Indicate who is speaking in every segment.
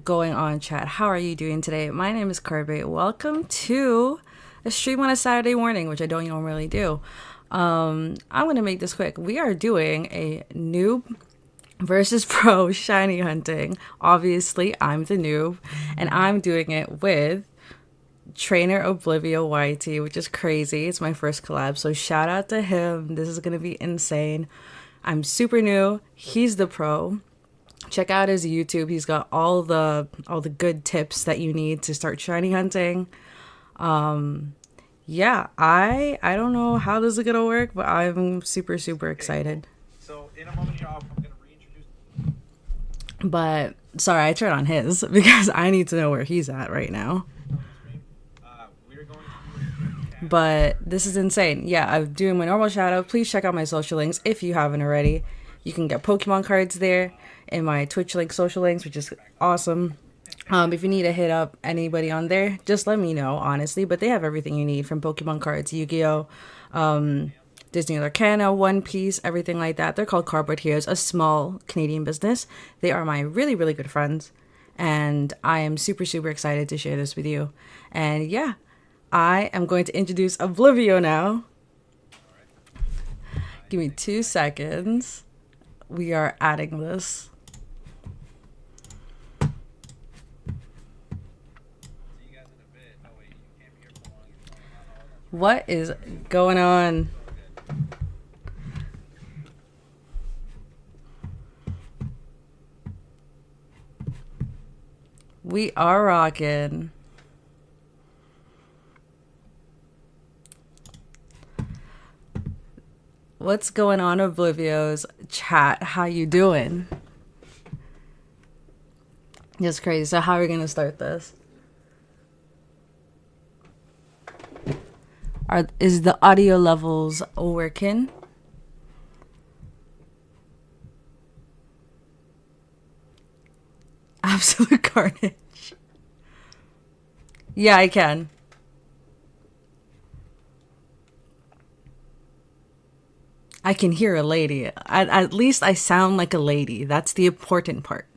Speaker 1: going on, chat? How are you doing today? My name is Carbe. Welcome to a stream on a Saturday morning, which I don't normally do. I'm going to make this quick. We are doing a noob versus pro shiny hunting. Obviously, I'm the noob, and I'm doing it with TrainerOblivioYT, which is crazy. It's my first collab, so shout out to him. This is going to be insane. I'm super new. He's the pro. Check out his YouTube. He's got all the good tips that you need to start shiny hunting. Yeah, I don't know how this is gonna work, but I'm super excited.
Speaker 2: So in a moment here, I'm gonna reintroduce.
Speaker 1: But sorry, I turned on his because I need to know where he's at right now.
Speaker 2: We're going to
Speaker 1: But this is insane. Yeah, I'm doing my normal shout out. Please check out my social links if you haven't already. You can get Pokemon cards there in my Twitch link social links, which is awesome. If you need to hit up anybody on there, just let me know, honestly. But they have everything you need, from Pokemon cards, Yu-Gi-Oh, Disney Arcana, One Piece, everything like that. They're called Cardboard Heroes, a small Canadian business. They are my really good friends, and I am super excited to share this with you. And yeah, I am going to introduce Oblivio now. Give me 2 seconds. We are adding this. What is going on? We are rocking. What's going on, Oblivio's chat? How you doing? It's crazy. So how are we gonna start this? Is the audio levels working? Absolute carnage. Yeah, I can. I can hear a lady. At least I sound like a lady. That's the important part.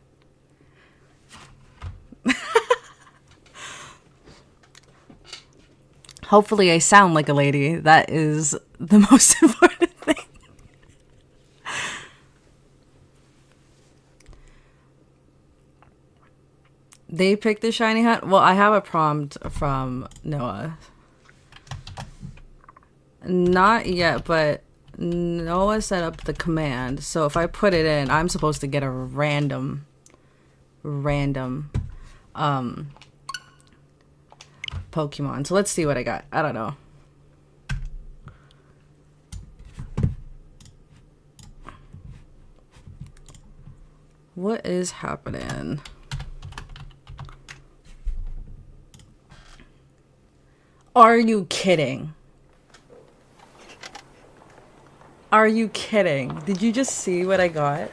Speaker 1: Hopefully I sound like a lady. That is the most important thing. They picked the shiny hunt? Well, I have a prompt from Noah. Not yet, but Noah set up the command. So if I put it in, I'm supposed to get a random Pokemon. So let's see what I got. I don't know. What is happening? Are you kidding? Are you kidding? Did you just see what I got?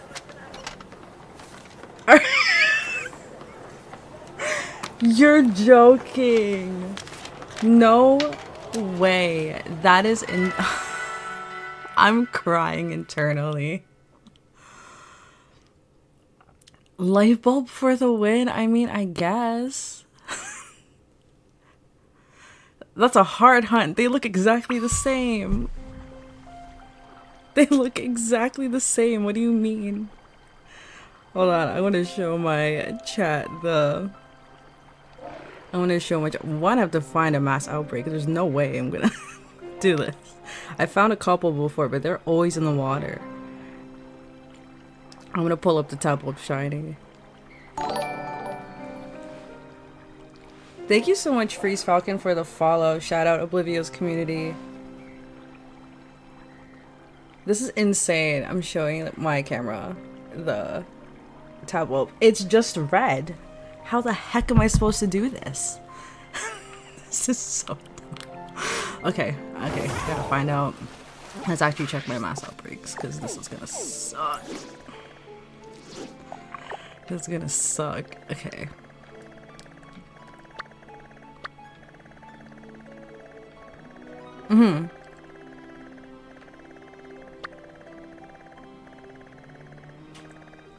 Speaker 1: You're joking. No way. That is I'm crying internally. Light bulb for the win? I mean, I guess. That's a hard hunt. They look exactly the same. They look exactly the same. What do you mean? Hold on. I want to show my chat I want to show my chat. One, I have to find a mass outbreak. There's no way I'm going to do this. I found a couple before, but they're always in the water. I'm going to pull up the Temple of Shiny. Thank you so much, Freeze Falcon, for the follow. Shout out Oblivio's community. This is insane. I'm showing my camera the tableau. It's just red. How the heck am I supposed to do this? This is so dumb. Okay, gotta find out. Let's actually check my mass outbreaks, because this is gonna suck. This is gonna suck. Okay.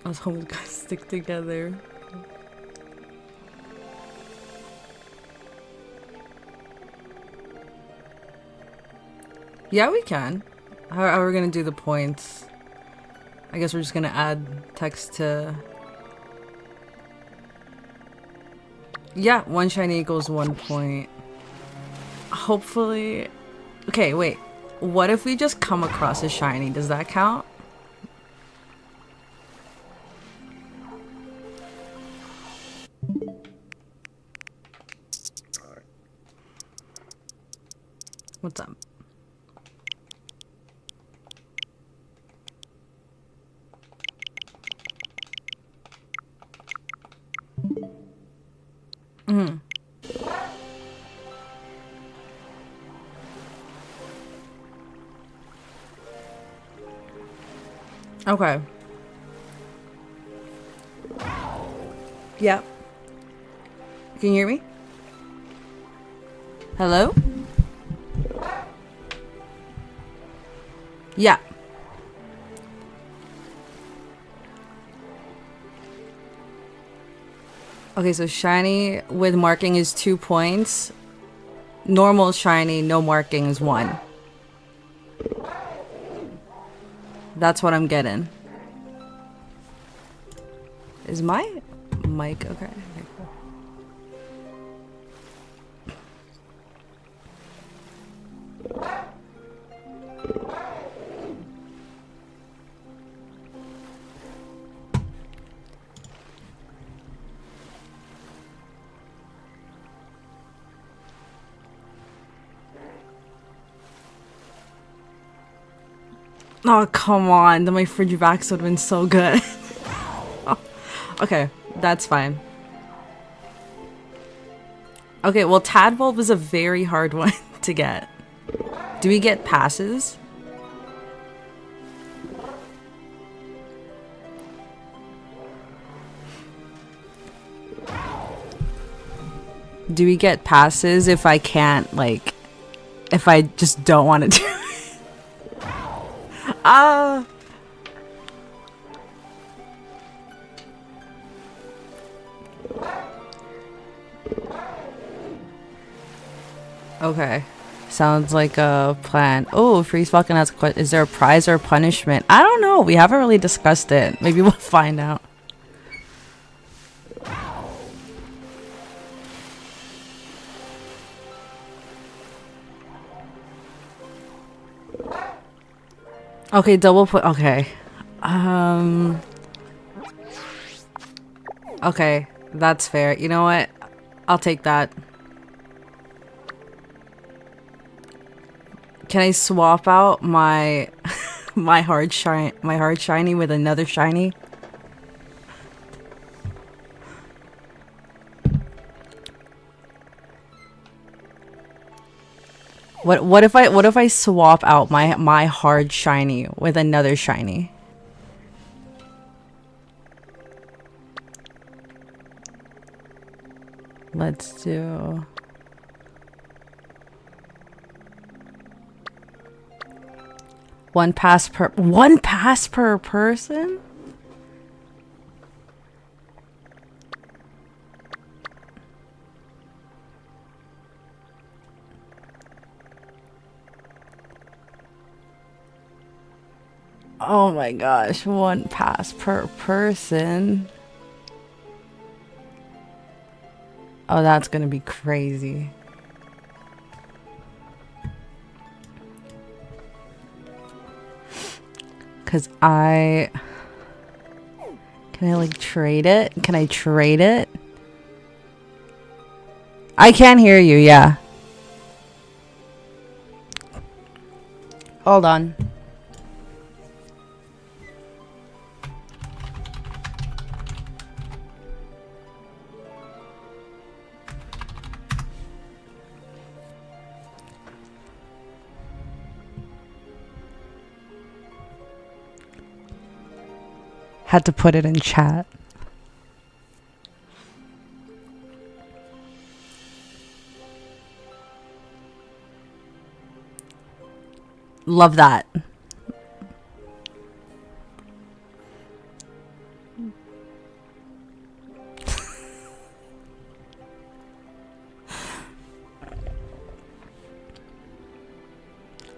Speaker 1: Us homies gotta stick together. Yeah, we can. How are we gonna do the points? I guess we're just gonna add text to... Yeah, 1 shiny equals 1 point. Hopefully... Okay, wait. What if we just come across a shiny? Does that count? What's up? Mm-hmm. Okay. Yep. Can you hear me? Hello? Yeah. Okay, so shiny with marking is 2 points. Normal shiny, no marking is 1. That's what I'm getting. Is my mic okay? Okay, cool. Oh, come on. Then my Frigivax would have been so good. Oh, okay, that's fine. Okay, well, Tadbulb is a very hard one to get. Do we get passes? Do we get passes if I can't, like, if I just don't want to do it? Ah! Okay. Sounds like a plan. Oh, Freeze Falcon has a question. Is there a prize or punishment? I don't know. We haven't really discussed it. Maybe we'll find out. Okay, double put. Okay. Okay, that's fair. You know what? I'll take that. Can I swap out my my hard shiny with another shiny? What if I swap out my hard shiny with another shiny? Let's do... One pass per person? Oh my gosh, 1 pass per person. Oh, that's gonna be crazy. Cause can I like trade it? Can I trade it? I can't hear you, yeah. Hold on. Had to put it in chat. Love that.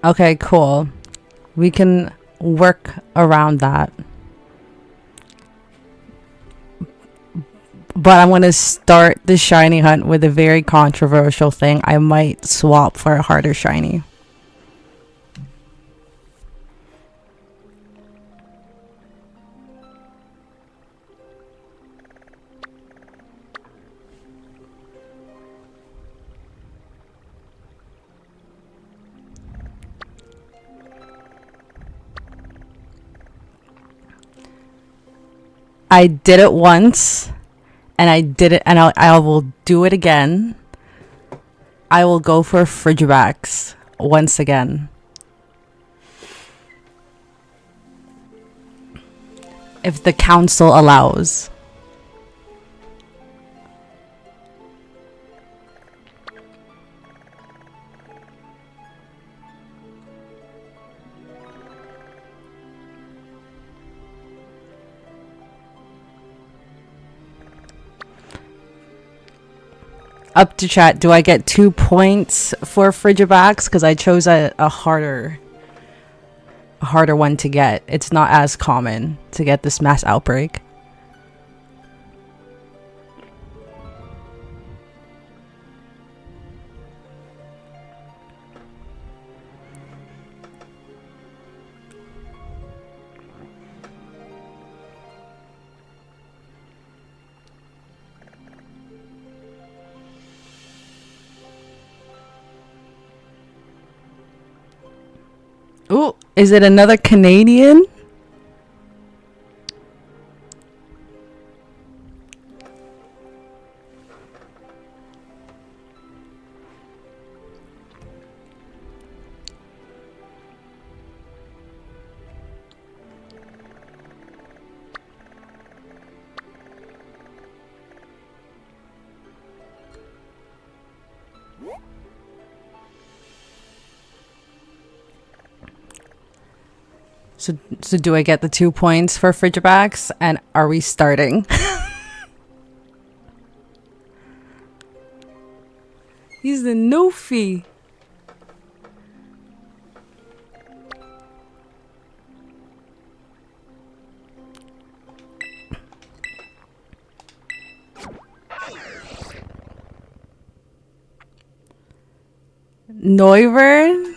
Speaker 1: Okay, cool. We can work around that. But I'm going to start the shiny hunt with a very controversial thing. I might swap for a harder shiny. I did it once, and I did it, and I will do it again. I will go for Frigibax once again. If the council allows. Up to chat. Do I get 2 points for Frigibax? Because I chose a harder one to get. It's not as common to get this mass outbreak. Ooh, is it another Canadian? So do I get the 2 points for Frigibax? And are we starting? He's the Noofy. Noivern?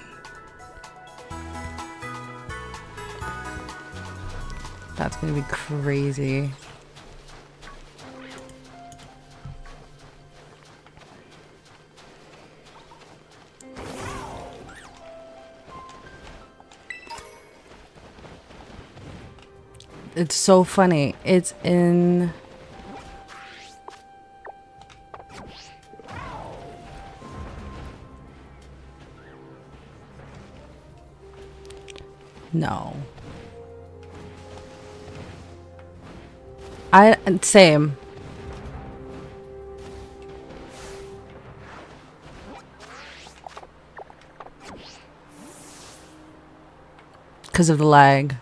Speaker 1: That's gonna be crazy. It's so funny. It's in... No. Same. Because of the lag.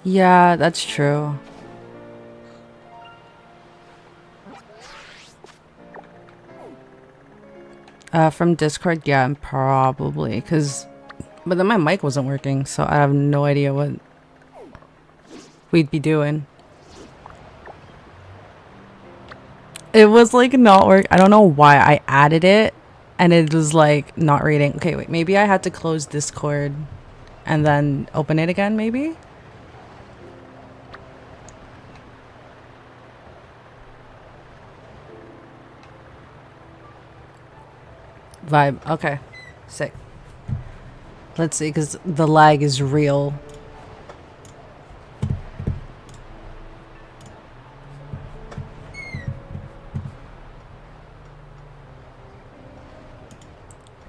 Speaker 1: Yeah, that's true. From Discord, yeah, probably. But then my mic wasn't working, so I have no idea what we'd be doing. It was like not work. I don't know why I added it, and it was like not reading. Okay, wait, maybe I had to close Discord and then open it again, maybe? Vibe. Okay. Sick. Let's see, because the lag is real.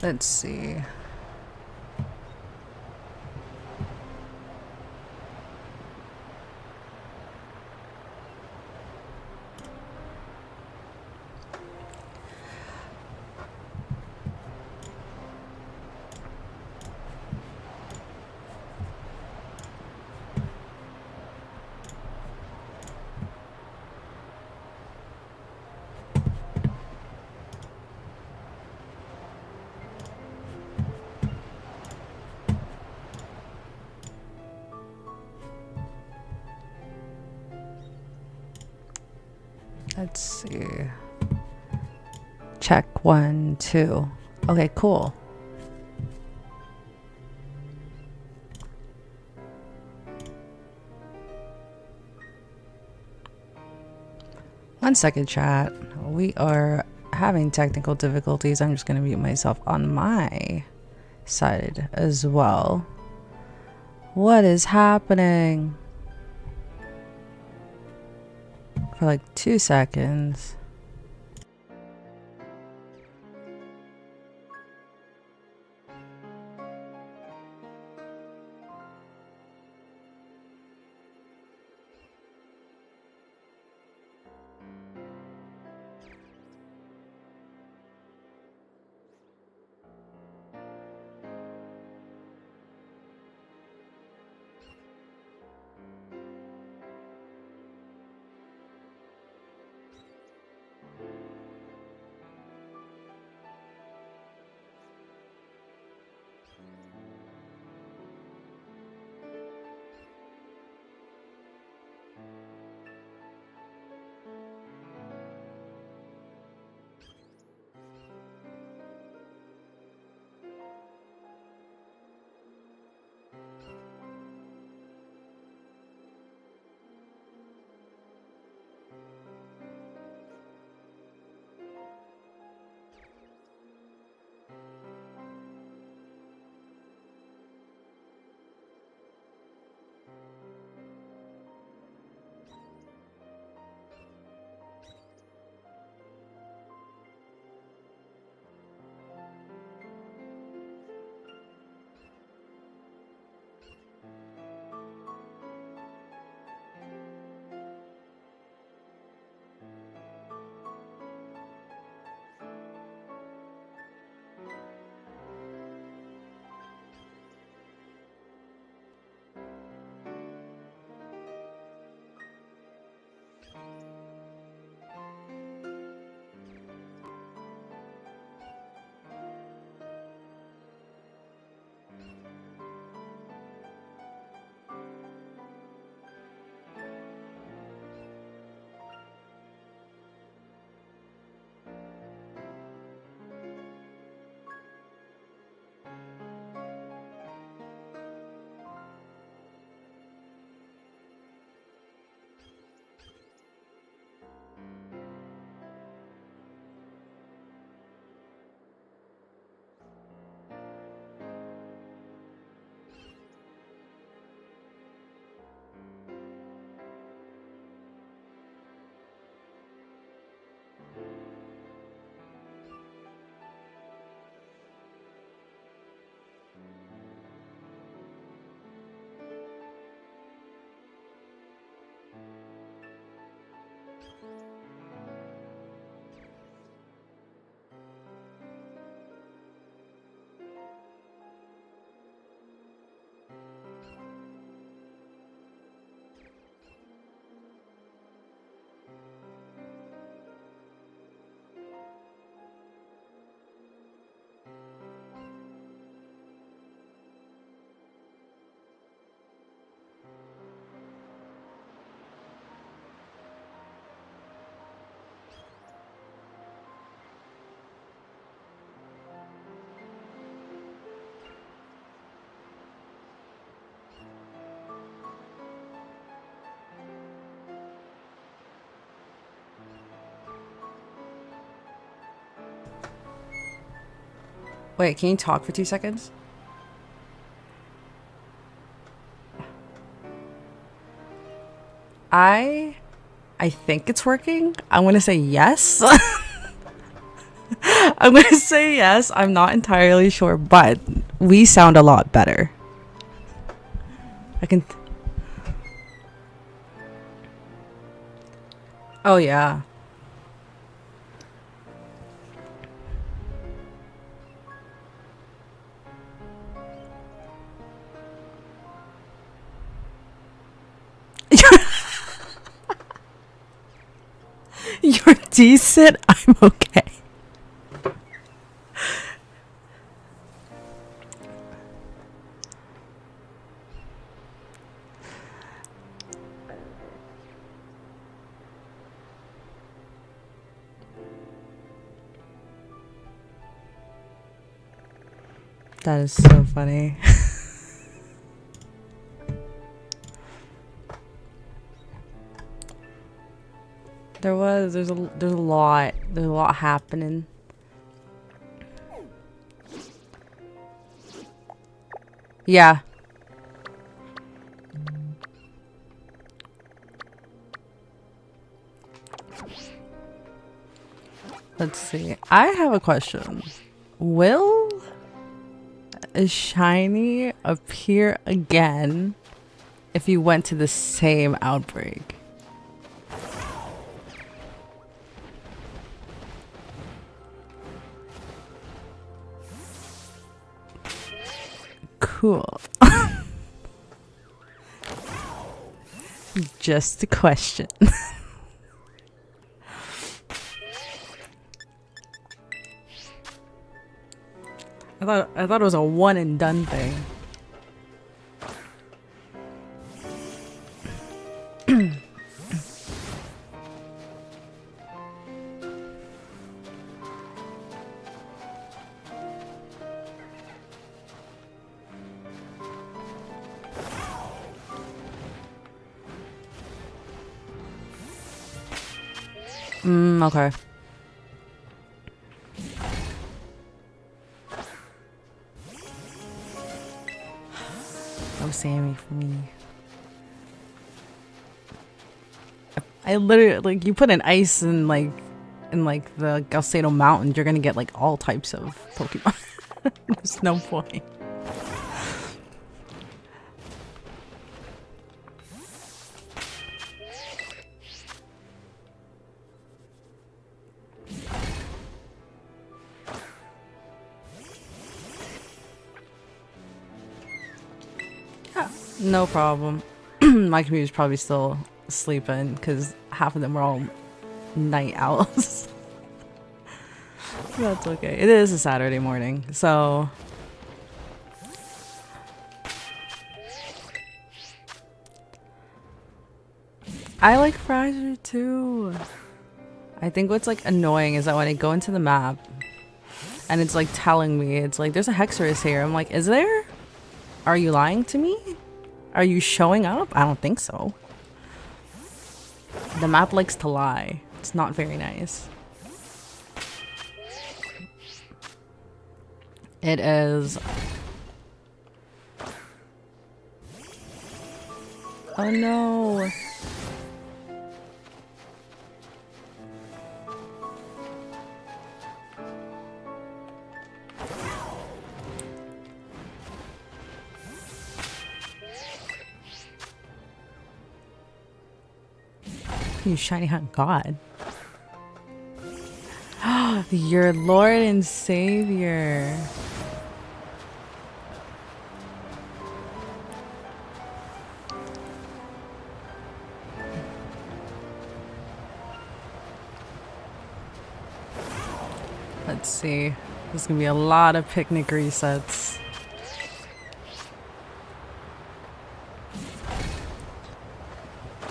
Speaker 1: Let's see. Let's see. Check 1, 2. Okay, cool. One second, chat. We are having technical difficulties. I'm just going to mute myself on my side as well. What is happening? For like 2 seconds. Wait, can you talk for 2 seconds? I think it's working. I'm gonna say yes. I'm gonna say yes. I'm not entirely sure, but we sound a lot better. I can. Oh yeah. You're decent. I'm okay. That is so funny. There's a lot happening. Yeah. Let's see. I have a question. Will a shiny appear again if you went to the same outbreak? Cool. Just a question. I thought it was a one and done thing. Okay. No Sammy for me. I literally, like, you put an ice in the Galcedo Mountains, you're gonna get like all types of Pokemon. There's no point. No problem. My computer's probably still sleeping because half of them were all night owls. That's okay. It is a Saturday morning, so I like Fraser too. I think what's like annoying is that when I go into the map and it's like telling me, it's like there's a Hexorus here. I'm like, is there? Are you lying to me? Are you showing up? I don't think so. The map likes to lie. It's not very nice. It is. Oh no. You shiny hot god. Your Lord and Savior. Let's see. There's gonna be a lot of picnic resets.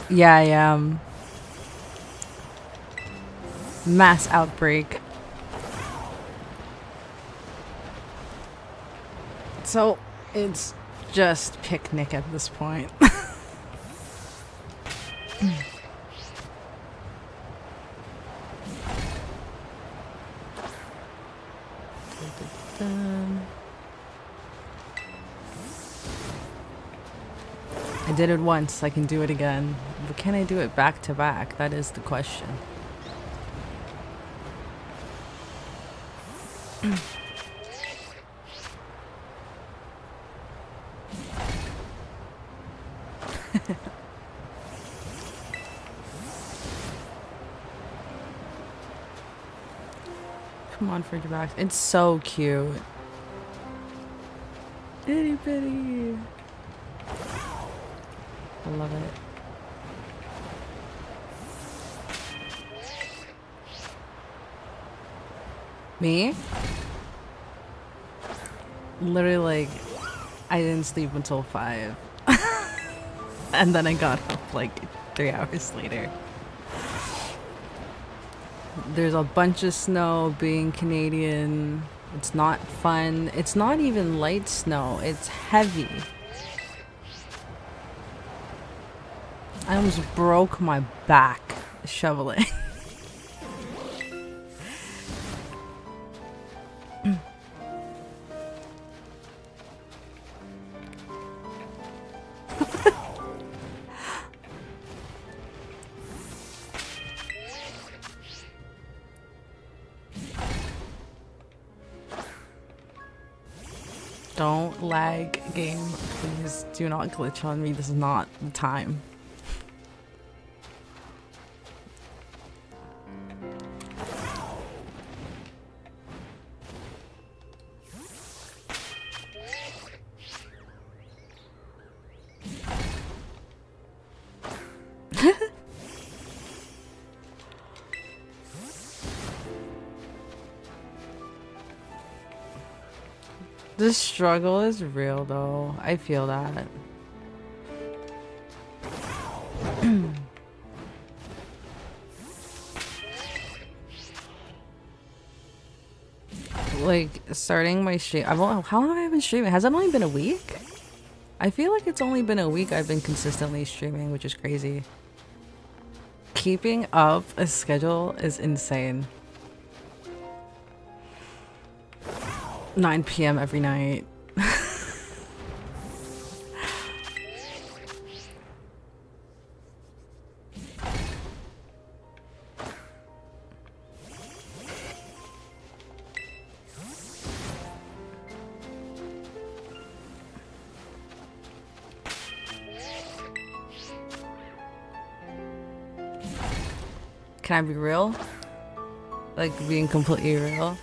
Speaker 1: Yeah, I am. Mass outbreak. So it's just picnic at this point. I did it once, I can do it again. But can I do it back to back? That is the question. Come on, Fridge Box. It's so cute. Itty bitty. I love it. Me? Literally, like, I didn't sleep until 5. And then I got up like 3 hours later. There's a bunch of snow being Canadian. It's not fun. It's not even light snow. It's heavy. I almost broke my back shoveling. Don't lag, game. Please do not glitch on me. This is not the time. The struggle is real though. I feel that. Like starting my stream. How long have I been streaming? Has it only been a week? I feel like it's only been a week I've been consistently streaming, which is crazy. Keeping up a schedule is insane. 9 p.m. every night. Can I be real? Like being completely real?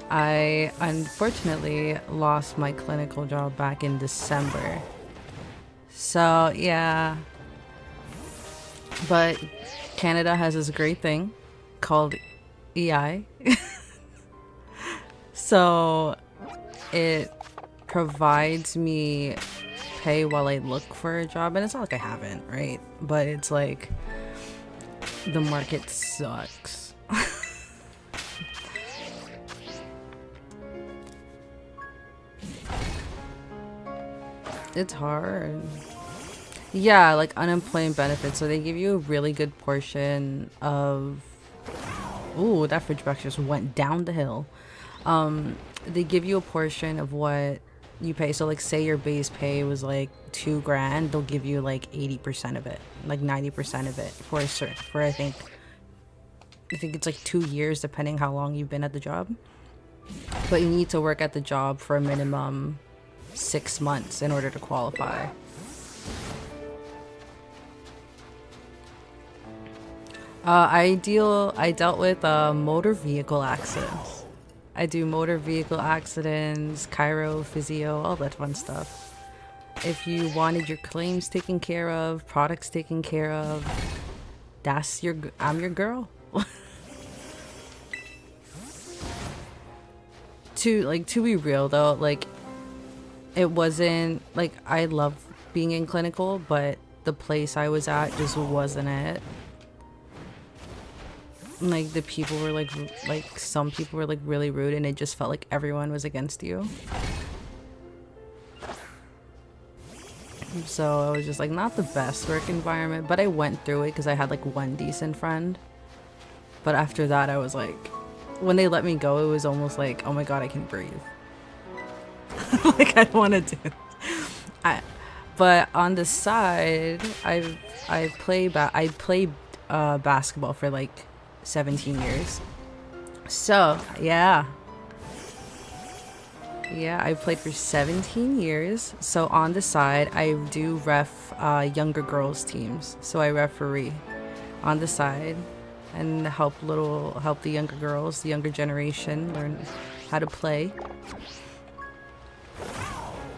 Speaker 1: I unfortunately lost my clinical job back in December. So yeah. But Canada has this great thing called EI. So it provides me pay while I look for a job, and it's not like I haven't, right? But it's like the market sucks. It's hard. Yeah, like unemployment benefits. So they give you a really good portion of... Ooh, that fridge box just went down the hill. They give you a portion of what you pay. So like say your base pay was like $2,000, they'll give you like 80% of it, like 90% of it for a certain, for I think it's like 2 years depending how long you've been at the job. But you need to work at the job for a minimum 6 months in order to qualify. I dealt with motor vehicle accidents. I do motor vehicle accidents, chiro, physio, all that fun stuff. If you wanted your claims taken care of, products taken care of, I'm your girl. To be real though, like it wasn't like I love being in clinical, but the place I was at just wasn't it. Like the people were like some people were like really rude, and it just felt like everyone was against you. So I was just like not the best work environment, but I went through it because I had like one decent friend. But after that I was like, when they let me go, it was almost like, oh my god, I can breathe. Like I want to do it. But on the side, I played basketball for like 17 years. So yeah, Yeah, I played for 17 years. So on the side, I do ref younger girls teams. So I referee on the side and help the younger girls, the younger generation learn how to play.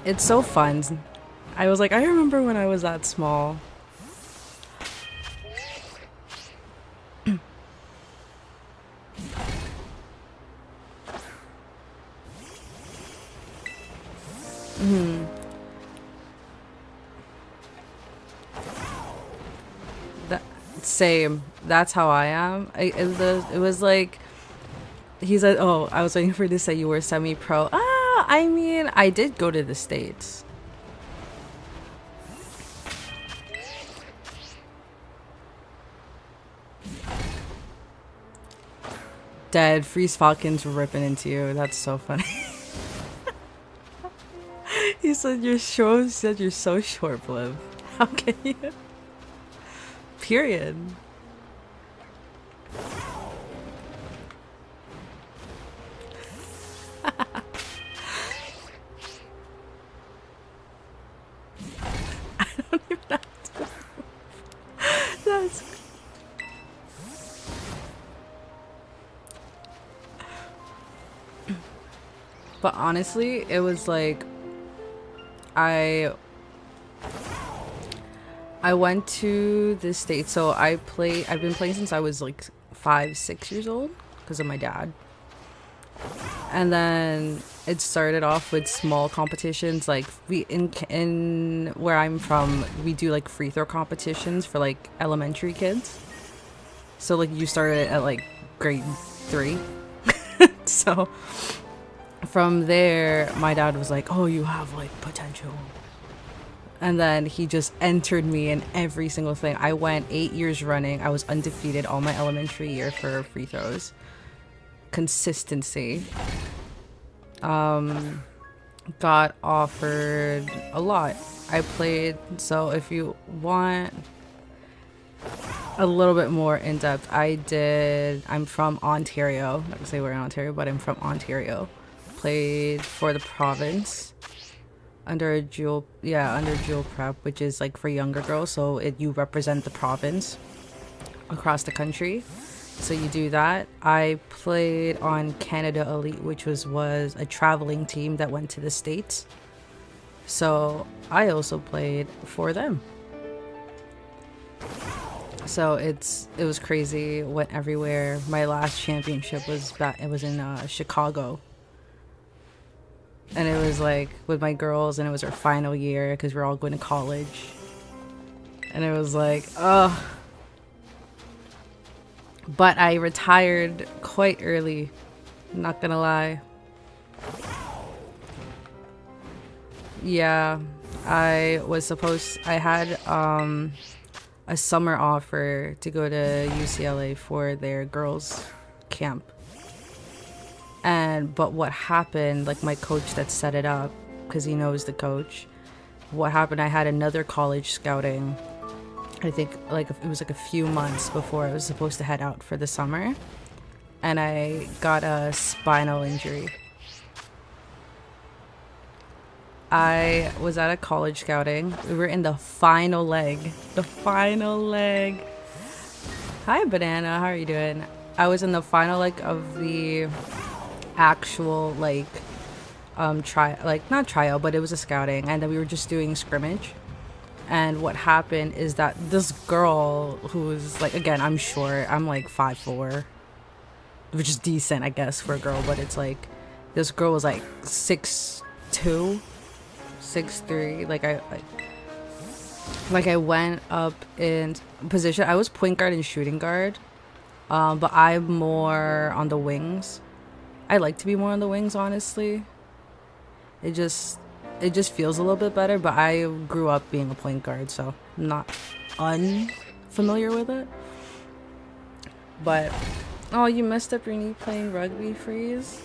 Speaker 1: It's so fun. I was like, I remember when I was that small. That same. That's how I am. It was like he said, "Oh, I was waiting for you to say you were semi-pro." I mean, I did go to the States. Dead. Freeze Falcons ripping into you. That's so funny. He said you're so short-lived. How can you? Period. That's But honestly, it was like I I went to the States. So I've been playing since I was like 5, 6 years old because of my dad. And then it started off with small competitions. Like in where I'm from, we do like free throw competitions for like elementary kids. So like you started at like grade 3. So from there, my dad was like, "Oh, you have like potential." And then he just entered me in every single thing. I went 8 years running. I was undefeated all my elementary year for free throws. Consistency. Got offered a lot. I played, so if you want a little bit more in depth, I'm from Ontario. Not to say we're in Ontario, but I'm from Ontario. Played for the province under dual prep, which is like for younger girls. So you represent the province across the country. So you do that. I played on Canada Elite, which was a traveling team that went to the States. So I also played for them. So it was crazy. Went everywhere. My last championship was in Chicago. And it was like with my girls, and it was our final year because we're all going to college. And it was like, ugh. But I retired quite early, not gonna lie. Yeah, I had a summer offer to go to UCLA for their girls camp. But what happened, like my coach that set it up, because he knows the coach, what happened, I had another college scouting. I think like it was like a few months before I was supposed to head out for the summer, and I got a spinal injury. I was at a college scouting. We were in the final leg. The final leg. Hi, Banana. How are you doing? I was in the final leg of the actual like not trial, but it was a scouting, and then we were just doing scrimmage. And what happened is that this girl who's like, again, I'm short, I'm like 5'4", which is decent, I guess, for a girl, but it's like this girl was like 6'2", 6'3". Like I went up in position. I was point guard and shooting guard, but I'm more on the wings. I like to be more on the wings, honestly. It just feels a little bit better, but I grew up being a point guard, so I'm not unfamiliar with it. But, oh, you messed up your knee playing rugby, Freeze?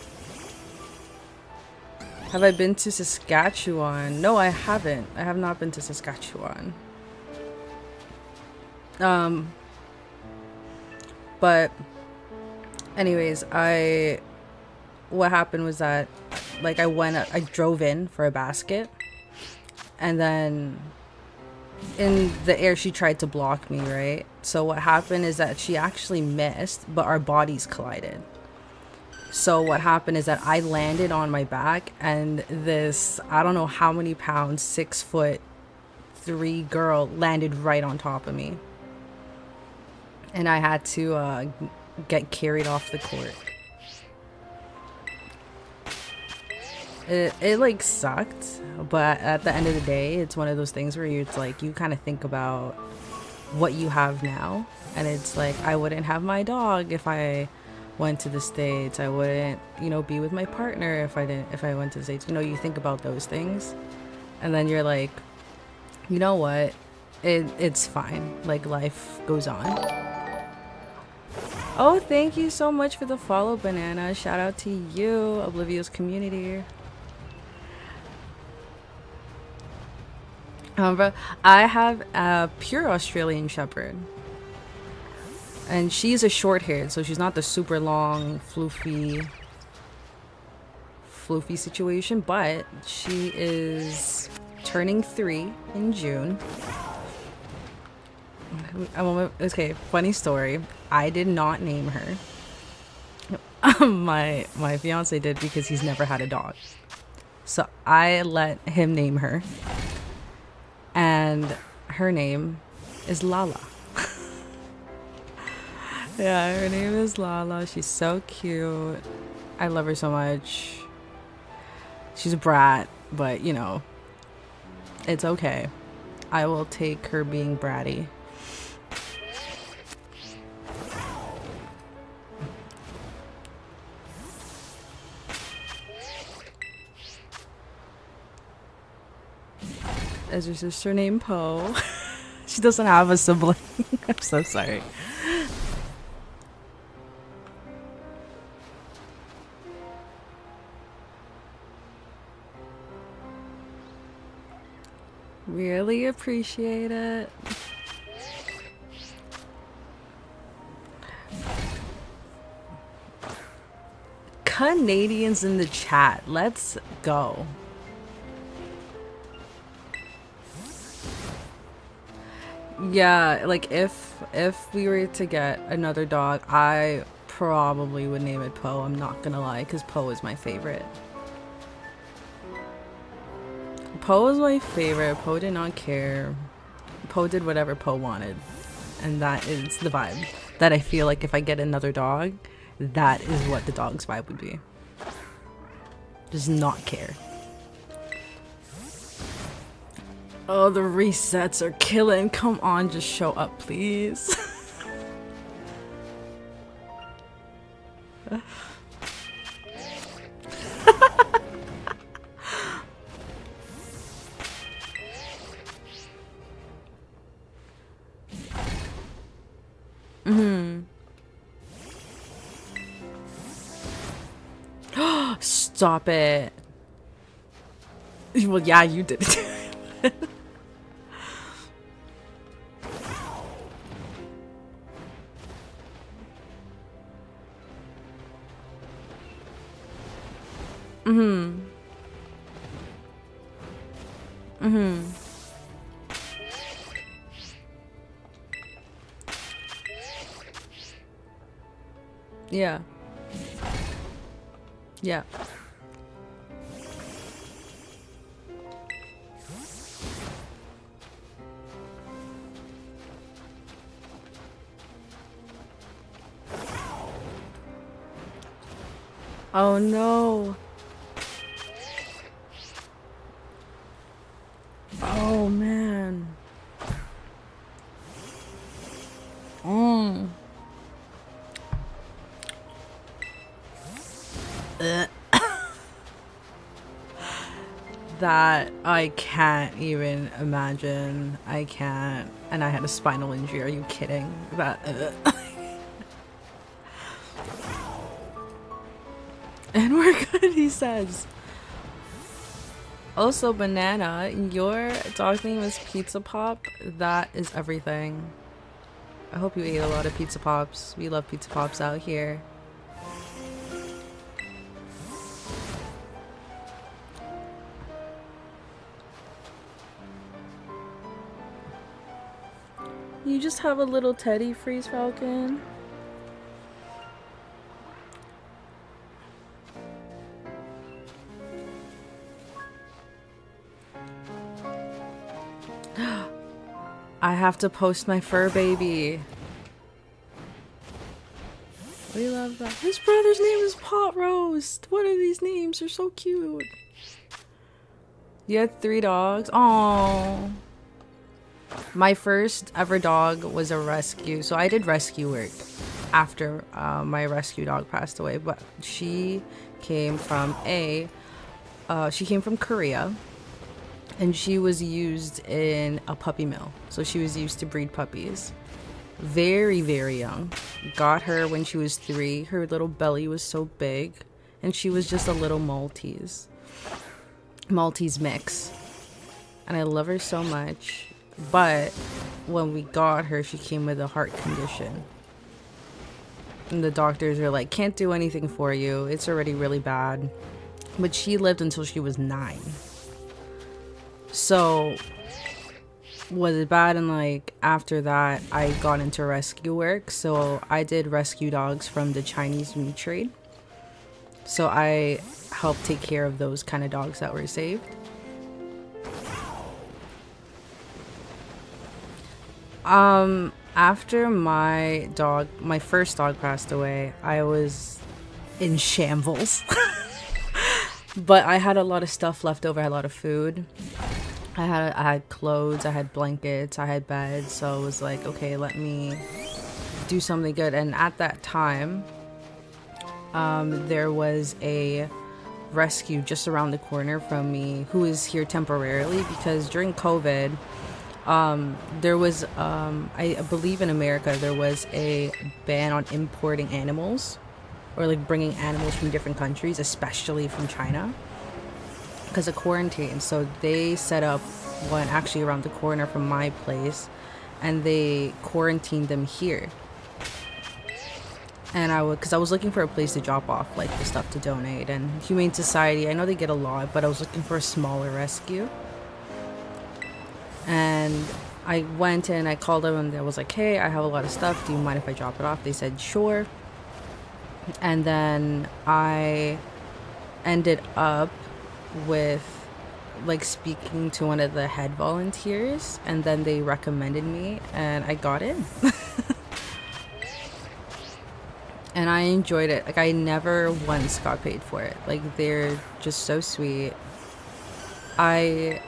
Speaker 1: Have I been to Saskatchewan? No, I haven't. I have not been to Saskatchewan. But anyways, what happened was that like I drove in for a basket, and then in the air she tried to block me, right? So what happened is that she actually missed, but our bodies collided. So what happened is that I landed on my back, and this, I don't know how many pounds, 6'3" girl landed right on top of me, and I had to get carried off the court. It like sucked, but at the end of the day, it's one of those things where it's like you kind of think about what you have now, and it's like, I wouldn't have my dog if I went to the States. I wouldn't, you know, be with my partner if I went to the States. You know, you think about those things, and then you're like, you know what, it's fine, like life goes on. Oh, thank you so much for the follow, Banana. Shout out to you, Oblivio's community. But I have a pure Australian Shepherd, and she's a short-haired, so she's not the super long, floofy situation, but she is turning 3 in June. Okay, funny story. I did not name her. My fiance did, because he's never had a dog. So I let him name her. And her name is Lala. Yeah, her name is Lala. She's so cute. I love her so much. She's a brat, but you know, it's okay. I will take her being bratty. Is her sister named Poe? She doesn't have a sibling. I'm so sorry. Really appreciate it. Canadians in the chat. Let's go. Yeah, like if we were to get another dog, I probably would name it Poe. I'm not gonna lie, because Poe is my favorite. Poe is my favorite. Poe did not care. Poe did whatever Poe wanted, and that is the vibe that I feel like if I get another dog, that is what the dog's vibe would be. Does not care. Oh, the resets are killing. Come on, just show up, please. Stop it. Well, yeah, you did it. Yeah. Yeah. Oh no. Oh man. That I can't even imagine. I can't. And I had a spinal injury. Are you kidding? That. And we're good, he says. Also, Banana, your dog name is Pizza Pop. That is everything. I hope you ate a lot of Pizza Pops. We love Pizza Pops out here. You just have a little teddy freeze falcon. I have to post my fur baby. We love that. His brother's name is Pot Roast. What are these names? They're so cute. You had 3 dogs? Aww. My first ever dog was a rescue. So I did rescue work after my rescue dog passed away. But she came from she came from Korea. And she was used in a puppy mill. So she was used to breed puppies. Very, very young. Got her when she was 3. Her little belly was so big. And she was just a little Maltese. Maltese mix. And I love her so much. But when we got her, she came with a heart condition. And the doctors are like, can't do anything for you. It's already really bad. But she lived until she was 9. So was it bad? And like after that I got into rescue work, so I did rescue dogs from the Chinese meat trade. So I helped take care of those kind of dogs that were saved. After my first dog passed away, I was in shambles. But I had a lot of stuff left over. I had a lot of food. I had clothes, I had blankets, I had beds, so I was like, okay, let me do something good. And at that time, there was a rescue just around the corner from me who is here temporarily because during COVID, there was, I believe in America, there was a ban on importing animals or like bringing animals from different countries, especially from China, because of quarantine. So they set up one actually around the corner from my place and they quarantined them here. And because I was looking for a place to drop off like the stuff to donate. And Humane Society, I know they get a lot, but I was looking for a smaller rescue. And I went and I called them and I was like, hey, I have a lot of stuff, do you mind if I drop it off? They said sure. And then I ended up with like speaking to one of the head volunteers, and then they recommended me and I got in. And I enjoyed it. Like I never once got paid for it. Like they're just so sweet. I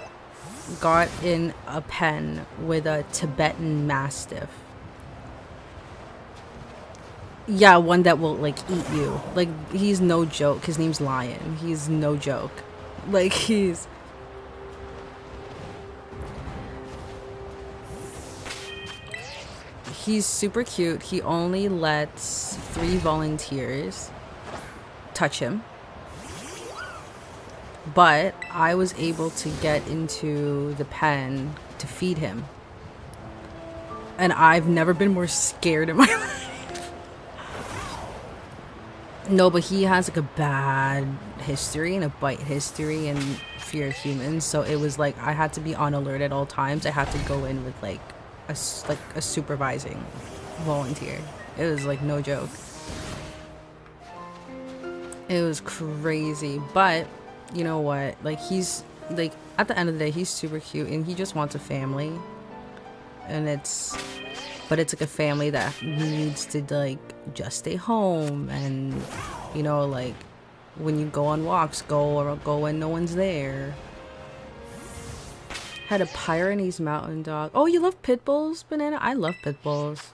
Speaker 1: got in a pen with a Tibetan Mastiff. Yeah, one that will like eat you. Like he's no joke. His name's Lion. He's no joke. Like he's super cute. He only lets 3 volunteers touch him. But I was able to get into the pen to feed him. And I've never been more scared in my life. No, but he has like a bad history and a bite history and fear of humans. So it was like I had to be on alert at all times. I had to go in with like a supervising volunteer. It was like no joke. It was crazy. But you know what? Like he's like at the end of the day, he's super cute and he just wants a family. And it's like a family that needs to like just stay home, and you know, like when you go on walks, go when no one's there. Had a Pyrenees mountain dog. Oh, you love pit bulls, Banana? I love pit bulls.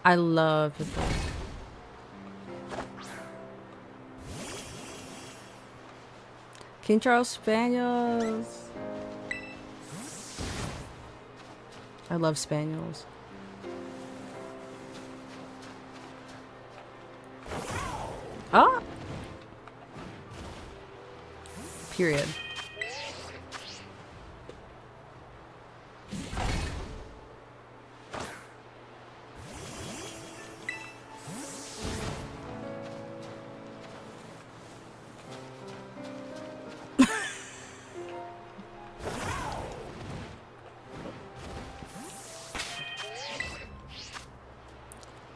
Speaker 1: I love pit bulls. King Charles Spaniels. I love Spaniels. Ah! Period.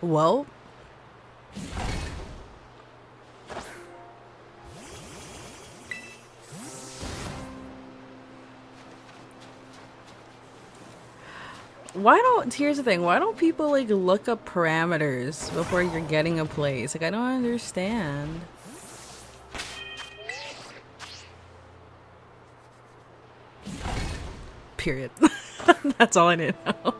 Speaker 1: Well, here's the thing, why don't people like look up parameters before you're getting a place? Like, I don't understand. Period. That's all I need to know.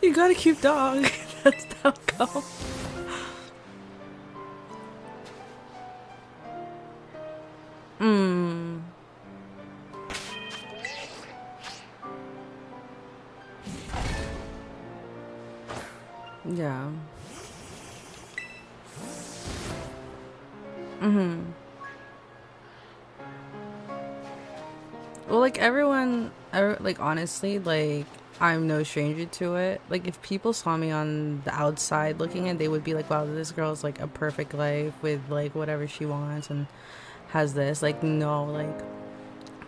Speaker 1: You got a cute dog. That's how it goes. Yeah. Well, like everyone, like honestly, like I'm no stranger to it. Like if people saw me on the outside looking in, they would be like, "Wow, this girl's like a perfect life with like whatever she wants and has this." Like no, like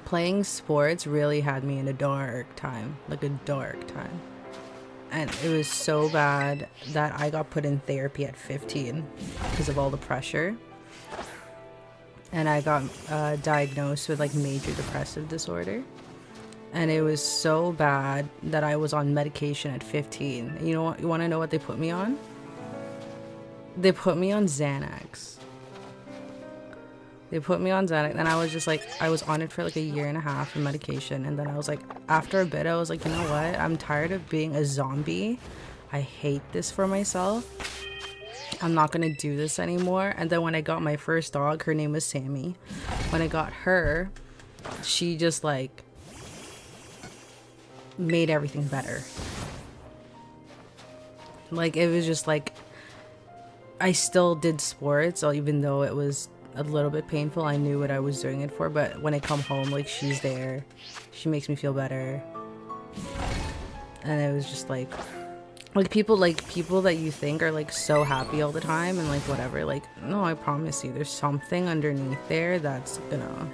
Speaker 1: playing sports really had me in a dark time, like a dark time. And it was so bad that I got put in therapy at 15 because of all the pressure. And I got diagnosed with like major depressive disorder. And it was so bad that I was on medication at 15. And you know what? You want to know what they put me on? They put me on Xanax. They put me on Xanax, and I was just like, I was on it for like a year and a half of medication. And then I was like, after a bit, I was like, you know what? I'm tired of being a zombie. I hate this for myself. I'm not gonna do this anymore. And then when I got my first dog, her name was Sammy. When I got her, she just like made everything better. Like it was just like I still did sports, so even though it was a little bit painful, I knew what I was doing it for. But when I come home, like she's there, she makes me feel better. And it was just like people that you think are like so happy all the time and like whatever, like no, I promise you there's something underneath there that's gonna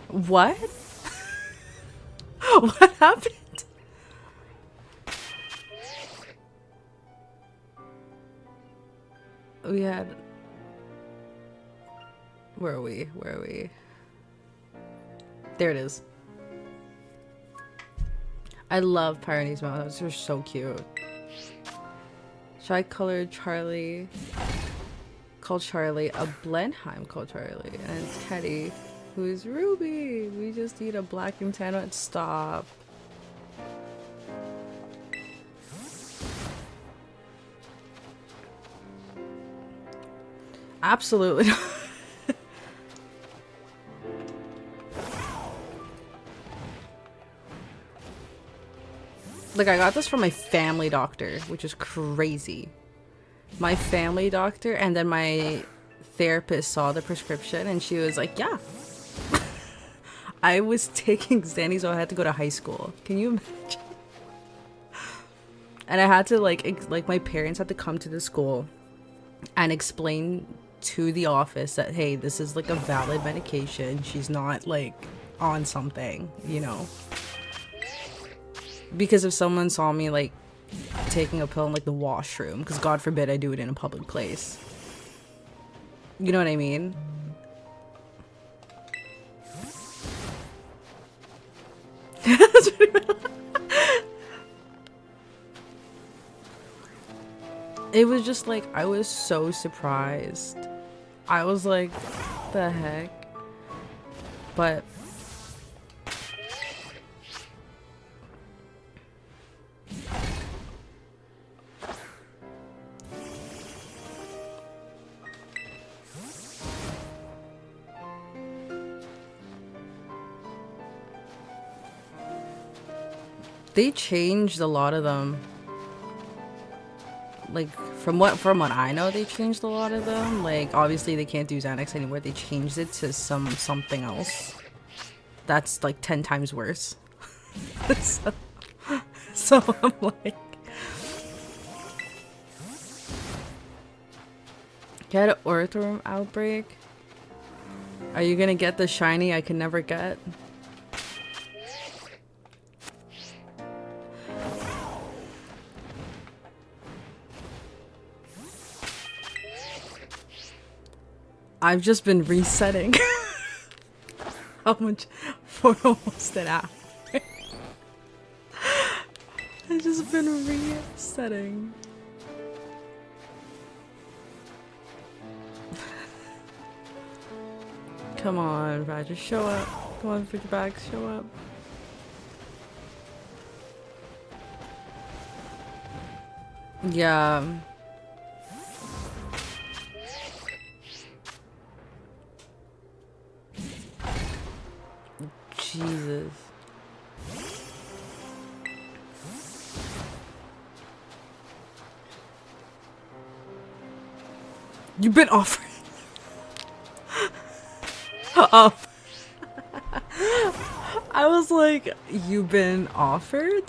Speaker 1: what. What happened? We had where are we? There it is. I love Pyrenees Mountains. They're so cute. Tri-colored Charlie called Charlie, a Blenheim called Charlie, and it's Teddy, who is Ruby. We just need a black and tan one. Stop. Absolutely not. Like, I got this from my family doctor, which is crazy. My family doctor, and then my therapist saw the prescription and she was like, yeah. I was taking Xanny, so I had to go to high school. Can you imagine? And I had to like my parents had to come to the school and explain to the office that, hey, this is like a valid medication. She's not like on something, you know. Because if someone saw me like taking a pill in like the washroom, because God forbid I do it in a public place, you know what I mean? It was just like, I was so surprised. I was like, the heck? But they changed a lot of them. like from what I know, they changed a lot of them. Like obviously they can't do Xanax anymore. They changed it to something else. That's like 10 times worse. so, so I'm like, get an orthworm outbreak. Are you gonna get the shiny I can never get? I've just been resetting. How much for almost an hour? I've just been resetting. Come on, Roger, show up. Come on, freaking bags, show up. Yeah. Jesus. You've been offered. Oh. I was like, you've been offered?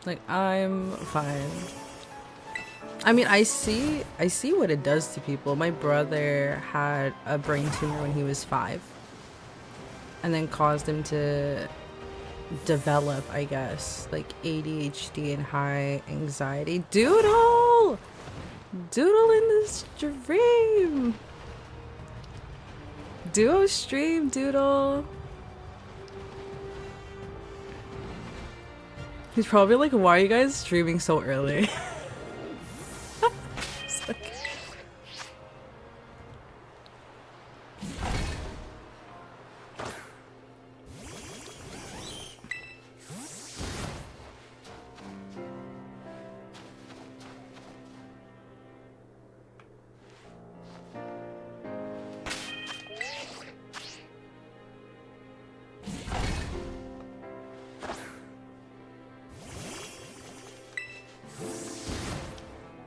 Speaker 1: Like, I'm fine. I mean, I see what it does to people. My brother had a brain tumor when he was 5. And then caused him to develop, I guess, like ADHD and high anxiety. Doodle! Doodle in the stream! Duo stream, Doodle! He's probably like, why are you guys streaming so early? It's like...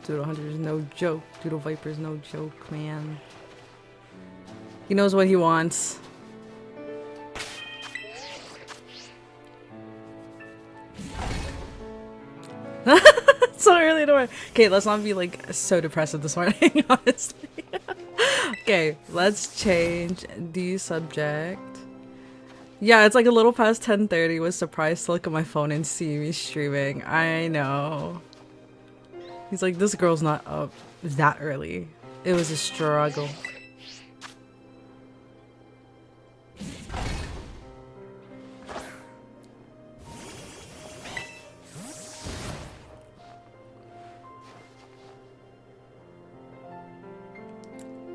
Speaker 1: Doodle Hunter is no joke. Doodle Viper is no joke, man. He knows what he wants. So early in the morning. Okay, let's not be like so depressive this morning, honestly. Okay, let's change the subject. Yeah, it's like a little past 10:30. Was surprised to look at my phone and see me streaming. I know. He's like, this girl's not up that early. It was a struggle.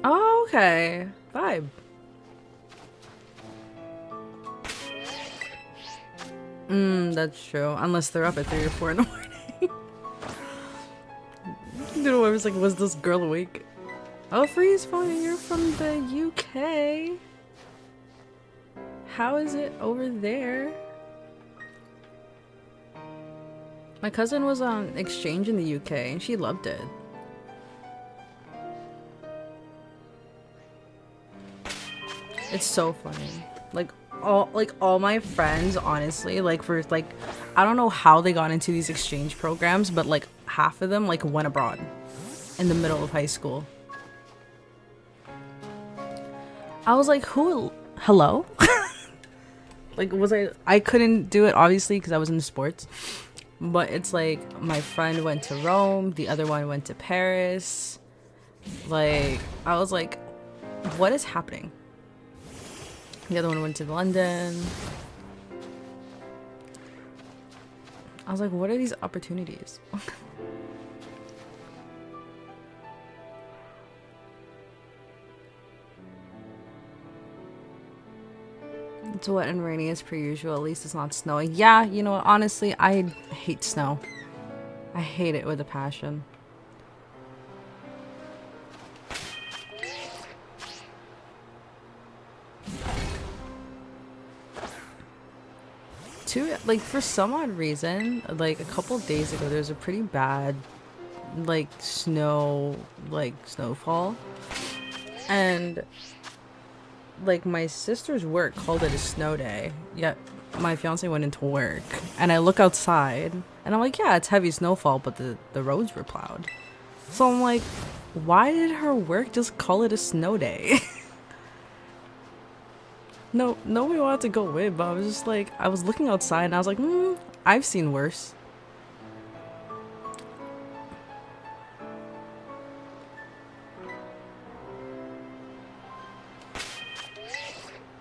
Speaker 1: Oh, okay. Vibe. That's true. Unless they're up at 3 or 4 in the morning. You know, I was like, was this girl awake? Oh, Freeze phone, you're from the UK. How is it over there? My cousin was on exchange in the UK and she loved it. It's so funny. Like all my friends, honestly, like for like, I don't know how they got into these exchange programs, but like half of them like went abroad in the middle of high school. I was like, who? Hello? Like, was I couldn't do it obviously because I was in sports, but it's like my friend went to Rome, the other one went to Paris. Like, I was like, what is happening? The other one went to London. I was like, what are these opportunities? It's wet and rainy as per usual. At least it's not snowing. Yeah, you know what? Honestly, I hate snow. I hate it with a passion. Like, for some odd reason, like a couple days ago, there was a pretty bad like snowfall, and like my sister's work called it a snow day, yet my fiance went into work, and I look outside and I'm like, yeah, it's heavy snowfall, but the roads were plowed. So I'm like, why did her work just call it a snow day? No, nobody wanted to go in, but I was just like, I was looking outside and I was like, I've seen worse.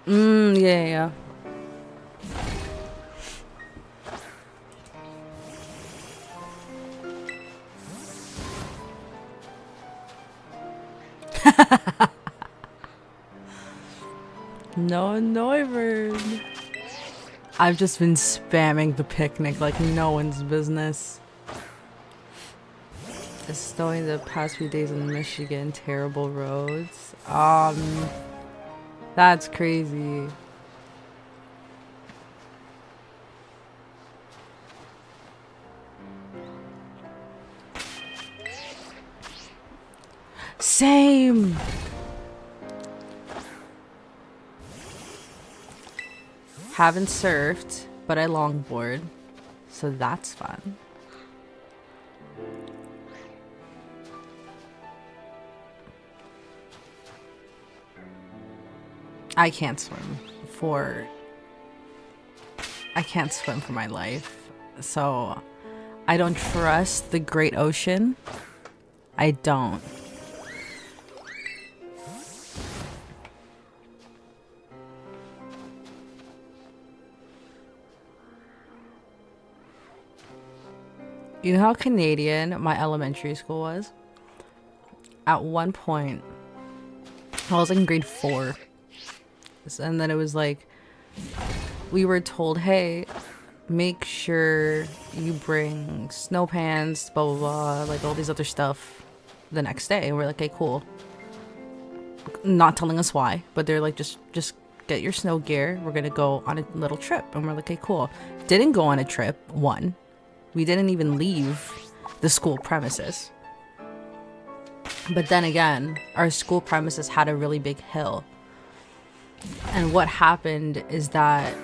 Speaker 1: Yeah. No, Neuvern. I've just been spamming the picnic like no one's business. It's snowing the past few days in Michigan. Terrible roads. That's crazy. Same. Haven't surfed, but I longboard, so that's fun. I can't swim for my life, so I don't trust the great ocean. I don't. You know how Canadian my elementary school was? At one point, I was like in grade 4. And then it was like, we were told, hey, make sure you bring snow pants, blah, blah, blah, like all these other stuff the next day. And we're like, okay, cool. Not telling us why, but they're like, just get your snow gear. We're going to go on a little trip. And we're like, okay, cool. Didn't go on a trip, one. We didn't even leave the school premises. But then again, our school premises had a really big hill. And what happened is that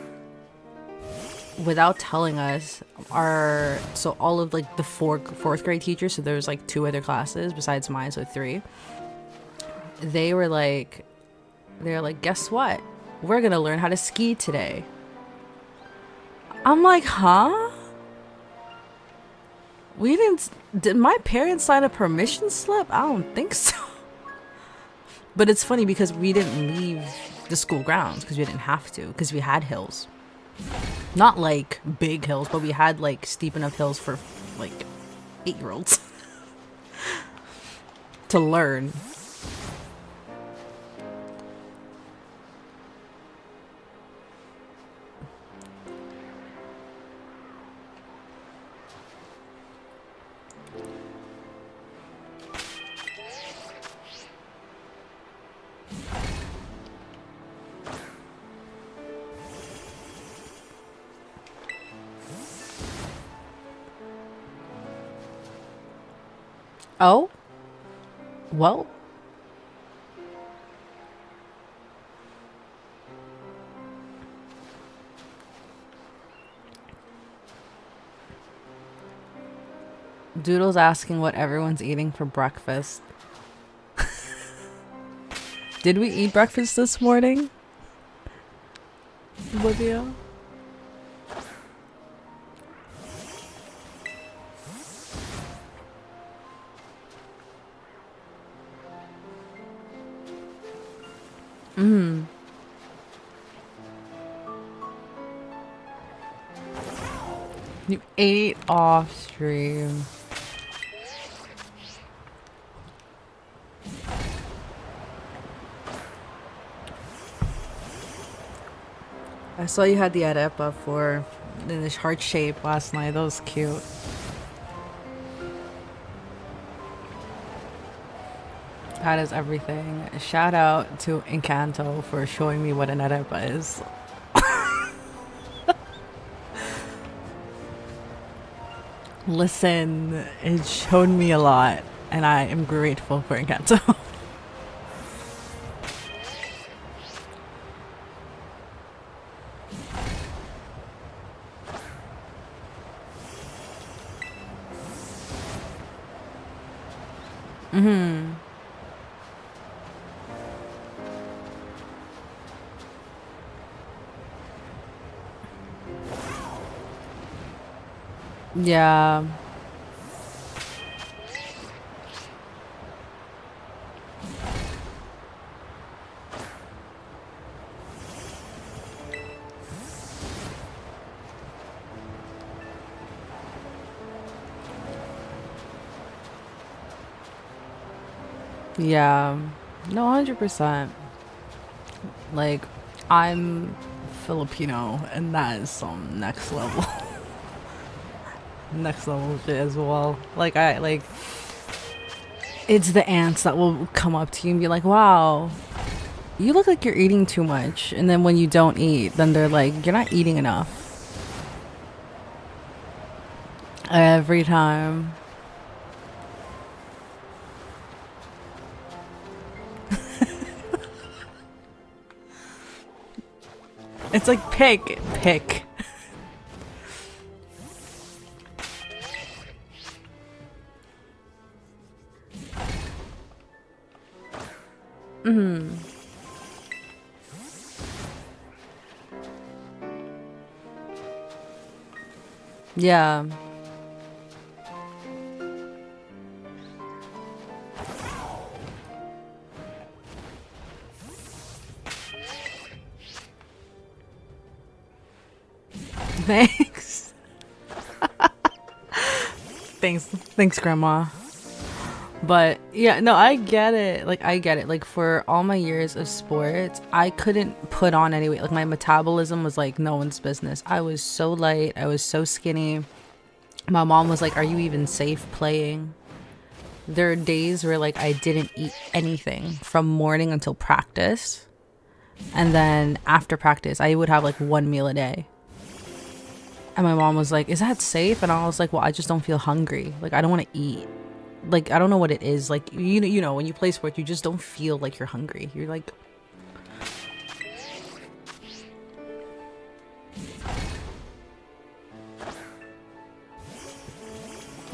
Speaker 1: without telling us, all of like the fourth grade teachers, so there was like 2 other classes besides mine, so 3. They're like, guess what? We're gonna learn how to ski today. I'm like, huh? Did my parents sign a permission slip? I don't think so. But it's funny because we didn't leave the school grounds because we didn't have to, because we had hills. Not like big hills, but we had like steep enough hills for like 8-year-olds to learn. Oh? Well. Doodle's asking what everyone's eating for breakfast. Did we eat breakfast this morning? Olivia? You ate off stream. I saw you had the arepa in this heart shape last night. That was cute. That is everything. Shout out to Encanto for showing me what an arepa is.
Speaker 3: Listen, it showed me a lot, and I am grateful for Encanto. Mm-hmm. Yeah. Yeah. No, 100%. Like, I'm Filipino, and that is some next level, next level shit as well. Like, it's the ants that will come up to you and be like, wow, you look like you're eating too much. And then when you don't eat, then they're like, you're not eating enough. Every time. It's like pick. Mm-hmm. Yeah. Thanks. Thanks, Grandma. But yeah, no, I get it. Like, I get it. Like, for all my years of sports, I couldn't put on any weight. Like, my metabolism was like no one's business. I was so light. I was so skinny. My mom was like, are you even safe playing? There are days where like I didn't eat anything from morning until practice. And then after practice, I would have like one meal a day. And my mom was like, is that safe? And I was like, well, I just don't feel hungry. Like, I don't want to eat. Like, I don't know what it is. Like, you know, when you play sports, you just don't feel like you're hungry. You're like,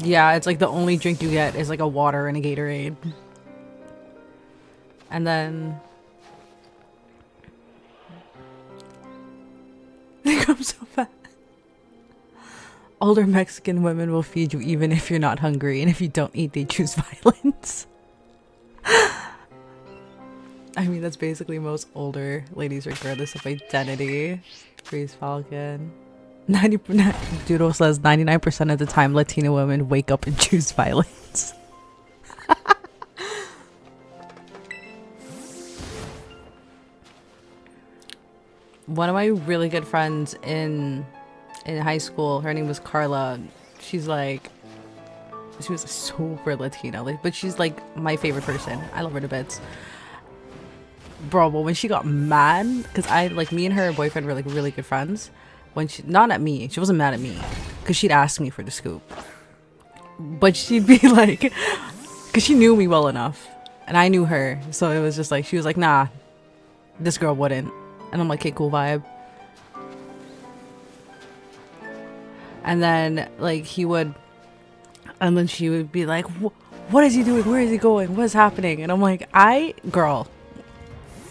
Speaker 3: yeah, it's like the only drink you get is like a water and a Gatorade. And then think I'm so fat. Older Mexican women will feed you even if you're not hungry, and if you don't eat, they choose violence. I mean, that's basically most older ladies, regardless of identity. Freeze Falcon. 90%. Doodle says 99% of the time, Latina women wake up and choose violence. One of my really good friends in high school, her name was Carla. She was super Latina, like, but she's like my favorite person. I love her to bits. Bro, but when she got mad, because me and her boyfriend were like really good friends. When not at me, she wasn't mad at me, because she'd ask me for the scoop. But she'd be like, because she knew me well enough, and I knew her, so it was just like, she was like, nah, this girl wouldn't. And I'm like, okay, cool vibe. And then like she would be like, what is he doing? Where is he going? What's happening? And I'm like, girl,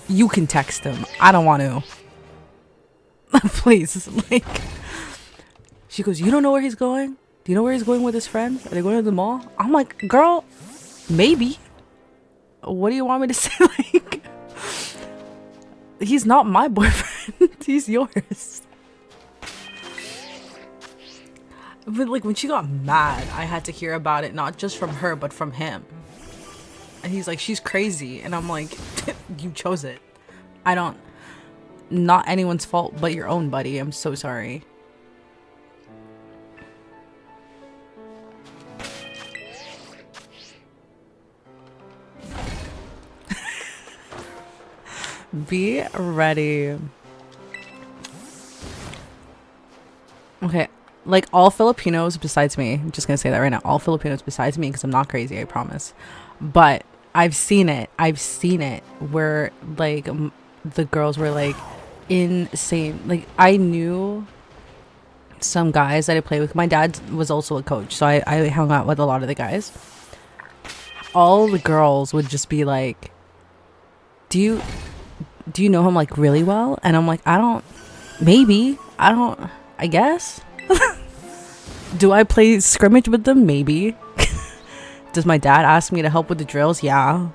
Speaker 3: you can text him. I don't want to. Please. Like, she goes, you don't know where he's going? Do you know where he's going with his friends? Are they going to the mall? I'm like, girl, maybe. What do you want me to say? Like, he's not my boyfriend. He's yours. But like when she got mad, I had to hear about it, not just from her, but from him. And he's like, she's crazy. And I'm like, you chose it. Not anyone's fault but your own, buddy. I'm so sorry. Be ready. Okay. like all Filipinos besides me. I'm just gonna say that right now. All Filipinos besides me, because I'm not crazy, I promise. But I've seen it. I've seen it where like the girls were like insane. Like I knew some guys that I played with. My dad was also a coach, so I hung out with a lot of the guys. All the girls would just be like, do you know him like really well? And I'm like, I don't, maybe, I don't, I guess. Do I play scrimmage with them? Maybe. Does my dad ask me to help with the drills? Yeah.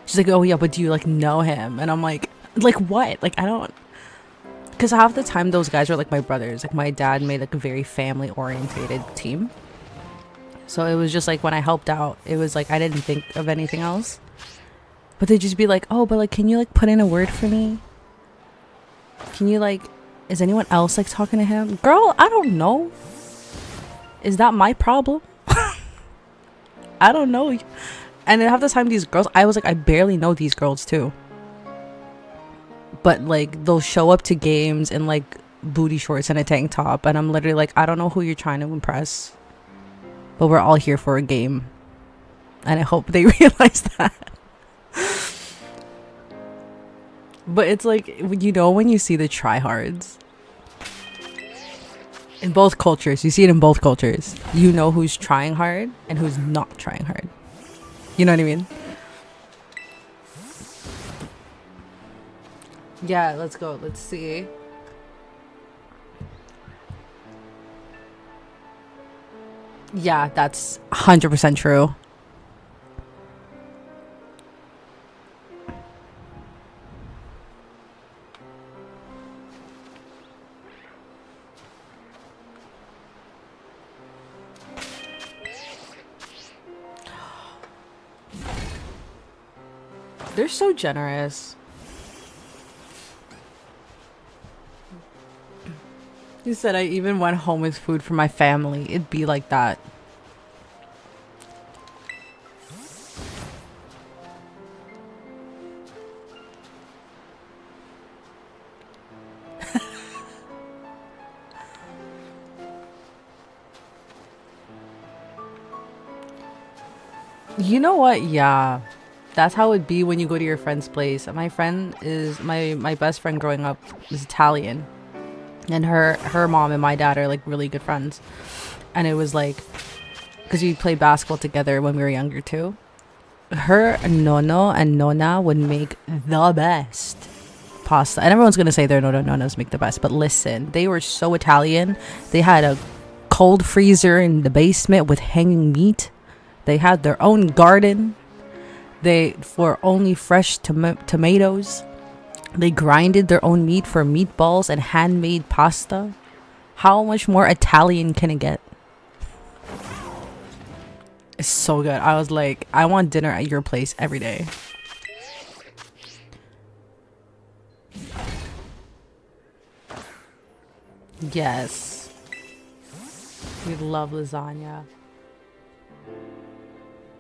Speaker 3: She's like, oh yeah, but do you like know him? And I'm like what? Like I don't, because half the time those guys are like my brothers. Like my dad made like a very family orientated team. So it was just like when I helped out, it was like I didn't think of anything else. But they'd just be like, oh, but like, can you like put in a word for me? Can you like, is anyone else like talking to him? Girl, I don't know. Is that my problem? I don't know. And half the time these girls, I was like, I barely know these girls too. But like they'll show up to games in like booty shorts and a tank top. And I'm literally like, I don't know who you're trying to impress. But we're all here for a game. And I hope they realize that. But it's like, you know, when you see the tryhards in both cultures, you see it in both cultures. You know who's trying hard and who's not trying hard. You know what I mean? Yeah, let's go. Let's see. Yeah, that's 100% true. They're so generous. He said I even went home with food for my family. It'd be like that. You know what? Yeah. That's how it'd be when you go to your friend's place. My friend is my best friend growing up is Italian. And her mom and my dad are like really good friends. And it was like, because we played basketball together when we were younger too. Her nono and nonna would make the best pasta. And everyone's gonna say their nono nonnas make the best, but listen, they were so Italian. They had a cold freezer in the basement with hanging meat. They had their own garden. They for only fresh tomatoes. They grinded their own meat for meatballs and handmade pasta. How much more Italian can it get? It's so good. I was like, I want dinner at your place every day. Yes. We love lasagna.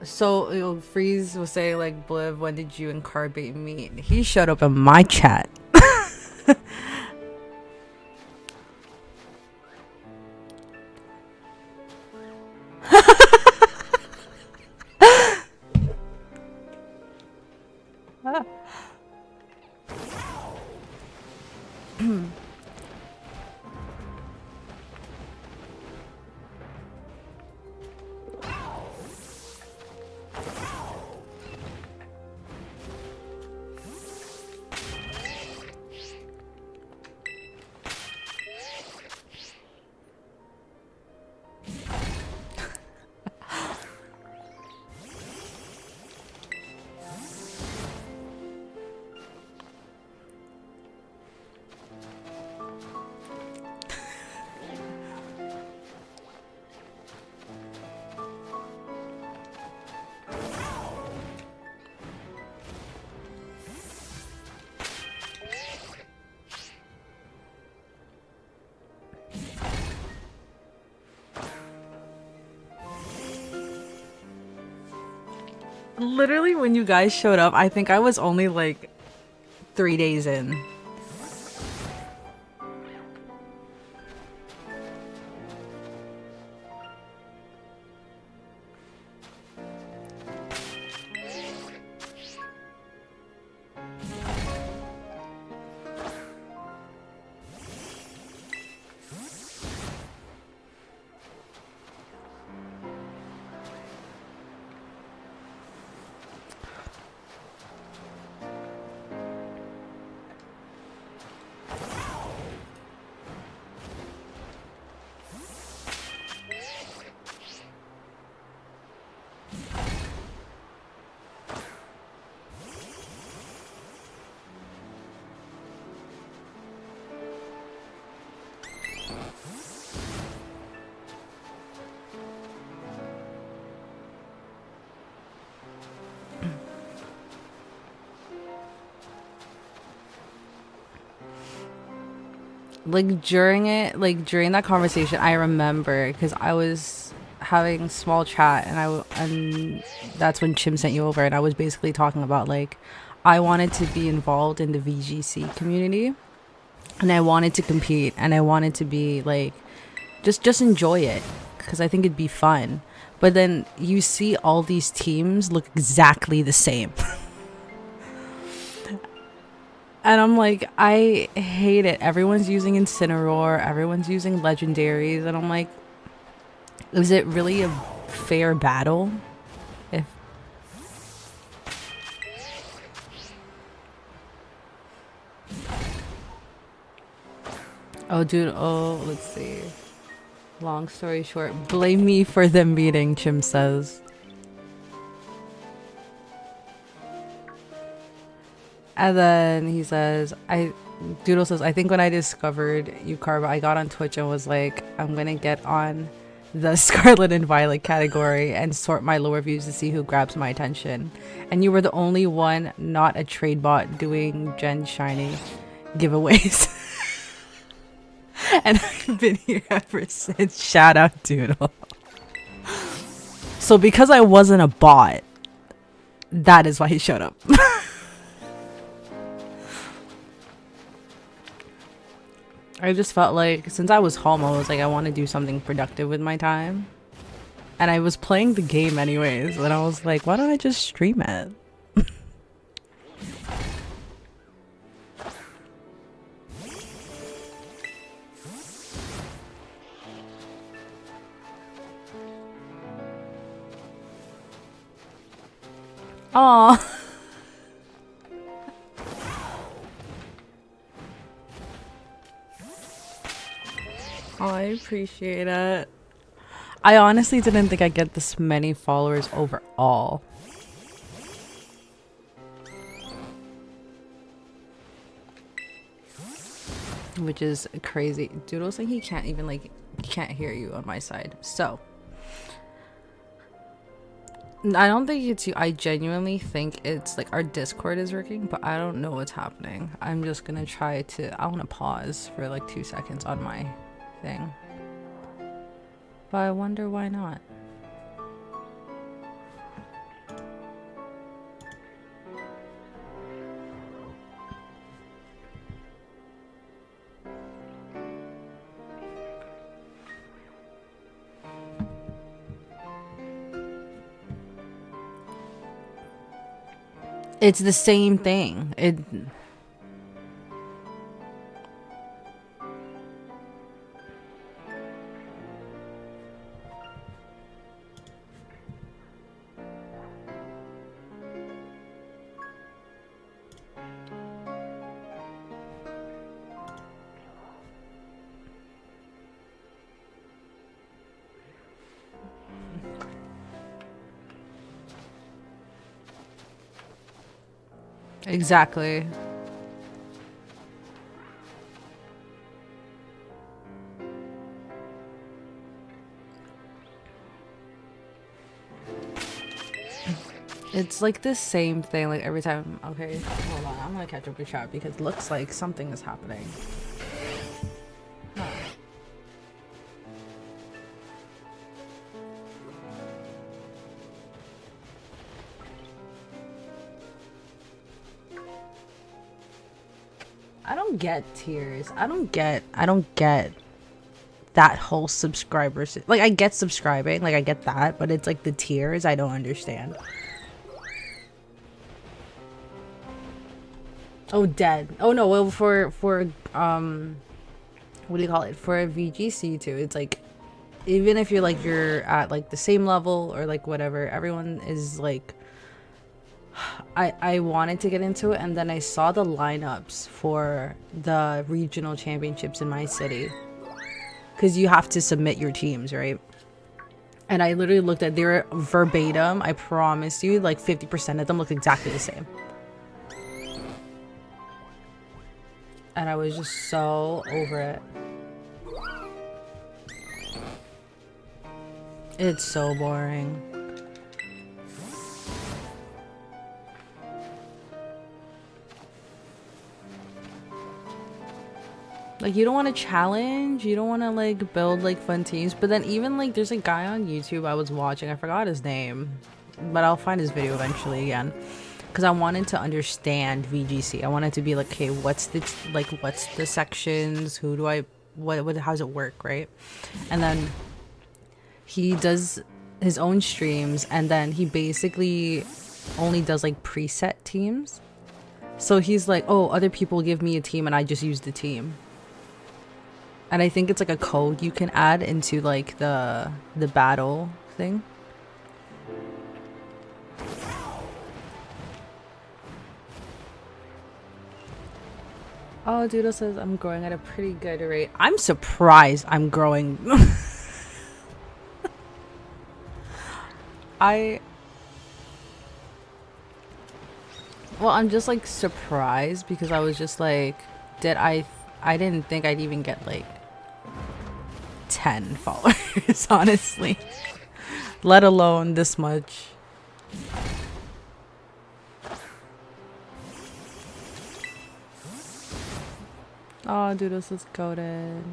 Speaker 3: So, you know, Freeze was saying like, Bliv, when did you and Carbate meet? He showed up in my chat. Literally, when you guys showed up, I think I was only like 3 days in. Like during that conversation, I remember because I was having small chat and that's when Chim sent you over, and I was basically talking about like I wanted to be involved in the VGC community, and I wanted to compete, and I wanted to be like just enjoy it because I think it'd be fun. But then you see all these teams look exactly the same. And I'm like, I hate it. Everyone's using Incineroar. Everyone's using legendaries. And I'm like, is it really a fair battle? If oh, dude. Oh, let's see. Long story short, blame me for the meeting, Chim says. And then he says, Doodle says, I think when I discovered Yukarba, I got on Twitch and was like, I'm gonna get on the Scarlet and Violet category and sort my lower views to see who grabs my attention. And you were the only one not a trade bot doing Gen Shiny giveaways. And I've been here ever since. Shout out, Doodle. So because I wasn't a bot, that is why he showed up. I just felt like, since I was home, I was like, I want to do something productive with my time. And I was playing the game anyways, and I was like, why don't I just stream it? Aww. Oh, I appreciate it. I honestly didn't think I'd get this many followers overall. Which is crazy. Doodle's saying he can't even like, can't hear you on my side. So I don't think it's you. I genuinely think it's like our Discord is working, but I don't know what's happening. I'm just gonna try to, I want to pause for like 2 seconds on my thing. But I wonder why not. It's the same thing. Exactly. It's like the same thing, like every time. Okay, hold on. I'm gonna catch up with chat because it looks like something is happening. Huh. I don't get tiers. I don't get that whole subscribers. Like, I get subscribing, like I get that, but it's like the tiers I don't understand. Oh, dead. Oh no, well for what do you call it? For a VGC too, it's like even if you're like you're at like the same level or like whatever, everyone is like I wanted to get into it, and then I saw the lineups for the regional championships in my city, because you have to submit your teams, right? And I literally looked at their verbatim. I promise you, like 50% of them look exactly the same. And I was just so over it. It's so boring. Like, you don't want to challenge, you don't want to like build like fun teams, but then even like there's a guy on YouTube I was watching, I forgot his name, but I'll find his video eventually again, because I wanted to understand VGC. I wanted to be like, okay, what's the sections, who do I, what how does it work, right? And then he does his own streams, and then he basically only does like preset teams. So he's like, oh, other people give me a team and I just use the team. And I think it's like a code you can add into like the battle thing. Oh, Doodle says I'm growing at a pretty good rate. I'm surprised I'm growing. Well, I'm just like surprised because I was just like, I didn't think I'd even get like 10 followers, honestly, let alone this much. Oh, dude, this is goated.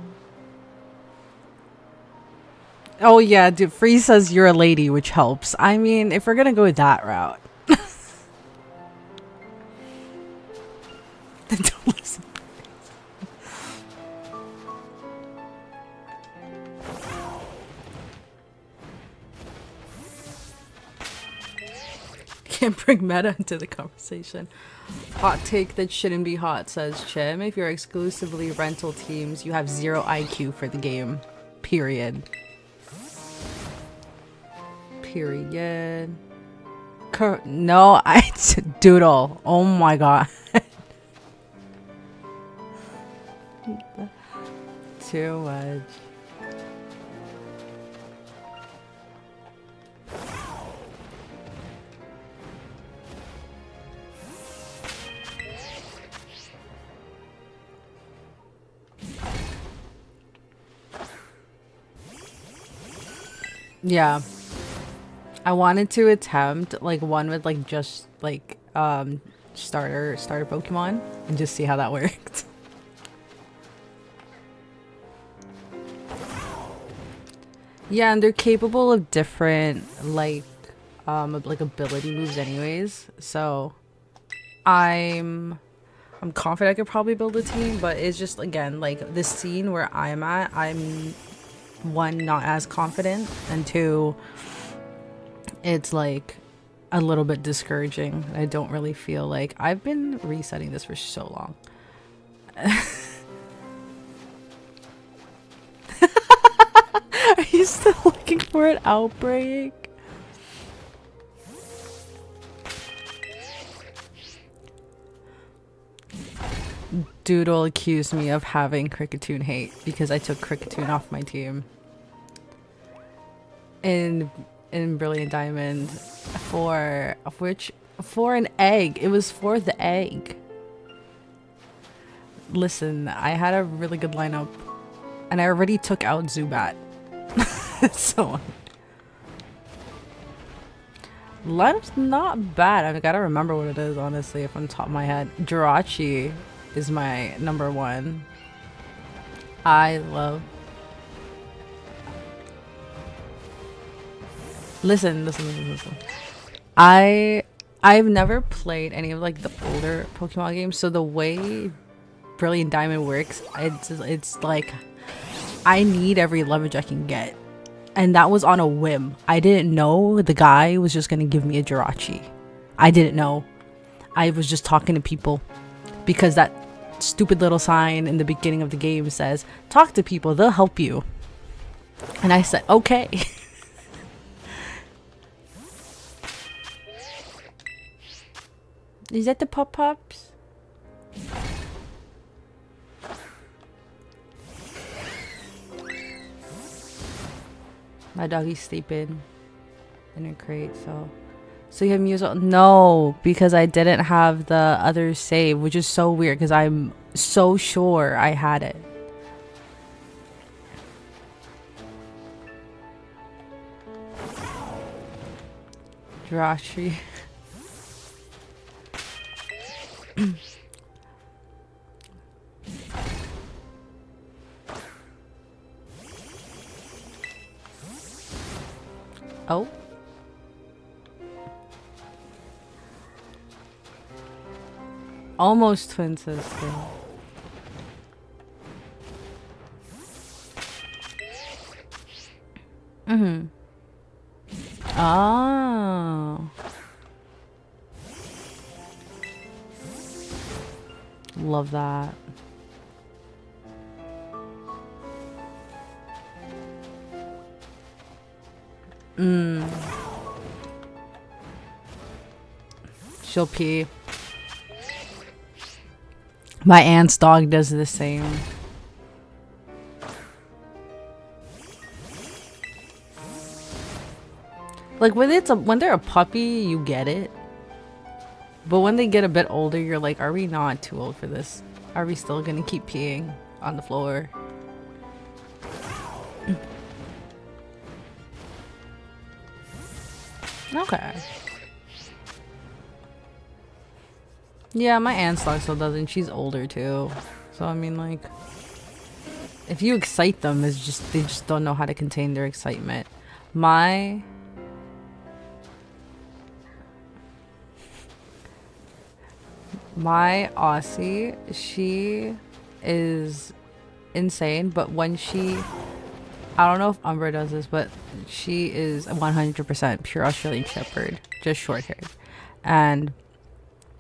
Speaker 3: Oh yeah, dude, Free says you're a lady, which helps. I mean, if we're gonna go that route. Don't listen. Can't bring meta into the conversation. Hot take that shouldn't be hot, says Chim. If you're exclusively rental teams, you have 0 IQ for the game. Period. Period. No, Doodle. Oh my god. Too much. Yeah. I wanted to attempt like one with like just like starter Pokemon and just see how that worked. Yeah, and they're capable of different like ability moves anyways. So I'm confident I could probably build a team, but it's just again like this scene where I'm at, I'm one, not as confident, and two, it's like a little bit discouraging. I don't really feel like I've been resetting this for so long. Are you still looking for an outbreak? Doodle accused me of having Cricketune hate because I took Cricketune off my team in Brilliant Diamond for an egg. It was for the egg. Listen, I had a really good lineup and I already took out Zubat. So lineup's not bad. I gotta remember what it is, honestly, if on top of my head. Jirachi is my number one. I love... Listen. I've never played any of like the older Pokemon games, so the way Brilliant Diamond works, it's like I need every leverage I can get. And that was on a whim. I didn't know the guy was just gonna give me a Jirachi. I didn't know. I was just talking to people because that stupid little sign in the beginning of the game says, talk to people, they'll help you. And I said, okay. Is that the pop-ups? My doggy's sleeping in her crate, so you have music? No, because I didn't have the other save, which is so weird because I'm so sure I had it. Jirachi. Oh. Almost twin sister. Mm-hmm. Oh. Love that. She'll pee. My aunt's dog does the same. Like when they're a puppy, you get it. But when they get a bit older, you're like, are we not too old for this? Are we still gonna keep peeing on the floor? Okay. Yeah, my aunt's dog still doesn't. She's older too. So I mean, like, if you excite them, it's just they just don't know how to contain their excitement. My Aussie, she is insane, but when she, I don't know if Umbra does this, but she is 100% pure Australian Shepherd, just short haired. And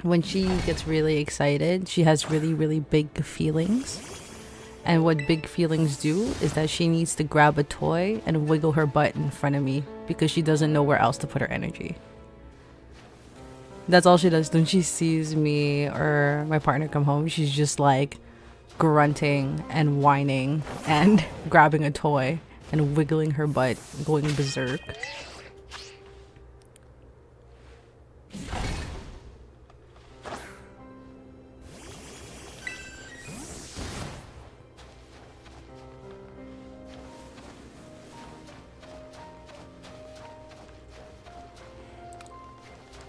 Speaker 3: when she gets really excited, she has really, really big feelings. And what big feelings do is that she needs to grab a toy and wiggle her butt in front of me because she doesn't know where else to put her energy. That's all she does. When she sees me or my partner come home, she's just like grunting and whining and grabbing a toy and wiggling her butt, going berserk.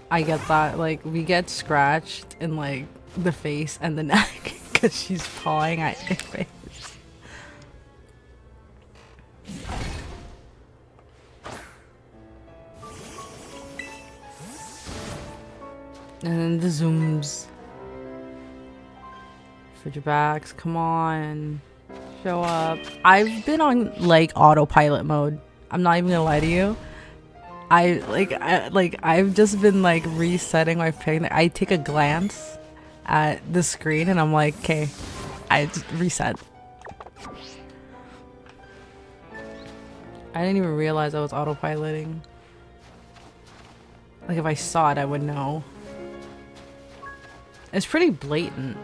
Speaker 3: I get that. Like, we get scratched in like the face and the neck because she's pawing at your face. And then the zooms. Fridgebacks, come on. Show up. I've been on like autopilot mode. I'm not even gonna lie to you. I've just been like resetting my ping. I take a glance at the screen and I'm like, okay, I just reset. I didn't even realize I was autopiloting. Like if I saw it, I would know. It's pretty blatant.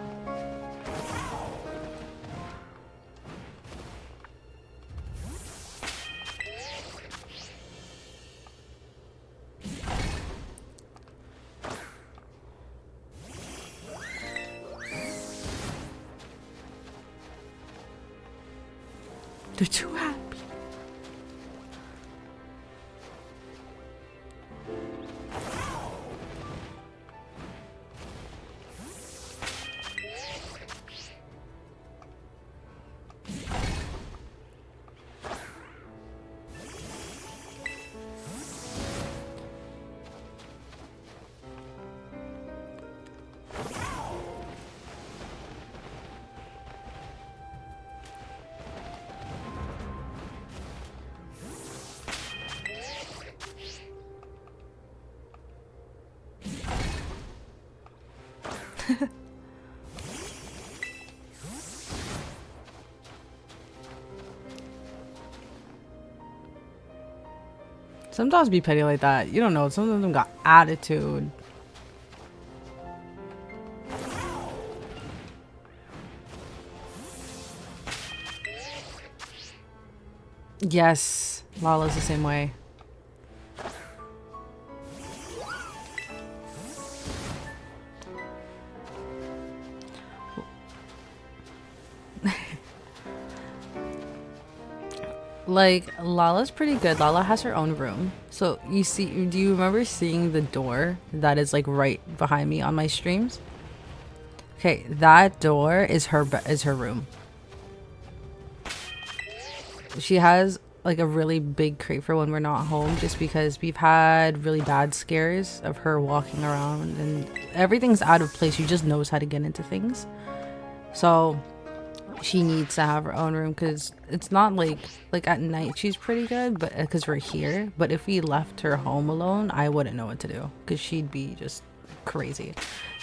Speaker 3: They're too happy. Some dogs be petty like that. You don't know. Some of them got attitude. Yes, Lala's the same way. Like, Lala's pretty good. Lala has her own room. So you see, do you remember seeing the door that is like right behind me on my streams? Okay, that door is is her room. She has like a really big crate for when we're not home, just because we've had really bad scares of her walking around and everything's out of place. She just knows how to get into things. So she needs to have her own room, because it's not like at night she's pretty good, but because we're here. But if we left her home alone, I wouldn't know what to do, because she'd be just crazy.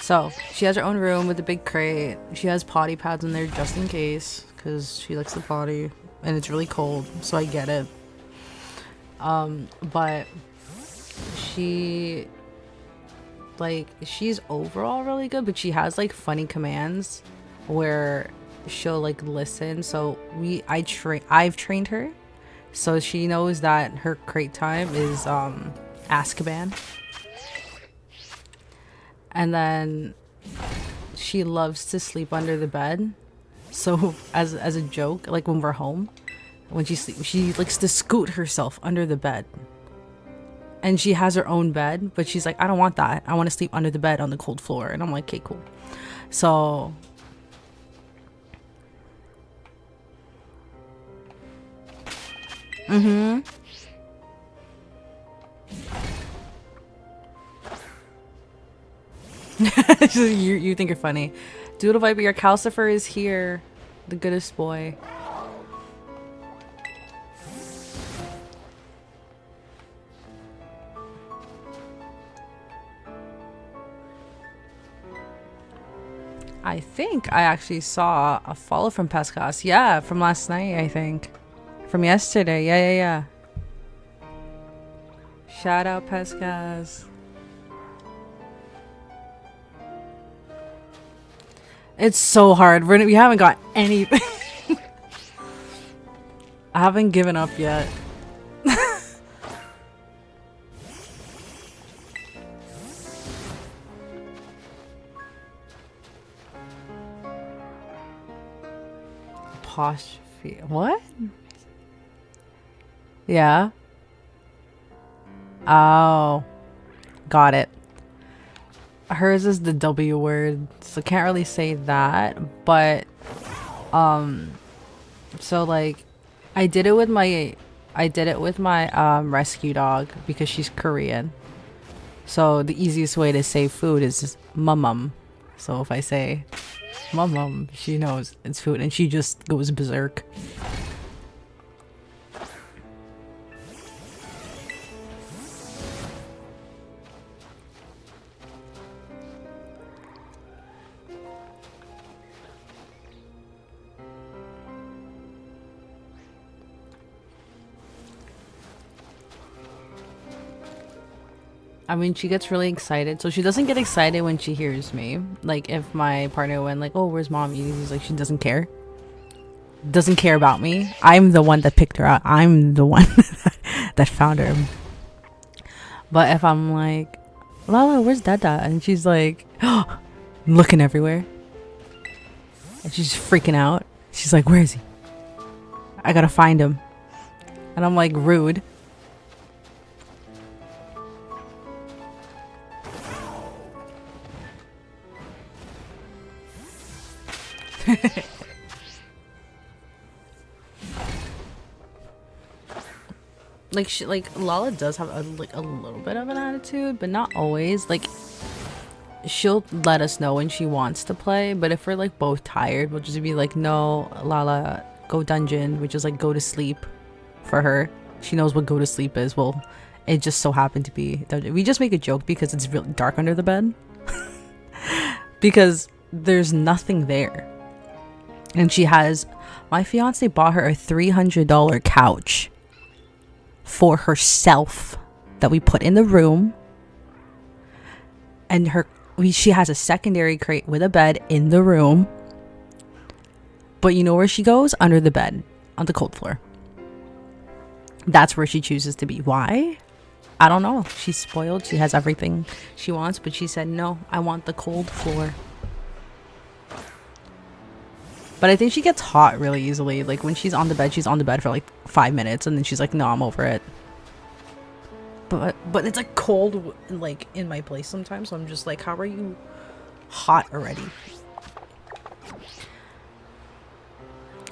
Speaker 3: So she has her own room with a big crate. She has potty pads in there just in case, because she likes to potty and it's really cold, so I get it. But she she's overall really good, but she has like funny commands where she'll like listen. So I've trained her, so she knows that her crate time is Azkaban. And then she loves to sleep under the bed. So as a joke, like when we're home, when she sleeps, she likes to scoot herself under the bed. And she has her own bed, but she's like, I don't want that. I want to sleep under the bed on the cold floor. And I'm like, okay, cool. So you think you're funny. Doodle Viper, your Calcifer is here. The goodest boy. I think I actually saw a follow from Pescas. Yeah, from last night, I think. From yesterday. Yeah. Shout out Pescas. It's so hard. We haven't got anything. I haven't given up yet. Apostrophe. What? Yeah. Oh. Got it. Hers is the W word, so can't really say that, but so like I did it with my rescue dog, because she's Korean. So the easiest way to say food is just mum. So if I say mum, she knows it's food and she just goes berserk. I mean, she gets really excited. So she doesn't get excited when she hears me. Like, if my partner went like, oh, where's mommy? He's like, she doesn't care. Doesn't care about me. I'm the one that picked her out. I'm the one that found her. But if I'm like, Lala, where's Dada? And she's like, oh, looking everywhere. And she's freaking out. She's like, where is he? I gotta find him. And I'm like, rude. like Lala does have a little bit of an attitude, but not always. Like, she'll let us know when she wants to play, but if we're like both tired, we'll just be like, no, Lala, go dungeon, which is like go to sleep for her. She knows what go to sleep is. Well, it just so happened to be dungeon. We just make a joke because it's really dark under the bed. Because there's nothing there. And she has, my fiance bought her a $300 couch for herself that we put in the room. And she has a secondary crate with a bed in the room. But you know where she goes? Under the bed, on the cold floor. That's where she chooses to be. Why? I don't know. She's spoiled. She has everything she wants, but she said, no, I want the cold floor. But I think she gets hot really easily. Like, when she's on the bed for like 5 minutes, and then she's like, no, I'm over it. but it's like cold like in my place sometimes, so I'm just like, how are you hot already?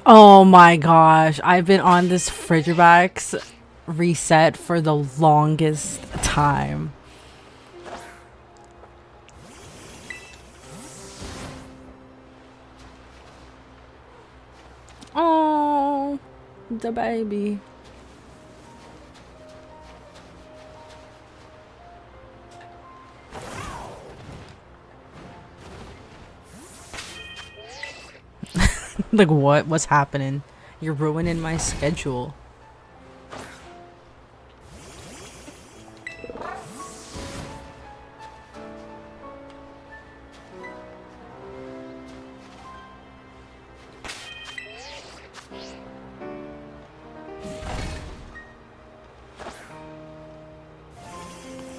Speaker 3: Oh my gosh, I've been on this Frigibax reset for the longest time. Oh, the baby. Like what? What's happening? You're ruining my schedule.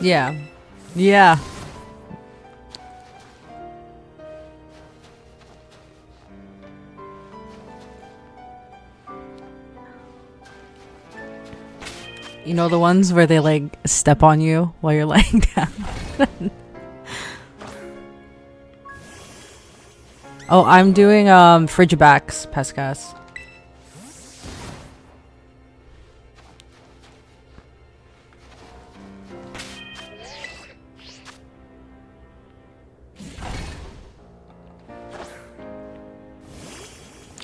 Speaker 3: Yeah. Yeah. You know the ones where they like step on you while you're laying down? Oh, I'm doing Frigibax Pescas.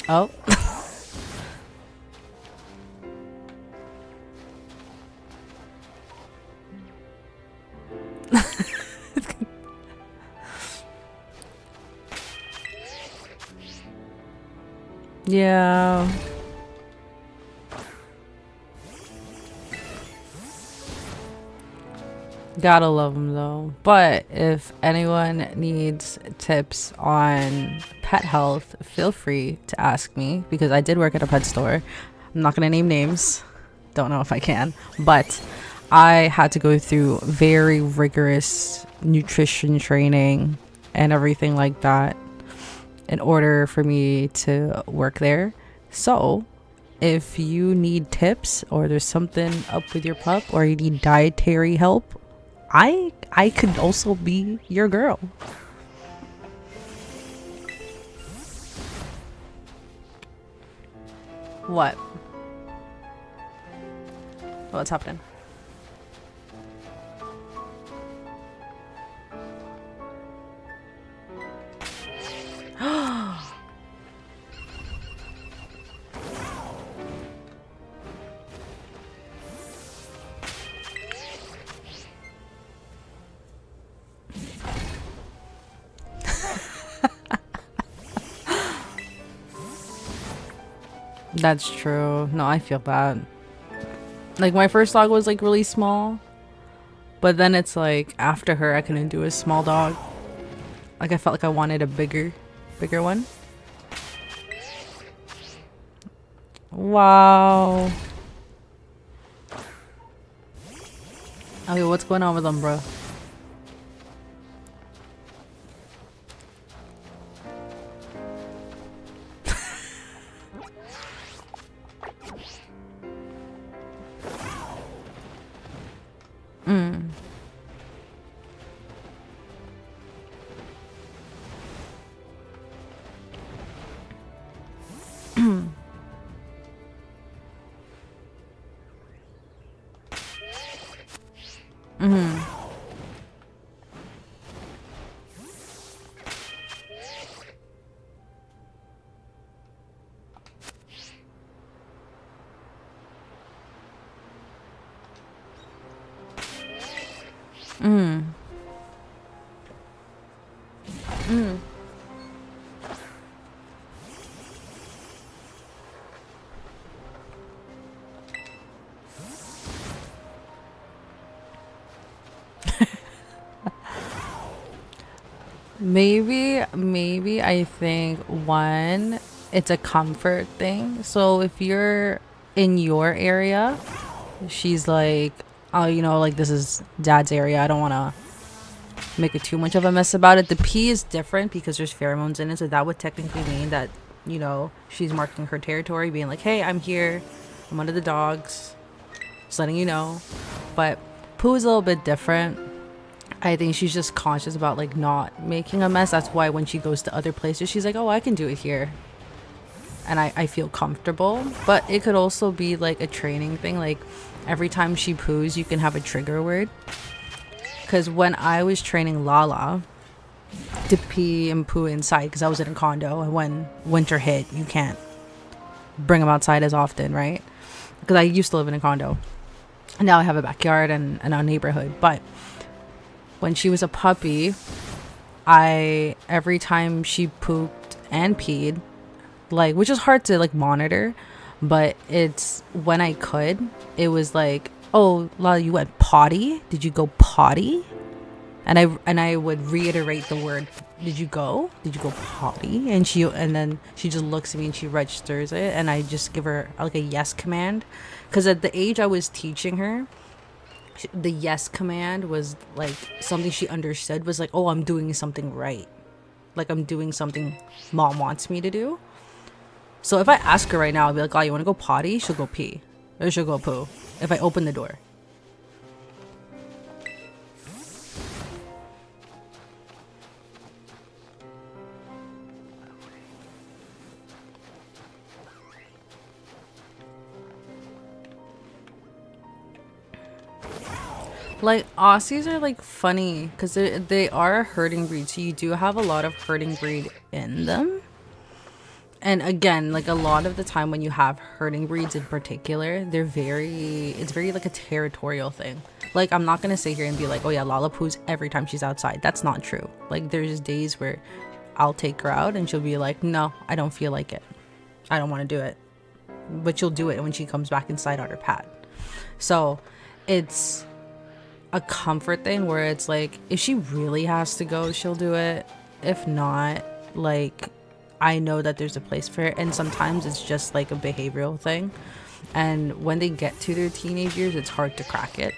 Speaker 3: Oh. Yeah. Gotta love them though. But if anyone needs tips on pet health, feel free to ask me because I did work at a pet store. I'm not gonna name names. Don't know if I can. But I had to go through very rigorous nutrition training and everything like that in order for me to work there. So if you need tips or there's something up with your pup or you need dietary help, I could also be your girl. What? What's happening? That's true. No, I feel that. Like my first dog was like really small, but then it's like after her I couldn't do a small dog. Like I felt like I wanted a bigger one. Wow. Okay, what's going on with them, bro? Maybe I think one, it's a comfort thing. So if you're in your area, she's like, oh, you know, like this is dad's area. I don't want to make it too much of a mess about it. The pee is different because there's pheromones in it. So that would technically mean that, you know, she's marking her territory, being like, hey, I'm here. I'm one of the dogs. Just letting you know. But Pooh is a little bit different. I think she's just conscious about like not making a mess. That's why when she goes to other places, she's like, oh, I can do it here. And I feel comfortable. But it could also be like a training thing. Like every time she poos, you can have a trigger word. Because when I was training Lala to pee and poo inside, because I was in a condo, and when winter hit, you can't bring them outside as often, right? Because I used to live in a condo. Now I have a backyard and a neighborhood. But when she was a puppy, every time she pooped and peed, like, which is hard to like monitor, but it's when I could, it was like, oh, Lala, you went potty? Did you go potty? And I would reiterate the word, did you go potty? And then she just looks at me and she registers it, and I just give her like a yes command, because at the age I was teaching her, the yes command was like something she understood, was like, oh, I'm doing something right, like I'm doing something mom wants me to do. So if I ask her right now, I'll be like, oh, you want to go potty? She'll go pee, or she'll go poo if I open the door. Like, Aussies are like funny because they are a herding breed, so you do have a lot of herding breed in them. And again, like a lot of the time when you have herding breeds in particular, it's very like a territorial thing. Like, I'm not gonna sit here and be like, oh yeah, Lala poos every time she's outside. That's not true. Like, there's days where I'll take her out and she'll be like, no, I don't feel like it, I don't want to do it, but she'll do it when she comes back inside on her pad. So it's a comfort thing where it's like, if she really has to go, she'll do it. If not, like, I know that there's a place for it. And sometimes it's just like a behavioral thing, and when they get to their teenage years, it's hard to crack it.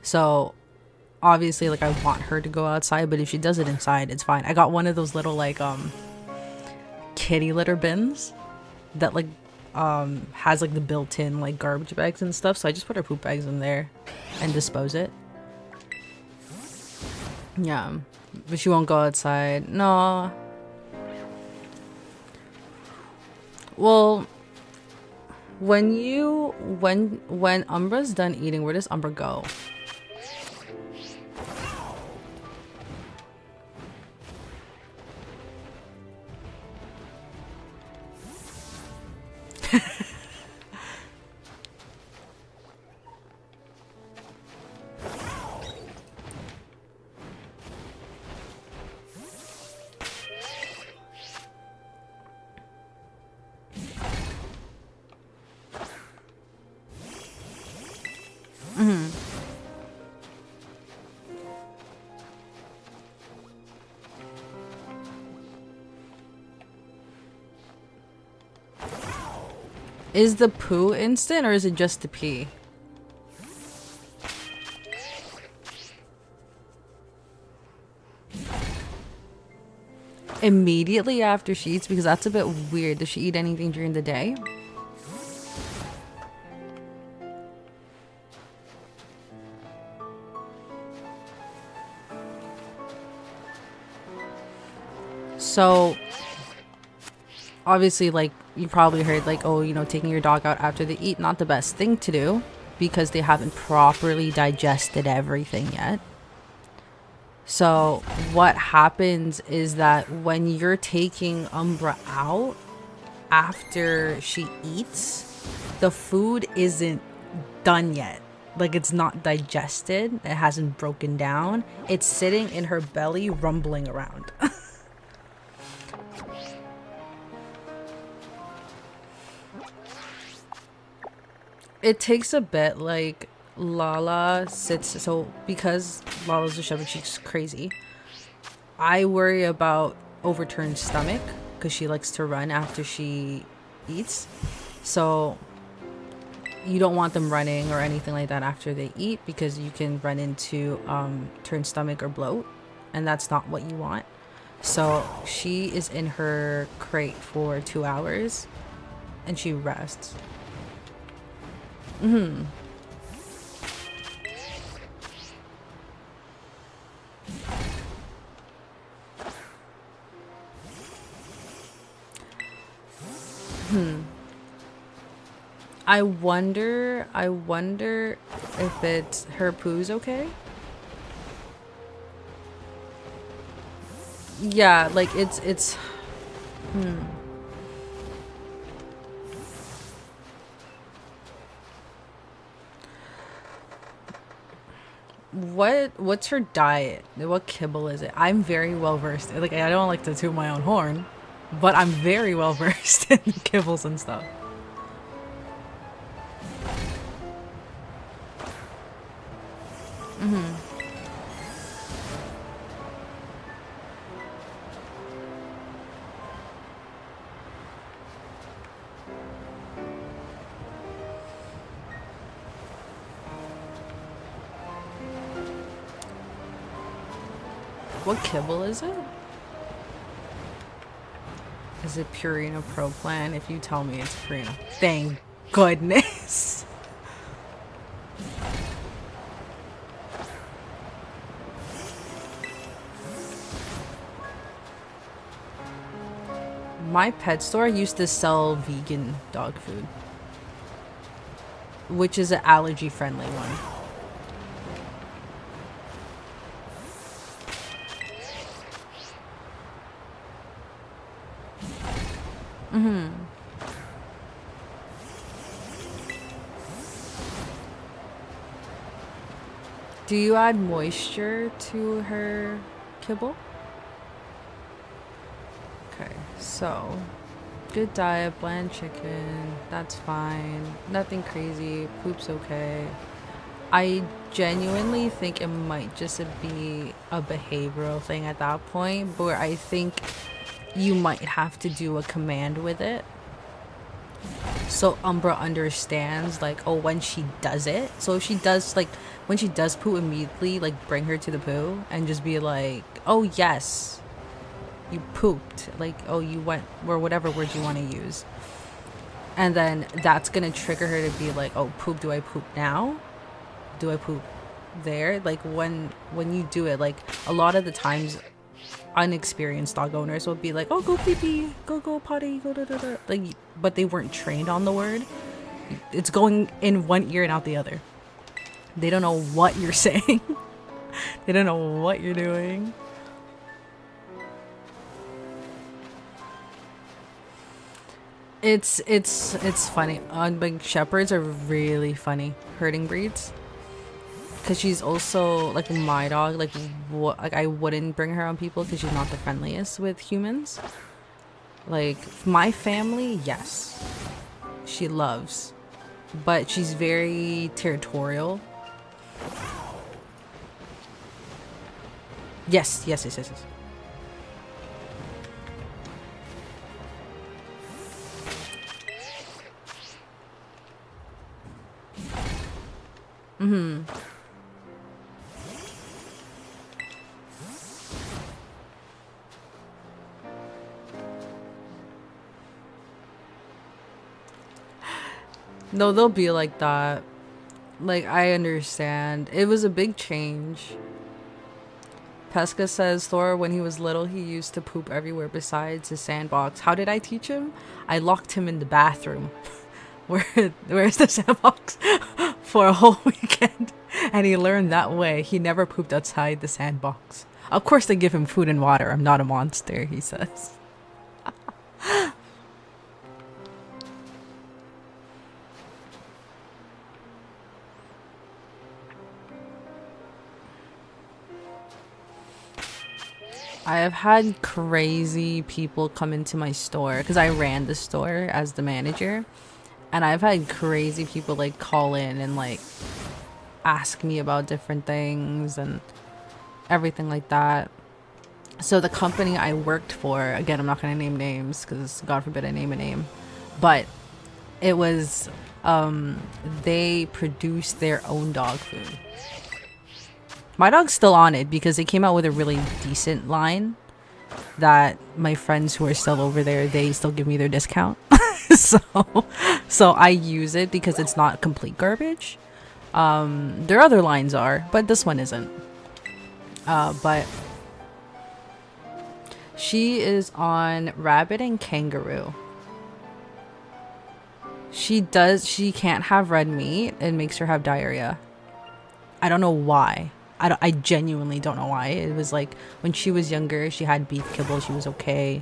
Speaker 3: So obviously, like, I want her to go outside, but if she does it inside, it's fine. I got one of those little like kitty litter bins that like has like the built-in like garbage bags and stuff, so I just put her poop bags in there and dispose it. Yeah, but she won't go outside. No. Well, when Umbra's done eating, where does Umbra go? Is the poo instant, or is it just the pee? Immediately after she eats, because that's a bit weird. Does she eat anything during the day? So obviously, like, you probably heard like, oh, you know, taking your dog out after they eat, not the best thing to do because they haven't properly digested everything yet. So what happens is that when you're taking Umbra out after she eats, the food isn't done yet. Like, it's not digested, it hasn't broken down, it's sitting in her belly rumbling around. It takes a bit. Like, Lala sits, so because Lala's a shepherd, she's crazy. I worry about overturned stomach because she likes to run after she eats. So you don't want them running or anything like that after they eat, because you can run into turned stomach or bloat, and that's not what you want. So she is in her crate for 2 hours and she rests.
Speaker 1: I wonder if it's her poo's okay. Yeah, like it's what's her diet? What kibble is it? I'm very well versed. Like I don't like to toot my own horn, but I'm very well versed in kibbles and stuff. What kibble is it? Is it Purina Pro Plan? If you tell me it's Purina. Thank goodness. My pet store used to sell vegan dog food, which is an allergy friendly one. Do you add moisture to her kibble? Okay, so good diet, bland chicken, that's fine. Nothing crazy, poop's okay. I genuinely think it might just be a behavioral thing at that point, but I think you might have to do a command with it. So Umbra understands, like, oh, when she does it. So if she does, like, when she does poo, immediately, like, bring her to the poo and just be like, oh, yes, you pooped. Like, oh, you went, or whatever word you want to use. And then that's going to trigger her to be like, oh, poop, do I poop now? Do I poop there? Like, when you do it, like, a lot of the times unexperienced dog owners will be like, oh, go pee pee, go potty, go da da da, like, but they weren't trained on the word. It's going in one ear and out the other. They don't know what you're saying. They don't know what you're doing. It's funny. Like, shepherds are really funny herding breeds. Because she's also, like, my dog, like, like, I wouldn't bring her on people because she's not the friendliest with humans. Like, my family, yes, she loves, but she's very territorial. Yes. No, they'll be like that. Like, I understand. It was a big change. Pesca says Thor, when he was little, he used to poop everywhere besides his sandbox. How did I teach him? I locked him in the bathroom. Where's the sandbox? For a whole weekend. And he learned that way. He never pooped outside the sandbox. Of course they give him food and water. I'm not a monster, he says. I have had crazy people come into my store because I ran the store as the manager, and I've had crazy people like call in and like ask me about different things and everything like that. So the company I worked for, again, I'm not going to name names because God forbid I name a name, but it was they produced their own dog food. My dog's still on it because they came out with a really decent line that my friends who are still over there, they still give me their discount. so I use it because it's not complete garbage. Their other lines are, but this one isn't. But she is on rabbit and kangaroo.
Speaker 3: She can't have red meat. It makes her have diarrhea. I don't know why. I genuinely don't know why. It was like when she was younger, she had beef kibble, she was okay.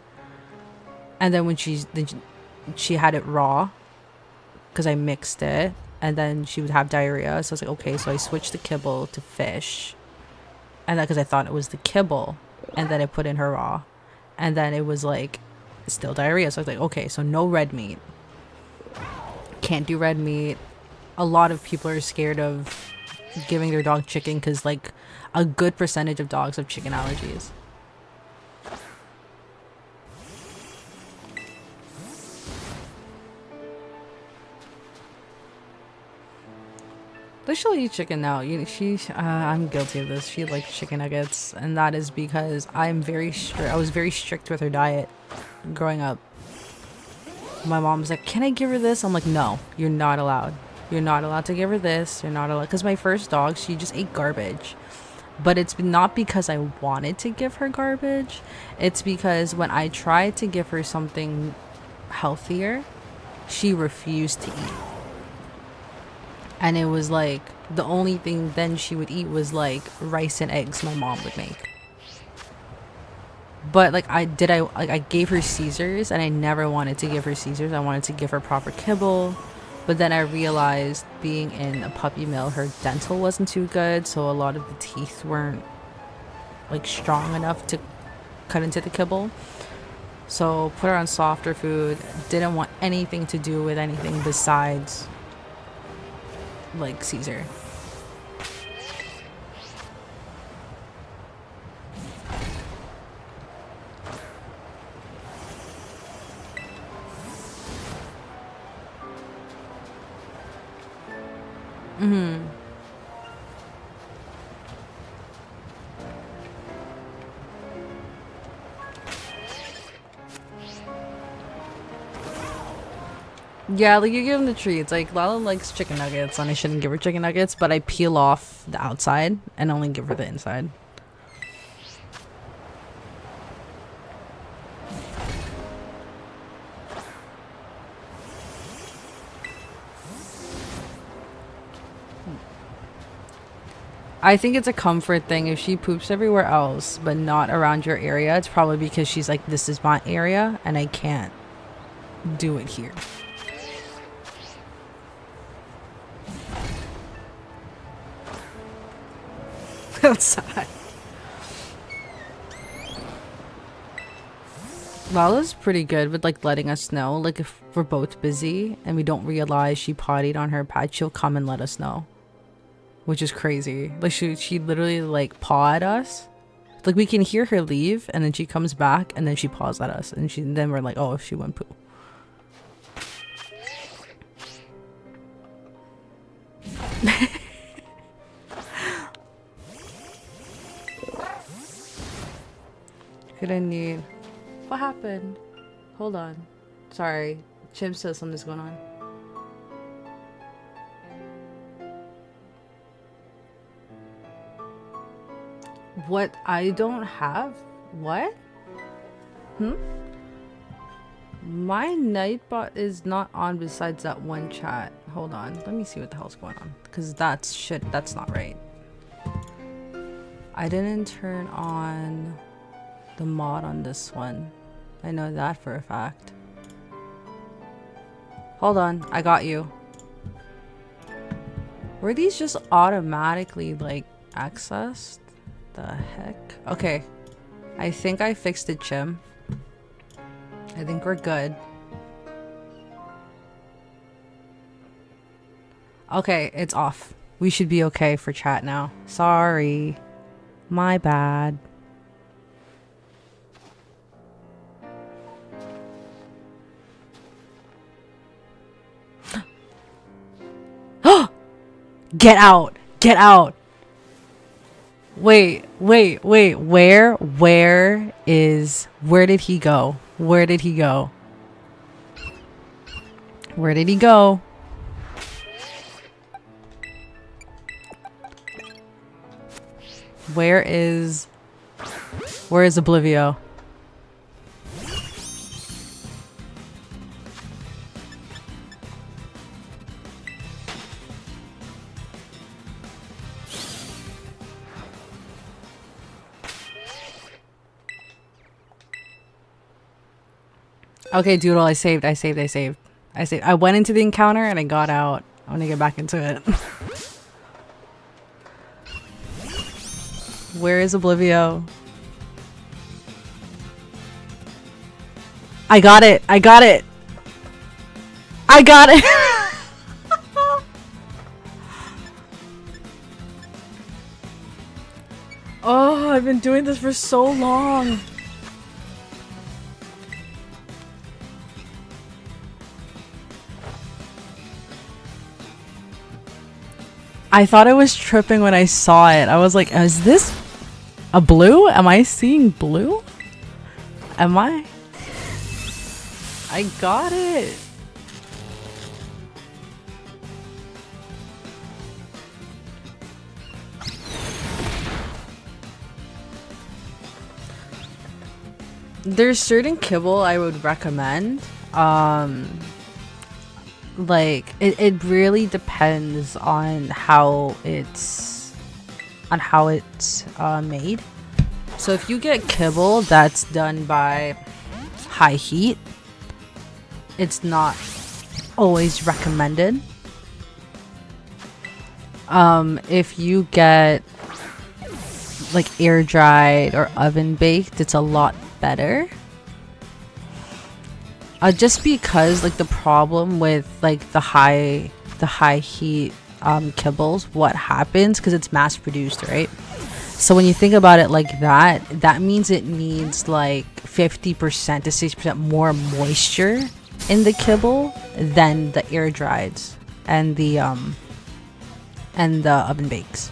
Speaker 3: And then when she had it raw because I mixed it, and then she would have diarrhea. So I was like, okay, so I switched the kibble to fish. And then because I thought it was the kibble, and then I put in her raw. And then it was like still diarrhea. So I was like, okay, so no red meat. Can't do red meat. A lot of people are scared of giving their dog chicken because like a good percentage of dogs have chicken allergies. But she'll eat chicken now. I'm guilty of this. She likes chicken nuggets, and that is because I was very strict with her diet growing up. My mom's like, "Can I give her this?" I'm like, "No, you're not allowed. You're not allowed to give her this. You're not allowed." Because my first dog, she just ate garbage. But it's not because I wanted to give her garbage. It's because when I tried to give her something healthier, she refused to eat. And it was like the only thing then she would eat was like rice and eggs my mom would make. But like I gave her Caesars, and I never wanted to give her Caesars. I wanted to give her proper kibble. But then I realized being in a puppy mill, her dental wasn't too good, so a lot of the teeth weren't like strong enough to cut into the kibble. So put her on softer food. Didn't want anything to do with anything besides like Caesar. Yeah, like you give them the treats. Like Lala likes chicken nuggets, and I shouldn't give her chicken nuggets, but I peel off the outside and only give her the inside. I think it's a comfort thing. If she poops everywhere else but not around your area, it's probably because she's like, this is my area and I can't do it here. Outside. Lala's pretty good with like letting us know. Like if we're both busy and we don't realize she pottied on her pad, she'll come and let us know. Which is crazy. Like she literally like paw at us. Like we can hear her leave, and then she comes back, and then she paws at us, and then we're like, oh, she went poo. Gonna need. What happened? Hold on. Sorry. Chim says something's going on. What I don't have? What? My Nightbot is not on besides that one chat. Hold on. Let me see what the hell's going on. Because that's shit. That's not right. I didn't turn on the mod on this one. I know that for a fact. Hold on. I got you. Were these just automatically like accessed? The heck? Okay. I think I fixed it, Chim. I think we're good. Okay, it's off. We should be okay for chat now. Sorry. My bad. Get out! Get out! Wait, where did he go? Where did he go? Where did he go? Where is Oblivio? Okay, Doodle, I saved. I went into the encounter and I got out. I'm gonna get back into it. Where is Oblivio? I got it. I got it. Oh, I've been doing this for so long. I thought I was tripping when I saw it. I was like, is this a blue? Am I seeing blue? Am I? I got it. There's certain kibble I would recommend. Like it really depends on how it's made. So if you get kibble that's done by high heat, it's not always recommended. If you get like air dried or oven baked, it's a lot better. Just because like the problem with like the high heat kibbles, what happens, because it's mass produced, right? So when you think about it like that, that means it needs like 50% to 60% more moisture in the kibble than the air drieds and the oven bakes.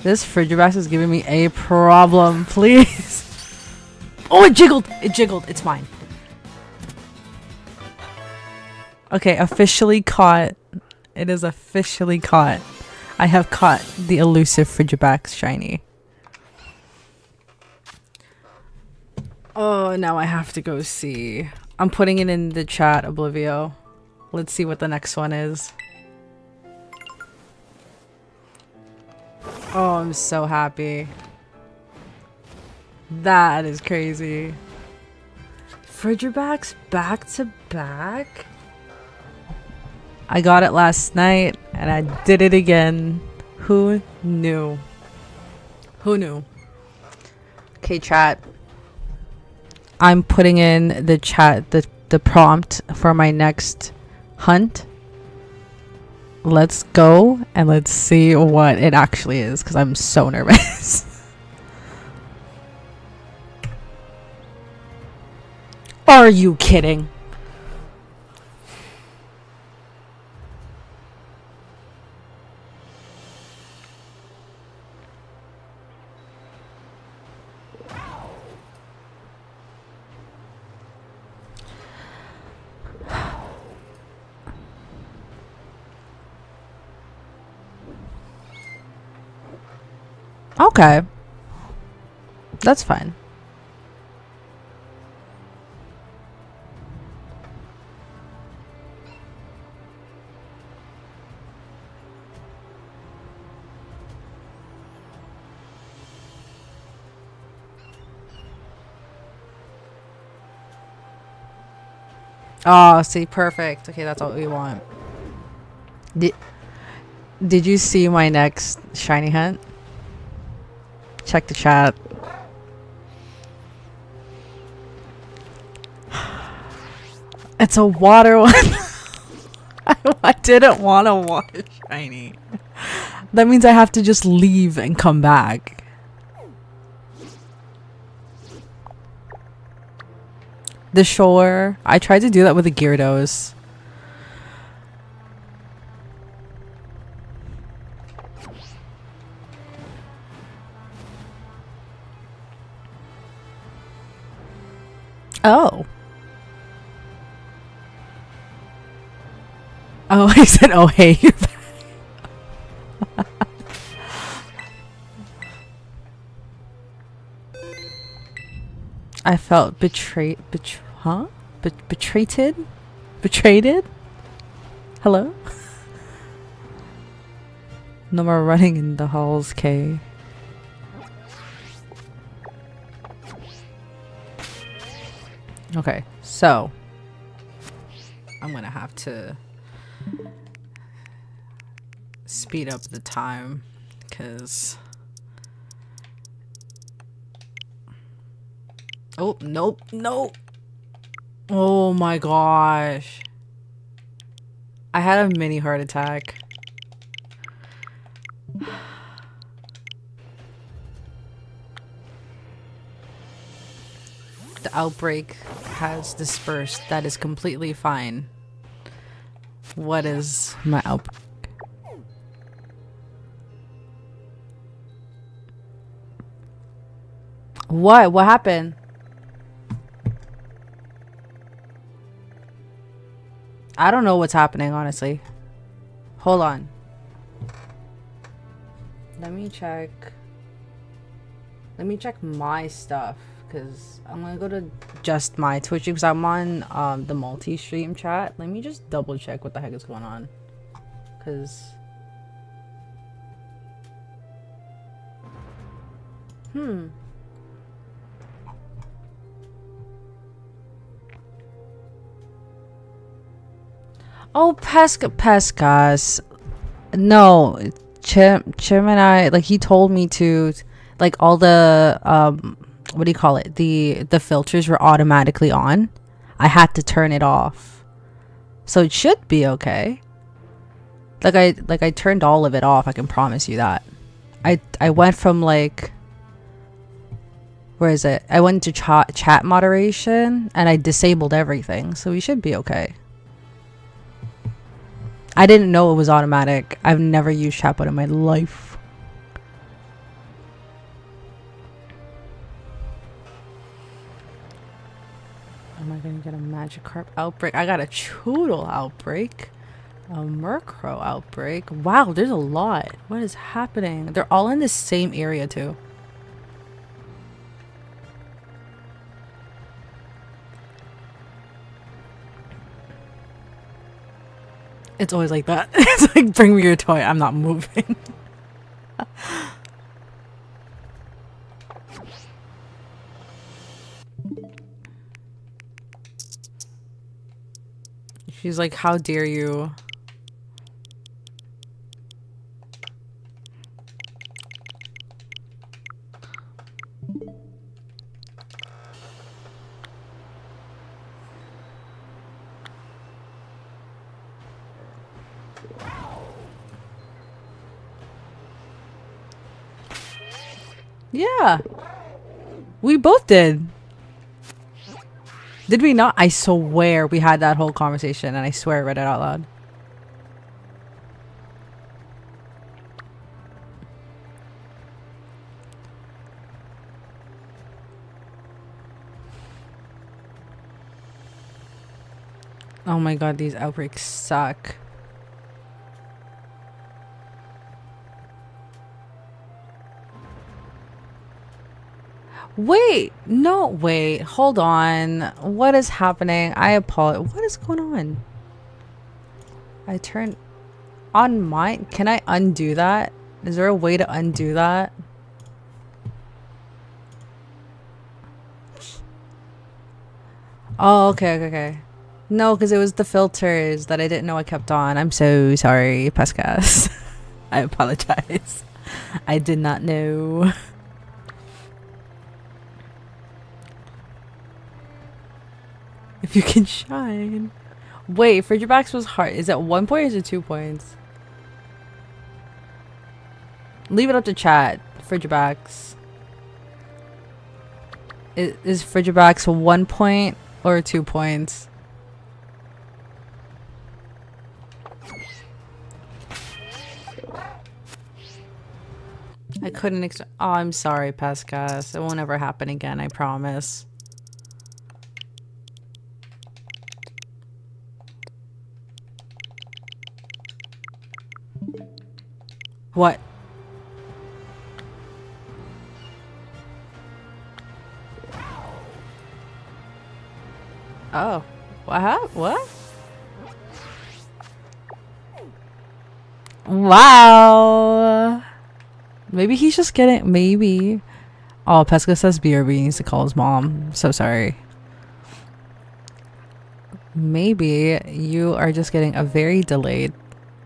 Speaker 3: This Frigidaire is giving me a problem, please. Oh, it jiggled! It jiggled. It's mine. Okay, officially caught. It is officially caught. I have caught the elusive Frigidaire shiny. Oh, now I have to go see. I'm putting it in the chat, Oblivio. Let's see what the next one is. Oh, I'm so happy. That is crazy. Frigidaire back to back? I got it last night and I did it again. Who knew? Who knew? Okay, chat. I'm putting in the chat the prompt for my next hunt. Let's go and let's see what it actually is, because I'm so nervous. Are you kidding? Okay. That's fine. Oh, see, perfect. Okay, that's what we want. Did you see my next shiny hunt? Check the chat. It's a water one. I didn't want a water shiny. That means I have to just leave and come back. The shore. I tried to do that with the Gyarados. Oh. Oh, I said, oh, hey, you're back. I felt huh? Betrayed? Betrayed? Hello? No more running in the halls, Kay. Okay, so I'm gonna have to speed up the time because oh nope, oh my gosh, I had a mini heart attack. The outbreak has dispersed. That is completely fine. What is my outbreak? What? What happened? I don't know what's happening, honestly. Hold on. Let me check. Let me check my stuff. Because I'm going to go to just my Twitch because I'm on the multi-stream chat. Let me just double check what the heck is going on. Because... Oh, Pescas. No, Gemini, like he told me to, like all the what do you call it? The filters were automatically on. I had to turn it off, so it should be okay. Like I turned all of it off. I can promise you that. I went from like, where is it? I went to chat moderation and I disabled everything, so we should be okay. I didn't know it was automatic. I've never used chatbot in my life. Am I gonna get a Magikarp outbreak? I got a Choodle outbreak. A Murkrow outbreak. Wow, there's a lot. What is happening? They're all in the same area too. It's always like that. It's like, bring me your toy. I'm not moving. She's like, how dare you? Yeah. We both did. Did we not? I swear we had that whole conversation and I swear I read it out loud. Oh my god, these outbreaks suck. Wait, no, wait, hold on. What is happening? I apologize. What is going on? I turned on mine. Can I undo that? Is there a way to undo that? Oh, okay. No, because it was the filters that I didn't know I kept on. I'm so sorry, Pescas. I apologize. I did not know. If you can shine. Wait, Frigibax was hard. Is it 1 point or is it 2 points? Leave it up to chat. Frigibax. Is Frigibax 1 point or 2 points? I couldn't oh, I'm sorry, Pescas. It won't ever happen again, I promise. What? Oh. What? Wow. Maybe he's just getting... Maybe. Oh, Pesca says BRB needs to call his mom. So sorry. Maybe you are just getting a very delayed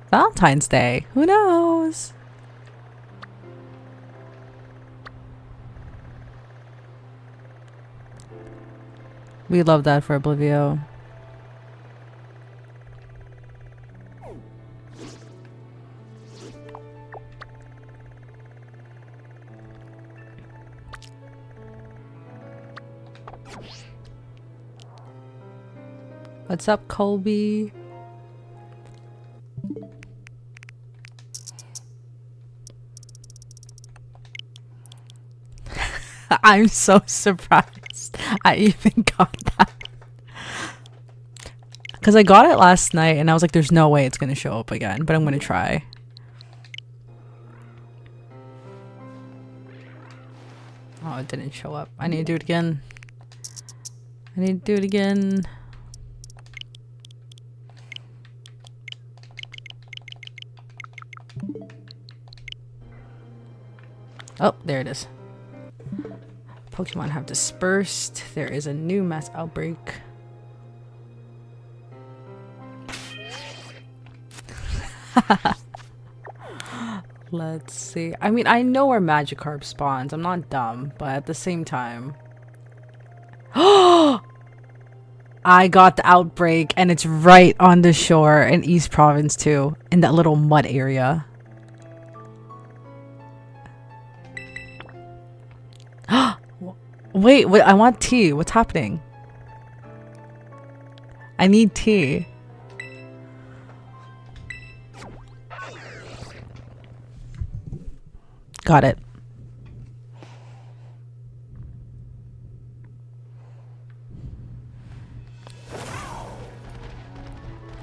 Speaker 3: Valentine's Day. Who knows? We love that for Oblivio. What's up, Colby? I'm so surprised I even got that. Because I got it last night and I was like, there's no way it's going to show up again, but I'm going to try. Oh, it didn't show up. I need to do it again. I need to do it again. Oh, there it is. Pokemon have dispersed. There is a new mass outbreak. Let's see. I mean, I know where Magikarp spawns. I'm not dumb, but at the same time. I got the outbreak and it's right on the shore in East Province too, in that little mud area. Wait, I want tea. What's happening? I need tea. Got it.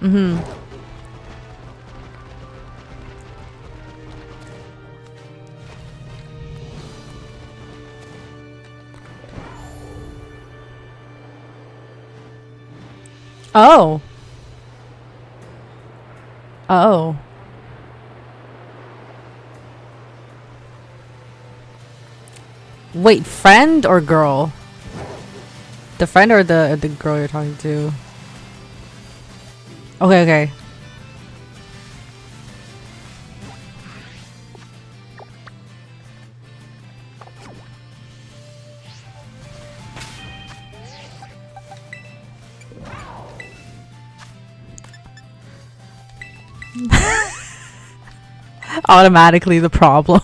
Speaker 3: Mm-hmm. Oh. Oh. Wait, friend or girl? The friend or the girl you're talking to? Okay, okay. Automatically the problem.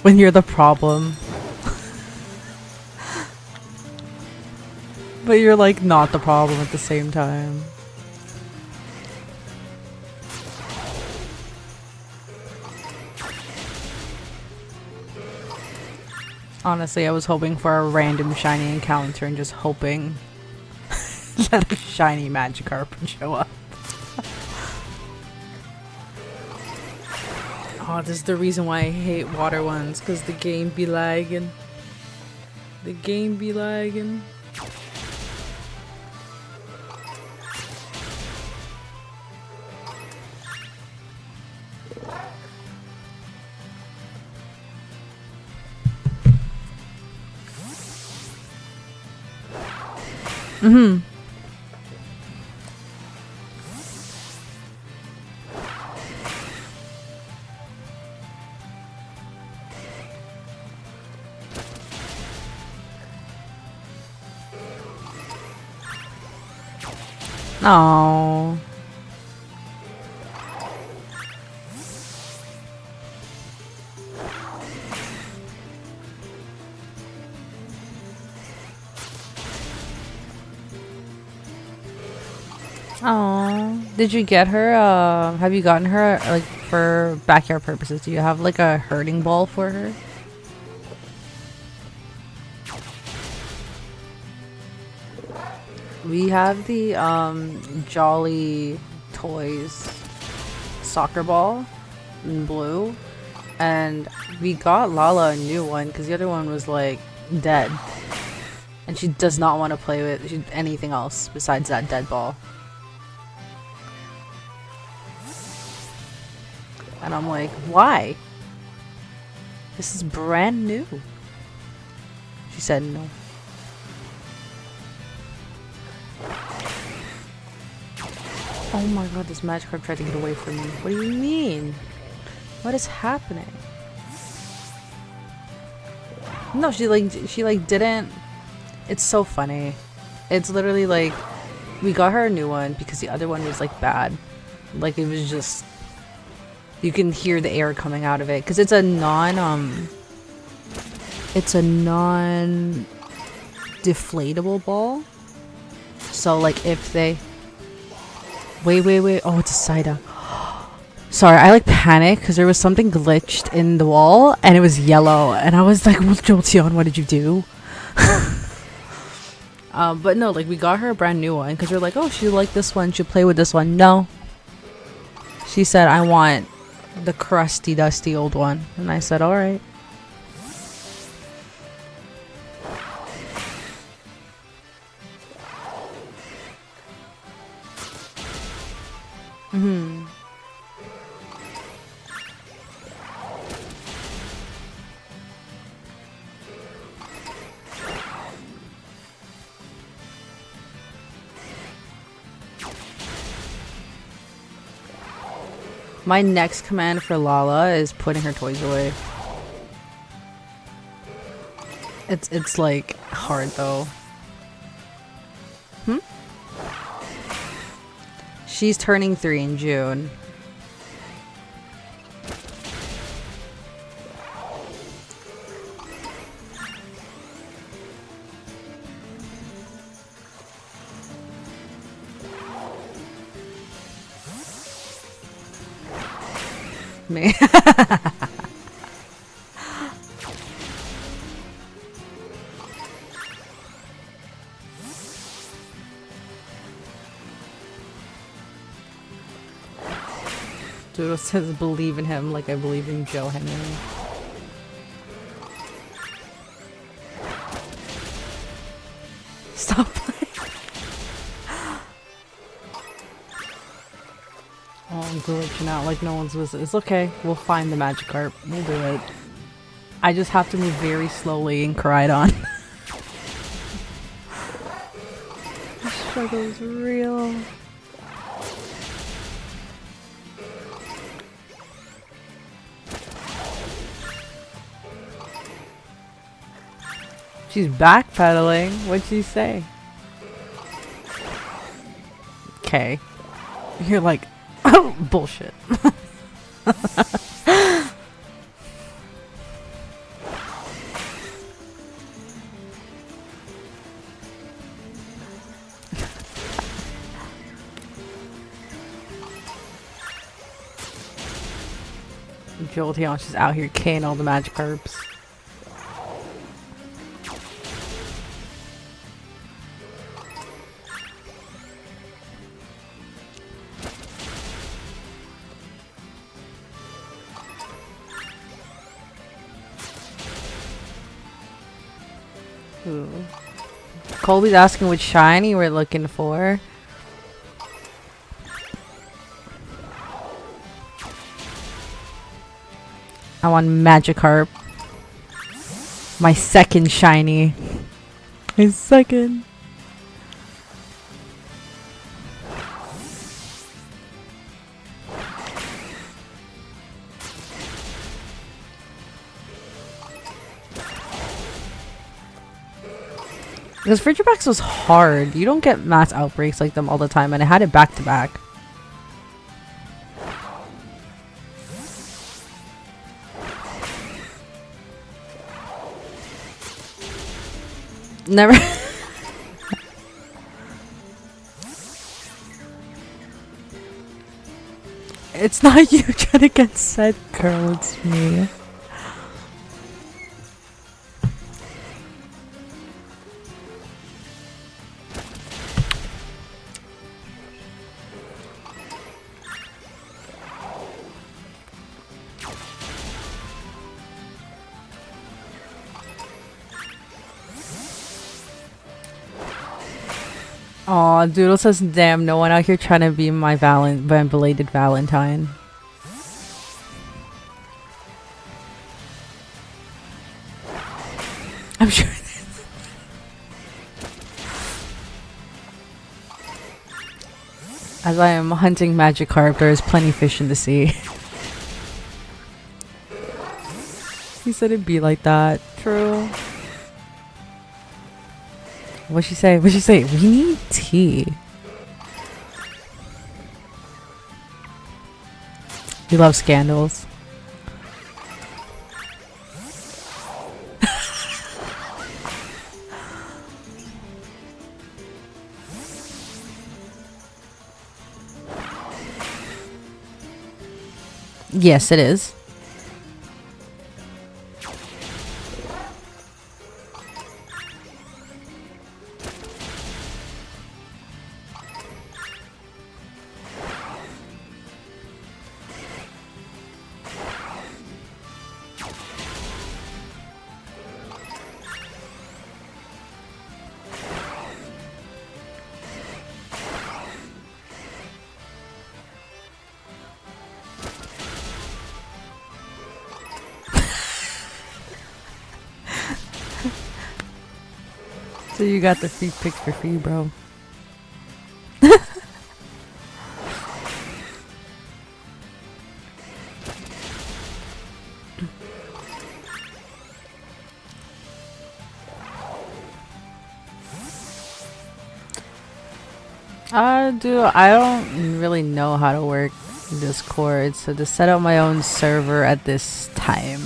Speaker 3: When you're the problem. But you're like not the problem at the same time. Honestly, I was hoping for a random shiny encounter and just hoping that a shiny Magikarp would show up. Oh, this is the reason why I hate water ones, because the game be lagging. The game be lagging. Mm-hmm. Oh. Oh. Did you get her? Have you gotten her like for backyard purposes? Do you have like a herding ball for her? We have the Jolly Toys soccer ball in blue, And we got Lala a new one because the other one was like dead. And she does not want to play with anything else besides that dead ball. And I'm like, why? This is brand new. She said no. Oh my god, this Magikarp tried to get away from me. What do you mean? What is happening? No, she like didn't. It's so funny. It's literally like we got her a new one because the other one was like bad. Like it was just, you can hear the air coming out of it because it's a non deflatable ball. So like if they wait, oh, it's a Psyduck. Sorry, I like panicked because there was something glitched in the wall and it was yellow and I was like, well, Jolteon, what did you do? But no, like we got her a brand new one because we're like, oh, she like this one, she'll play with this one. No, she said, I want the crusty dusty old one. And I said, all right. My next command for Lala is putting her toys away. It's like hard though. She's turning 3 in June. Me. Doodle says believe in him like I believe in Joe Henry. Stop playing. Oh, I'm glitching out like no one's listening. It's okay. We'll find the Magikarp. We'll do it. I just have to move very slowly and Koraidon. The struggle is real. She's backpedaling. What'd she say? Okay. You're like, oh, bullshit. Jolteon just out here K'ing all the Magikarps. Ooh. Colby's asking which shiny we're looking for. I want Magikarp. My second shiny. My second. Because Frigibax was hard. You don't get mass outbreaks like them all the time, and I had it back to back. Never. It's not you trying to get set, girl. It's me. Aw, Doodle says, damn, no one out here trying to be my belated Valentine. I'm sure. As I am hunting Magikarp, there is plenty fish in the sea. He said it'd be like that. True. What'd she say? What'd she say? We need tea. You love scandals. Yes, it is. So you got the free pick for free, bro. I don't really know how to work Discord, so to set up my own server at this time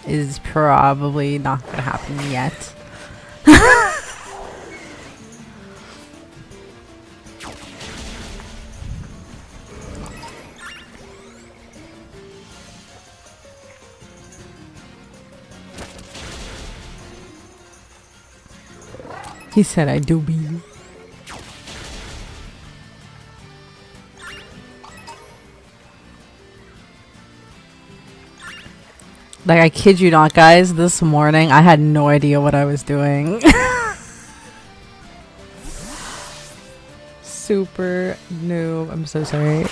Speaker 3: is probably not gonna happen yet. He said I do be. Like, I kid you not, guys, this morning I had no idea what I was doing. Super noob. I'm so sorry.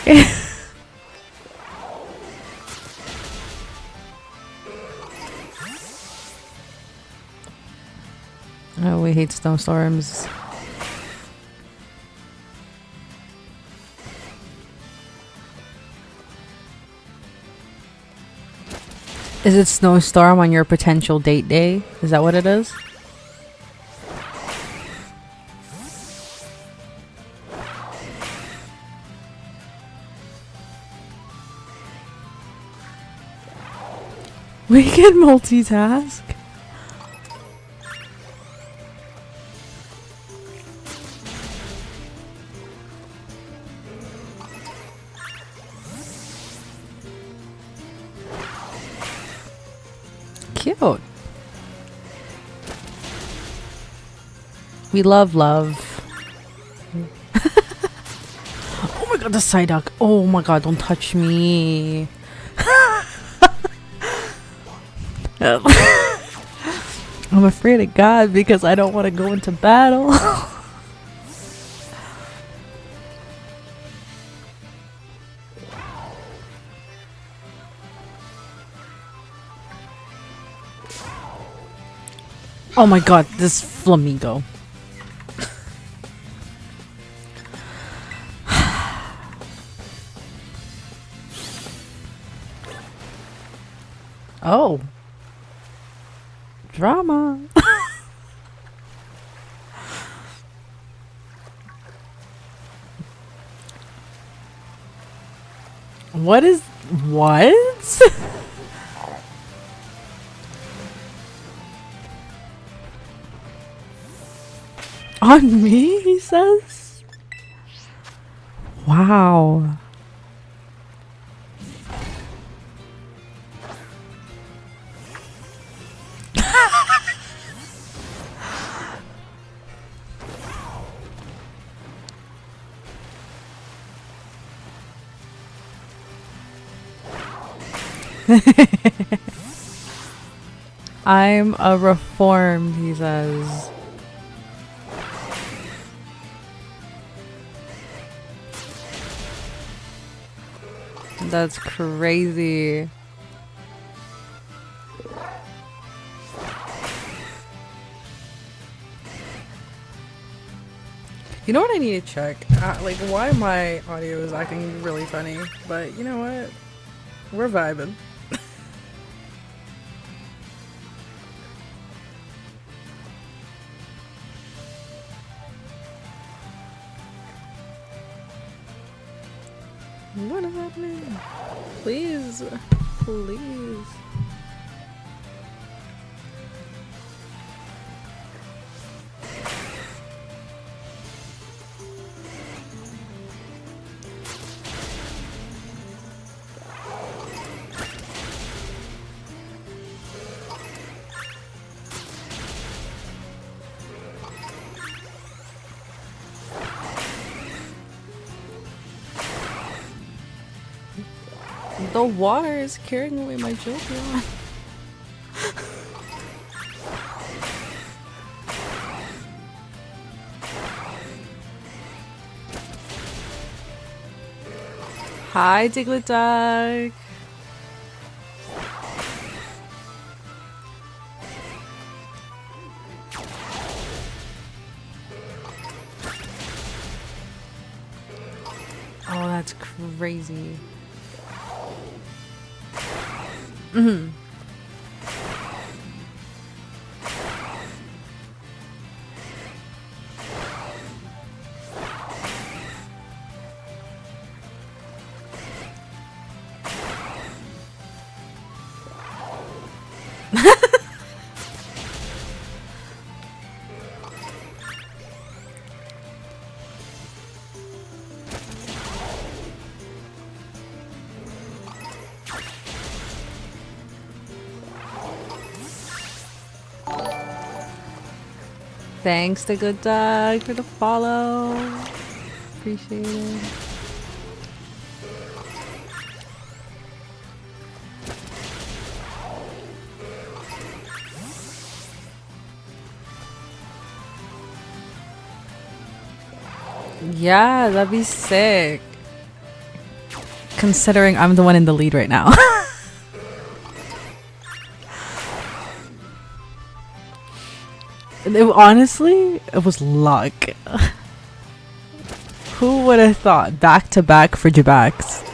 Speaker 3: Oh, we hate snowstorms. Is it snowstorm on your potential date day? Is that what it is? We can multitask. Cute. We love love. Oh my god, the Psyduck. Oh my god, don't touch me. I'm afraid of God because I don't want to go into battle. Oh my god, this flamingo. Oh. Drama. What is... What? On me, he says? Wow. I'm a reformed, he says. That's crazy.
Speaker 1: You know what I need to check? Like, why my audio is acting really funny. But you know what? We're vibing. What is happening? Please. Please. The water is carrying away my Jolteon. Hi, Diglett Duck. Oh, that's crazy. Mm-hmm. Thanks to Good Dog for the follow. Appreciate it. Yeah, that'd be sick. Considering I'm the one in the lead right now. Honestly, it was luck. Who would have thought? Back to back for Jabaks.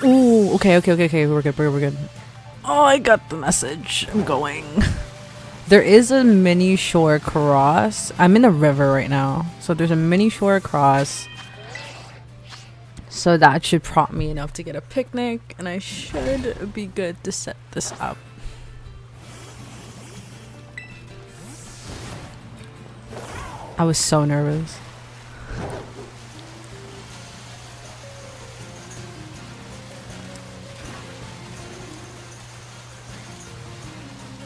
Speaker 1: Ooh, okay. We're good. Oh, I got the message. I'm going. There is a mini shore cross. I'm in the river right now. So there's a mini shore cross. So that should prompt me enough to get a picnic, and I should be good to set this up. I was so nervous.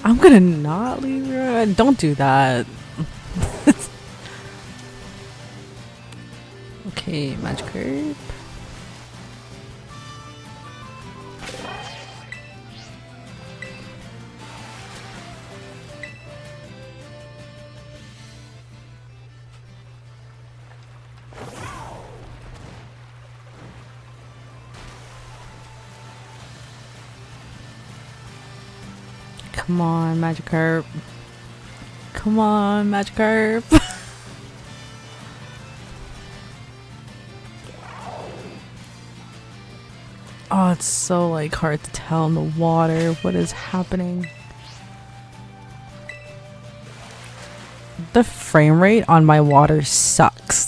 Speaker 1: I'm gonna not leave her. Don't do that. Okay, magic herb. Come on, Magikarp. Come on, Magikarp. Oh, it's so like hard to tell in the water what is happening. The frame rate on my water sucks.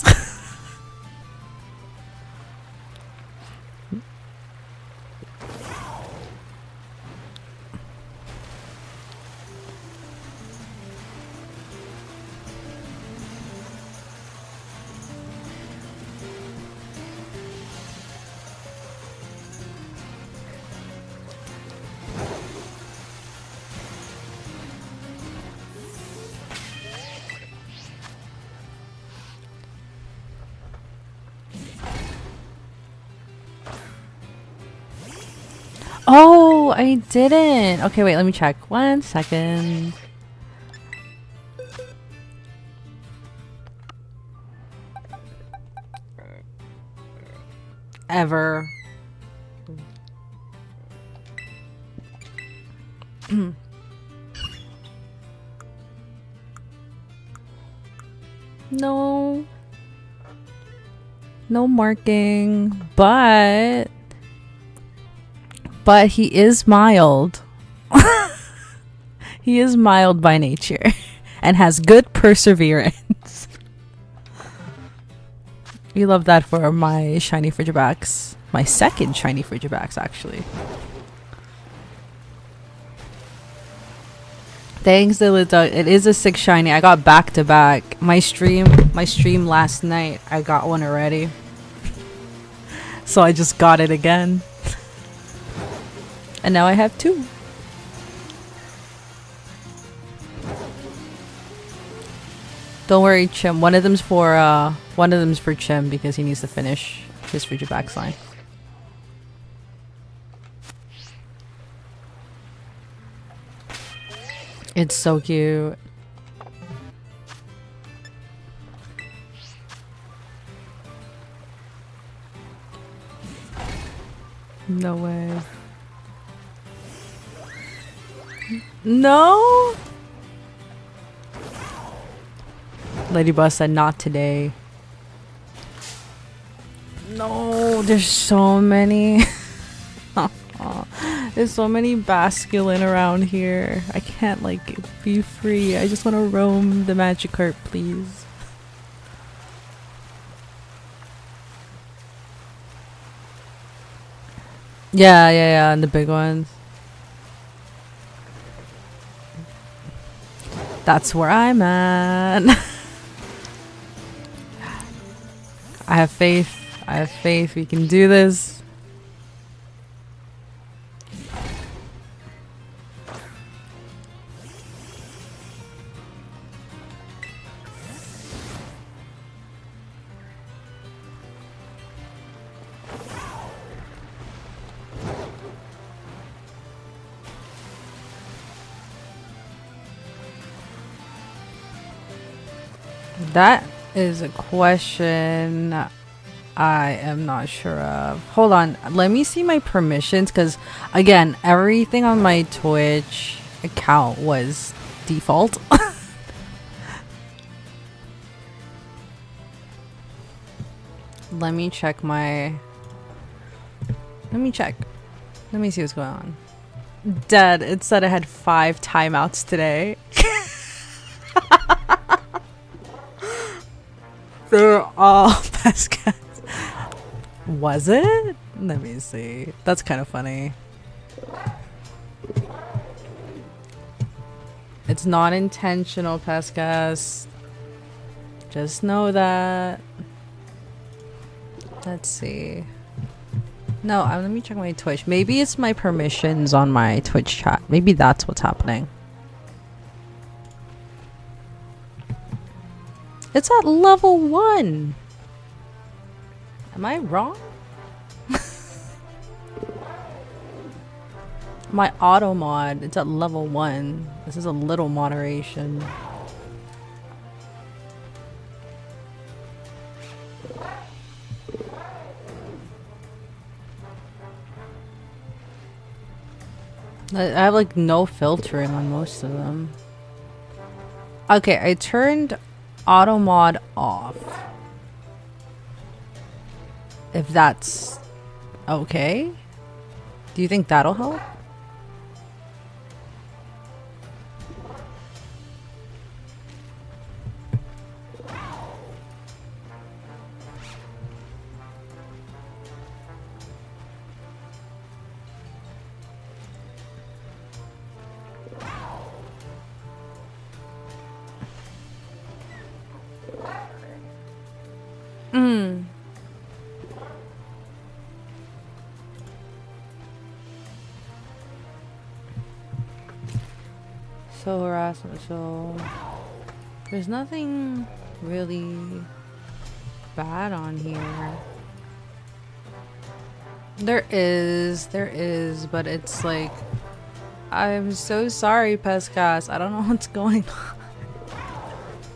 Speaker 1: Oh, I didn't. Okay, wait, let me check. 1 second.
Speaker 3: ever. No. No marking, but he is mild. He is mild by nature and has good perseverance. We love that for my shiny Frigibacks. My second shiny Frigibacks, actually. Thanks, Dilita. It is a 6 shiny. I got back to back. My stream last night, I got one already. So I just got it again. And now I have 2. Don't worry, Chim. One of them's for Chim because he needs to finish his Frigibax line. It's so cute. No way. No? Ladybug said not today. No, there's so many. There's so many Basculin around here. I can't like be free. I just want to roam the Magikarp, please. Yeah, and the big ones. That's where I'm at. I have faith. I have faith. We can do this. That is a question I am not sure of. Hold on. Let me see my permissions because, again, everything on my Twitch account was default. Let me check my... Let me check. Let me see what's going on. Dead. It said I had 5 timeouts today. They're all Pescats. Was it? Let me see. That's kind of funny. It's not intentional, Pescas. Just know that. Let's see. No, let me check my Twitch. Maybe it's my permissions on my Twitch chat. Maybe that's what's happening. It's at level 1. Am I wrong? My auto mod, it's at level 1. This is a little moderation. I have like no filtering on most of them. Okay, I turned auto mod off. If that's okay. Do you think that'll help? So harassment, so there's nothing really bad on here. There is, but it's like, I'm so sorry, Pescas. I don't know what's going on.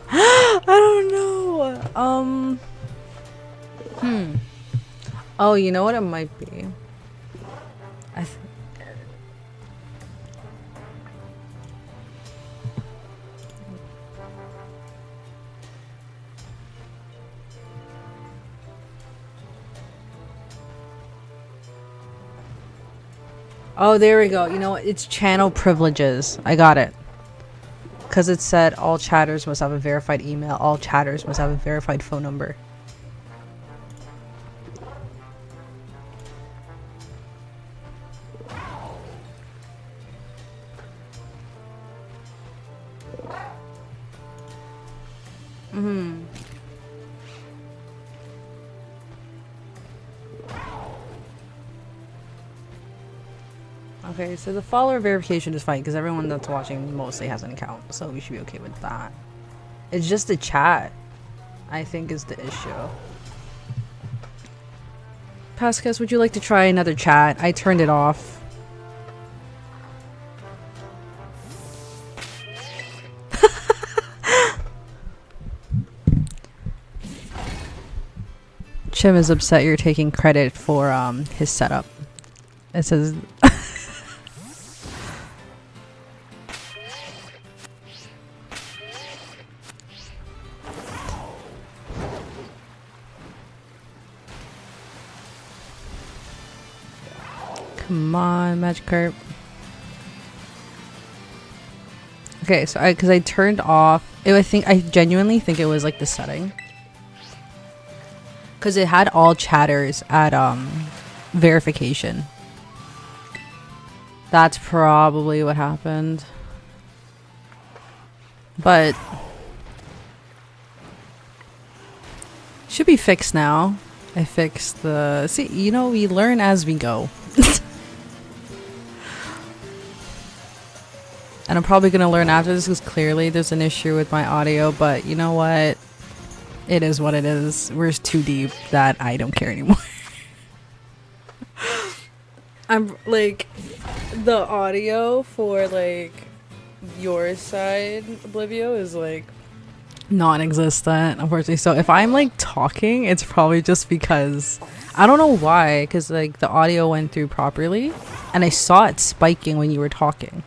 Speaker 3: I don't know. Oh, you know what it might be? I th Oh, there we go. You know what? It's channel privileges. I got it. Because it said all chatters must have a verified email. All chatters must have a verified phone number. Okay, so the follower verification is fine because everyone that's watching mostly has an account, so we should be okay with that. It's just the chat, I think, is the issue. Pascas, would you like to try another chat? I turned it off. Chim is upset you're taking credit for his setup. It says come on, Magikarp. Okay, so because I turned off it, I genuinely think it was like the setting. Because it had all chatters at verification. That's probably what happened. But should be fixed now. I fixed the... See, you know, we learn as we go. And I'm probably going to learn after this because clearly there's an issue with my audio. But you know what? It is what it is. We're too deep that I don't care anymore. I'm like... The audio for like your side, Oblivio, is like non-existent, unfortunately. So if I'm like talking, it's probably just because I don't know why, because like the audio went through properly and I saw it spiking when you were talking.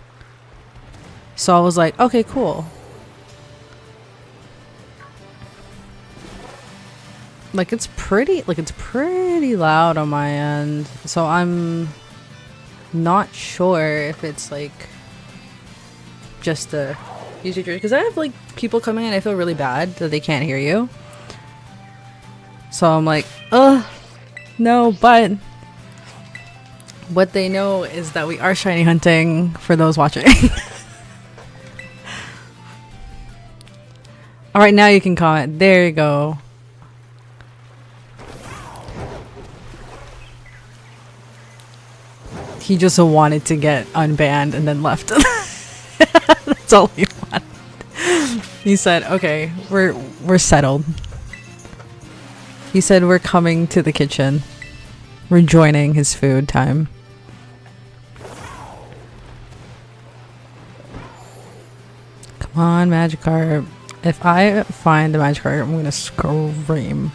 Speaker 3: So I was like, okay, cool. Like it's pretty loud on my end. So I'm not sure if it's like just the usage, because I have like people coming in, I feel really bad that they can't hear you. So I'm like, no, but what they know is that we are shiny hunting for those watching. All right, now you can comment. There you go. He just wanted to get unbanned and then left. That's all he wanted. He said, okay, we're settled. He said we're coming to the kitchen. We're joining his food time. Come on, Magikarp. If I find the Magikarp, I'm gonna scream.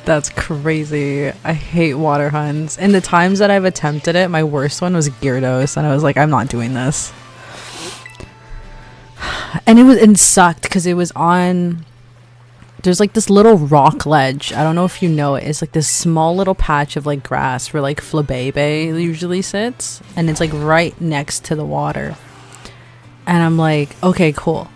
Speaker 3: That's crazy. I hate water hunts. And the times that I've attempted it, my worst one was Gyarados, and I was like, I'm not doing this. And it sucked because it was on... There's like this little rock ledge. I don't know if you know it. It's like this small little patch of like grass where like Flabébé usually sits. And it's like right next to the water. And I'm like, okay, cool.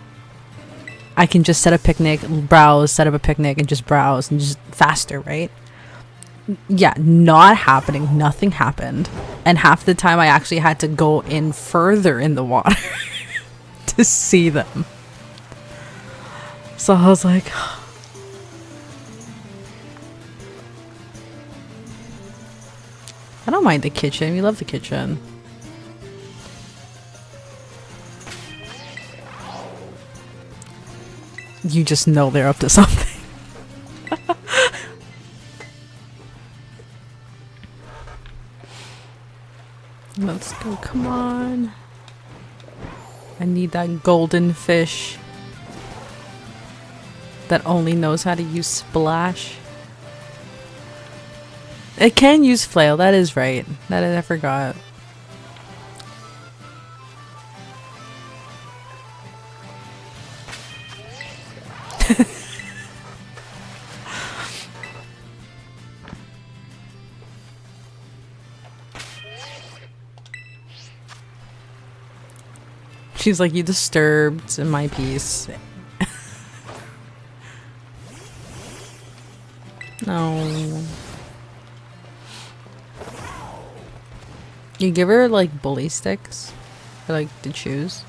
Speaker 3: I can just set a picnic, browse, set up a picnic, and just browse, and just faster, right? Yeah, not happening. Nothing happened. And half the time I actually had to go in further in the water to see them. So I was like... I don't mind the kitchen. We love the kitchen. You just know they're up to something. Let's go, come on. I need that golden fish that only knows how to use splash. It can use flail. That is right. I forgot. She's like, you disturbed my peace. No. You give her like bully sticks for like to choose.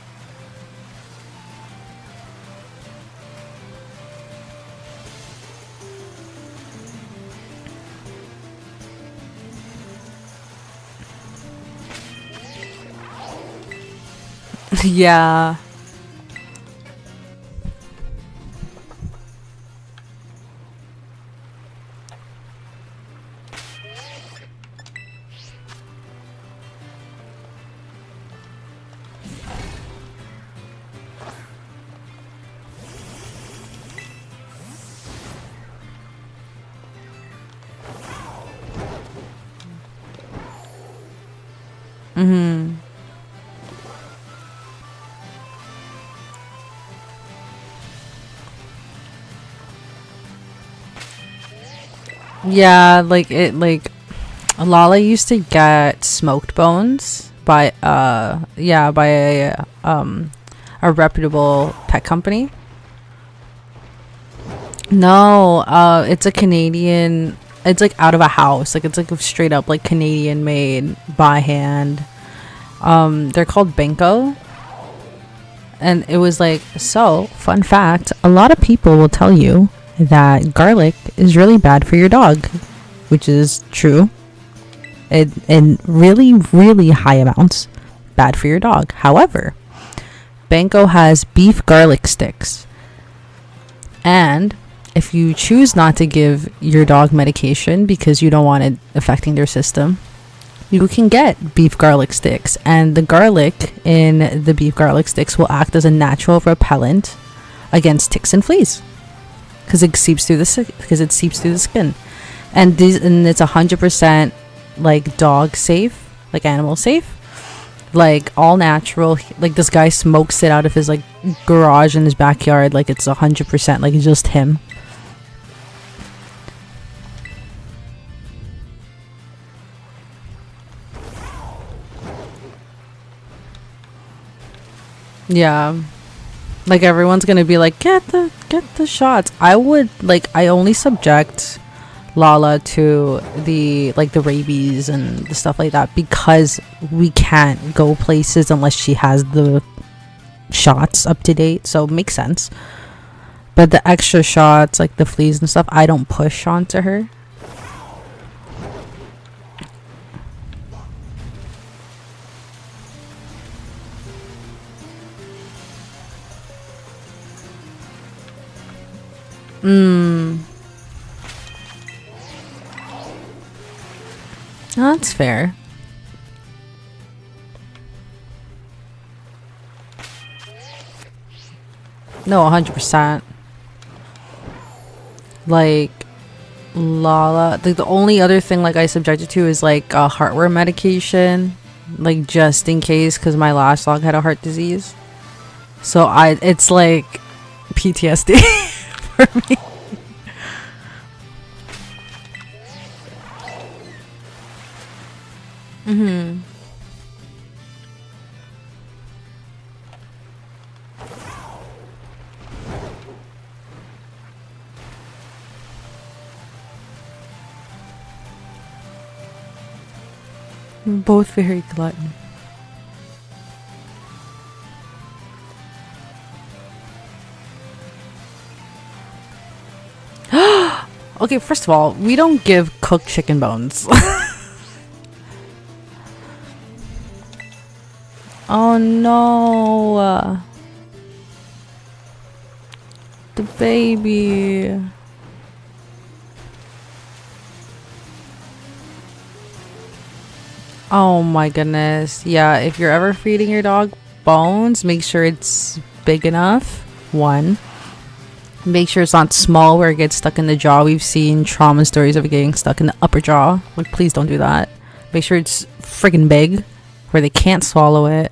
Speaker 3: Yeah. Mm-hmm. Yeah, like Lala used to get smoked bones by a reputable pet company. No, it's a Canadian. It's like out of a house. Like it's like a straight up like Canadian made by hand. They're called Benko. And it was like, so fun fact, a lot of people will tell you that garlic is really bad for your dog, which is true. In really, really high amounts, bad for your dog. However, Benko has beef garlic sticks. And if you choose not to give your dog medication because you don't want it affecting their system, you can get beef garlic sticks. And the garlic in the beef garlic sticks will act as a natural repellent against ticks and fleas. Because it seeps through the skin. And it's 100% like dog safe, like animal safe. Like all natural. Like this guy smokes it out of his like garage in his backyard. Like it's 100% like just him. Yeah. Like everyone's gonna be like, get the shots. I only subject Lala to the rabies and the stuff like that because we can't go places unless she has the shots up to date, so it makes sense. But the extra shots, like the fleas and stuff, I don't push onto her. That's fair. No, 100%. Like Lala, like the only other thing like I subjected to is like heartworm medication, like just in case, because my last dog had a heart disease. So it's like PTSD for me. Mm-hmm. Both very glutton. Okay, first of all, we don't give cooked chicken bones. Oh no. The baby. Oh my goodness. Yeah, if you're ever feeding your dog bones, make sure it's big enough. One. Make sure it's not small where it gets stuck in the jaw. We've seen trauma stories of it getting stuck in the upper jaw. Like, please don't do that. Make sure it's friggin' big where they can't swallow it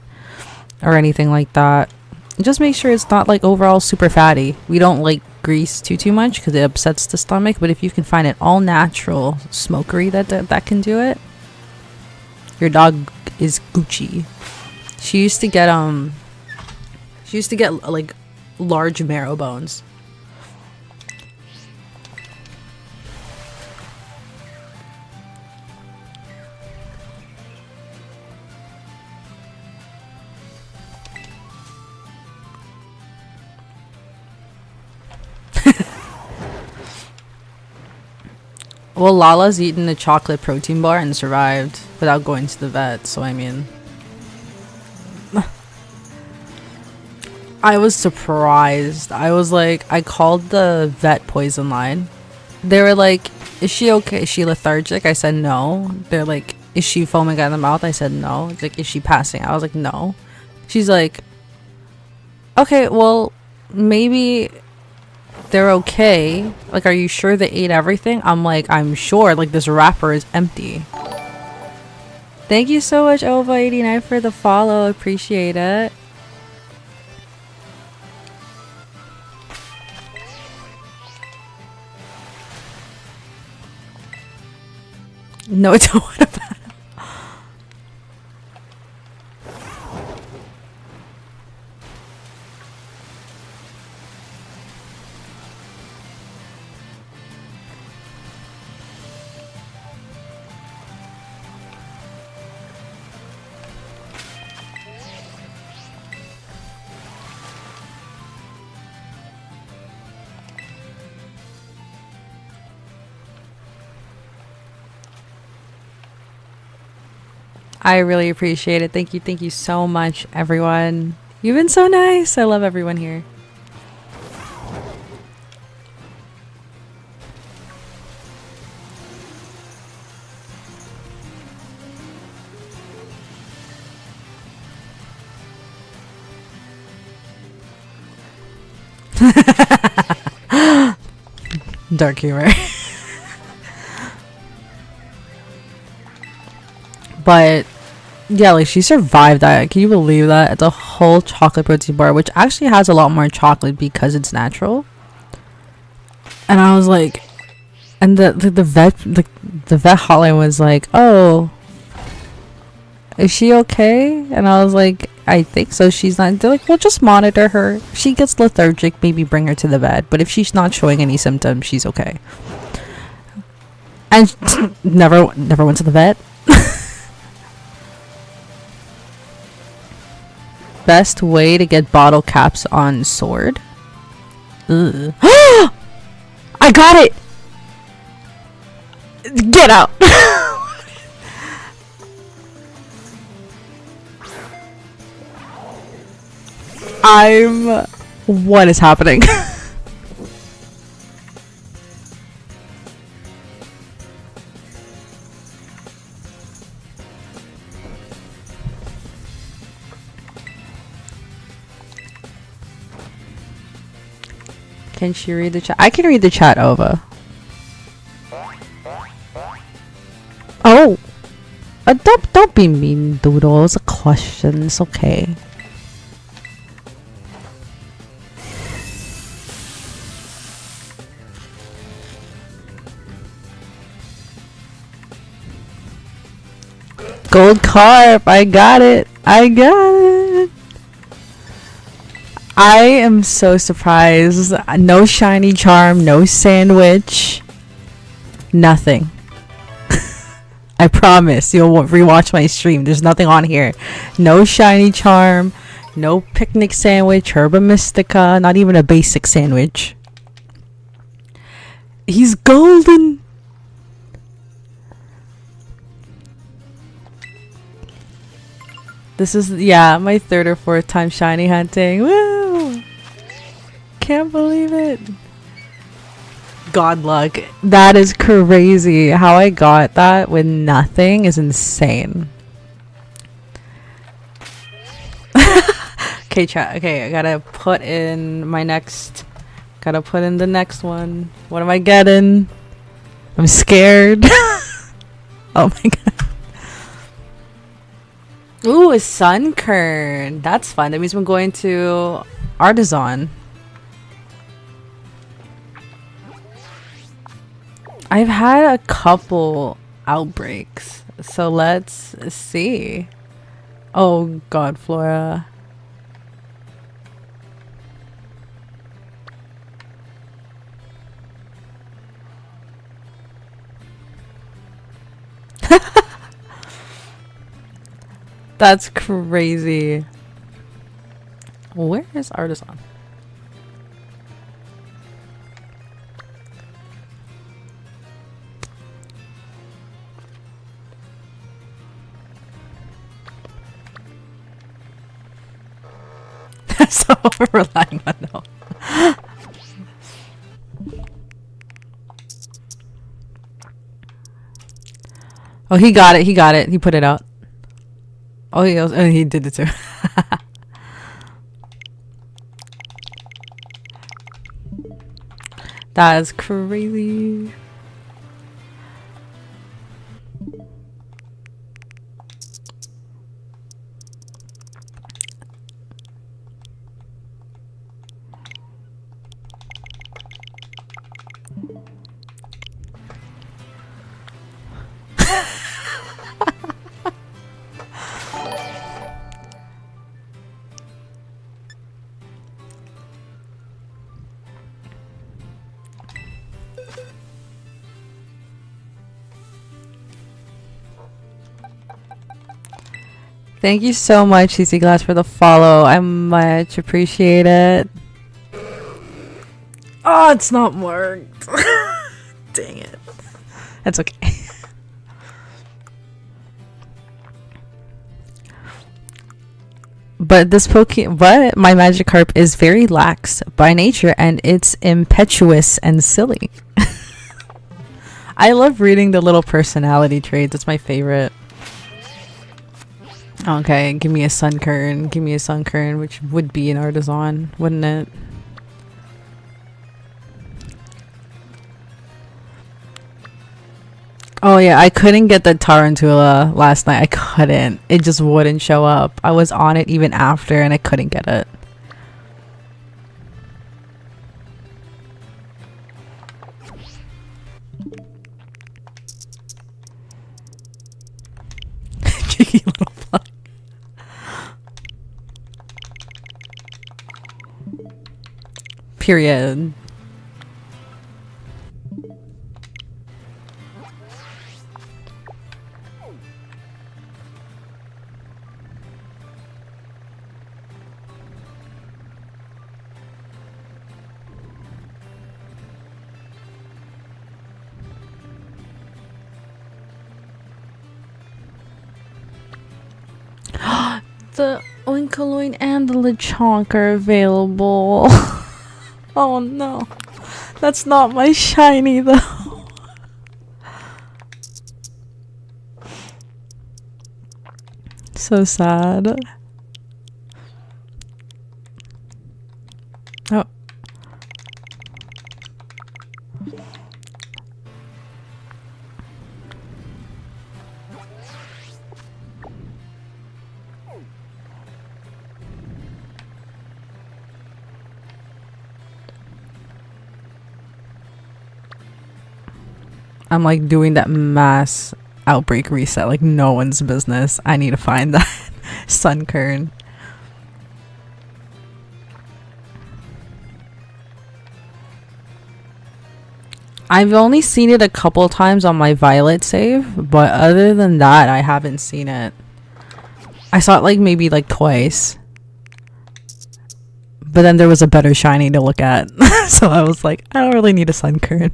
Speaker 3: or anything like that. Just make sure it's not like overall super fatty. We don't like grease too much because it upsets the stomach, but if you can find it all natural smokery that can do it, your dog is Gucci. She used to get like large marrow bones. Well, Lala's eaten a chocolate protein bar and survived without going to the vet, so I mean... I was surprised. I was like, I called the vet poison line. They were like, is she okay? Is she lethargic? I said no. They're like, is she foaming at the mouth? I said no. It's like, is she passing? I was like, no. She's like, okay, well, maybe... they're okay. Like, are you sure they ate everything? I'm like, I'm sure. Like, this wrapper is empty. Thank you so much, Ova89, for the follow. Appreciate it. No, it's what about it? I really appreciate it. Thank you so much, everyone. You've been so nice. I love everyone here. Dark humor. But yeah, like, she survived that. Can you believe that? It's a whole chocolate protein bar, which actually has a lot more chocolate because it's natural. And I was like, and the vet hotline was like, oh, is she okay? And I was like, I think so. She's not. They're like, well, just monitor her. If she gets lethargic, maybe bring her to the vet. But if she's not showing any symptoms, she's okay. And never went to the vet. Best way to get bottle caps on sword? Ugh. I got it! Get out! What is happening? Can she read the chat? I can read the chat, Ova. Oh! Don't be mean, Doodle. It's a question. It's okay. Gold carp! I got it! I got it! I am so surprised. No shiny charm, no sandwich, nothing. I promise you'll rewatch my stream. There's nothing on here. No shiny charm, no picnic sandwich, herba mystica, not even a basic sandwich. He's golden. This is, yeah, my third or fourth time shiny hunting. Woo! Can't believe it. God luck. That is crazy. How I got that with nothing is insane. Okay, chat. Okay, I gotta put in my next Gotta put in the next one. What am I getting? I'm scared. Oh my god. Ooh, a sun kern. That's fun. That means we're going to Artisan. I've had a couple outbreaks. So let's see. Oh god, Flora. That's crazy. Where is Artisan? So we're relying on no. Oh, he got it. He got it. He put it out. Oh, he did it too. That's crazy. Thank you so much, CC Glass, for the follow. I much appreciate it. Oh, it's not marked. Dang it. That's okay. But my Magikarp is very lax by nature, and it's impetuous and silly. I love reading the little personality traits. It's my favorite. Okay, give me a Sunkern. Give me a Sunkern, which would be an Artisan, wouldn't it? Oh yeah, I couldn't get the Tarantula last night. I couldn't. It just wouldn't show up. I was on it even after and I couldn't get it. Cheeky little fuck. Period. The Oinkoloin and the Lechonk are available. Oh no. That's not my shiny though. So sad. Oh. I'm like doing that mass outbreak reset like no one's business. I need to find that Sunkern. I've only seen it a couple times on my Violet save, but other than that, I haven't seen it. I saw it like maybe like twice. But then there was a better shiny to look at. So I was like, I don't really need a Sunkern.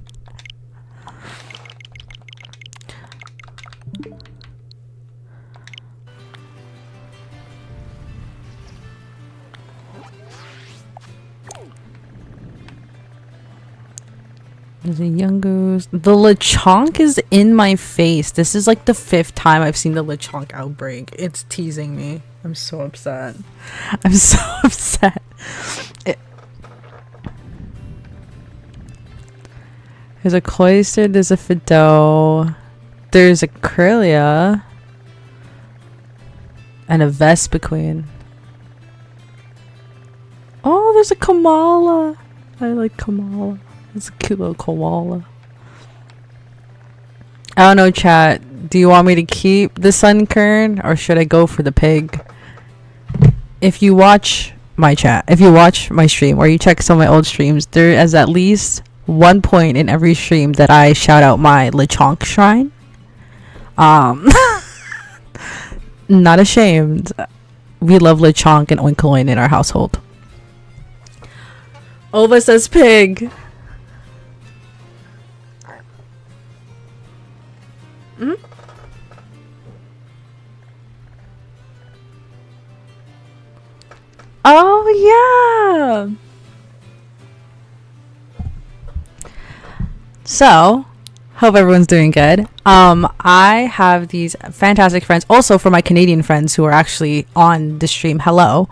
Speaker 3: There's a young goose. The Lechonk is in my face. This is like the 5th time I've seen the Lechonk outbreak. It's teasing me. I'm so upset. I'm so upset. There's a Cloyster, there's a Fido, there's a Corellia, and a Vespiquen. Oh, there's a Kamala. I like Kamala. It's a cute little koala. I don't know, chat. Do you want me to keep the Sunkern or should I go for the pig? If you watch my chat, if you watch my stream or you check some of my old streams, there is at least one point in every stream that I shout out my Lechonk shrine. Not ashamed. We love Lechonk and Oinkoloin in our household. Ova says pig. Hmm? Oh yeah. So, hope everyone's doing good. I have these fantastic friends also for my Canadian friends who are actually on the stream. Hello.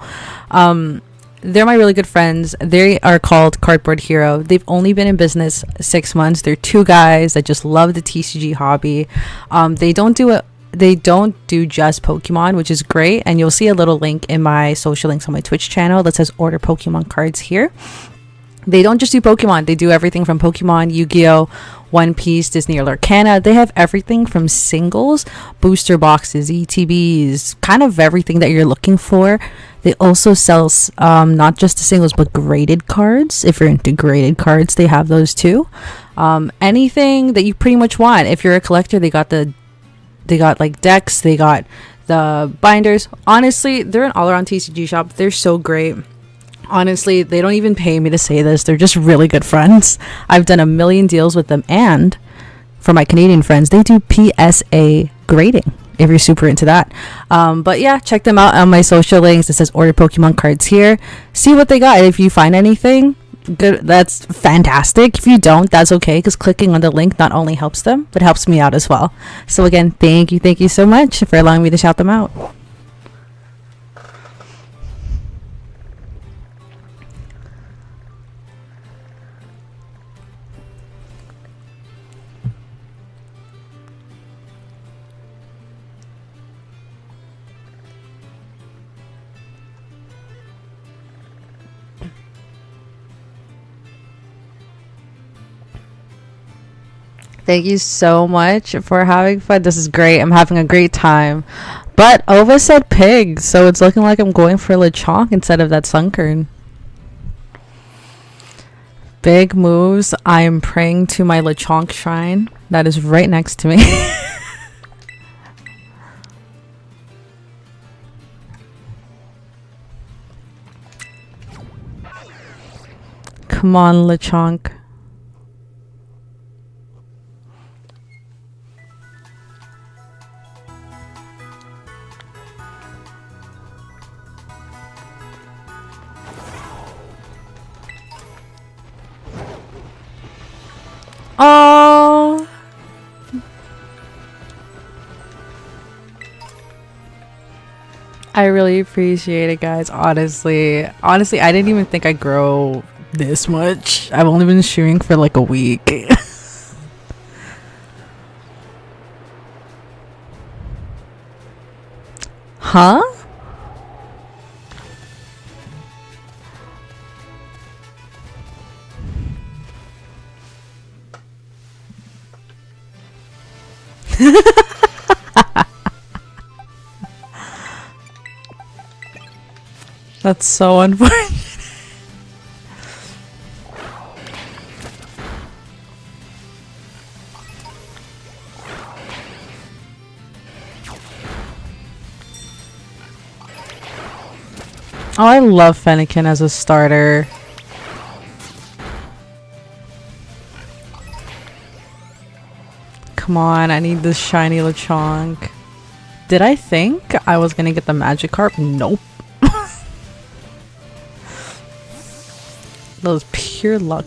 Speaker 3: They're my really good friends. They are called Cardboard Hero. They've only been in business 6 months. They're two guys that just love the TCG hobby. They don't do just Pokemon, which is great, and you'll see a little link in my social links on my Twitch channel that says order Pokemon cards here. They don't just do Pokemon, they do everything from Pokemon, Yu-Gi-Oh, One Piece, Disney or Lorcana. They have everything from singles, booster boxes, ETBs, kind of everything that you're looking for. They also sell not just the singles but graded cards. If you're into graded cards, they have those too. Anything that you pretty much want. If you're a collector, they got like decks, they got the binders. Honestly, they're an all-around TCG shop. They're so great. Honestly, they don't even pay me to say this. They're just really good friends. I've done a million deals with them, and for my Canadian friends, they do PSA grading if you're super into that. But yeah, check them out on my social links. It says order Pokemon cards here. See what they got. If you find anything good, that's fantastic. If you don't, that's okay, because clicking on the link not only helps them but helps me out as well. So again, thank you so much for allowing me to shout them out. Thank you so much for having fun. This is great. I'm having a great time. But Ova said pig, so it's looking like I'm going for Lechonk instead of that Sunkern. Big moves. I am praying to my Lechonk shrine that is right next to me. Come on, Lechonk. Oh, I really appreciate it, guys. Honestly, I didn't even think I'd grow this much. I've only been streaming for like a week. Huh? That's so unfortunate. Oh, I love Fennekin as a starter. Come on, I need this shiny Lechonk. Did I think I was gonna get the Magikarp? Nope. That was pure luck.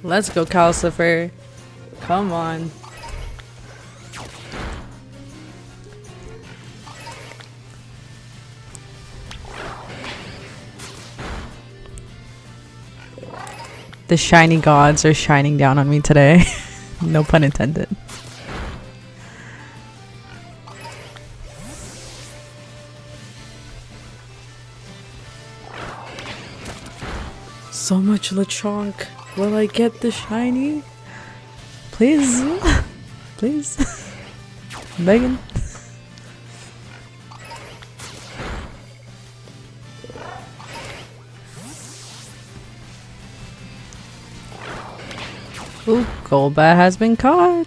Speaker 3: Let's go, Calcifer. Come on. The shiny gods are shining down on me today. No pun intended. So much Lechonk. Will I get the shiny? Please. Please. Megan. Ooh, Golbat has been caught.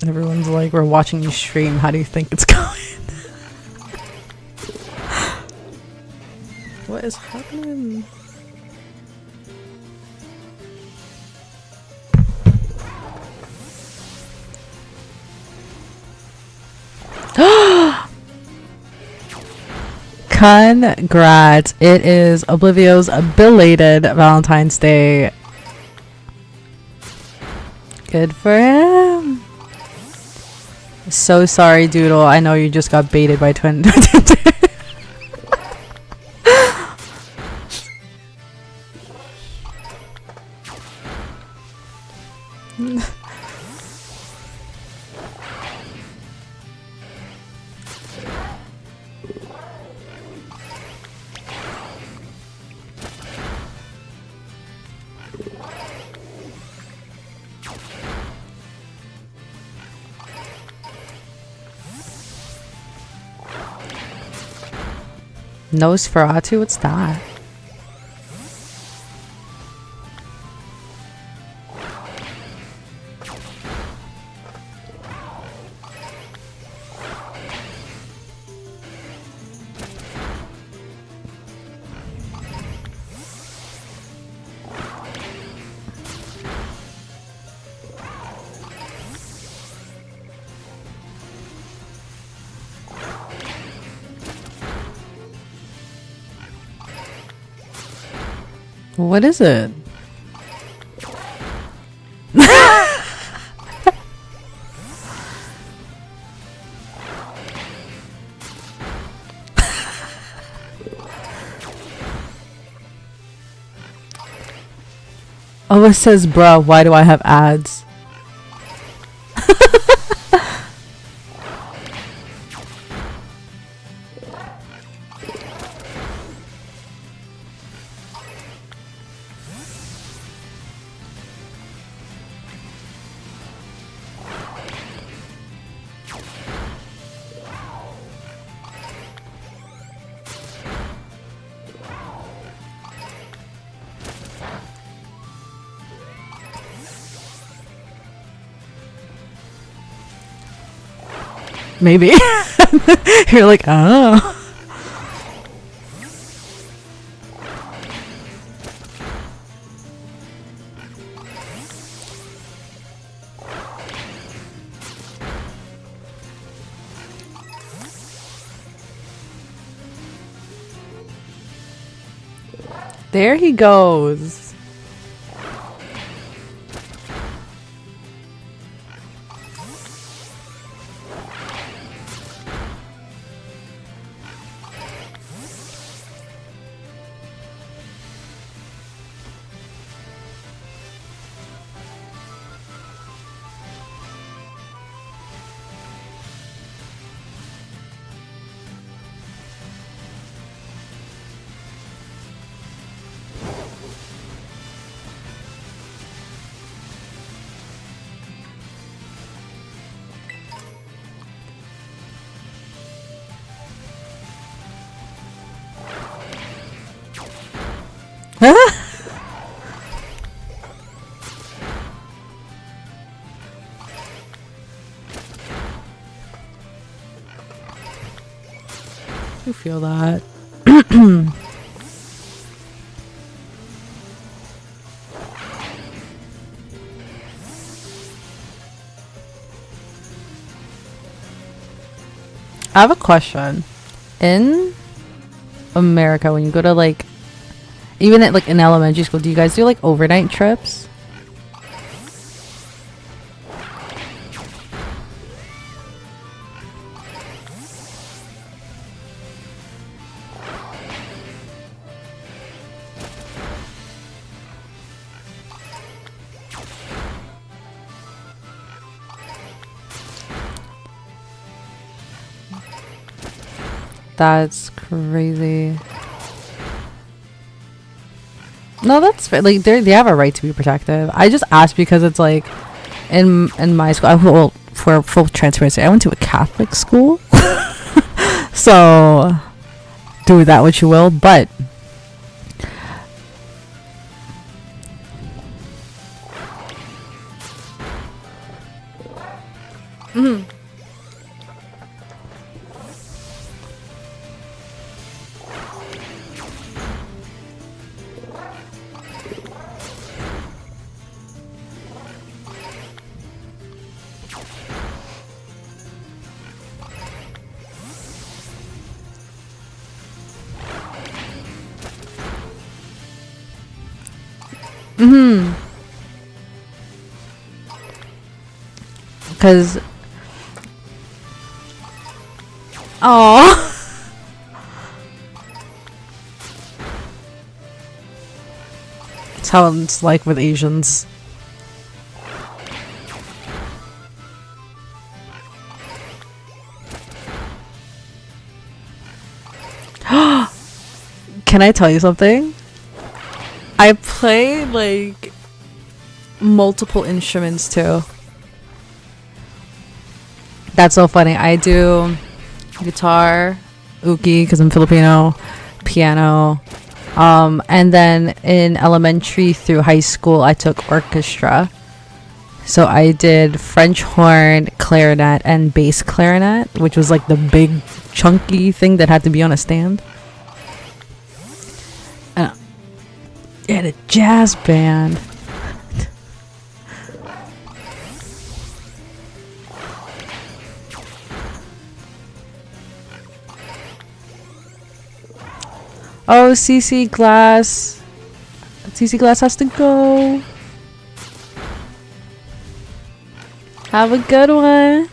Speaker 3: Everyone's like, we're watching you stream. How do you think it's going? What is happening? Congrats. It is Oblivio's belated Valentine's Day. Good for him. So sorry, Doodle. I know you just got baited by Twin. Nosferatu? What's that? What is it? Oh, it says, bruh, why do I have ads? Maybe. You're like, oh. There he goes. You feel that? I have a question. In America, when you go to like, even at like in elementary school, do you guys do like overnight trips? That's crazy. No, that's fair. Like they have a right to be protective. I just asked because it's like in my school. Well, for full transparency, I went to a Catholic school, so do with that what you will. But because oh. That's how it's like with Asians. Can I tell you something? I play like multiple instruments too. That's so funny. I do guitar, uki because I'm Filipino, piano, and then in elementary through high school I took orchestra. So I did French horn, clarinet, and bass clarinet, which was like the big chunky thing that had to be on a stand. And a jazz band. Oh, CC Glass. CC Glass has to go. Have a good one.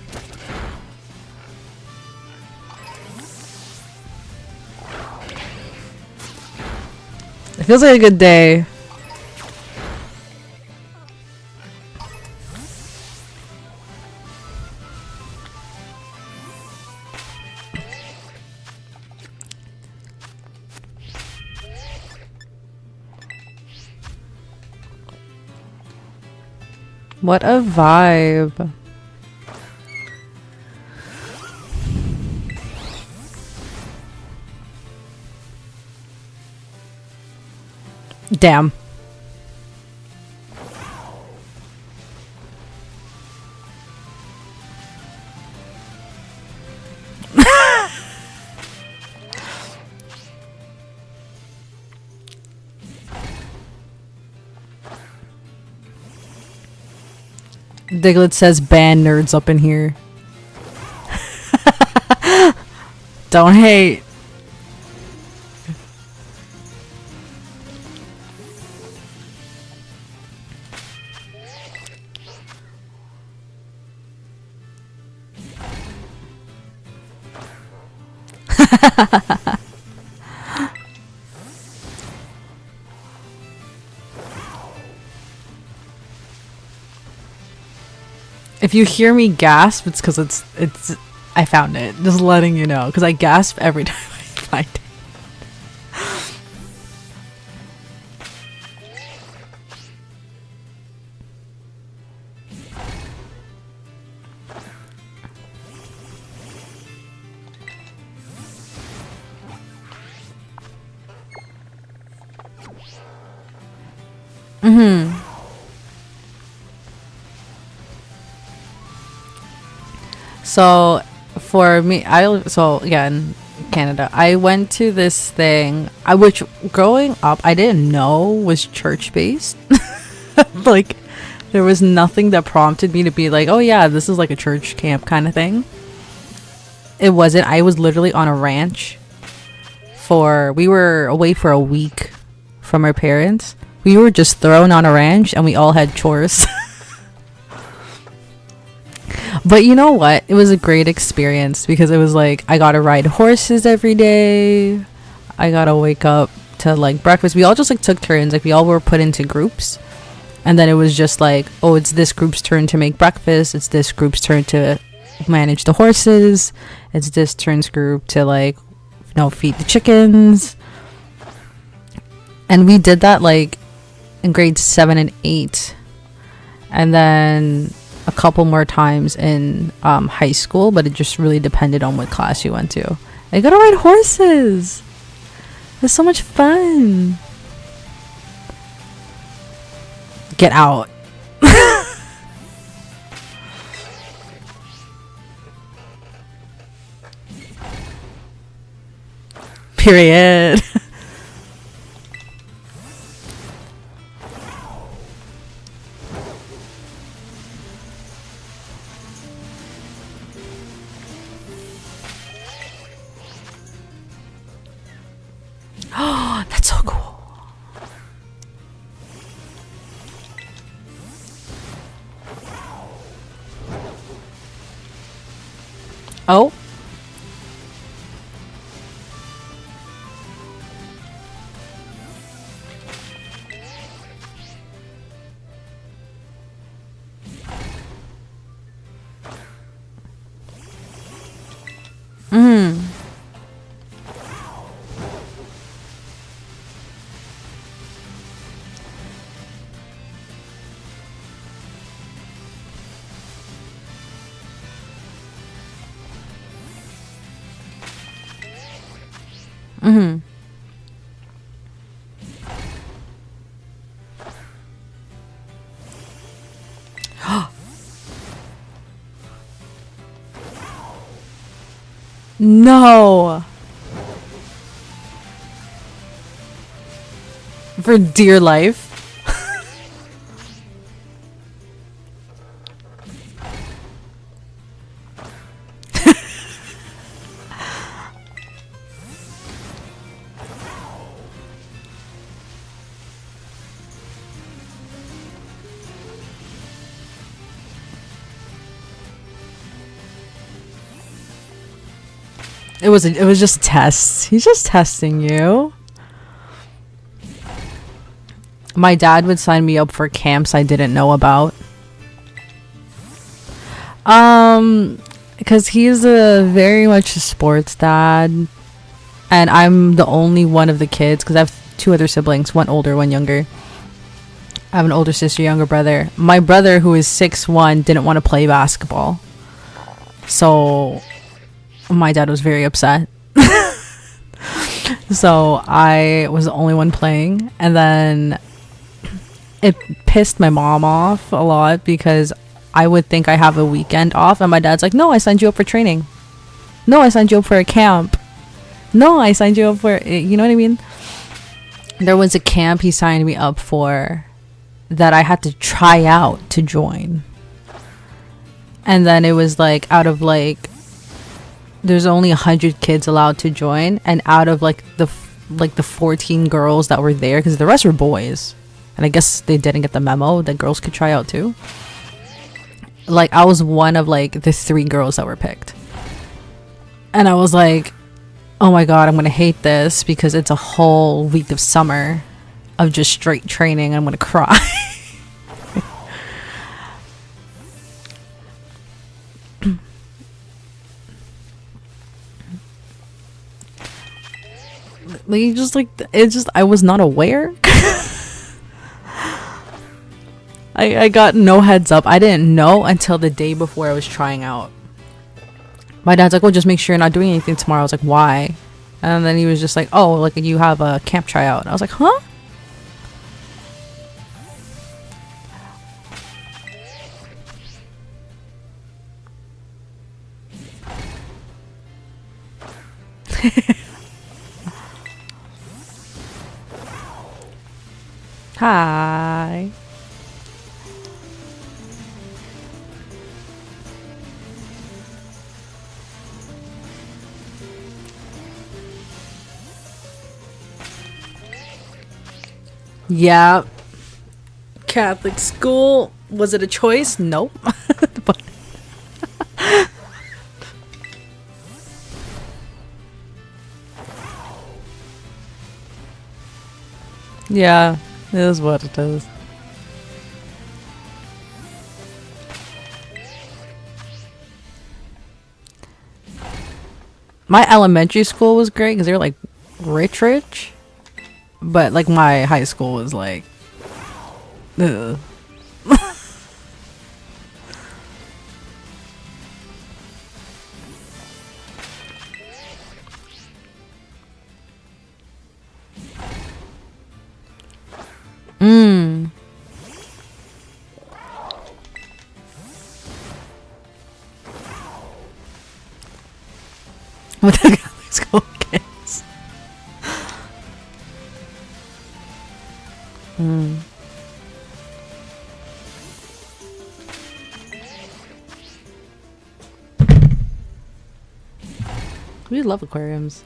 Speaker 3: It feels like a good day. What a vibe. Damn. Diglett says band nerds up in here. Don't hate. If you hear me gasp, it's because it's I found it. Just letting you know, because I gasp every time I find it. So for me, again, Canada, I went to this thing, which growing up I didn't know was church based. Like there was nothing that prompted me to be like, oh yeah, this is like a church camp kind of thing. It wasn't. I was literally on a ranch we were away for a week from our parents. We were just thrown on a ranch and we all had chores. But you know what? It was a great experience because it was like I got to ride horses every day. I got to wake up to like breakfast. We all just like took turns. Like we all were put into groups. And then it was just like, oh, it's this group's turn to make breakfast. It's this group's turn to manage the horses. It's this turn's group to like feed the chickens. And we did that like in grades 7 and 8. And then a couple more times in high school, but it just really depended on what class you went to. I got to ride horses. It's so much fun. Get out. Period. Oh, that's so cool. Oh. No. For dear life. It was just tests. He's just testing you. My dad would sign me up for camps I didn't know about. Because he's a very much a sports dad. And I'm the only one of the kids, because I have 2 other siblings, one older, one younger. I have an older sister, younger brother. My brother, who is 6'1", didn't want to play basketball. So my dad was very upset. So I was the only one playing, and then it pissed my mom off a lot because I would think I have a weekend off, and my dad's like, no, I signed you up for training. No, I signed you up for a camp. No, I signed you up for, you know what I mean? There was a camp he signed me up for that I had to try out to join. And then it was like, out of like, there's only 100 kids allowed to join, and out of like the 14 girls that were there, because the rest were boys, and I guess they didn't get the memo that girls could try out too. Like, I was one of like the 3 girls that were picked, and I was like, oh my god, I'm gonna hate this because it's a whole week of summer of just straight training. I'm gonna cry. Like, just like, it's just, I was not aware. I got no heads up. I didn't know until the day before I was trying out. My dad's like, well, just make sure you're not doing anything tomorrow. I was like, why? And then he was just like, oh, like, you have a camp tryout. I was like, huh? Hi. Yeah. Catholic school. Was it a choice? Nope. But yeah, it is what it is. My elementary school was great because they were like rich, but like my high school was like, ugh. Mm. What the Catholic school kids? Mm. We love aquariums.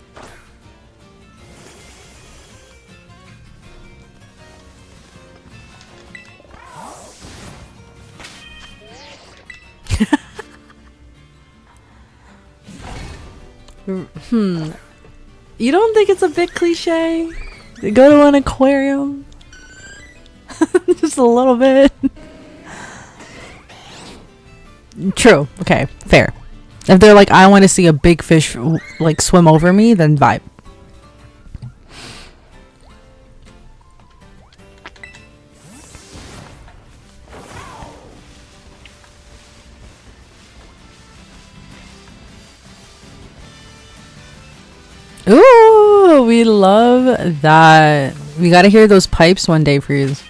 Speaker 3: You don't think it's a bit cliche to go to an aquarium? Just a little bit. True. Okay. Fair. If they're like, I want to see a big fish like swim over me, then vibe. Ooh, we love that. We gotta hear those pipes one day, Freeze.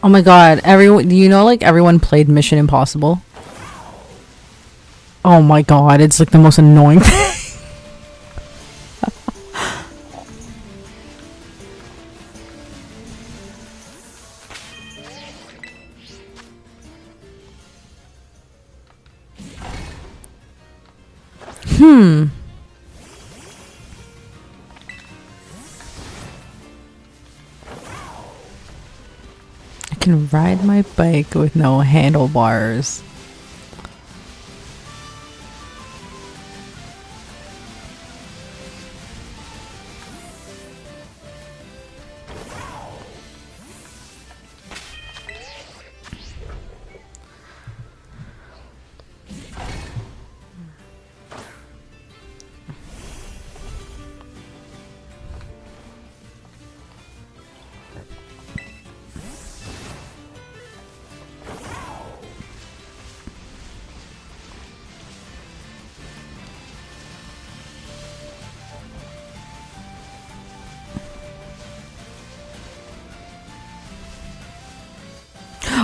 Speaker 3: Oh my god, everyone, you know, like everyone played Mission Impossible? Oh my god, it's like the most annoying thing. I can ride my bike with no handlebars.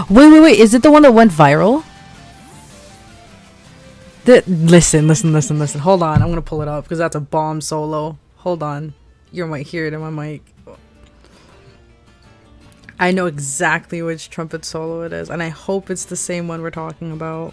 Speaker 3: Wait, is it the one that went viral? Listen. Hold on, I'm gonna pull it up because that's a bomb solo. Hold on. You might hear it in my mic. I know exactly which trumpet solo it is, and I hope it's the same one we're talking about.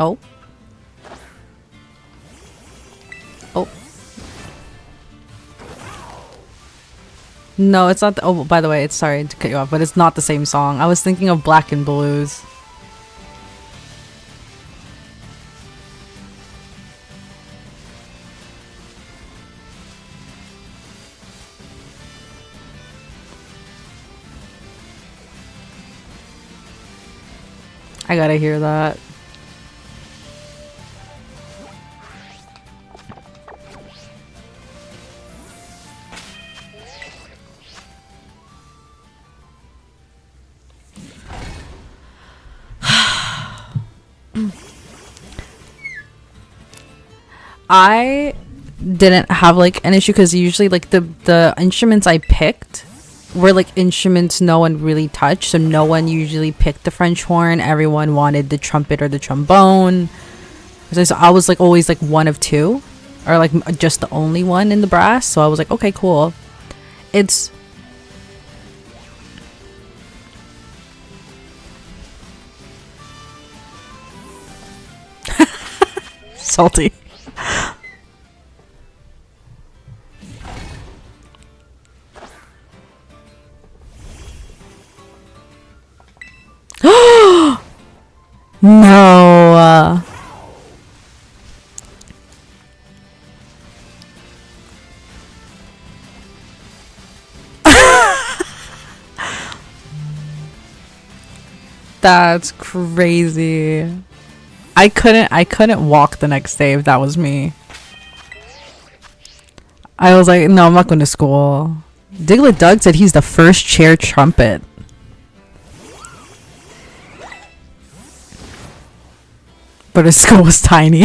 Speaker 3: Oh. Oh. No, it's not. Oh, by the way, it's sorry to cut you off, but it's not the same song. I was thinking of Black and Blues. I gotta hear that. I didn't have like an issue because usually like the instruments I picked were like instruments no one really touched, so no one usually picked the French horn. Everyone wanted the trumpet or the trombone. So I was like always like one of two, or like just the only one in the brass. So I was like, okay, cool. It's salty. No. That's crazy. I couldn't walk the next day if that was me. I was like, no, I'm not going to school. Diglett Doug said he's the first chair trumpet. But his school was tiny.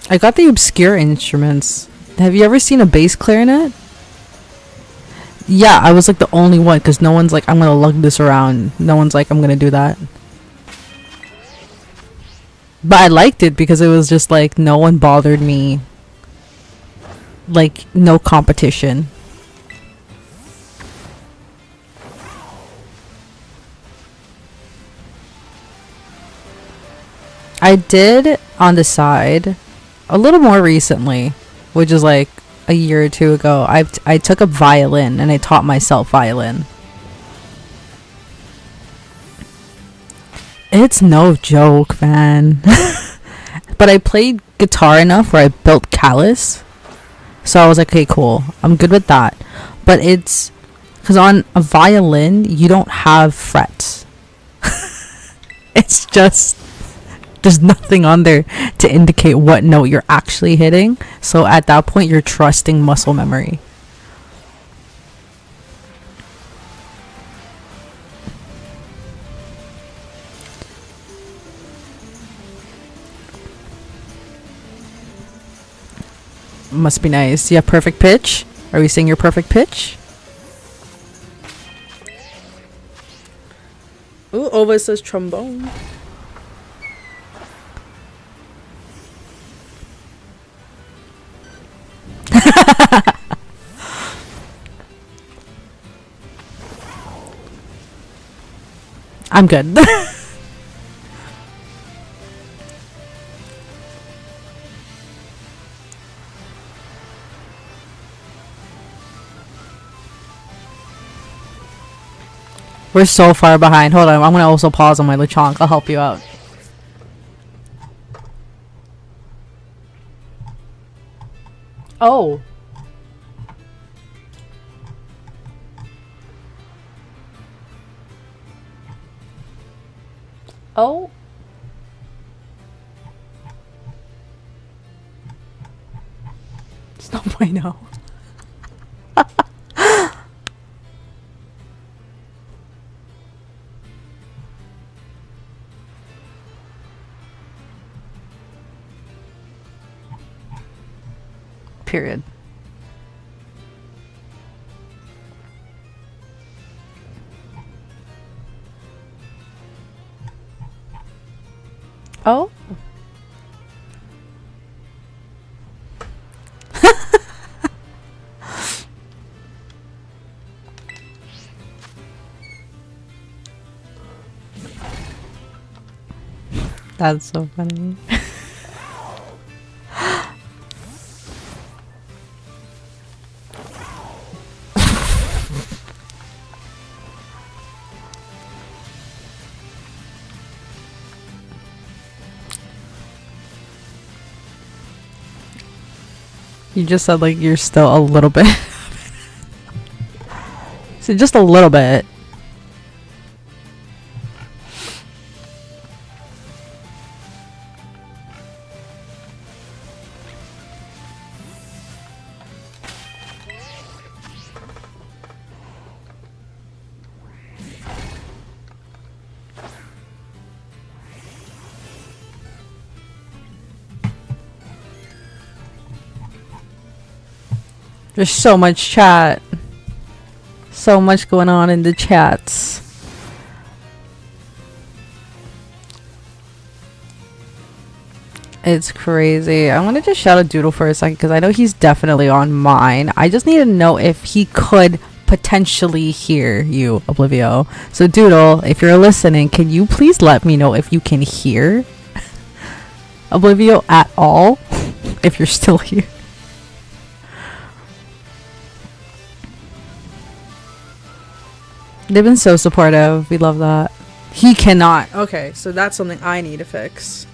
Speaker 3: I got the obscure instruments. Have you ever seen a bass clarinet? Yeah, I was like the only one because no one's like, I'm gonna lug this around. No one's like, I'm gonna do that. But I liked it because it was just like no one bothered me. Like, no competition. I did on the side a little more recently, which is like a year or two ago. I took up violin and I taught myself violin. It's no joke, man. But I played guitar enough where I built callus. So I was like, okay, cool. I'm good with that. But it's because on a violin, you don't have frets. It's just, there's nothing on there to indicate what note you're actually hitting. So at that point, you're trusting muscle memory. Must be nice. You have perfect pitch? Are we saying your perfect pitch? Ooh, Ova says trombone. I'm good. We're so far behind. Hold on, I'm gonna also pause on my Lechonk. I'll help you out. Oh. Oh. It's no bueno. Period. Oh. That's so funny. You just said like you're still a little bit. So just a little bit. There's so much chat. So much going on in the chats. It's crazy. I want to just shout out Doodle for a second because I know he's definitely on mine. I just need to know if he could potentially hear you, Oblivio. So Doodle, if you're listening, can you please let me know if you can hear Oblivio at all? If you're still here. They've been so supportive. We love that. He cannot. Okay, so that's something I need to fix.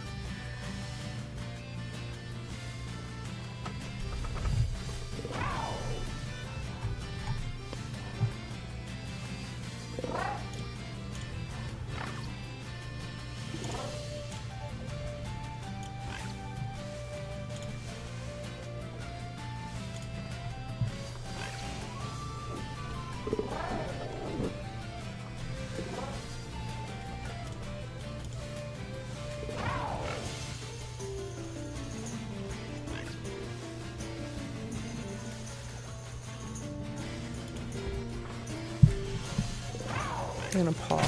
Speaker 3: I'm gonna pause.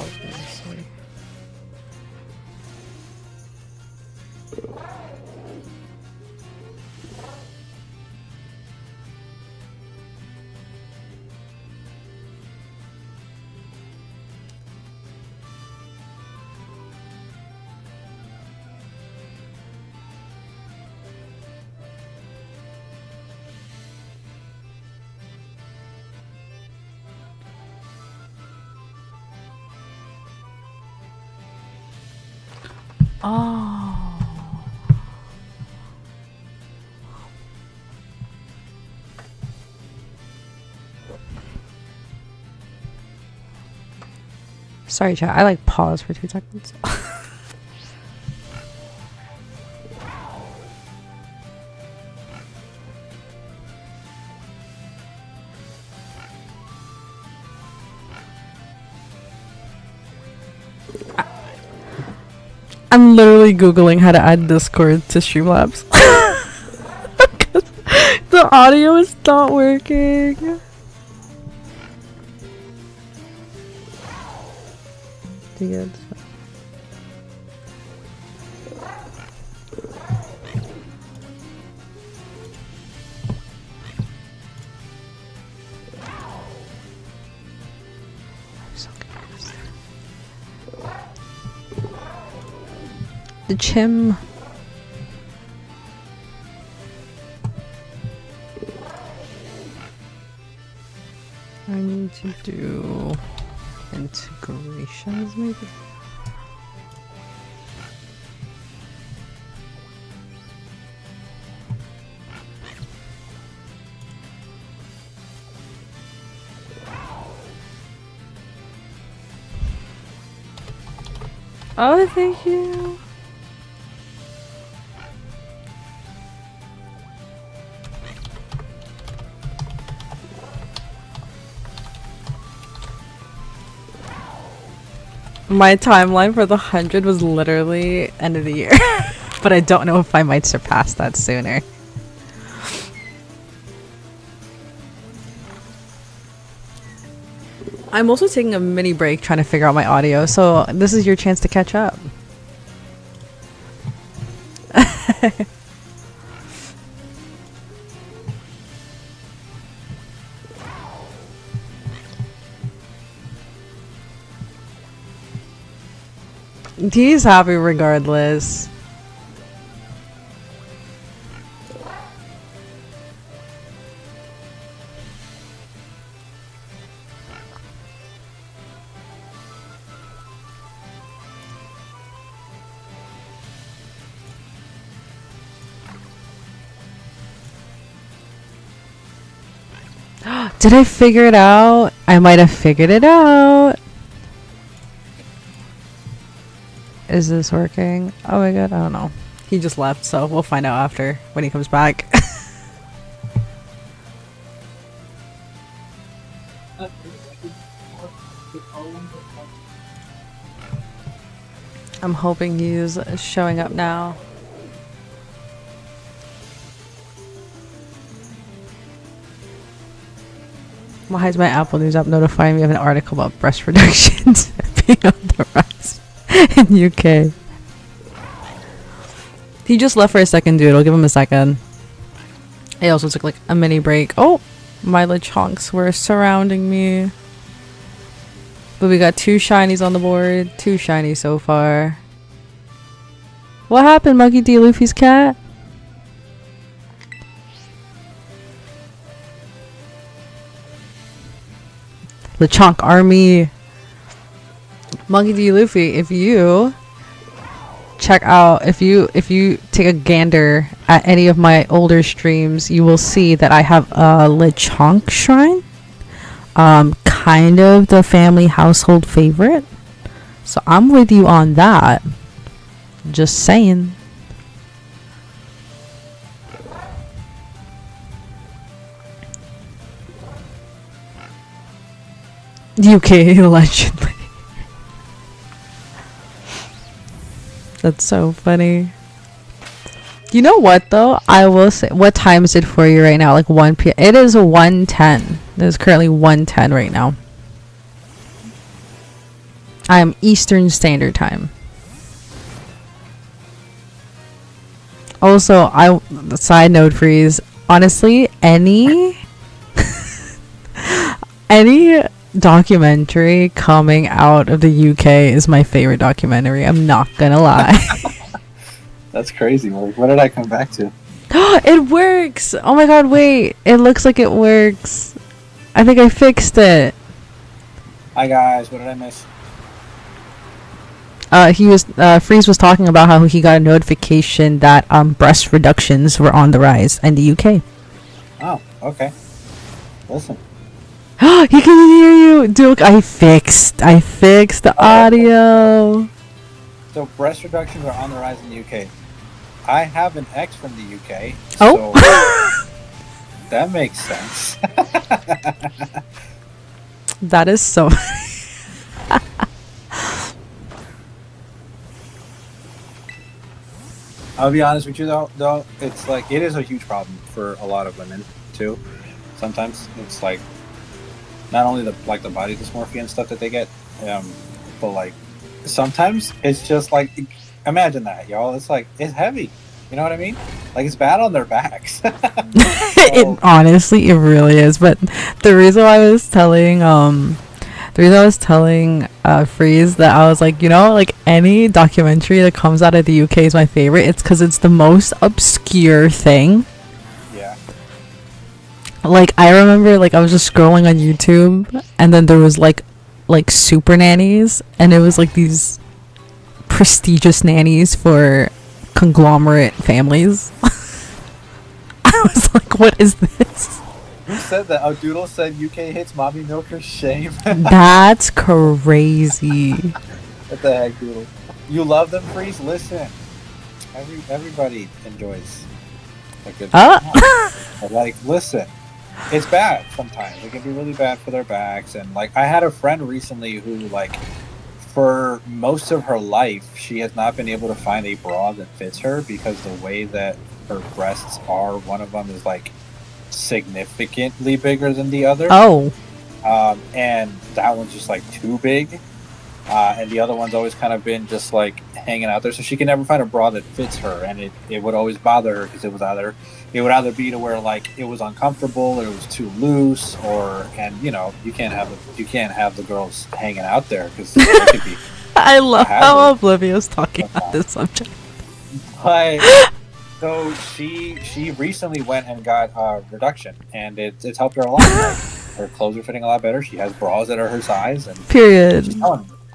Speaker 3: Oh. Sorry, chat. I like pause for 2 seconds. I'm literally Googling how to add Discord to Streamlabs. The audio is not working. Good. The chim. I need to do integrations maybe. Oh, thank you. My timeline for the 100 was literally end of the year. But I don't know if I might surpass that sooner. I'm also taking a mini break trying to figure out my audio, so this is your chance to catch up. He's happy regardless. Did I figure it out? I might have figured it out. Is this working? Oh my god, I don't know. He just left, so we'll find out after when he comes back. I'm hoping he's showing up now. Why is my Apple News app notifying me of an article about breast reductions being on the rise in UK? He just left for a second, dude. I'll give him a second. I also took like a mini break. Oh, my chonks were surrounding me. But we got 2 shinies on the board. 2 shinies so far. What happened, Monkey D. Luffy's cat? Lechonk Army, Monkey D. Luffy. If you check out, if you take a gander at any of my older streams, you will see that I have a Lechonk shrine. Kind of the family household favorite. So I'm with you on that. Just saying. UK legend. That's so funny. You know what though? I will say, what time is it for you right now? Like 1 p.m. It is 1:10. It is currently 1:10 right now. I am Eastern Standard Time. Also, side note, Freeze. Honestly, any documentary coming out of the UK is my favorite documentary. I'm not gonna lie.
Speaker 2: That's crazy. What did I come back to?
Speaker 3: It works! Oh my god, wait. It looks like it works. I think I fixed it.
Speaker 2: Hi guys, what did I miss?
Speaker 3: Freeze was talking about how he got a notification that breast reductions were on the rise in the UK.
Speaker 2: Oh, okay. Listen.
Speaker 3: He can hear you! Duke, I fixed the audio.
Speaker 2: So breast reductions are on the rise in the UK. I have an ex from the UK.
Speaker 3: Oh.
Speaker 2: So that makes sense.
Speaker 3: That is so
Speaker 2: I'll be honest with you though, it's like it is a huge problem for a lot of women too. Sometimes it's like not only the body dysmorphia and stuff that they get, but like sometimes it's just like, imagine that, y'all. It's like it's heavy. You know what I mean? Like it's bad on their backs.
Speaker 3: It honestly, it really is. But the reason I was telling Freeze that I was like, you know, like any documentary that comes out of the UK is my favorite. It's because it's the most obscure thing.
Speaker 2: Yeah.
Speaker 3: Like I remember, like I was just scrolling on YouTube, and then there was like super nannies, and it was like these prestigious nannies for conglomerate families. I was like, what is this?
Speaker 2: Who said that? Oh, Doodle said UK hits mommy milkers shame.
Speaker 3: That's crazy.
Speaker 2: What the heck, Doodle? You love them, Freeze? Listen. Everybody enjoys a good But like, listen. It's bad sometimes. It can be really bad for their backs. And like, I had a friend recently who like, for most of her life, she has not been able to find a bra that fits her because the way that her breasts are, one of them is like significantly bigger than the other.
Speaker 3: Oh.
Speaker 2: And that one's just like too big. And the other one's always kind of been just like hanging out there. So she can never find a bra that fits her. And it would always bother her because it would either be to where like it was uncomfortable or it was too loose, and you know, you can't have the girls hanging out there because it could be.
Speaker 3: I love how Oblivio's talking about this subject.
Speaker 2: But so she recently went and got a reduction, and it's helped her a lot. Like, her clothes are fitting a lot better. She has bras that are her size, and
Speaker 3: period.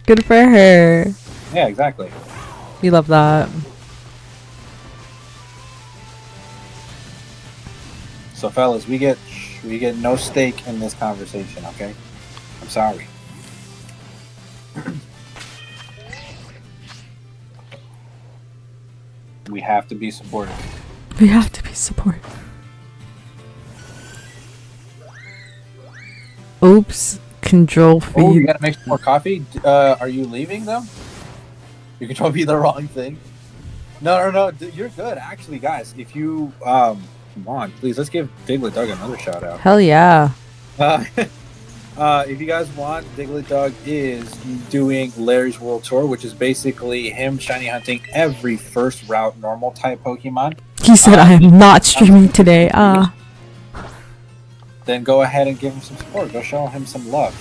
Speaker 3: Good for her.
Speaker 2: Yeah, exactly.
Speaker 3: We love that.
Speaker 2: So, fellas, we get no stake in this conversation, okay? I'm sorry. We have to be supportive.
Speaker 3: We have to be supportive. Oops. Control feed.
Speaker 2: Oh, you gotta make some more coffee? Are you leaving them? You control be the wrong thing. No. You're good. Actually, guys, if you come on, please, let's give Diglett Dog another shout out.
Speaker 3: Hell yeah.
Speaker 2: If you guys want, Diglett Dog is doing Larry's World Tour, which is basically him shiny hunting every first route normal type Pokemon.
Speaker 3: He said, I am not streaming today.
Speaker 2: Then go ahead and give him some support. Go show him some love.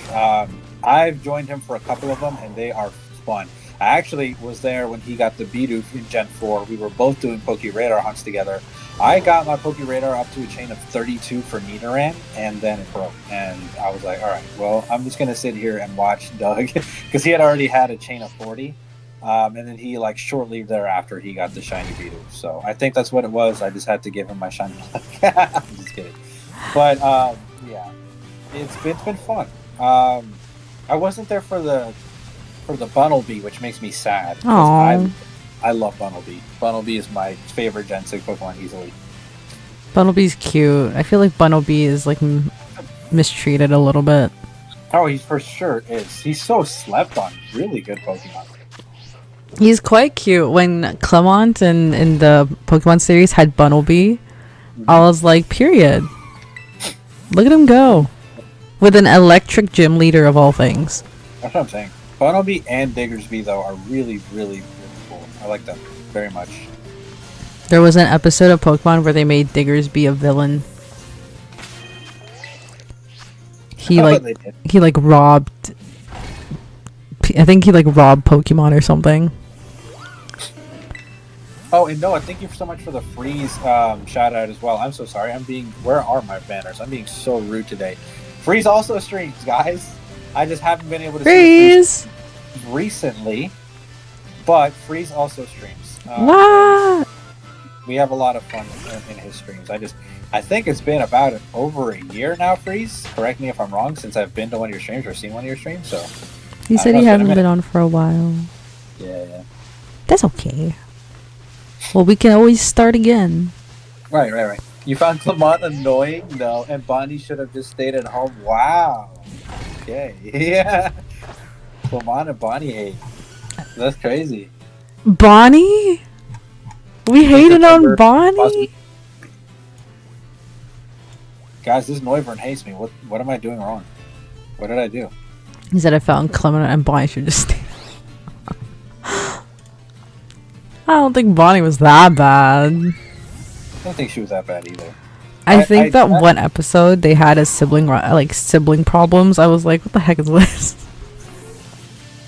Speaker 2: I've joined him for a couple of them, and they are fun. I actually was there when he got the Bidoof in Gen 4. We were both doing Poke Radar hunts together. I got my Poke Radar up to a chain of 32 for Nidoran, and then it broke. And I was like, all right, well, I'm just going to sit here and watch Doug, because he had already had a chain of 40. And then he, like, shortly thereafter, he got the shiny Bidoof. So I think that's what it was. I just had to give him my shiny luck. I'm just kidding. But, yeah, it's been fun. I wasn't there for the Bunnelby, which makes me sad. I love Bunnelby. Bunnelby is my favorite Gen 6 Pokemon easily.
Speaker 3: Bunnelby's cute. I feel like Bunnelby is like mistreated a little bit.
Speaker 2: Oh, he for sure is. He's so slept on. Really good Pokemon.
Speaker 3: He's quite cute. When Clement in the Pokemon series had Bunnelby, I was like, period. Look at him go. With an electric gym leader of all things.
Speaker 2: That's what I'm saying. Bunnelby and Diggersby, though, are really, really, really cool. I like them very much.
Speaker 3: There was an episode of Pokemon where they made Diggersby a villain. He robbed... I think he like robbed Pokemon or something.
Speaker 2: Oh, and Noah, thank you so much for the freeze shout out as well. I'm so sorry. Where are my banners? I'm being so rude today. Freeze also streams, guys. I just haven't been able to
Speaker 3: Freeze
Speaker 2: recently, but Freeze also streams.
Speaker 3: What?
Speaker 2: We have a lot of fun in his streams. I think it's been about over a year now, Freeze. Correct me if I'm wrong, since I've been to one of your streams or seen one of your streams. So
Speaker 3: he said he hasn't been on for a while.
Speaker 2: Yeah.
Speaker 3: That's okay. Well, we can always start again.
Speaker 2: Right. You found Clement annoying? No, and Bonnie should have just stayed at home. Wow. Okay. Yeah. Clement and Bonnie hate. That's crazy.
Speaker 3: Bonnie? We hated on Bonnie?
Speaker 2: Guys, this Noivern hates me. What am I doing wrong? What did I do?
Speaker 3: He said I found Clement and Bonnie should just stay. I don't think Bonnie was that bad.
Speaker 2: I don't think she was that bad either.
Speaker 3: I think that one episode they had a sibling problems. I was like, what the heck is this?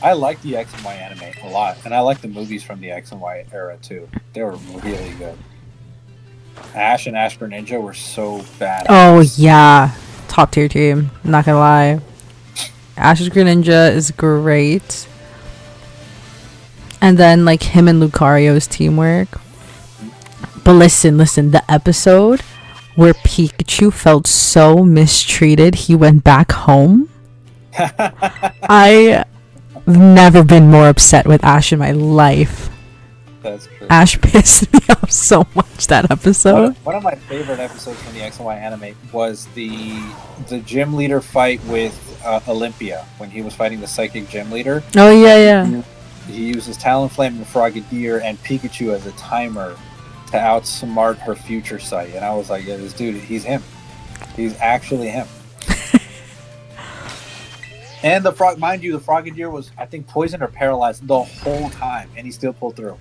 Speaker 2: I like the X and Y anime a lot, and I like the movies from the X and Y era too. They were really good. Ash and Ash Greninja were so bad.
Speaker 3: Oh yeah, top tier team. Not gonna lie, Ash's Greninja is great. And then like him and Lucario's teamwork. But listen, the episode where Pikachu felt so mistreated he went back home. I've never been more upset with Ash in my life.
Speaker 2: That's true.
Speaker 3: Ash pissed me off so much that episode.
Speaker 2: One of my favorite episodes from the X and Y anime was the gym leader fight with Olympia when he was fighting the psychic gym leader.
Speaker 3: Oh yeah.
Speaker 2: He uses Talonflame and Frogadier and Pikachu as a timer to outsmart her future sight. And I was like, yeah, this dude, he's him. He's actually him. And mind you, the Frogadier was, I think, poisoned or paralyzed the whole time, and he still pulled through.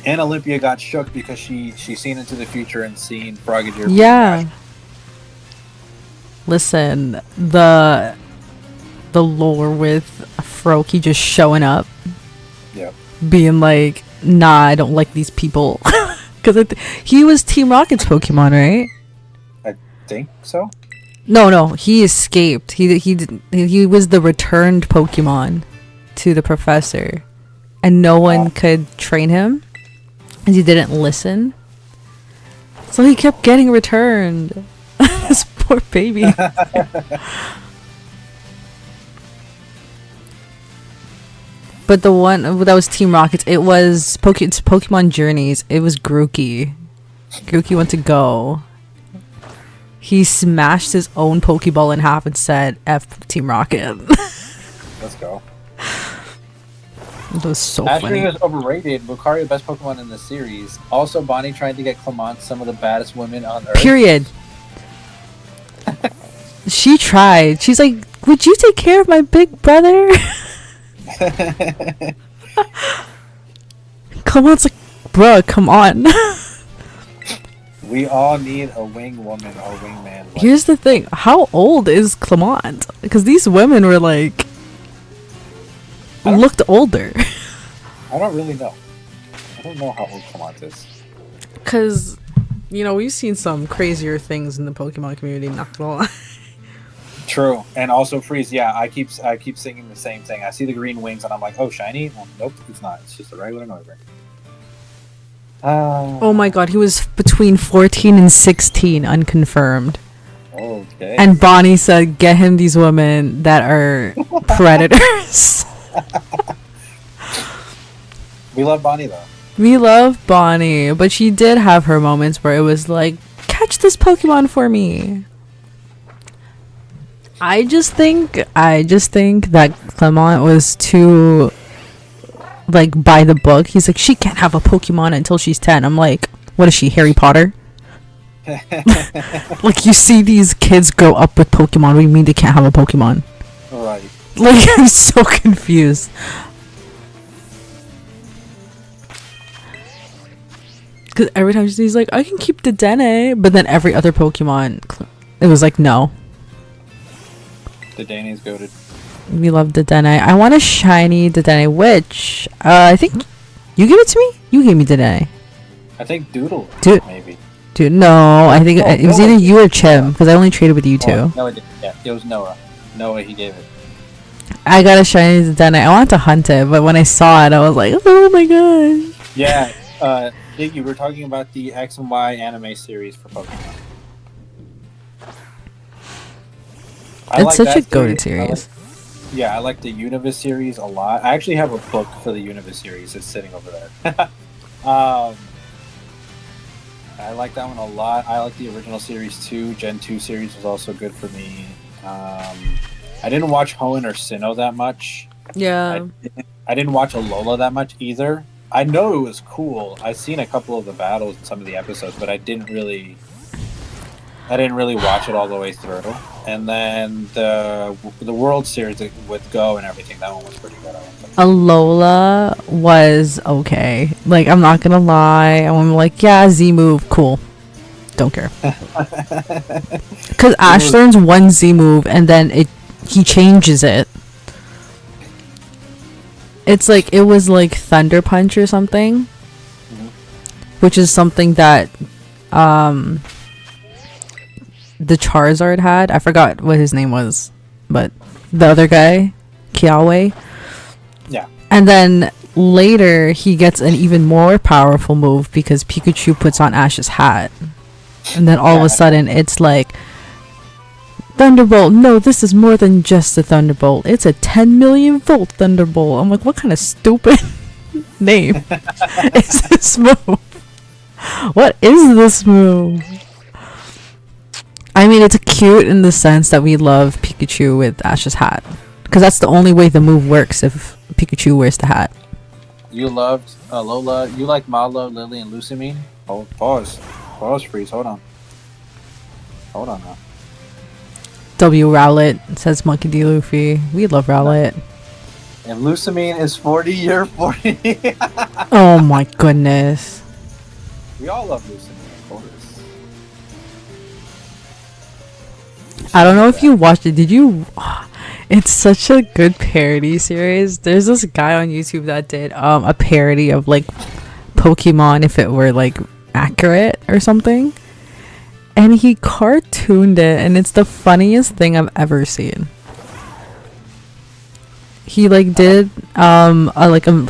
Speaker 2: And Olympia got shook because she seen into the future and seen Frogadier.
Speaker 3: Yeah. Listen, the lore with Froakie just showing up.
Speaker 2: Yeah.
Speaker 3: Being like, nah, I don't like these people. Because he was Team Rocket's Pokemon, right?
Speaker 2: I think so.
Speaker 3: No, he escaped. He was the returned Pokemon to the professor, and no one could train him, and he didn't listen. So he kept getting returned. This poor baby. But the one that was Team Rockets, it's Pokemon Journeys. It was Grookey. Grookey went to go. He smashed his own Pokeball in half and said, F Team Rocket.
Speaker 2: Let's go.
Speaker 3: It was so
Speaker 2: Ashton
Speaker 3: funny.
Speaker 2: is overrated. Lucario, best Pokemon in the series. Also, Bonnie tried to get Clement some of the baddest women on Earth.
Speaker 3: Period. She tried. She's like, would you take care of my big brother? Clement's like, bruh, come on.
Speaker 2: We all need a wing woman or wing man.
Speaker 3: Here's the thing. How old is Clement? Because these women were like looked older.
Speaker 2: I don't really know. I don't know how old Clemont is.
Speaker 3: Because, we've seen some crazier things in the Pokemon community, not gonna lie.
Speaker 2: True, and also Freeze. Yeah, I keep singing the same thing. I see the green wings, and I'm like, oh, shiny. Nope, it's not. It's just a regular Noivern.
Speaker 3: Oh my god, he was between 14 and 16, unconfirmed.
Speaker 2: Okay.
Speaker 3: And Bonnie said, get him these women that are predators.
Speaker 2: We love Bonnie, though.
Speaker 3: We love Bonnie, but she did have her moments where it was like, catch this Pokemon for me. I just think that Clemont was too, like, by the book. He's like, she can't have a Pokemon until she's 10. I'm like, what is she, Harry Potter? Like, you see these kids grow up with Pokemon. What do you mean they can't have a Pokemon?
Speaker 2: Right.
Speaker 3: Like, I'm so confused. Because every time she's like, I can keep the Dene. But then every other Pokemon, it was like, no.
Speaker 2: The Dane's goated.
Speaker 3: We love the Dene. I want a shiny Dedenne, which I think you gave it to me. You gave me Dedenne.
Speaker 2: I think Doodle. Maybe.
Speaker 3: Dude, no. I think it was either you or Chim because I only traded with you two.
Speaker 2: No, it didn't. Yeah, it was Noah. Noah, he gave it.
Speaker 3: I got a shiny Dedenne. I wanted to hunt it, but when I saw it, I was like, oh my god.
Speaker 2: Yeah. Iggy, we're talking about the X and Y anime series for Pokemon.
Speaker 3: It's such a goated series.
Speaker 2: I like the Universe series a lot. I actually have a book for the Universe series. It's sitting over there. I like that one a lot. I like the original series too. Gen 2 series was also good for me. I didn't watch Hoenn or Sinnoh that much.
Speaker 3: Yeah.
Speaker 2: I didn't watch Alola that much either. I know it was cool. I've seen a couple of the battles in some of the episodes, but I didn't really watch it all the way through. And then the World Series with Go and everything, that one was pretty good.
Speaker 3: Alola was okay. Like, I'm not gonna lie. I'm like, yeah, Z move, cool. Don't care. Because Ash learns one Z move and then he changes it. It's like, it was like Thunder Punch or something. Mm-hmm. Which is something that the Charizard had. I forgot what his name was, but the other guy, Kiawe.
Speaker 2: Yeah.
Speaker 3: And then later he gets an even more powerful move because Pikachu puts on Ash's hat. And then all of a sudden it's like, Thunderbolt. No, this is more than just a Thunderbolt. It's a 10 million volt Thunderbolt. I'm like, what kind of stupid name is this move? What is this move? I mean, it's cute in the sense that we love Pikachu with Ash's hat. Because that's the only way the move works if Pikachu wears the hat.
Speaker 2: You loved Alola. You like Malo, Lily, and Lusamine? Oh, pause. Pause, Freeze. Hold on now.
Speaker 3: W Rowlet, says Monkey D. Luffy. We love Rowlet.
Speaker 2: And Lusamine is 40, you're 40.
Speaker 3: Oh my goodness.
Speaker 2: We all love Lusamine, of course.
Speaker 3: I don't know if you watched it. Did you? It's such a good parody series. There's this guy on YouTube that did a parody of like Pokemon if it were like accurate or something. And he cartooned it, and it's the funniest thing I've ever seen. He like did a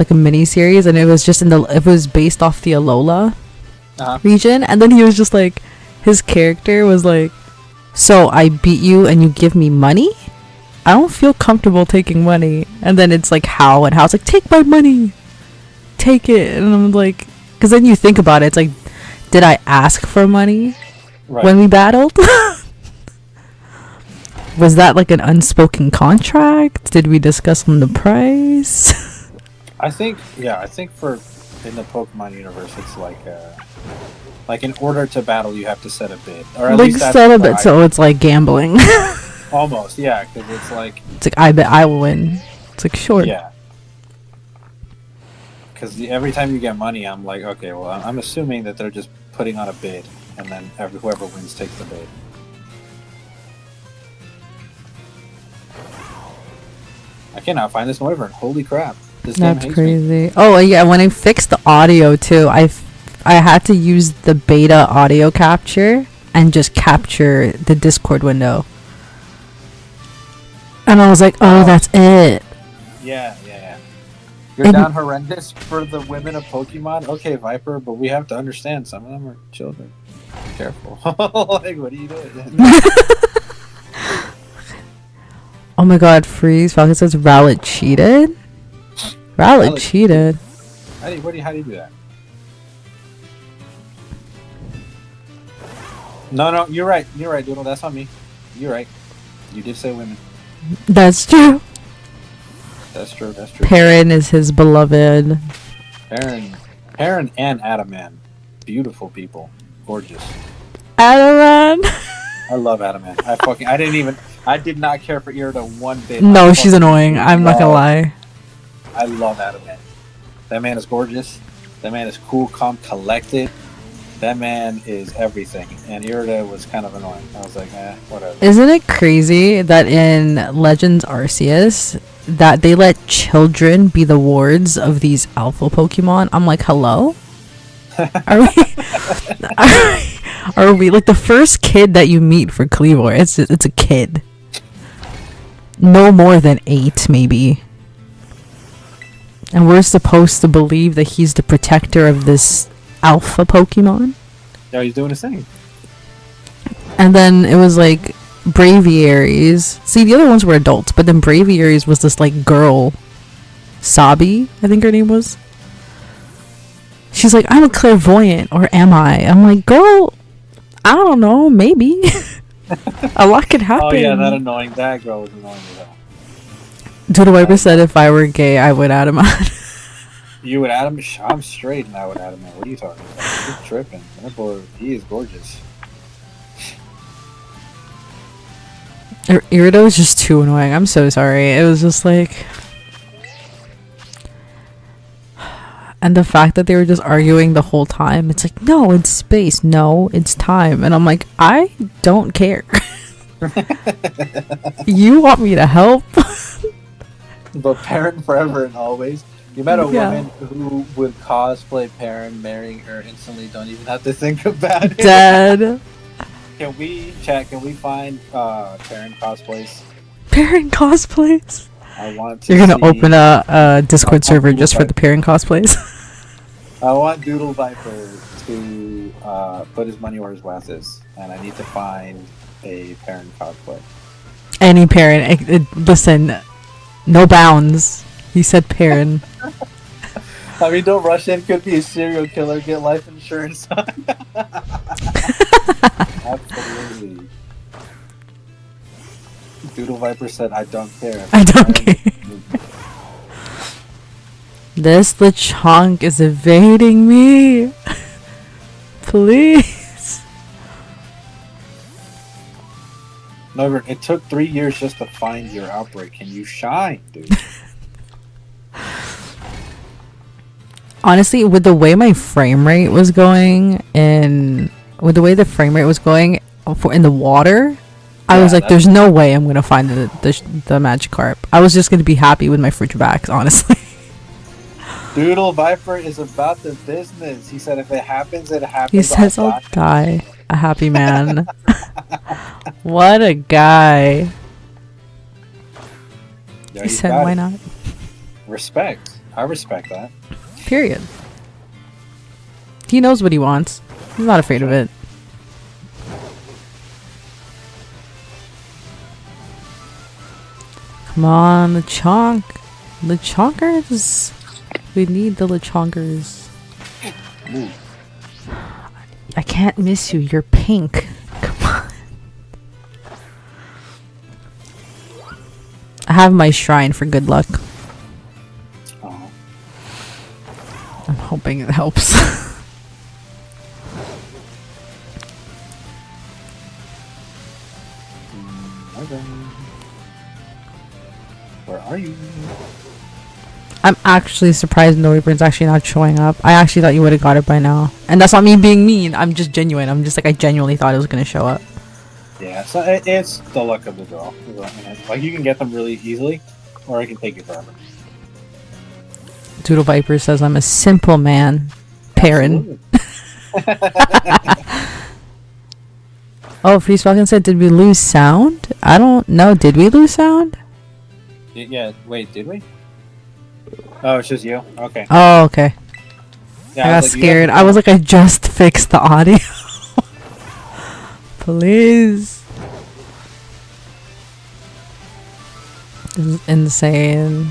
Speaker 3: mini series, and it was just it was based off the Alola region, and then he was just like, his character was like, so I beat you and you give me money? I don't feel comfortable taking money. And then it's like How's like, take my money, take it. And I'm like, because then you think about it, it's like, did I ask for money? Right. When we battled? Was that like an unspoken contract? Did we discuss on the price?
Speaker 2: I think for in the Pokemon universe, it's like in order to battle, you have to set a bid, or at least
Speaker 3: set a bid. So it's like gambling.
Speaker 2: Almost, yeah, because it's like
Speaker 3: I bet I will win. It's like sure.
Speaker 2: Yeah. Because every time you get money, I'm like, okay, well, I'm assuming that they're just putting on a bid. And then whoever wins takes the bait. I cannot find this Wyvern. Holy crap. This game
Speaker 3: That's
Speaker 2: hates me.
Speaker 3: crazy. Oh yeah, when I fixed the audio too, I had to use the beta audio capture and just capture the Discord window. And I was like, oh, that's it.
Speaker 2: Yeah. You're down horrendous for the women of Pokemon? Okay, Viper, but we have to understand some of them are children. Be careful. Like, what are you doing?
Speaker 3: Oh my god, Freeze. Falcon says Rowlet cheated? Rowlet cheated.
Speaker 2: How do you do that? No, you're right, Doodle. That's on me. You're right. You did say women.
Speaker 3: That's true.
Speaker 2: That's true.
Speaker 3: Perrin is his beloved.
Speaker 2: Perrin and Adaman. Beautiful people. Gorgeous.
Speaker 3: Adaman.
Speaker 2: I love Adaman. I did not care for Irida one bit.
Speaker 3: No, she's annoying. I'm not gonna lie.
Speaker 2: I love Adaman. That man is gorgeous. That man is cool, calm, collected. That man is everything. And Irida was kind of annoying. I was like, whatever.
Speaker 3: Isn't it crazy that in Legends Arceus that they let children be the wards of these alpha Pokemon? I'm like, hello? Are we like the first kid that you meet for Cleavor? It's a kid. No more than 8, maybe. And we're supposed to believe that he's the protector of this alpha Pokemon?
Speaker 2: Yeah, he's doing his thing.
Speaker 3: And then it was like Braviaries. See, the other ones were adults, but then Braviaries was this like girl, Sabi, I think her name was. She's like, I'm a clairvoyant, or am I? I'm like, girl, I don't know, maybe. A lot could happen.
Speaker 2: Oh yeah, that girl was annoying as hell.
Speaker 3: Doodle Wiper said if I were gay, I would add him on.
Speaker 2: You would add him? I'm straight and I would add him in. What are you talking about? You're tripping. That boy, he is gorgeous.
Speaker 3: Irida was just too annoying. I'm so sorry. It was just like... And the fact that they were just arguing the whole time. It's like, no, it's space. No, it's time. And I'm like, I don't care. You want me to help?
Speaker 2: But Perrin forever and always. You met a woman who would cosplay Perrin, marrying her instantly. Don't even have to think about it.
Speaker 3: Dead.
Speaker 2: Can we find Perrin cosplays?
Speaker 3: Perrin cosplays?
Speaker 2: I want to.
Speaker 3: You're gonna open a Discord server just for the Perrin cosplays?
Speaker 2: I want Doodle Viper to put his money where his mouth is, and I need to find a Perrin cosplay. Any
Speaker 3: Perrin. Listen, no bounds. He said Perrin.
Speaker 2: I mean, don't rush in. Could be a serial killer. Get life insurance. Absolutely. Doodle Viper said, I don't care.
Speaker 3: I don't care. This Lechonk is evading me. Please.
Speaker 2: No, it took 3 years just to find your outbreak. Can you shine, dude?
Speaker 3: Honestly, with the way my frame rate was going and with the way the frame rate was going in the water, I was like, there's no way I'm going to find the Magikarp. I was just going to be happy with my Fruitbacks, honestly.
Speaker 2: Doodle Viper is about the business. He said if it happens, it happens.
Speaker 3: He says I'll die. A happy man. What a guy.
Speaker 2: Yo,
Speaker 3: he said, why not?
Speaker 2: Respect. I respect that.
Speaker 3: Period. He knows what he wants. He's not afraid of it. Come on, Lechonk. Lechonkers. We need the Lechonkers.
Speaker 2: Ooh.
Speaker 3: I can't miss you. You're pink. Come on. I have my shrine for good luck.
Speaker 2: Oh.
Speaker 3: I'm hoping it helps.
Speaker 2: Okay. Where are you?
Speaker 3: I'm actually surprised No Reapern's actually not showing up. I actually thought you would have got it by now. And that's not me being mean. I'm just genuine. I'm just like, I genuinely thought it was going to show up.
Speaker 2: Yeah, so it's the luck of the draw. Like, you can get them really easily. or it can take you forever.
Speaker 3: Doodle Viper says I'm a simple man. Perrin. Oh, Freeze Falcon said, did we lose sound? I don't know. Did we lose sound?
Speaker 2: Yeah, wait, did we? Oh, it's just you? Okay.
Speaker 3: Oh, okay.
Speaker 2: Yeah,
Speaker 3: I got scared. I was like, I just fixed the audio. Please. This is insane.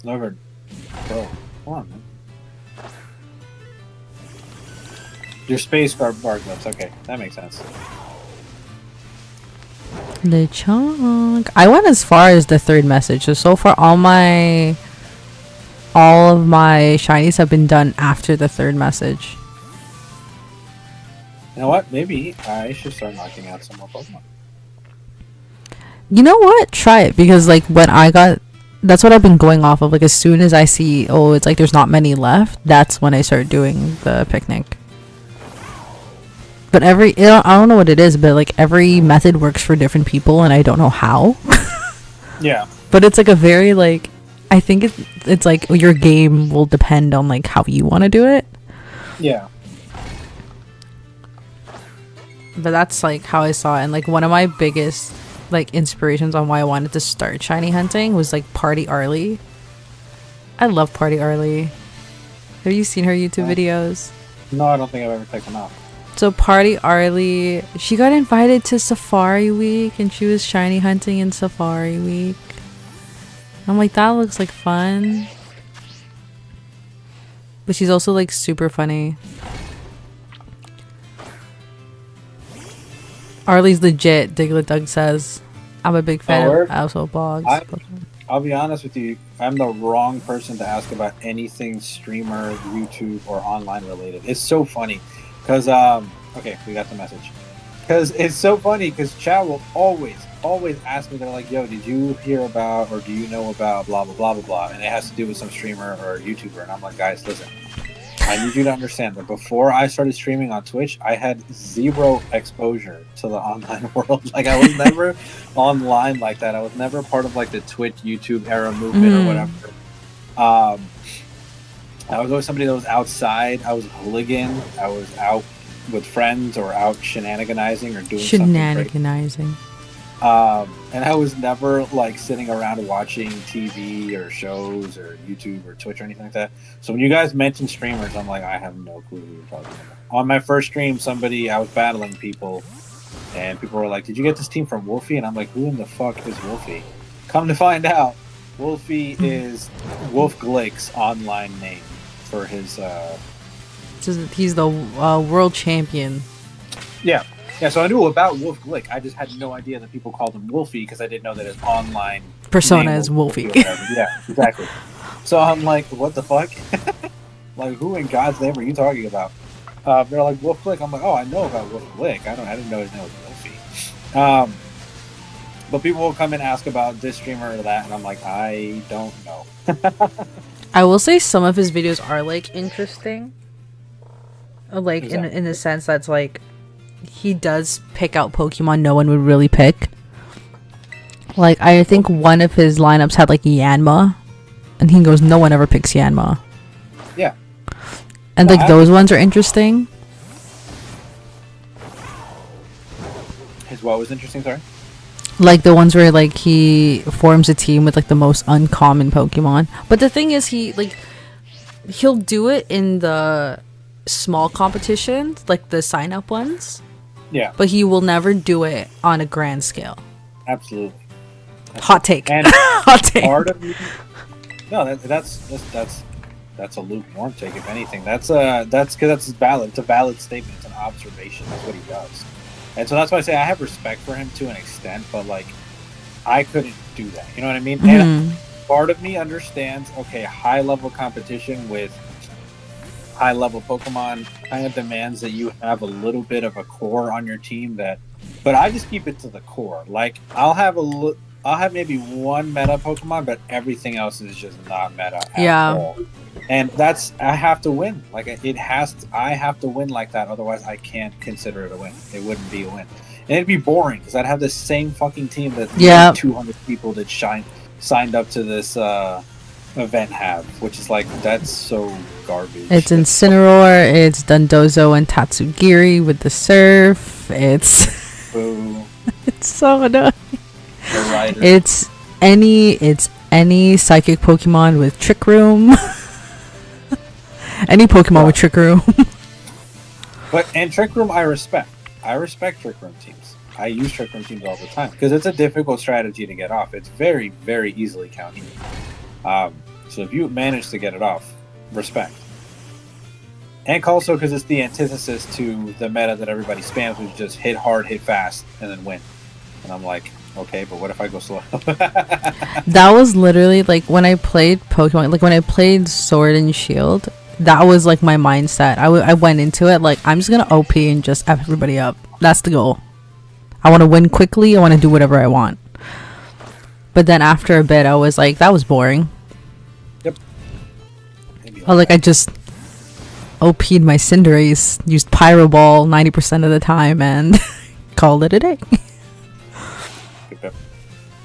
Speaker 2: Never. Bro, come on, man. Your space bar clips. Okay, that makes sense.
Speaker 3: Lechonk. I went as far as the third message. So far, all of my shinies have been done after the third message.
Speaker 2: You know what? Maybe I should start knocking out some more Pokemon.
Speaker 3: You know what? Try it, because like when I got, that's what I've been going off of. Like as soon as I see, oh, it's like there's not many left, that's when I start doing the picnic. But I don't know what it is, but like every method works for different people, and I don't know how.
Speaker 2: Yeah.
Speaker 3: But it's like a very like, I think it's like your game will depend on like how you want to do it.
Speaker 2: Yeah.
Speaker 3: But that's like how I saw it, and like one of my biggest like inspirations on why I wanted to start shiny hunting was like Party Arlie. I love Party Arlie. Have you seen her YouTube videos?
Speaker 2: No, I don't think I've ever checked them out.
Speaker 3: So Party Arlie, she got invited to Safari Week, and she was shiny hunting in Safari Week. I'm like, that looks like fun. But she's also like super funny. Arlie's legit, Diglett Doug says. I'm a big fan of Asshole Blogs.
Speaker 2: I'll be honest with you, I'm the wrong person to ask about anything streamer, YouTube, or online related. It's so funny. Because, okay, we got the message. Because it's so funny, because chat will always ask me, they're like, yo, did you hear about, or do you know about blah, blah, blah, blah, blah, and it has to do with some streamer or YouTuber, and I'm like, guys, listen, I need you to understand that before I started streaming on Twitch, I had zero exposure to the online world. Like, I was never online like that. I was never part of, like, the Twitch, YouTube era movement or whatever. I was always somebody that was outside. I was a hooligan. I was out with friends or out shenaniganizing or doing
Speaker 3: Shenaniganizing.
Speaker 2: And I was never like sitting around watching TV or shows or YouTube or Twitch or anything like that. So when you guys mentioned streamers, I'm like, I have no clue who you're talking about. On my first stream, I was battling people, and people were like, did you get this team from Wolfie? And I'm like, who in the fuck is Wolfie? Come to find out, Wolfie is Wolf Glick's online name for his
Speaker 3: he's the world champion.
Speaker 2: Yeah, so I knew about Wolf Glick. I just had no idea that people called him Wolfie, because I didn't know that his online
Speaker 3: persona is Wolfie.
Speaker 2: Yeah, exactly. So I'm like, what the fuck? Like, who in God's name are you talking about? They're like, Wolf Glick. I'm like, oh, I know about Wolf Glick. I didn't know his name was Wolfie. But people will come and ask about this streamer or that, and I'm like, I don't know.
Speaker 3: I will say some of his videos are like interesting, like in the sense that's like he does pick out Pokemon no one would really pick. Like I think one of his lineups had like Yanma, and he goes, no one ever picks Yanma.
Speaker 2: Yeah,
Speaker 3: and like those ones are interesting.
Speaker 2: His what was interesting? Sorry.
Speaker 3: Like the ones where like he forms a team with like the most uncommon Pokemon. But the thing is he'll do it in the small competitions, like the sign up ones.
Speaker 2: Yeah.
Speaker 3: But he will never do it on a grand scale.
Speaker 2: Absolutely.
Speaker 3: Hot take.
Speaker 2: And
Speaker 3: hot take.
Speaker 2: Part of me, no, that's a lukewarm take, if anything. That's valid. It's a valid statement. It's an observation. That's what he does. And so that's why I say I have respect for him to an extent, but like I couldn't do that. You know what I mean? And part of me understands, okay, high level competition with high level Pokemon kind of demands that you have a little bit of a core on your team but I just keep it to the core. Like I'll have I'll have maybe one meta Pokemon, but everything else is just not meta at
Speaker 3: Yeah.
Speaker 2: all. And that's I have to win. Like I have to win like that. Otherwise, I can't consider it a win. It wouldn't be a win, and it'd be boring because I'd have the same fucking team that
Speaker 3: Yeah.
Speaker 2: 200 people that signed up to this event have, which is like that's so garbage.
Speaker 3: It's Incineroar, it's Dundozo and Tatsugiri with the surf. It's
Speaker 2: Boo.
Speaker 3: it's so annoying.
Speaker 2: The writer.
Speaker 3: It's any psychic Pokemon with Trick Room. Any Pokemon with Trick Room.
Speaker 2: And Trick Room, I respect. I respect Trick Room teams. I use Trick Room teams all the time because it's a difficult strategy to get off. It's very, very easily countered. So if you manage to get it off, respect. And also because it's the antithesis to the meta that everybody spams, which is just hit hard, hit fast, and then win. And I'm like, okay, but what if I go slow?
Speaker 3: That was literally like when I played Pokemon, like when I played Sword and Shield, that was like my mindset. I went into it like, I'm just gonna OP and just F everybody up. That's the goal. I want to win quickly. I want to do whatever I want. But then after a bit, I was like, that was boring.
Speaker 2: Yep.
Speaker 3: Oh, like I just OP'd my Cinderace, used Pyro Ball 90% of the time, and called it a day.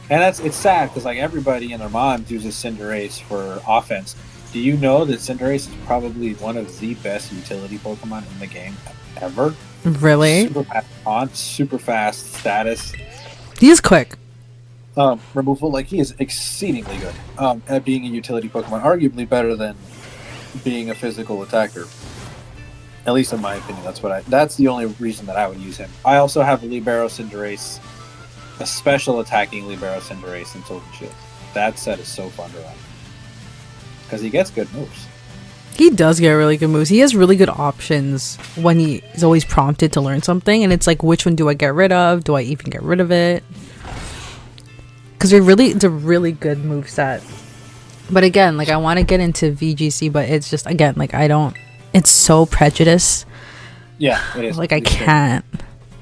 Speaker 2: And it's sad because like everybody and their moms uses Cinderace for offense. Do you know that Cinderace is probably one of the best utility Pokemon in the game ever?
Speaker 3: Really?
Speaker 2: Super fast taunt, super fast status.
Speaker 3: He's quick.
Speaker 2: Removal, like he is exceedingly good at being a utility Pokemon, arguably better than being a physical attacker. At least in my opinion, that's the only reason that I would use him. I also have a Libero Cinderace, a special attacking Libero Cinderace in Sword and Shield. That set is so fun to run because he gets good moves.
Speaker 3: He does get really good moves. He has really good options when he's always prompted to learn something, and it's like, which one do I get rid of? Do I even get rid of it? Because it's a really good move set. But again, like I want to get into VGC, but it's just again like it's so prejudiced.
Speaker 2: Yeah, it is.
Speaker 3: Like I can't.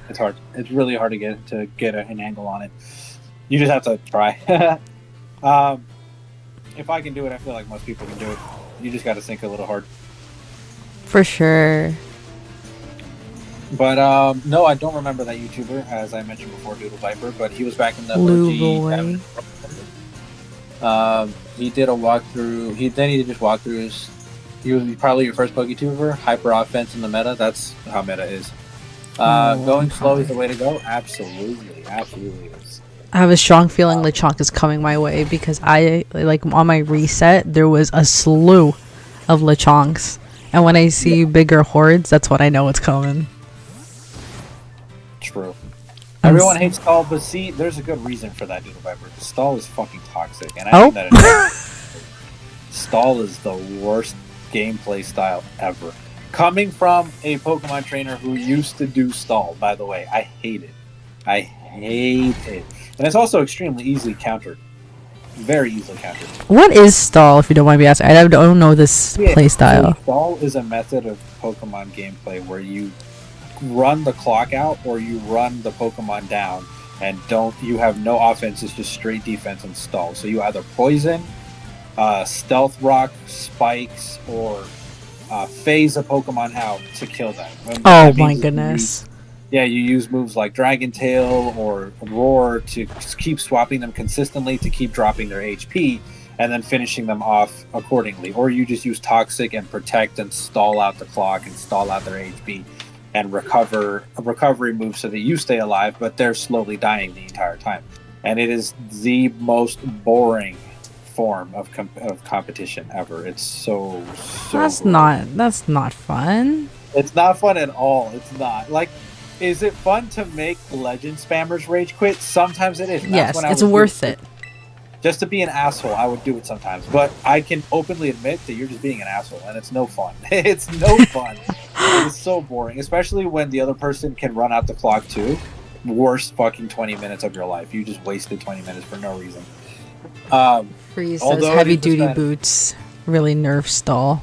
Speaker 2: It's hard. It's really hard to get an angle on it. You just have to try. If I can do it, I feel like most people can do it. You just got to think a little hard.
Speaker 3: For sure.
Speaker 2: But no, I don't remember that YouTuber, as I mentioned before, Doodle Viper. But he was back in the OG. He did a walkthrough. He did just walkthroughs. He was probably your first PokeTuber. Hyper offense in the meta. That's how meta is. Going slow is the way to go. Absolutely is.
Speaker 3: I have a strong feeling Lechonk is coming my way because I like on my reset there was a slew of Lechonks, and when I see bigger hordes, that's when I know it's coming.
Speaker 2: True. Everyone hates Stall, but see, there's a good reason for that, Doodle Viper. Stall is fucking toxic, and I think that Stall is the worst gameplay style ever. Coming from a Pokemon trainer who used to do Stall, by the way, I hate it. I hate it. And it's also extremely easily countered. Very easily countered.
Speaker 3: What is Stall, if you don't mind me asking? I don't know this play style.
Speaker 2: So Stall is a method of Pokemon gameplay where you run the clock out or you run the Pokemon down and you have no offense, it's just straight defense and stall. So you either poison, stealth rock, spikes, or phase a Pokemon out to kill them.
Speaker 3: Oh my goodness.
Speaker 2: You use moves like Dragon Tail or Roar to keep swapping them consistently to keep dropping their HP and then finishing them off accordingly. Or you just use Toxic and Protect and stall out the clock and stall out their HP and recovery move so that you stay alive, but they're slowly dying the entire time. And it is the most boring form of competition ever. It's so
Speaker 3: that's
Speaker 2: boring.
Speaker 3: That's not fun.
Speaker 2: It's not fun at all. It's not. Like, is it fun to make legend spammers rage quit? Sometimes it is.
Speaker 3: Yes, it's worth it.
Speaker 2: Just to be an asshole, I would do it sometimes. But I can openly admit that you're just being an asshole, and it's no fun. It's no fun. It's so boring, especially when the other person can run out the clock too. Worst fucking 20 minutes of your life. You just wasted 20 minutes for no reason.
Speaker 3: Freeze says heavy duty boots really nerf stall.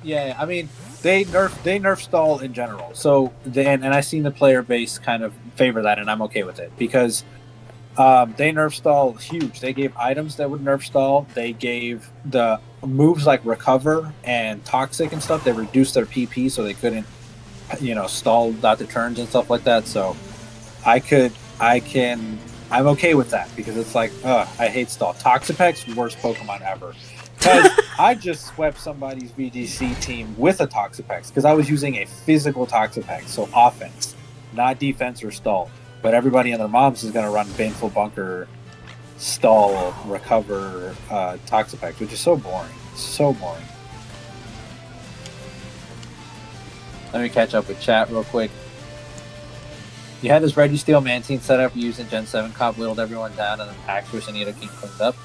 Speaker 2: Yeah, I mean they nerf stall in general. So and I've seen the player base kind of favor that, and I'm okay with it because They nerf stall huge. They gave items that would nerf stall. They gave the moves like recover and toxic and stuff. They reduced their PP so they couldn't, stall out the turns and stuff like that. So I'm okay with that because it's like, I hate stall. Toxapex, worst Pokemon ever. Because I just swept somebody's VGC team with a Toxapex because I was using a physical Toxapex, so offense, not defense or stall. But everybody and their moms is going to run Baneful Bunker, stall, recover, Toxapex, which is so boring. So boring. Let me catch up with chat real quick. You had this Registeel Mantine set up using Gen 7 comp, whittled everyone down, and then Haxorus and Nidoking cleaned up.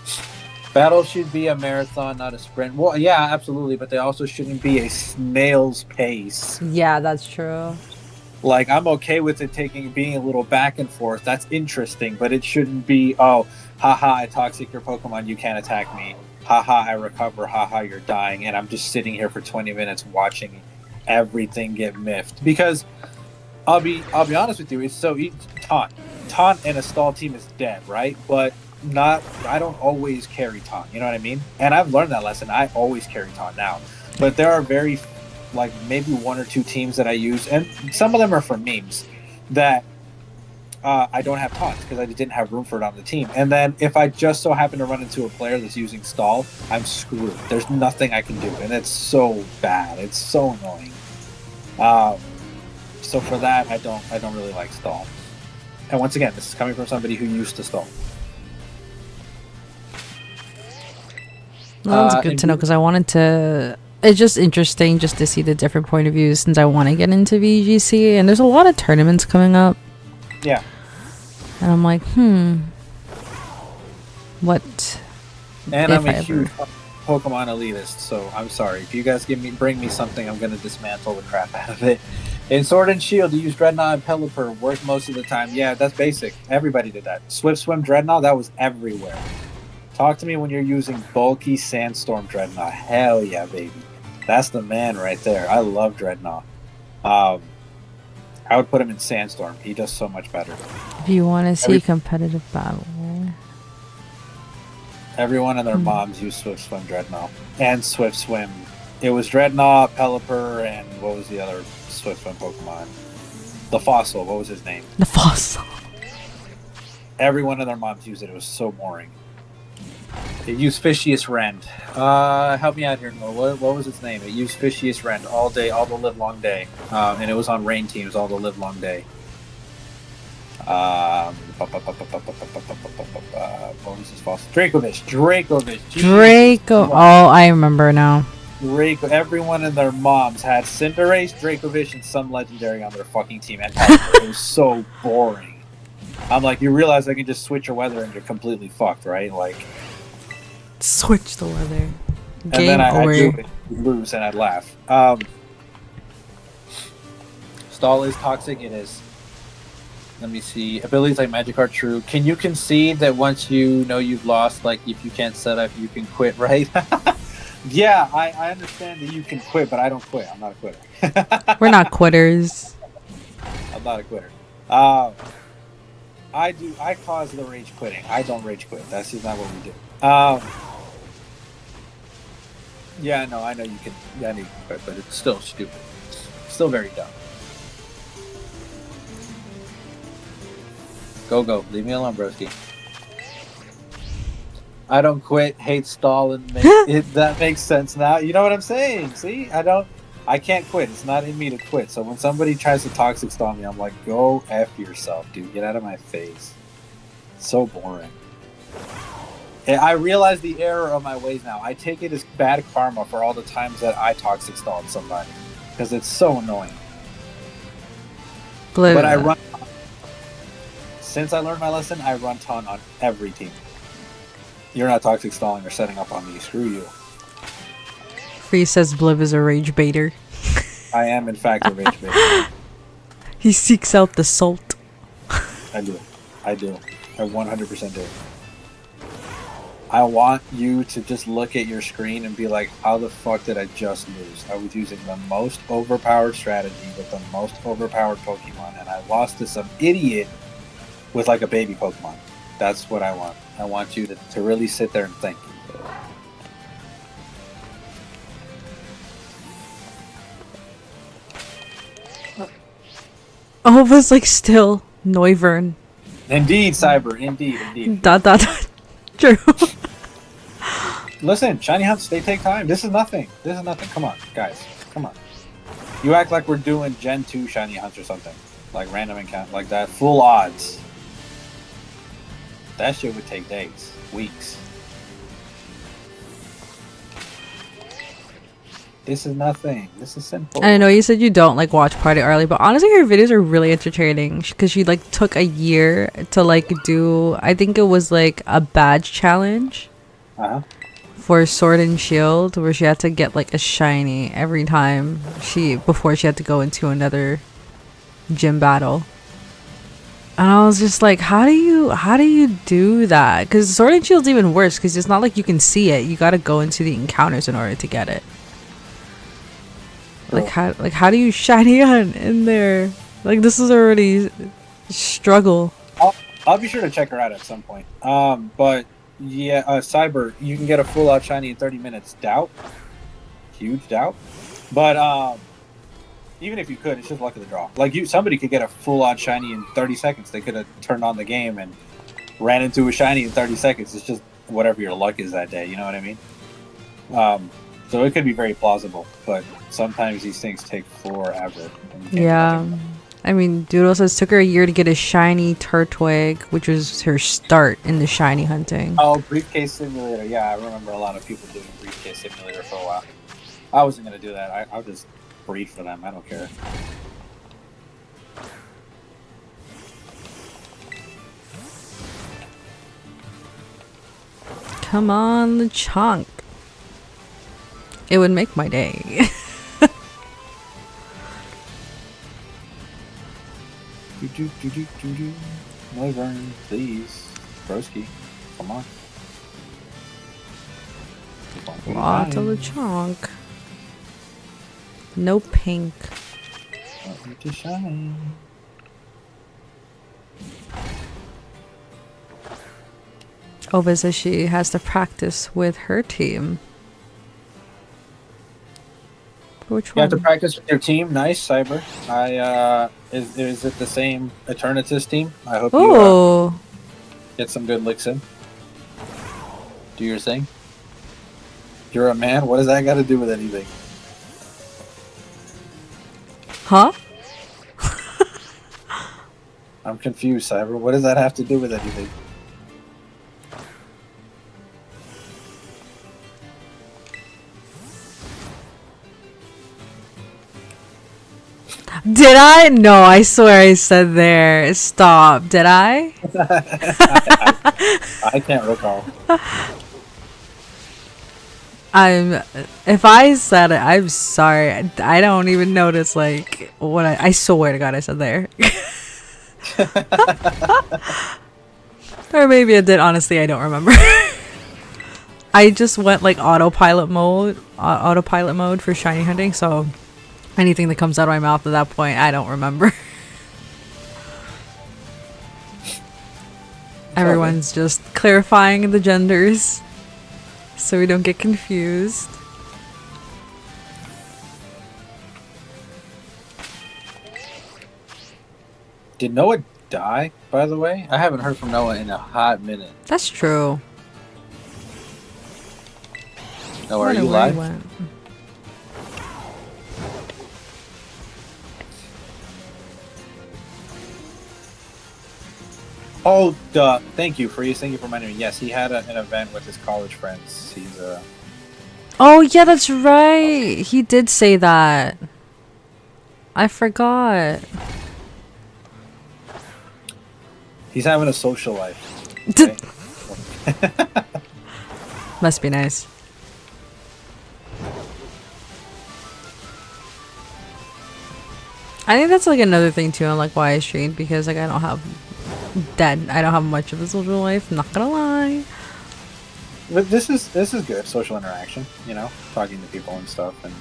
Speaker 2: Battle should be a marathon, not a sprint. Well, yeah, absolutely, but they also shouldn't be a snail's pace.
Speaker 3: Yeah, that's true.
Speaker 2: Like, I'm okay with it being a little back and forth. That's interesting, but it shouldn't be, oh, haha, I toxic your Pokemon, you can't attack me. Haha, I recover, haha, you're dying. And I'm just sitting here for 20 minutes watching everything get miffed. Because, I'll be honest with you, it's so easy. Taunt in a stall team is dead, right? But I don't always carry Taunt, you know what I mean? And I've learned that lesson. I always carry Taunt now. But there are maybe one or two teams that I use, and some of them are for memes, that I don't have taunts because I didn't have room for it on the team. And then if I just so happen to run into a player that's using stall, I'm screwed. There's nothing I can do, and it's so bad. It's so annoying. So for that, I don't really like stall. And once again, this is coming from somebody who used to stall.
Speaker 3: Well, that's good to know because I wanted to. It's just interesting just to see the different point of views since I want to get into VGC, and there's a lot of tournaments coming up.
Speaker 2: Yeah.
Speaker 3: And I'm like, what?
Speaker 2: And I'm a huge Pokemon elitist, so I'm sorry. If you guys bring me something, I'm going to dismantle the crap out of it. In Sword and Shield, you use Dreadnought and Pelipper, work most of the time. Yeah, that's basic. Everybody did that. Swift Swim Dreadnought, that was everywhere. Talk to me when you're using bulky Sandstorm Dreadnought. Hell yeah, baby. That's the man right there. I love Dreadnought. I would put him in Sandstorm. He does so much better.
Speaker 3: If you want to see competitive battle.
Speaker 2: Everyone and their moms use Swift Swim Dreadnought. And Swift Swim. It was Dreadnought, Pelipper, and what was the other Swift Swim Pokemon? The Fossil. What was his name?
Speaker 3: The Fossil.
Speaker 2: Everyone and their moms used it. It was so boring. It used Fishious Rend. Help me out here, Noah. What was its name? It used Fishious Rend all day, all the live long day. And it was on rain teams all the live long day. What was this fossil? Dracovish.
Speaker 3: Draco. Oh, I remember now.
Speaker 2: Draco. Everyone and their moms had Cinderace, Dracovish, and some legendary on their fucking team. And it was so boring. I'm like, you realize I can just switch your weather and you're completely fucked, right? Like,
Speaker 3: switch the weather.
Speaker 2: And then I do it, lose, and I'd laugh. Stall is toxic. It is. Let me see. Abilities like Magikarp, true. Can you concede that once you know you've lost, like if you can't set up, you can quit, right? Yeah, I understand that you can quit, but I don't quit. I'm not a quitter.
Speaker 3: We're not quitters.
Speaker 2: I'm not a quitter. I cause the rage quitting. I don't rage quit. That's just not what we do. Yeah, no, I know you can. Yeah, I know you can quit, but it's still stupid. It's still very dumb. Go. Leave me alone, broski. I don't quit, hate stall, and that makes sense now. You know what I'm saying? See? I can't quit. It's not in me to quit. So when somebody tries to toxic stall me, I'm like, go F yourself, dude. Get out of my face. It's so boring. And I realize the error of my ways now. I take it as bad karma for all the times that I toxic stalled somebody. Because it's so annoying.
Speaker 3: Blue.
Speaker 2: But I run... Since I learned my lesson, I run taunt on every team. You're not toxic stalling or setting up on me. Screw you.
Speaker 3: Free says Bliv is a rage baiter.
Speaker 2: I am, in fact, a rage baiter.
Speaker 3: He seeks out the salt.
Speaker 2: I do. I 100% do. I want you to just look at your screen and be like, how the fuck did I just lose? I was using the most overpowered strategy with the most overpowered Pokemon, and I lost to some idiot with like a baby Pokemon. That's what I want. I want you to really sit there and think.
Speaker 3: All of us like still Noivern.
Speaker 2: Indeed, Cyber. Indeed.
Speaker 3: Dot dot dot. True.
Speaker 2: Listen, shiny hunts, they take time. This is nothing. Come on, guys. Come on. You act like we're doing Gen 2 shiny hunts or something. Like random encounter, like that. Full odds. That shit would take days, weeks. This is nothing. This is simple.
Speaker 3: And I know you said you don't like watch Party Early, but honestly her videos are really entertaining because she like took a year to like do, I think it was like a badge challenge for Sword and Shield where she had to get like a shiny every time before she had to go into another gym battle. And I was just like, how do you do that? Because Sword and Shield's even worse because it's not like you can see it. You got to go into the encounters in order to get it. Like how do you shiny hunt in there? Like this is already struggle.
Speaker 2: I'll be sure to check her out at some point. But yeah, Cyber, you can get a full out shiny in 30 minutes. Doubt, huge doubt. But even if you could, it's just luck of the draw. Like somebody could get a full out shiny in 30 seconds. They could have turned on the game and ran into a shiny in 30 seconds. It's just whatever your luck is that day. You know what I mean? So it could be very plausible, but sometimes these things take forever.
Speaker 3: Yeah. I mean, Doodle says took her a year to get a shiny Turtwig, which was her start in the shiny hunting.
Speaker 2: Oh, Briefcase Simulator. Yeah, I remember a lot of people doing Briefcase Simulator for a while. I wasn't going to do that. I'll just brief for them. I don't care.
Speaker 3: Come on, the chunk. It would make my day.
Speaker 2: Noivern, please. Broski, come on.
Speaker 3: Lot of the chunk. No pink.
Speaker 2: Want me to shine.
Speaker 3: Ova says she has to practice with her team. Which one?
Speaker 2: You have to practice with your team. Nice, Cyber. Is it the same Eternatus team? I hope you get some good licks in. Do your thing. You're a man. What does that got to do with anything?
Speaker 3: Huh?
Speaker 2: I'm confused, Cyber. What does that have to do with anything?
Speaker 3: Did I? No, I swear I said there. Stop. Did I?
Speaker 2: I can't recall.
Speaker 3: If I said it, I'm sorry. I don't even notice like what I swear to God I said there. Or maybe I did. Honestly, I don't remember. I just went like autopilot mode for shiny hunting, so anything that comes out of my mouth at that point, I don't remember. Everyone's just clarifying the genders so we don't get confused.
Speaker 2: Did Noah die, by the way? I haven't heard from Noah in a hot minute.
Speaker 3: That's true.
Speaker 2: Noah, are you live? Oh, duh. Thank you, Freeze. Thank you for reminding me. Yes, he had an event with his college friends. He's
Speaker 3: Oh, yeah, that's right. He did say that. I forgot.
Speaker 2: He's having a social life. Okay?
Speaker 3: Must be nice. I think that's like another thing too on like why I stream, because like I don't have much of a social life, I'm not gonna lie.
Speaker 2: But this is good social interaction, you know, talking to people and stuff. And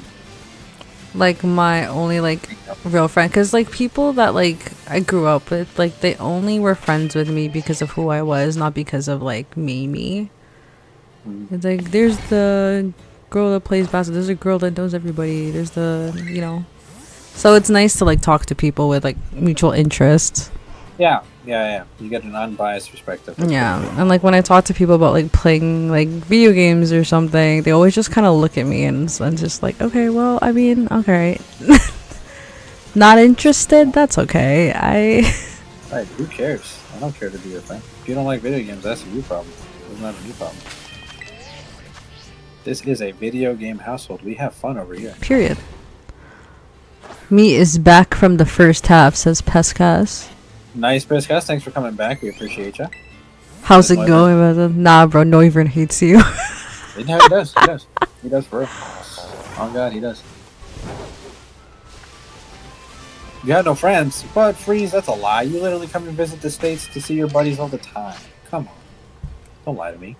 Speaker 3: like my only like real friend, because like people that like I grew up with. Like, they only were friends with me because of who I was, not because of like me. It's like, there's the girl that plays basketball, there's a girl that knows everybody, there's the, you know. So it's nice to like talk to people with like mutual interests.
Speaker 2: Yeah. You get an unbiased perspective.
Speaker 3: Yeah, and like when I talk to people about like playing like video games or something, they always just kind of look at me and I'm just like, okay, well, I mean, okay. Not interested? That's okay.
Speaker 2: Right, who cares? I don't care to be your friend. If you don't like video games, that's a you problem. It's not a you problem. This is a video game household. We have fun over here.
Speaker 3: Period. Me is back from the first half, says Pescas.
Speaker 2: Nice, Biscuits. Thanks for coming back. We appreciate you.
Speaker 3: How's it going, brother? Nah, bro, Noivern hates you.
Speaker 2: He does. He does for real. Oh, God, he does. You have no friends, but Freeze, that's a lie. You literally come and visit the States to see your buddies all the time. Come on. Don't lie to me.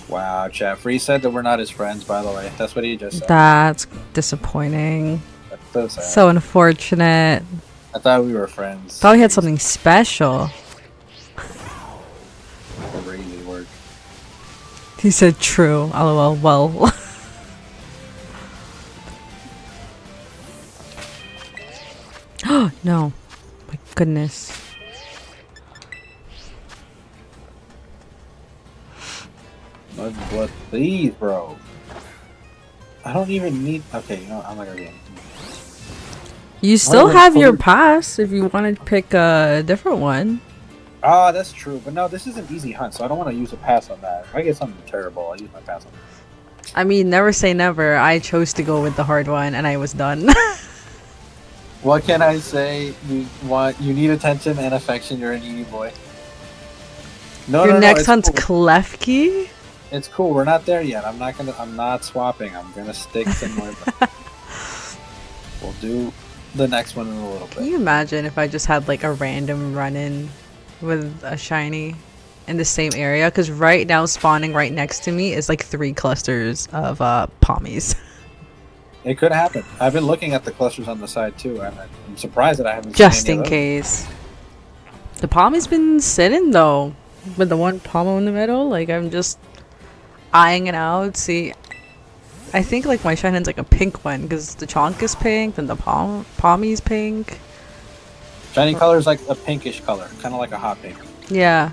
Speaker 2: Wow, chat. Freeze said that we're not his friends, by the way. That's what he just said.
Speaker 3: That's disappointing.
Speaker 2: That's so sad.
Speaker 3: So unfortunate.
Speaker 2: I thought we were friends.
Speaker 3: Thought we had something special.
Speaker 2: Crazy work.
Speaker 3: He said true. LOL. Well. No. My goodness.
Speaker 2: Blood, blood, please, bro. I don't even need. Okay, you know what? I'm not gonna get.
Speaker 3: You still have your pass if you want to pick a different one.
Speaker 2: Ah, that's true. But no, this is an easy hunt, so I don't want to use a pass on that. If I get something terrible, I'll use my pass on that.
Speaker 3: I mean, never say never. I chose to go with the hard one, and I was done.
Speaker 2: What can I say? You need attention and affection. You're a needy boy.
Speaker 3: Your next hunt's
Speaker 2: cool.
Speaker 3: Klefki?
Speaker 2: It's cool. We're not there yet. I'm not swapping. I'm gonna stick to Noivern. We'll do the next one in a little bit.
Speaker 3: Can you imagine if I just had like a random run-in with a shiny in the same area? Because right now spawning right next to me is like 3 clusters of pommies.
Speaker 2: It could happen. I've been looking at the clusters on the side too, and I'm surprised that I haven't
Speaker 3: Just
Speaker 2: seen any
Speaker 3: in
Speaker 2: of
Speaker 3: case. The pommy's been sitting though, with the one pommel in the middle. Like, I'm just eyeing it out. See, I think like my Shinehen's like a pink one because the chonk is pink and the pommy's pink.
Speaker 2: Shiny color is like a pinkish color, kind of like a hot pink.
Speaker 3: Yeah.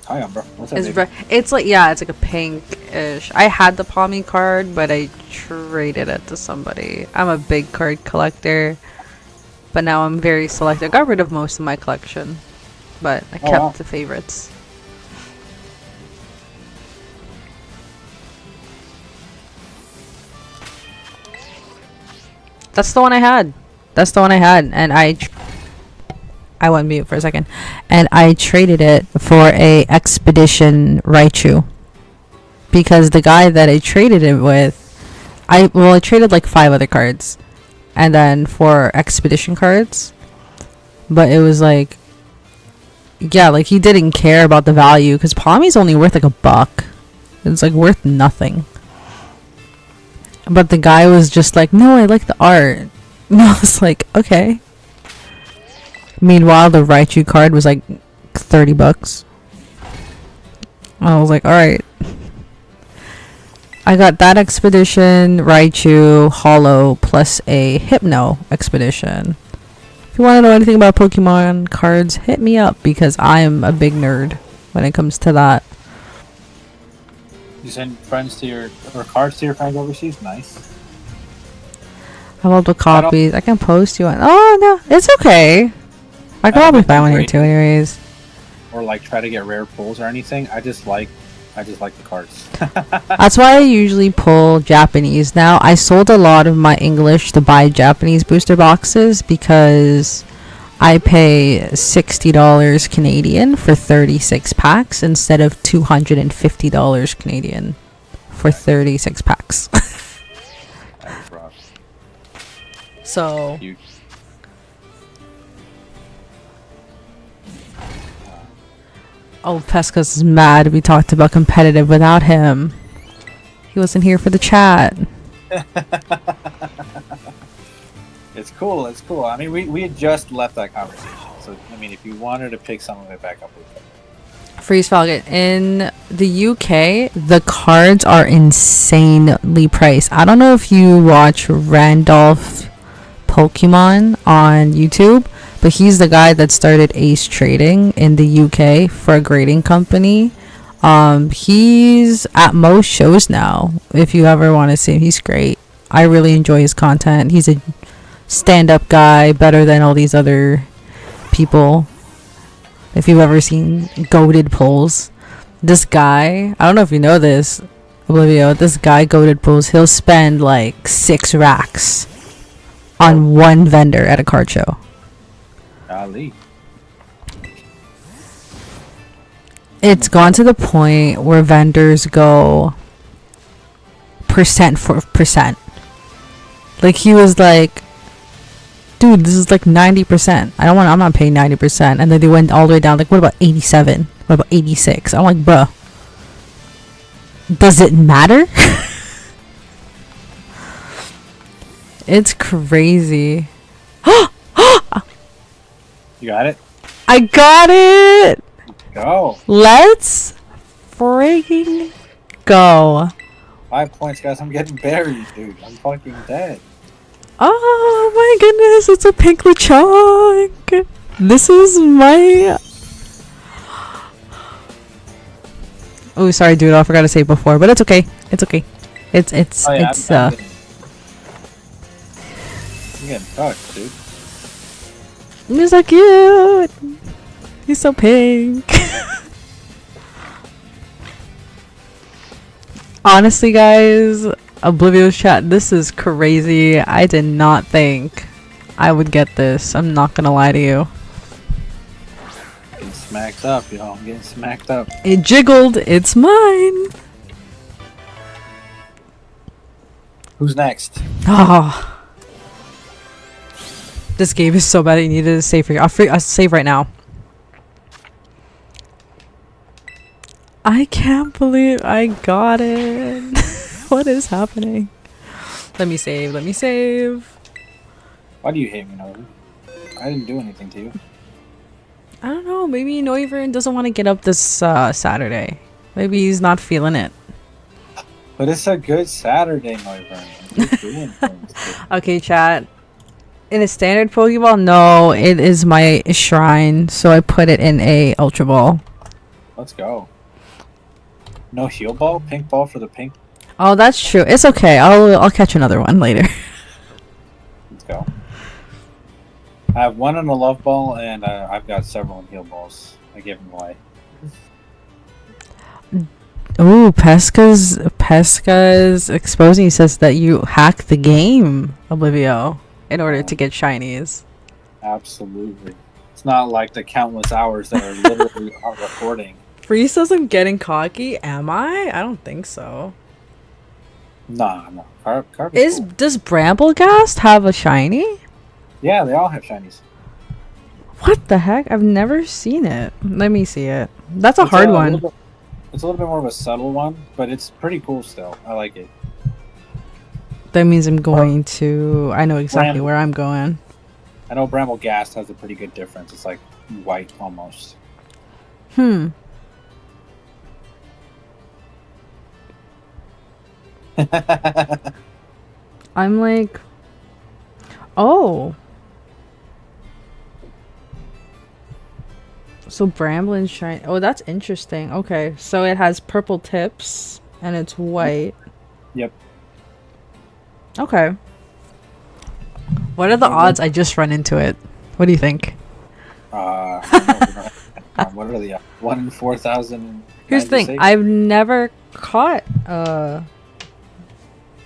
Speaker 2: Hi, bro. What's up,
Speaker 3: It's like, yeah, it's like a pink-ish. I had the Pommy card, but I traded it to somebody. I'm a big card collector, but now I'm very selective. I got rid of most of my collection, but I kept the favorites. That's the one I had. And I went mute for a second, and I traded it for a Expedition Raichu because the guy that I traded it with, I traded like 5 other cards, and then 4 Expedition cards, but it was like, yeah, like he didn't care about the value because Pommy's only worth like $1. It's like worth nothing. But the guy was just like, no, I like the art. And I was like, okay. Meanwhile, the Raichu card was like $30. I was like, alright. I got that Expedition, Raichu, Holo, plus a Hypno Expedition. If you want to know anything about Pokemon cards, hit me up because I am a big nerd when it comes to that.
Speaker 2: You send friends to your cards to your friends overseas? Nice.
Speaker 3: I love the copies. I can post you on. Oh no, it's okay. I can probably find one here too, anyways.
Speaker 2: Or like try to get rare pulls or anything. I just like the cards.
Speaker 3: That's why I usually pull Japanese now. I sold a lot of my English to buy Japanese booster boxes because I pay $60 Canadian for 36 packs instead of $250 Canadian for 36 packs.
Speaker 2: That's rough.
Speaker 3: So oh, Pesca's is mad we talked about competitive without him. He wasn't here for the chat.
Speaker 2: It's cool. It's cool. I mean, we had just left that conversation. So, I mean, if you wanted to pick some of it back up, we could.
Speaker 3: Freeze Falcon. In the UK, the cards are insanely priced. I don't know if you watch Randolph Pokemon on YouTube, but he's the guy that started Ace Trading in the UK for a grading company. He's at most shows now. If you ever want to see him, he's great. I really enjoy his content. He's a stand-up guy, better than all these other people. If you've ever seen goated pulls, this guy, I don't know if you know this, Oblivio, this guy goated pulls, he'll spend like 6 racks on one vendor at a card show.
Speaker 2: Ali.
Speaker 3: It's gone to the point where vendors go percent for percent. Like he was like, dude, this is like 90%. I'm not paying 90%. And then they went all the way down. Like, what about 87? What about 86? I'm like, bruh, does it matter? It's crazy.
Speaker 2: You got it?
Speaker 3: I got it.
Speaker 2: Go.
Speaker 3: Let's freaking go.
Speaker 2: 5 points, guys. I'm getting buried, dude. I'm fucking dead.
Speaker 3: Oh my goodness, it's a pink Lechonk. This is my... Oh, sorry, dude. I forgot to say it before, but it's okay. It's okay. It's
Speaker 2: Oh, yeah,
Speaker 3: it's
Speaker 2: I'm getting touched, dude.
Speaker 3: He's so cute. He's so pink. Honestly, guys, Oblivio's chat, this is crazy. I did not think I would get this. I'm not gonna lie to you.
Speaker 2: Getting smacked up, yo. I'm getting smacked up.
Speaker 3: It jiggled. It's mine.
Speaker 2: Who's next?
Speaker 3: Oh. This game is so bad. I needed to save for you. I'll save right now. I can't believe I got it. What is happening? Let me save. Let me save.
Speaker 2: Why do you hate me, Noah? I didn't do anything to you.
Speaker 3: I don't know. Maybe Noivern doesn't want to get up this Saturday. Maybe he's not feeling it.
Speaker 2: But it's a good Saturday, Noivern. You're doing things, dude.
Speaker 3: Okay, chat. In a standard Pokeball, no, it is my shrine, so I put it in a Ultra Ball.
Speaker 2: Let's go. No heal ball? Pink ball for the pink?
Speaker 3: Oh, that's true. It's okay. I'll catch another one later.
Speaker 2: Let's go. I have one in a love ball, and I've got several in heal balls. I gave them away.
Speaker 3: Ooh, Pesca's exposing. He says that you hacked the game, Oblivio, in order to get shinies.
Speaker 2: Absolutely. It's not like the countless hours that are literally out recording.
Speaker 3: Freeze says I'm getting cocky. Am I? I don't think so.
Speaker 2: Nah. Carp
Speaker 3: Does Bramblegast have a shiny?
Speaker 2: Yeah, they all have shinies.
Speaker 3: What the heck? I've never seen it. Let me see it. That's a hard one.
Speaker 2: It's a little bit more of a subtle one, but it's pretty cool still. I like it.
Speaker 3: That means I'm going to... I know exactly where I'm going.
Speaker 2: I know Bramblegast has a pretty good difference. It's like white almost.
Speaker 3: I'm like... Oh. So Bramblin shine. Oh, that's interesting. Okay, so it has purple tips and it's white.
Speaker 2: Yep.
Speaker 3: Okay. What are the odds I just run into it? What do you think?
Speaker 2: I don't know. What are the 1 in 4,000?
Speaker 3: Here's the thing. I've never caught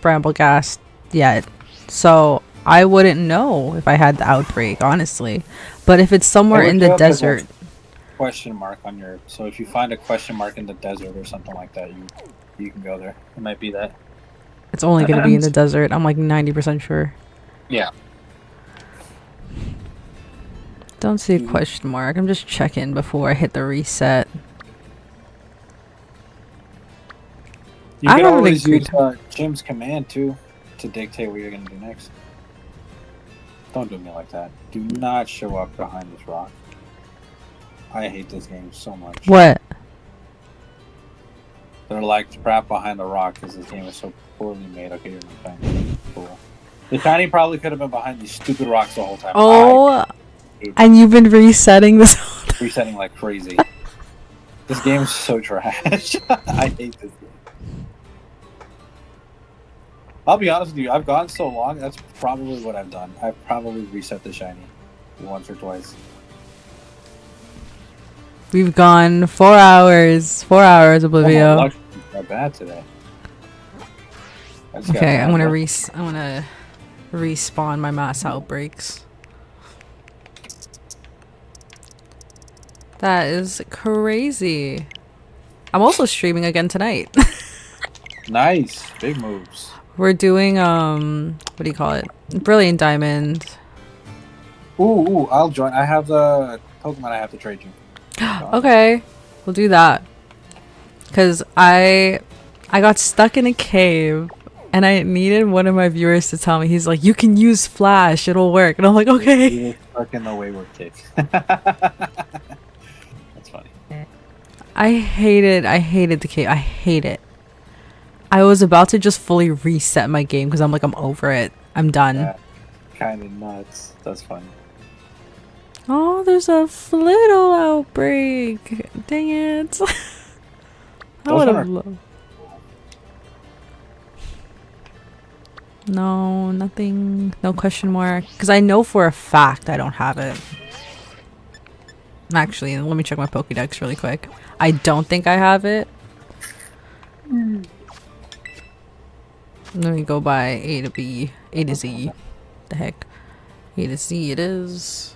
Speaker 3: Bramblegast yet, so I wouldn't know if I had the outbreak, honestly. But if it's somewhere in the desert...
Speaker 2: Question mark on your... So if you find a question mark in the desert or something like that, you can go there. It might be that.
Speaker 3: It's only going to be in the desert. I'm like 90% sure.
Speaker 2: Yeah.
Speaker 3: Don't see a question mark. I'm just checking before I hit the reset.
Speaker 2: You
Speaker 3: I
Speaker 2: can
Speaker 3: don't
Speaker 2: always
Speaker 3: agree.
Speaker 2: use Jim's command too to dictate what you're gonna do next. Don't do me like that. Do not show up behind this rock. I hate this game so much.
Speaker 3: What?
Speaker 2: They're like crap behind the rock because this game is so poorly made. Okay, you're not playing. Cool. The shiny probably could have been behind these stupid rocks the whole time.
Speaker 3: Oh, and you've been resetting this.
Speaker 2: Resetting like crazy. This game is so trash. I hate this game. I'll be honest with you. I've gone so long. That's probably what I've done. I've probably reset the shiny once or twice.
Speaker 3: We've gone 4 hours. 4 hours, Oblivio.
Speaker 2: Oh, not bad today.
Speaker 3: Okay, I'm gonna respawn my mass outbreaks. That is crazy. I'm also streaming again tonight.
Speaker 2: Nice, big moves.
Speaker 3: We're doing what do you call it? Brilliant Diamond.
Speaker 2: Ooh, I'll join. I have the Pokemon I have to trade you.
Speaker 3: Okay, we'll do that. Cause I got stuck in a cave and I needed one of my viewers to tell me. He's like, "You can use Flash, it'll work." And I'm like, "Okay."
Speaker 2: You're stuck in the wayward cave. That's funny.
Speaker 3: I hated the cave. I hate it. I was about to just fully reset my game because I'm like, I'm over it. I'm done.
Speaker 2: Yeah, kind of nuts. That's funny.
Speaker 3: Oh, there's a Flittle outbreak. Dang it. I would have loved. No, nothing. No question mark. Because I know for a fact I don't have it. Actually, let me check my Pokédex really quick. I don't think I have it. Let me go by A to B. A to Z. The heck? A to Z it is.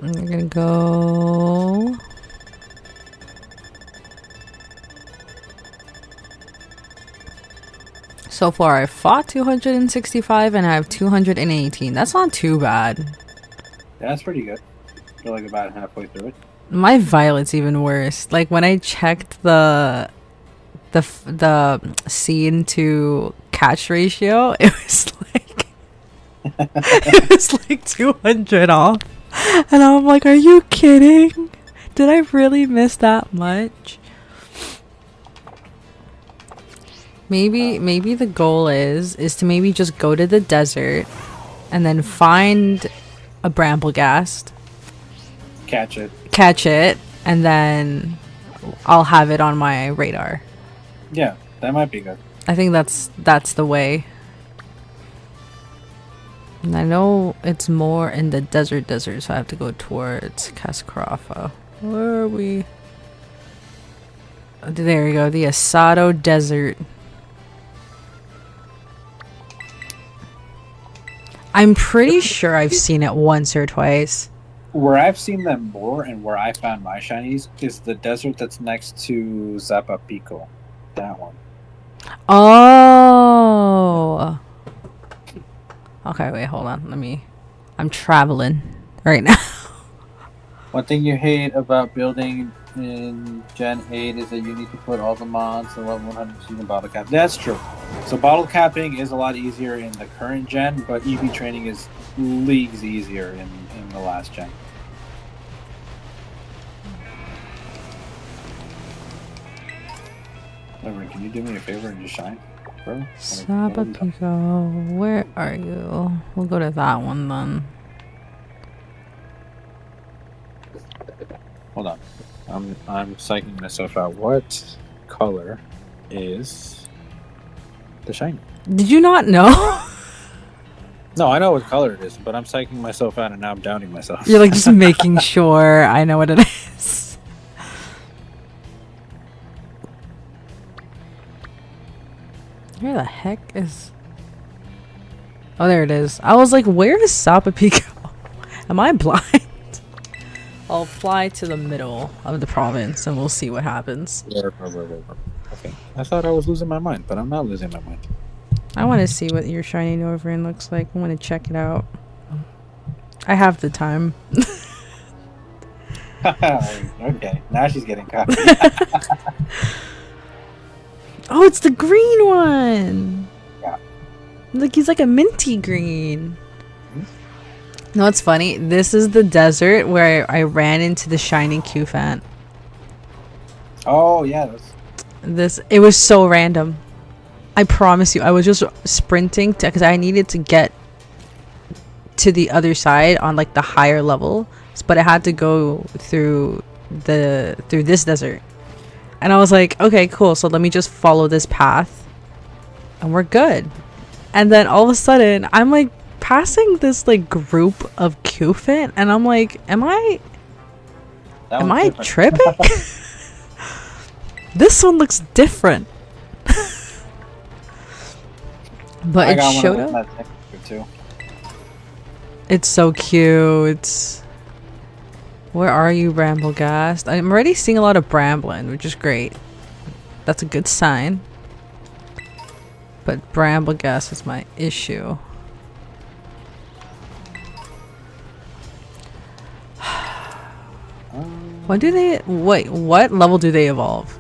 Speaker 3: I'm gonna go... So far I've fought 265 and I have 218. That's not too bad.
Speaker 2: Yeah, that's pretty good. You're like about halfway through it.
Speaker 3: My Violet's even worse. Like when I checked the scene to catch ratio, it was like it was like 200 off. And I'm like, are you kidding? Did I really miss that much? Maybe the goal is to maybe just go to the desert and then find a Bramblegast.
Speaker 2: Catch it.
Speaker 3: And then I'll have it on my radar.
Speaker 2: Yeah, that might be good.
Speaker 3: I think that's the way. And I know it's more in the desert, so I have to go towards Cascarafa. Where are we? There we go, the Asado Desert. I'm pretty sure I've seen it once or twice.
Speaker 2: Where I've seen them more and where I found my shinies is the desert that's next to Zappa Pico. That one.
Speaker 3: Oh. Okay, wait, hold on. I'm traveling right now.
Speaker 2: One thing you hate about building in Gen 8 is that you need to put all the mods to level 100 so you can bottle cap. That's true. So bottle capping is a lot easier in the current gen, but EV training is leagues easier in the last gen. Everett, can you do me a favor and just shine, bro?
Speaker 3: Zappa Pico, where are you? We'll go to that one then.
Speaker 2: Hold on. I'm psyching myself out. What color is the shiny?
Speaker 3: Did you not know?
Speaker 2: No, I know what color it is, but I'm psyching myself out and now I'm doubting myself.
Speaker 3: You're like just making sure I know what it is. Where the heck is... Oh, there it is. I was like, where is Zappa Pico? Am I blind? I'll fly to the middle of the province and we'll see what happens.
Speaker 2: Okay. I thought I was losing my mind, but I'm not losing my mind.
Speaker 3: I want to see what your shiny Noivern looks like. I want to check it out. I have the time.
Speaker 2: Okay, now she's getting cocky.
Speaker 3: Oh, it's the green one.
Speaker 2: Yeah.
Speaker 3: Look, he's like a minty green.
Speaker 2: Mhm.
Speaker 3: No, it's funny. This is the desert where I ran into the shiny Q-Fan.
Speaker 2: Oh yeah,
Speaker 3: It was so random. I promise you, I was just sprinting because I needed to get to the other side on like the higher level, but I had to go through this desert. And I was like, okay, cool. So let me just follow this path and we're good. And then all of a sudden, I'm like passing this like group of Q-Fan and I'm like, am I tripping? This one looks different. But it showed up.
Speaker 2: Too.
Speaker 3: It's so cute. Where are you, Bramblegast? I'm already seeing a lot of Bramblin, which is great. That's a good sign. But Bramblegast is my issue. What do they... Wait, what level do they evolve?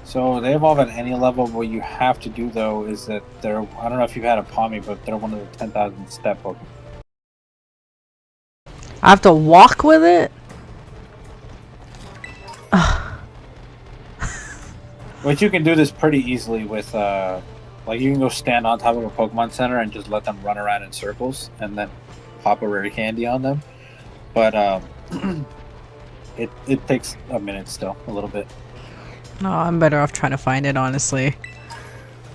Speaker 2: So they evolve at any level. What you have to do though is that they're, I don't know if you've had a Palmy, but they're one of the 10,000 step Pokemon.
Speaker 3: I have to walk with it?
Speaker 2: Which you can do this pretty easily with, like you can go stand on top of a Pokemon Center and just let them run around in circles and then pop a rare candy on them. But it takes a minute still, a little bit.
Speaker 3: Oh, I'm better off trying to find it, honestly.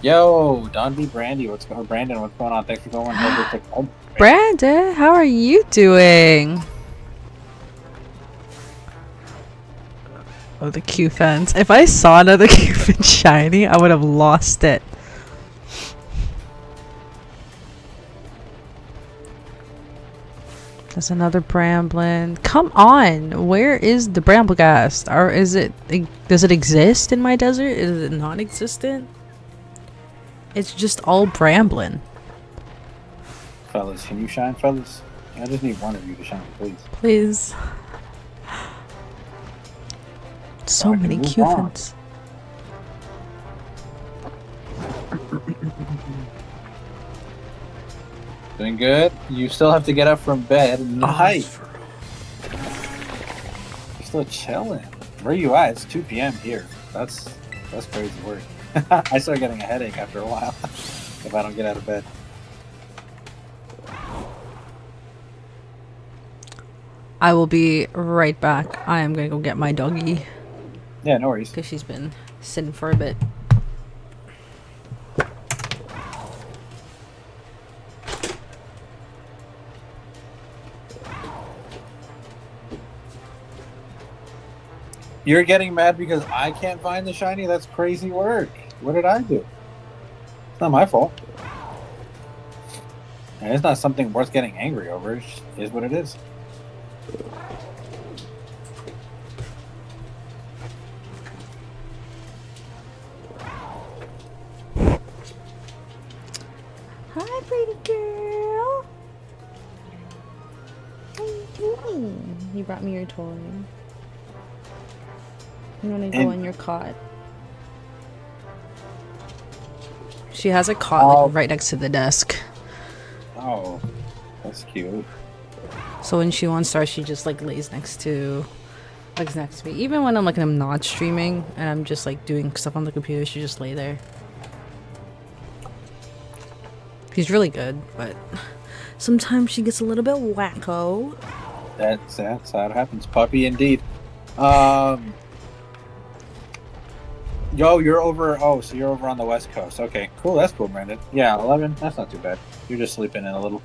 Speaker 2: Yo, Don B. Brandon, what's going on? Thanks for going over to
Speaker 3: Brandon, how are you doing? Oh, the Q-Fans. If I saw another Q-Fan shiny, I would have lost it. There's another Bramblin. Come on! Where is the Bramblegast? Or is it... Does it exist in my desert? Is it non-existent? It's just all Bramblin.
Speaker 2: Fellas, can you shine, fellas? I just need one of you to shine, please.
Speaker 3: Please. So many Q-Fans.
Speaker 2: Doing good. You still have to get up from bed and hike. You're still chilling. Where you at? It's 2 p.m. here. That's crazy work. I start getting a headache after a while if I don't get out of bed.
Speaker 3: I will be right back. I am gonna go get my doggy.
Speaker 2: Yeah, no worries.
Speaker 3: Because she's been sitting for a bit.
Speaker 2: You're getting mad because I can't find the shiny? That's crazy work. What did I do? It's not my fault. And it's not something worth getting angry over. It just is what it is.
Speaker 3: Hi, pretty girl. How you doing? You brought me your toy. You want to go in your cot? She has a cot like, right next to the desk.
Speaker 2: Oh, that's cute.
Speaker 3: So when she wants to, she just like lays next to me. Even when I'm not streaming and I'm just like doing stuff on the computer, she just lay there. She's really good, but sometimes she gets a little bit wacko.
Speaker 2: That's how it happens. Puppy indeed. Yo, you're over. Oh, so you're over on the West Coast. Okay, cool. That's cool, Brandon. Yeah, 11. That's not too bad. You're just sleeping in a little.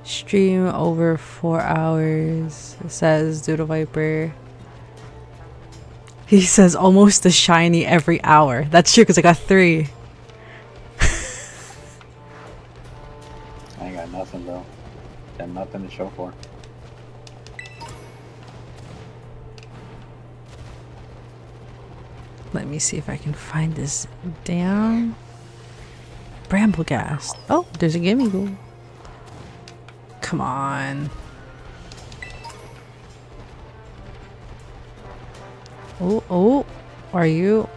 Speaker 3: Stream over 4 hours, says Doodle Viper. He says almost a shiny every hour. That's true because I got 3.
Speaker 2: I ain't got nothing, bro. Got nothing to show for.
Speaker 3: Let me see if I can find this damn Bramblegast. Oh, there's a Gimmighoul. Come on. Oh, oh. Are you?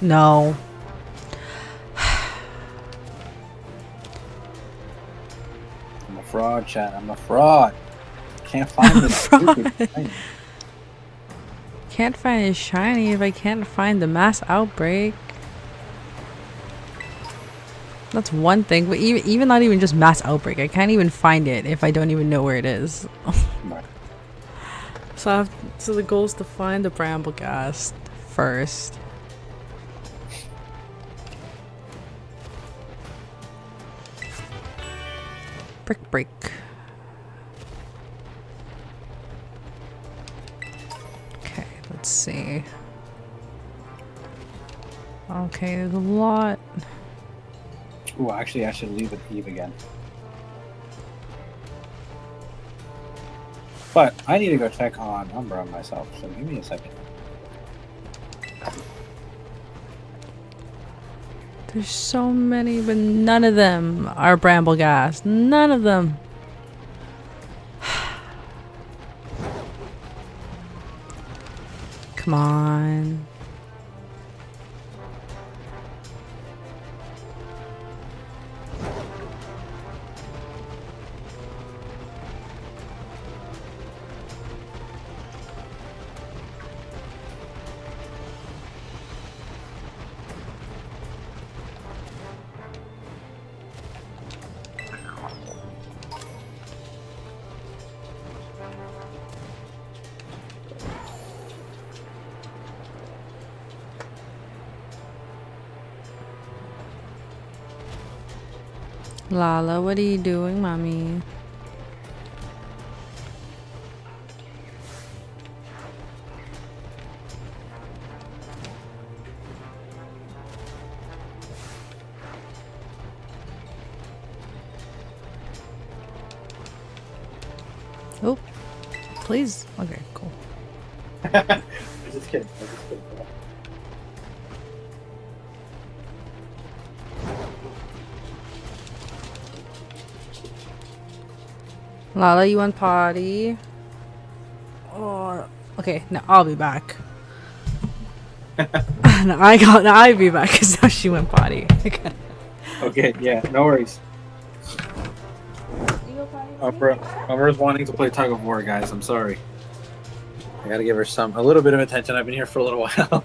Speaker 3: No.
Speaker 2: I'm a fraud, chat. I'm a fraud. Can't find this stupid thing.
Speaker 3: Can't find a shiny if I can't find the mass outbreak. That's one thing, but even not even just mass outbreak. I can't even find it if I don't even know where it is.
Speaker 2: Right.
Speaker 3: So the goal is to find the Bramblegast first. Brick break. Okay, let's see. Okay, there's a lot.
Speaker 2: Ooh, actually, I should leave it Eve again. But I need to go check on Umbra myself, so give me a second.
Speaker 3: There's so many, but none of them are Bramblegast. None of them. Come on. Lala, what are you doing, mommy? Oh, please. Okay, cool.
Speaker 2: I'm just kidding.
Speaker 3: Lala, you want potty? Oh, okay. No, I'll be back. No, I'll be back because now she went potty.
Speaker 2: Okay, yeah, no worries. Umbra's wanting to play tug of war, guys. I'm sorry. I gotta give her a little bit of attention. I've been here for a little while.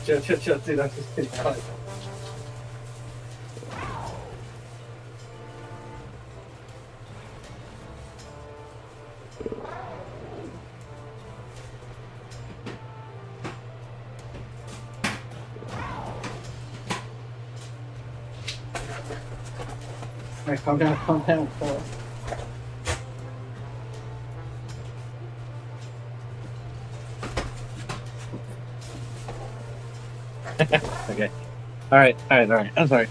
Speaker 2: Chill, dude. I'm just kidding. Alright, calm down. Okay. Alright. I'm sorry.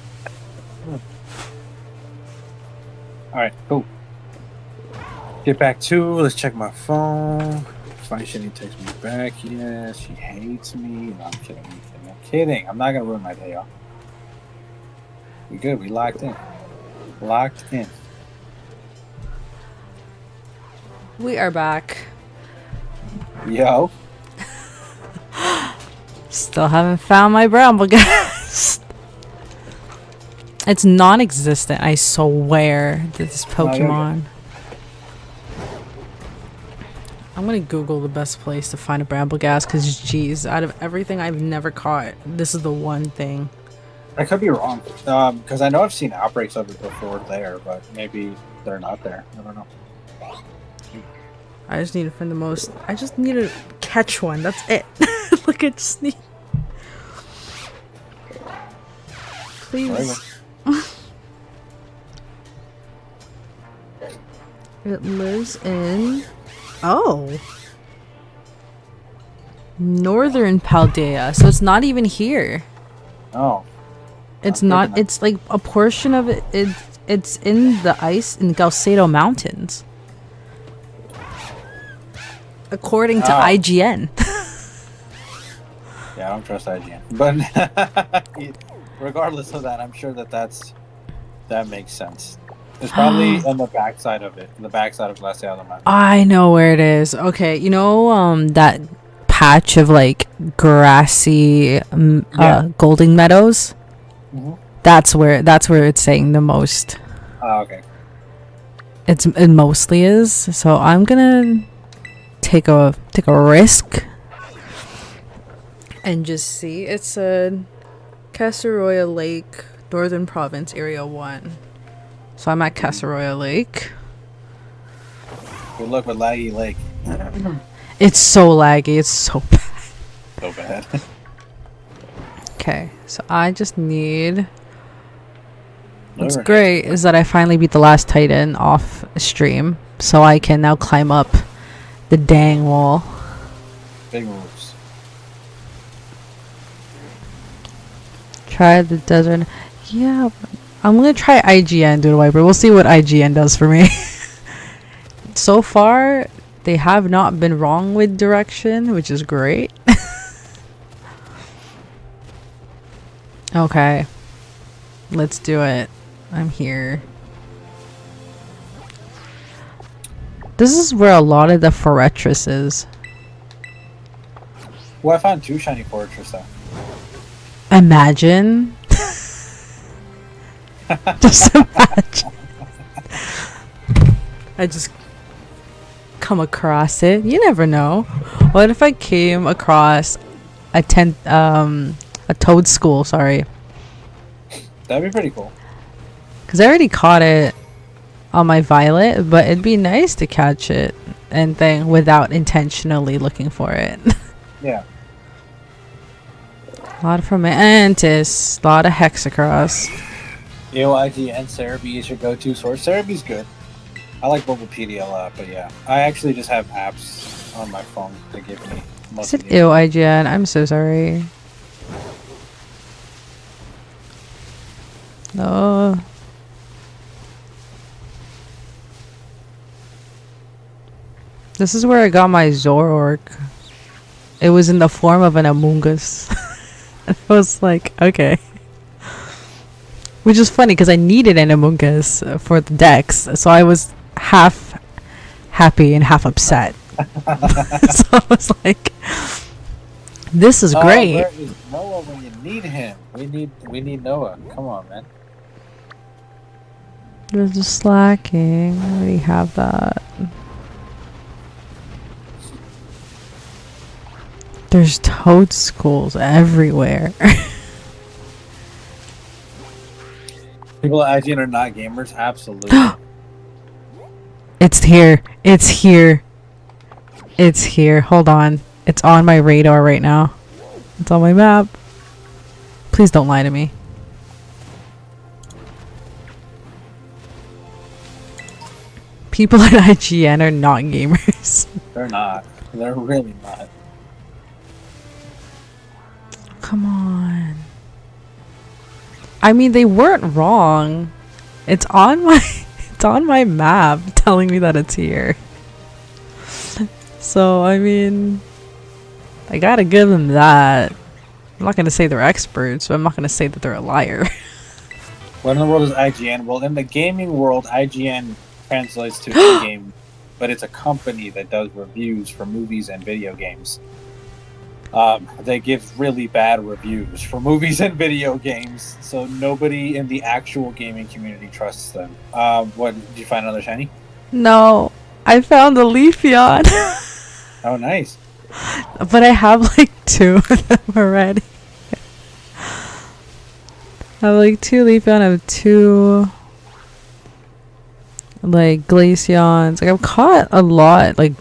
Speaker 2: Alright, cool. Get back to, let's check my phone. Find she didn't text me back yet. She hates me. No, I'm kidding. I'm not gonna ruin my day, y'all. We good, we locked in.
Speaker 3: We are back.
Speaker 2: Yo.
Speaker 3: Still haven't found my Bramblegast. It's non-existent, I swear, this Pokemon. I'm gonna Google the best place to find a Bramblegast because, geez, out of everything I've never caught, this is the one thing.
Speaker 2: I could be wrong. Because I know I've seen outbreaks of it before there, but maybe they're not there. I don't know.
Speaker 3: I just need to find the most. I just need to catch one. That's it. Look at Sneak. Please. It lives in. Oh. Northern Paldea. So it's not even here.
Speaker 2: Oh.
Speaker 3: It's not. It's like a portion of it. It's in the ice in Galcedo Mountains. According to IGN.
Speaker 2: Yeah, I don't trust IGN. But regardless of that, I'm sure that's That makes sense. It's probably on the backside of it. The backside of Glacial de Mar.
Speaker 3: I know where it is. Okay, you know that patch of like grassy golden meadows?
Speaker 2: Mm-hmm.
Speaker 3: That's where it's saying the most.
Speaker 2: Oh, okay.
Speaker 3: It mostly is. So I'm gonna take a risk and just see. It's a Casaroya Lake, Northern Province, Area 1. So I'm at Casaroya Lake.
Speaker 2: Good luck with Laggy Lake.
Speaker 3: It's so laggy. It's so bad.
Speaker 2: So bad.
Speaker 3: Okay, so I just need... What's
Speaker 2: Over
Speaker 3: great is that I finally beat the last Titan off stream. So I can now climb up the dang wall.
Speaker 2: Big moves.
Speaker 3: Try the desert. Yeah, I'm gonna try IGN, Doodle Wiper. We'll see what IGN does for me. So far, they have not been wrong with direction, which is great. Okay, let's do it. I'm here. This is where a lot of the Fortress is.
Speaker 2: Well, I found 2 shiny Fortress though.
Speaker 3: Imagine. Just imagine. I just come across it. You never know. What if I came across a toad school, sorry.
Speaker 2: That'd be pretty cool.
Speaker 3: Because I already caught it on my Violet, but it'd be nice to catch it and thing without intentionally looking for it.
Speaker 2: Yeah.
Speaker 3: A lot of Fermentis, a lot of Hexacross.
Speaker 2: EOIG and Cerebi is your go-to source. Cerebi's good. I like Bulbapedia a lot, but yeah. I actually just have apps on my phone that give me most
Speaker 3: Is
Speaker 2: of
Speaker 3: it
Speaker 2: the...
Speaker 3: ew, IGN? I'm so sorry. No. This is where I got my Zoroark. It was in the form of an Amoonguss. I was like, okay. Which is funny because I needed an Amoonguss for the decks, so I was half happy and half upset. So I was like, this is great.
Speaker 2: Where is Noah when you need him? We need Noah. Come on, man.
Speaker 3: There's a slacking. I already have that. There's toad schools everywhere.
Speaker 2: People at IGN are not gamers? Absolutely.
Speaker 3: It's here. It's here. It's here. Hold on. It's on my radar right now. It's on my map. Please don't lie to me. People at IGN are not gamers.
Speaker 2: They're not. They're really not.
Speaker 3: Come on. I mean, they weren't wrong. It's on my map telling me that it's here. So, I mean, I gotta give them that. I'm not gonna say they're experts, but I'm not gonna say that they're a liar.
Speaker 2: What in the world is IGN? Well, in the gaming world, IGN translates to the game, but it's a company that does reviews for movies and video games. They give really bad reviews for movies and video games, so nobody in the actual gaming community trusts them. What, did you find another shiny?
Speaker 3: No, I found a Leafeon.
Speaker 2: Oh, nice.
Speaker 3: But I have like 2 of them already. I have like 2 Leafeon, I have 2 like Glaceons. Like I've caught a lot, like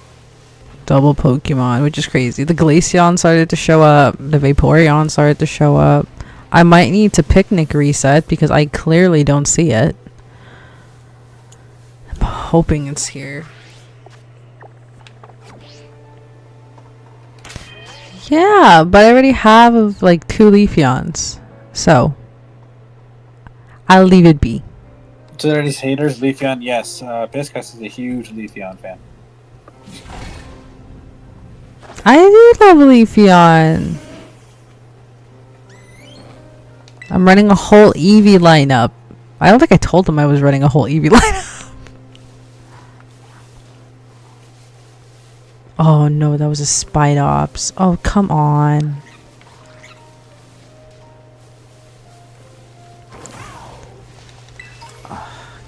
Speaker 3: double Pokemon, which is crazy. The Glaceon started to show up. The Vaporeon started to show up. I might need to Picnic reset because I clearly don't see it. I'm hoping it's here. Yeah, but I already have like 2 Leafeons. So I'll leave it be.
Speaker 2: So there it is, haters. Leafeon, yes. Piscus is a huge Leafeon fan.
Speaker 3: I do love Leafeon. I'm running a whole Eevee lineup I don't think I told him I was running a whole Eevee lineup. Oh no, that was a Spidops. Oh, come on.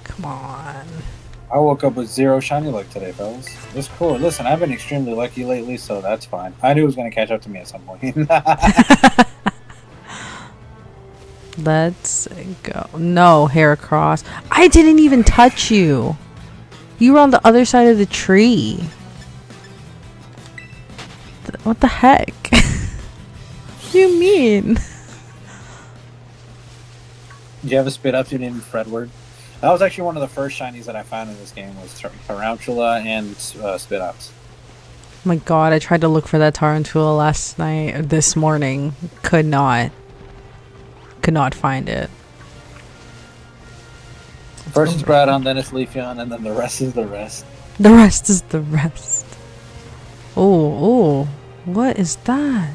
Speaker 3: Come on.
Speaker 2: I woke up with 0 shiny luck today, fellas. It's cool. Listen, I've been extremely lucky lately, so that's fine. I knew it was going to catch up to me at some point.
Speaker 3: Let's go. No, Heracross. I didn't even touch you. You were on the other side of the tree. What the heck? What do you mean?
Speaker 2: Do you have a spit up? You didn't Fredward? That was actually one of the first shinies that I found in this game was Tarantula and spit ups.
Speaker 3: Oh my god, I tried to look for that Tarantula last night, this morning. Could not find it.
Speaker 2: First it's Groudon, then it's Leafeon, and then the rest is the rest.
Speaker 3: The rest is the rest. Oh, what is that?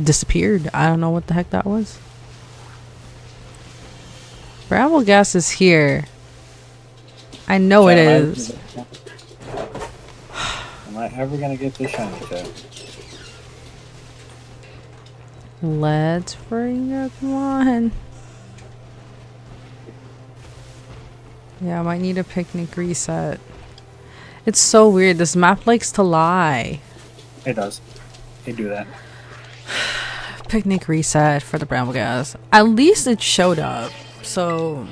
Speaker 3: Disappeared. I don't know what the heck that was. Brambleghast is here. I know it is.
Speaker 2: Am I ever gonna get this shiny, Chad?
Speaker 3: Let's bring it. Come on. Yeah, I might need a picnic reset. It's so weird. This map likes to lie.
Speaker 2: It does. They do that.
Speaker 3: Picnic reset for the Brambleghast. At least it showed up. So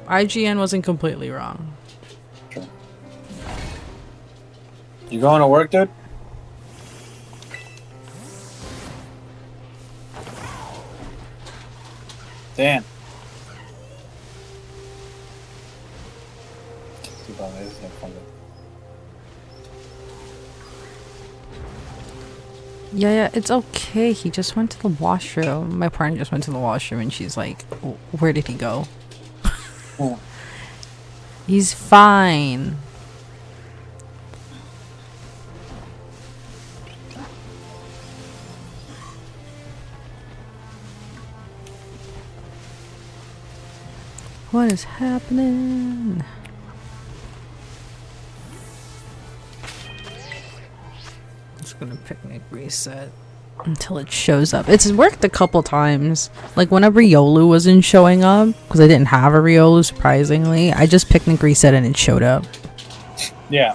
Speaker 3: IGN wasn't completely wrong.
Speaker 2: Sure. You going to work, dude? Dan.
Speaker 3: Yeah, it's okay. He just went to the washroom. My partner just went to the washroom and she's like, where did he go?
Speaker 2: Oh.
Speaker 3: He's fine. What is happening? Just gonna picnic reset until it shows up. It's worked a couple times. Like whenever Riolu wasn't showing up, because I didn't have a Riolu, surprisingly, I just picnic reset and it showed up.
Speaker 2: Yeah.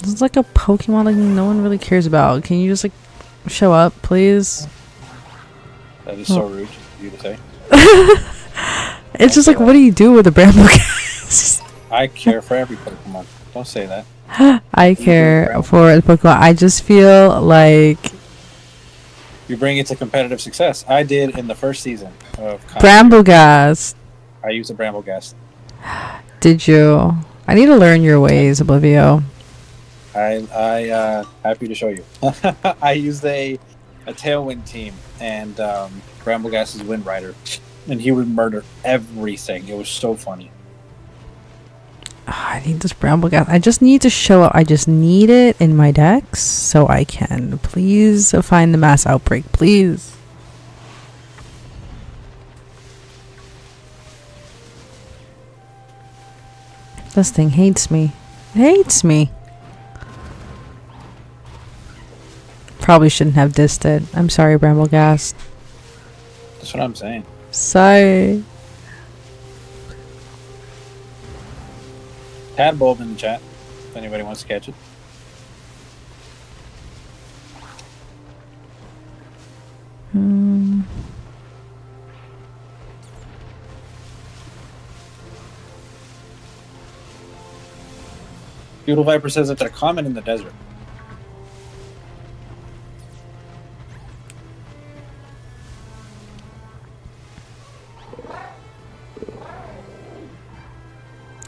Speaker 3: This is like a Pokemon like no one really cares about. Can you just like show up, please?
Speaker 2: That is so rude of you to say.
Speaker 3: It's just like, what do you do with a Brambleghast?
Speaker 2: I care for every Pokemon. Don't say that.
Speaker 3: I care for the Pokemon. I just feel like
Speaker 2: you bring it to competitive success. I did in the first season of
Speaker 3: Brambleghast.
Speaker 2: I used a Brambleghast.
Speaker 3: Did you? I need to learn your ways, Oblivio.
Speaker 2: I happy to show you. I used a Tailwind team and Brambleghast is Wind Rider, and he would murder everything. It was so funny.
Speaker 3: I need this Brambleghast. I just need to show up. I just need it in my decks so I can please find the mass outbreak, please. This thing hates me. It hates me. Probably shouldn't have dissed it. I'm sorry, Brambleghast.
Speaker 2: That's what I'm saying.
Speaker 3: Sorry.
Speaker 2: Tadbulb in the chat, if anybody wants to catch it. Doodle Viper says it's a common in the desert.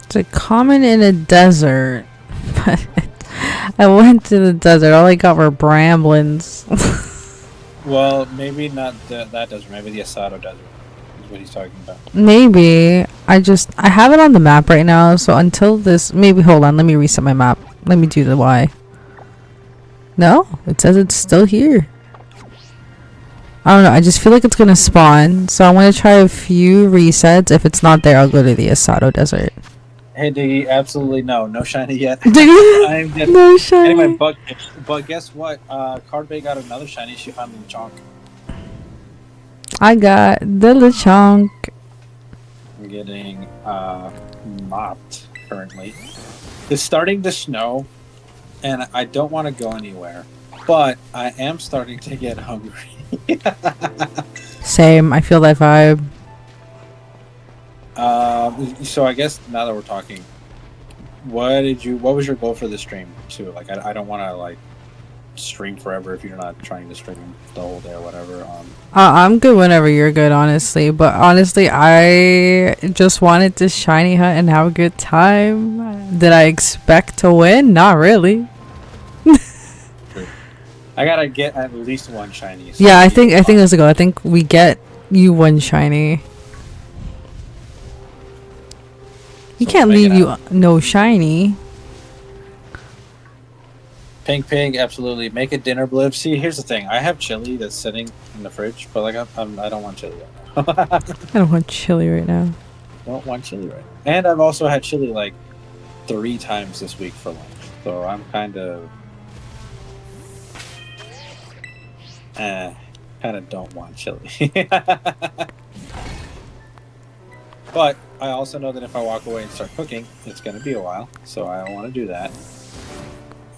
Speaker 3: It's a common in a desert. I went to the desert. All I got were bramblins.
Speaker 2: Well, maybe not that desert. Maybe the Asado desert is what he's talking about.
Speaker 3: Maybe. I have it on the map right now. So until this... Maybe, hold on. Let me reset my map. Let me do the Y. No? It says it's still here. I don't know. I just feel like it's gonna spawn. So I'm gonna try a few resets. If it's not there, I'll go to the Asado Desert.
Speaker 2: Hey, Diggy, absolutely no shiny yet.
Speaker 3: Diggy?
Speaker 2: I'm getting
Speaker 3: No shiny.
Speaker 2: anyway, but guess what? Card Bay got another shiny. She found in the chonk.
Speaker 3: I got the Lechonk.
Speaker 2: I'm getting mopped currently. It's starting to snow, and I don't want to go anywhere, but I am starting to get hungry.
Speaker 3: Same. I feel that vibe.
Speaker 2: So I guess now that we're talking, what was your goal for the stream too? Like, I don't want to like stream forever if you're not trying to stream the whole day or whatever.
Speaker 3: I'm good whenever you're good, honestly. But honestly, I just wanted to shiny hunt and have a good time. Did I expect to win? Not really.
Speaker 2: I gotta get at least one shiny. So
Speaker 3: Yeah, I think that's a goal. I think we get you one shiny. You
Speaker 2: So
Speaker 3: can't
Speaker 2: make
Speaker 3: leave
Speaker 2: it
Speaker 3: you no shiny.
Speaker 2: Pink Pig, absolutely. Make a dinner bliv. See, here's the thing. I have chili that's sitting in the fridge, but like I don't want chili right now.
Speaker 3: I don't want chili right now.
Speaker 2: Don't want chili right now. And I've also had chili like 3 times this week for lunch, so I'm kind of don't want chili. But I also know that if I walk away and start cooking, it's going to be a while, so I don't want to do that.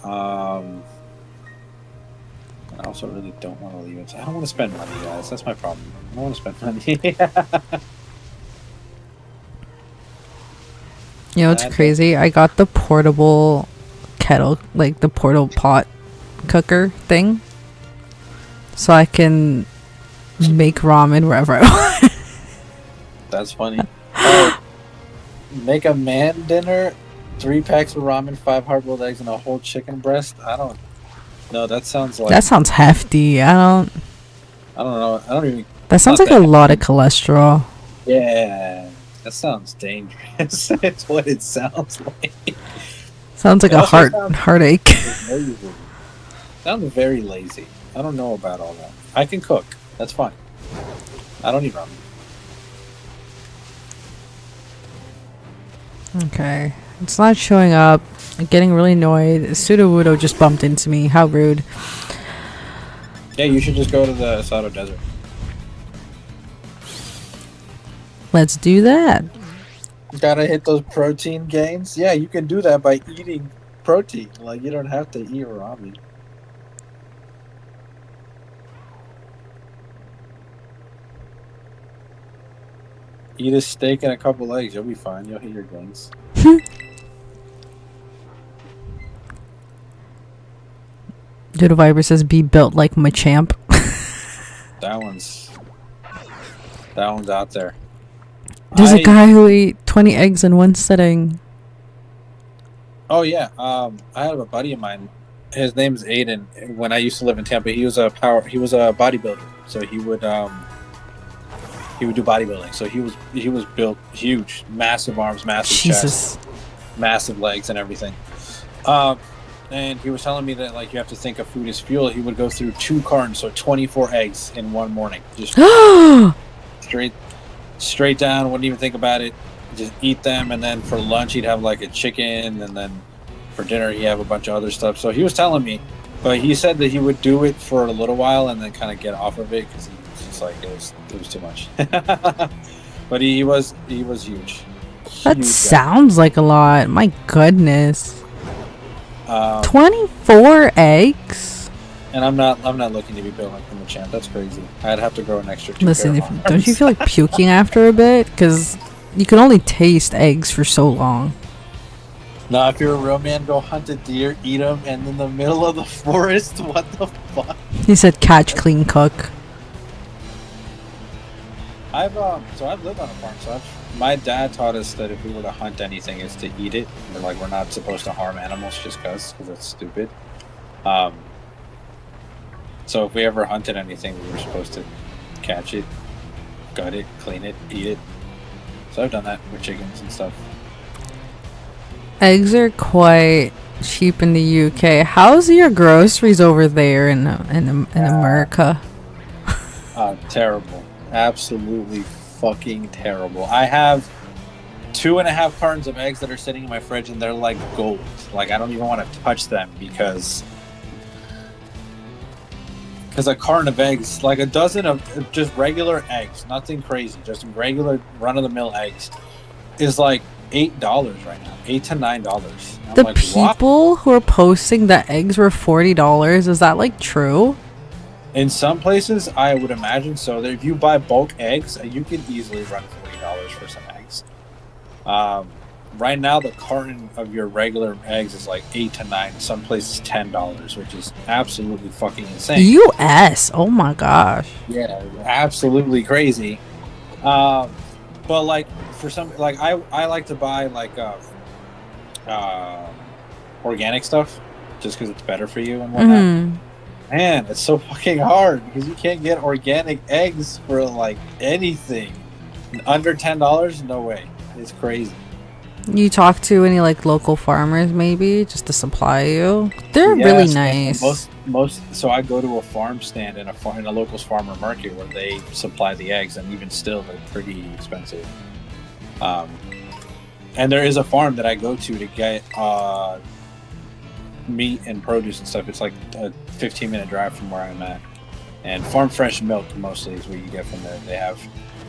Speaker 2: I also really don't want to leave it. I don't want to spend money, guys. That's my problem. I don't want to spend money.
Speaker 3: You know, it's crazy. I got the portable kettle, like the portable pot cooker thing, so I can make ramen wherever I want.
Speaker 2: That's funny. Make a man dinner, 3 packs of ramen, 5 hard-boiled eggs, and a whole chicken breast. I don't know. That sounds like...
Speaker 3: That sounds hefty. I don't
Speaker 2: know. I don't even...
Speaker 3: That sounds like a lot of cholesterol.
Speaker 2: Yeah. That sounds dangerous. It's what it sounds like.
Speaker 3: Sounds like a heartache.
Speaker 2: Sounds very lazy. I don't know about all that. I can cook. That's fine. I don't need ramen.
Speaker 3: Okay. It's not showing up. I'm getting really annoyed. Sudowoodo just bumped into me. How rude.
Speaker 2: Yeah, you should just go to the Asado Desert.
Speaker 3: Let's do that.
Speaker 2: Gotta hit those protein gains. Yeah, you can do that by eating protein. Like, you don't have to eat ramen. Eat a steak and a couple eggs. You'll be fine. You'll hit your gains.
Speaker 3: Doodle Viber says, be built like Machamp.
Speaker 2: That one's out there.
Speaker 3: There's a guy who ate 20 eggs in one sitting.
Speaker 2: Oh yeah, I have a buddy of mine. His name's Aiden. When I used to live in Tampa, he was a bodybuilder. So he would do bodybuilding. So he was built huge, massive arms, massive chest, massive legs, and everything. And he was telling me that like you have to think of food as fuel. He would go through 2 cartons, so 24 eggs in one morning, just straight down. Wouldn't even think about it. Just eat them, and then for lunch he'd have like a chicken, and then for dinner he'd have a bunch of other stuff. So he was telling me, but he said that he would do it for a little while and then kind of get off of it because he was just like it was too much. But he was huge.
Speaker 3: That sounds like a lot. My goodness. 24 eggs.
Speaker 2: And I'm not looking to be built like the Machamp. That's crazy. I'd have to grow an extra 2
Speaker 3: Listen,
Speaker 2: pair of arms.
Speaker 3: don't you feel like puking after a bit? Because you can only taste eggs for so long.
Speaker 2: Nah, if you're a real man, go hunt a deer, eat them, and in the middle of the forest, what the fuck?
Speaker 3: He said catch, clean, cook.
Speaker 2: I've lived on a farm, so my dad taught us that if we were to hunt anything, is to eat it. And we're not supposed to harm animals just because that's stupid. So if we ever hunted anything, we were supposed to catch it, gut it, clean it, eat it. So I've done that with chickens and stuff.
Speaker 3: Eggs are quite cheap in the UK. How's your groceries over there in America?
Speaker 2: Terrible. Absolutely fucking terrible. I have 2.5 cartons of eggs that are sitting in my fridge, and they're like gold. Like, I don't even want to touch them because a carton of eggs, like a dozen of just regular eggs, nothing crazy, just regular run-of-the-mill eggs, is like $8 right now, $8 to $9.
Speaker 3: The like, people who are posting that eggs were $40, is that like true?
Speaker 2: In some places, I would imagine so. That if you buy bulk eggs, you can easily run $40 for some eggs. Right now, the carton of your regular eggs is like $8 to $9. Some places $10, which is absolutely fucking insane.
Speaker 3: U.S. Oh my gosh.
Speaker 2: Yeah, absolutely crazy. But like for some, like I like to buy like organic stuff just because it's better for you and whatnot.
Speaker 3: Mm.
Speaker 2: Man, it's so fucking hard because you can't get organic eggs for like anything under $10. No way, it's crazy.
Speaker 3: You talk to any like local farmers maybe just to supply you? They're really nice.
Speaker 2: Most. So I go to a farm stand in a local's farmer market where they supply the eggs, and even still they're pretty expensive. And there is a farm that I go to get meat and produce and stuff. It's like a 15-minute drive from where I'm at, and farm fresh milk mostly is what you get from there. They have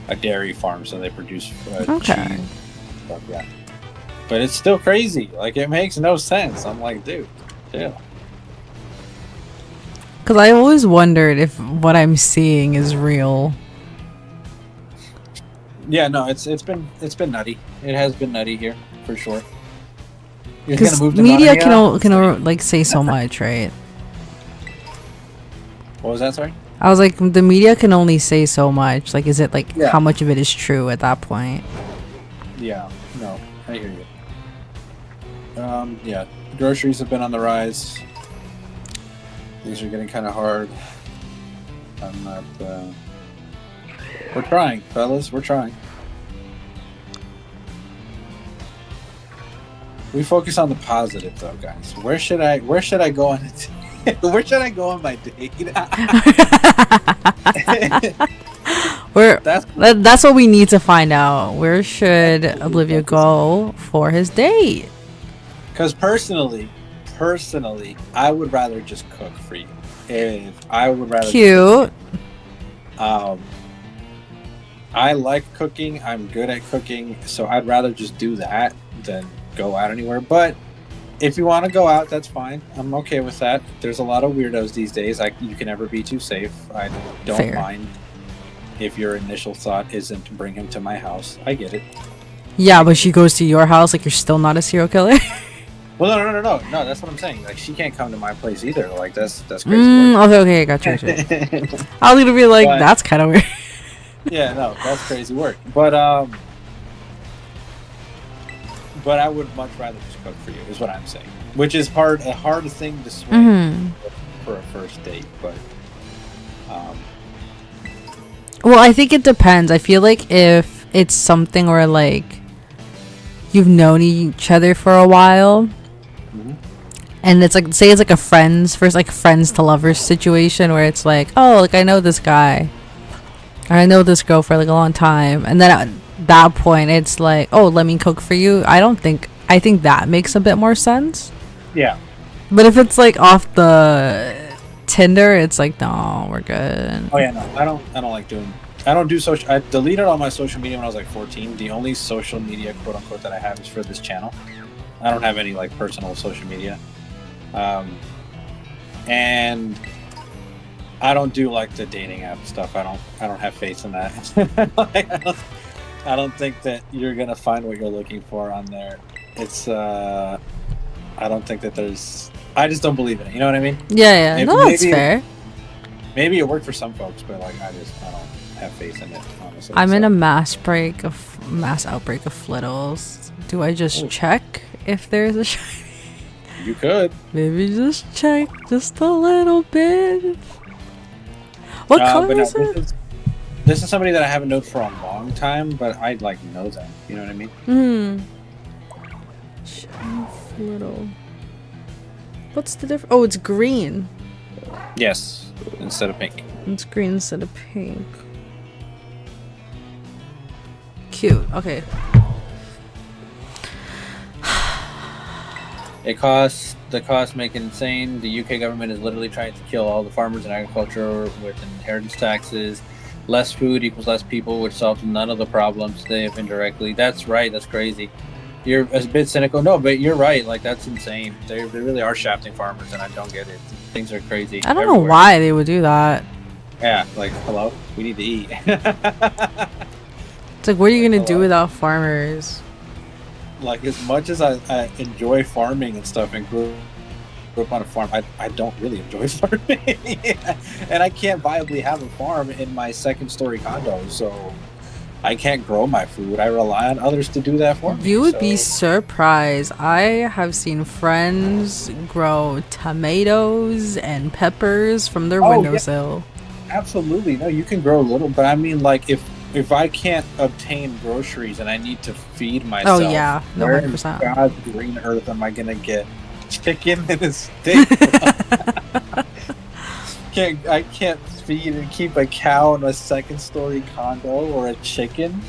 Speaker 2: a dairy farm, so they produce cheese stuff. Yeah, but it's still crazy. Like, it makes no sense. I'm like, dude, chill.
Speaker 3: Because I always wondered if what I'm seeing is real.
Speaker 2: Yeah, no, it's been nutty. It has been nutty here for sure.
Speaker 3: Because media can like say so much, right?
Speaker 2: What was that? Sorry.
Speaker 3: I was like, the media can only say so much. Like, is it like how much of it is true at that point?
Speaker 2: Yeah. No, I hear you. Yeah, groceries have been on the rise. These are getting kind of hard. I'm not. We're trying, fellas. We're trying. We focus on the positive, though, guys. Where should I go on it? Where should I go on my date?
Speaker 3: That's what we need to find out. Where should Oblivio go for his date?
Speaker 2: Because personally, I would rather just cook for you.
Speaker 3: Cute.
Speaker 2: I like cooking. I'm good at cooking, so I'd rather just do that than go out anywhere. But if you want to go out, that's fine. I'm okay with that. There's a lot of weirdos these days. You can never be too safe. I don't mind if your initial thought isn't to bring him to my house. I get it.
Speaker 3: Yeah, but she goes to your house, like, you're still not a serial killer?
Speaker 2: Well, no. That's what I'm saying. Like, she can't come to my place either. Like, that's crazy.
Speaker 3: Okay, gotcha. I was gonna be like, that's kind of weird.
Speaker 2: Yeah, no, that's crazy work. But I would much rather just cook for you, is what I'm saying. Which is a hard thing to swing for a first date, but
Speaker 3: well, I think it depends. I feel like if it's something where like you've known each other for a while, and it's like, say it's like a friends to lovers situation where it's like, oh, like, I know this guy, or I know this girl for like a long time, and then at that point it's like, oh, let me cook for you. I think that makes a bit more sense.
Speaker 2: Yeah.
Speaker 3: But if it's like off the Tinder, it's like, no, we're good.
Speaker 2: Oh yeah, no, I don't do social. I deleted all my social media when I was like 14. The only social media, quote unquote, that I have is for this channel. I don't have any like personal social media, and I don't do like the dating app stuff. I don't have faith in that. I don't think that you're gonna find what you're looking for on there. It's I don't think that I just don't believe in it. You know what I mean?
Speaker 3: Yeah. No, that's fair.
Speaker 2: Maybe it worked for some folks, but like I don't have faith in it, honestly.
Speaker 3: I'm in a mass outbreak of flittles. Do I just check if there's a shiny?
Speaker 2: You could.
Speaker 3: Maybe just check just a little bit. What color is it?
Speaker 2: This is somebody that I haven't known for a long time, but I like know them. You know what I mean?
Speaker 3: Shiny flittle. What's the difference? Oh, it's green.
Speaker 2: Yes, instead of pink.
Speaker 3: It's green instead of pink. Cute. Okay.
Speaker 2: The costs make it insane. The UK government is literally trying to kill all the farmers and agriculture with inheritance taxes. Less food equals less people, which solves none of the problems they have indirectly. That's right. That's crazy. You're a bit cynical. No, but you're right. Like, that's insane. They really are shafting farmers, and I don't get it. Things are crazy.
Speaker 3: I don't know why they would do that.
Speaker 2: Yeah, like, hello? We need to eat.
Speaker 3: It's like, what are you going to do without farmers?
Speaker 2: Like, as much as I enjoy farming and stuff and grew up on a farm, I don't really enjoy farming. And I can't viably have a farm in my second-story condo, so I can't grow my food. I rely on others to do that for me.
Speaker 3: You would be surprised. I have seen friends grow tomatoes and peppers from their windowsill.
Speaker 2: Yeah. Absolutely. No, you can grow a little, but I mean, like, if I can't obtain groceries and I need to feed myself,
Speaker 3: no,
Speaker 2: where
Speaker 3: 100%.
Speaker 2: in God's green earth am I gonna get chicken and a steak? I can't feed and keep a cow in a second-story condo or a chicken.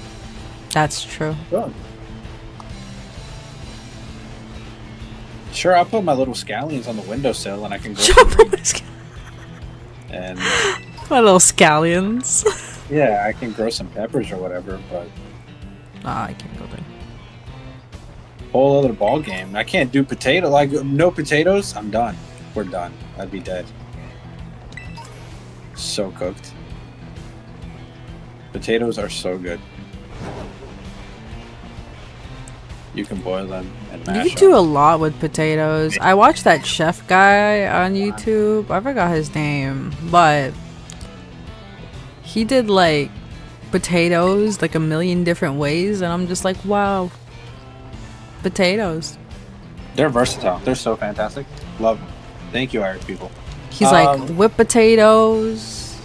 Speaker 3: That's true.
Speaker 2: Sure, I'll put my little scallions on the windowsill and I can grow and
Speaker 3: my little scallions.
Speaker 2: yeah, I can grow some peppers or whatever, but
Speaker 3: I can't go there.
Speaker 2: Whole other ball game. I can't do potato. Like, no potatoes, I'm done. We're done. I'd be dead. So cooked. Potatoes are so good. You can boil them and mash them.
Speaker 3: You do a lot with potatoes. I watched that chef guy on YouTube. I forgot his name, but he did like potatoes like a million different ways, and I'm just like, wow, potatoes.
Speaker 2: They're versatile. They're so fantastic. Love them. Thank you, Irish people.
Speaker 3: He's like whipped potatoes,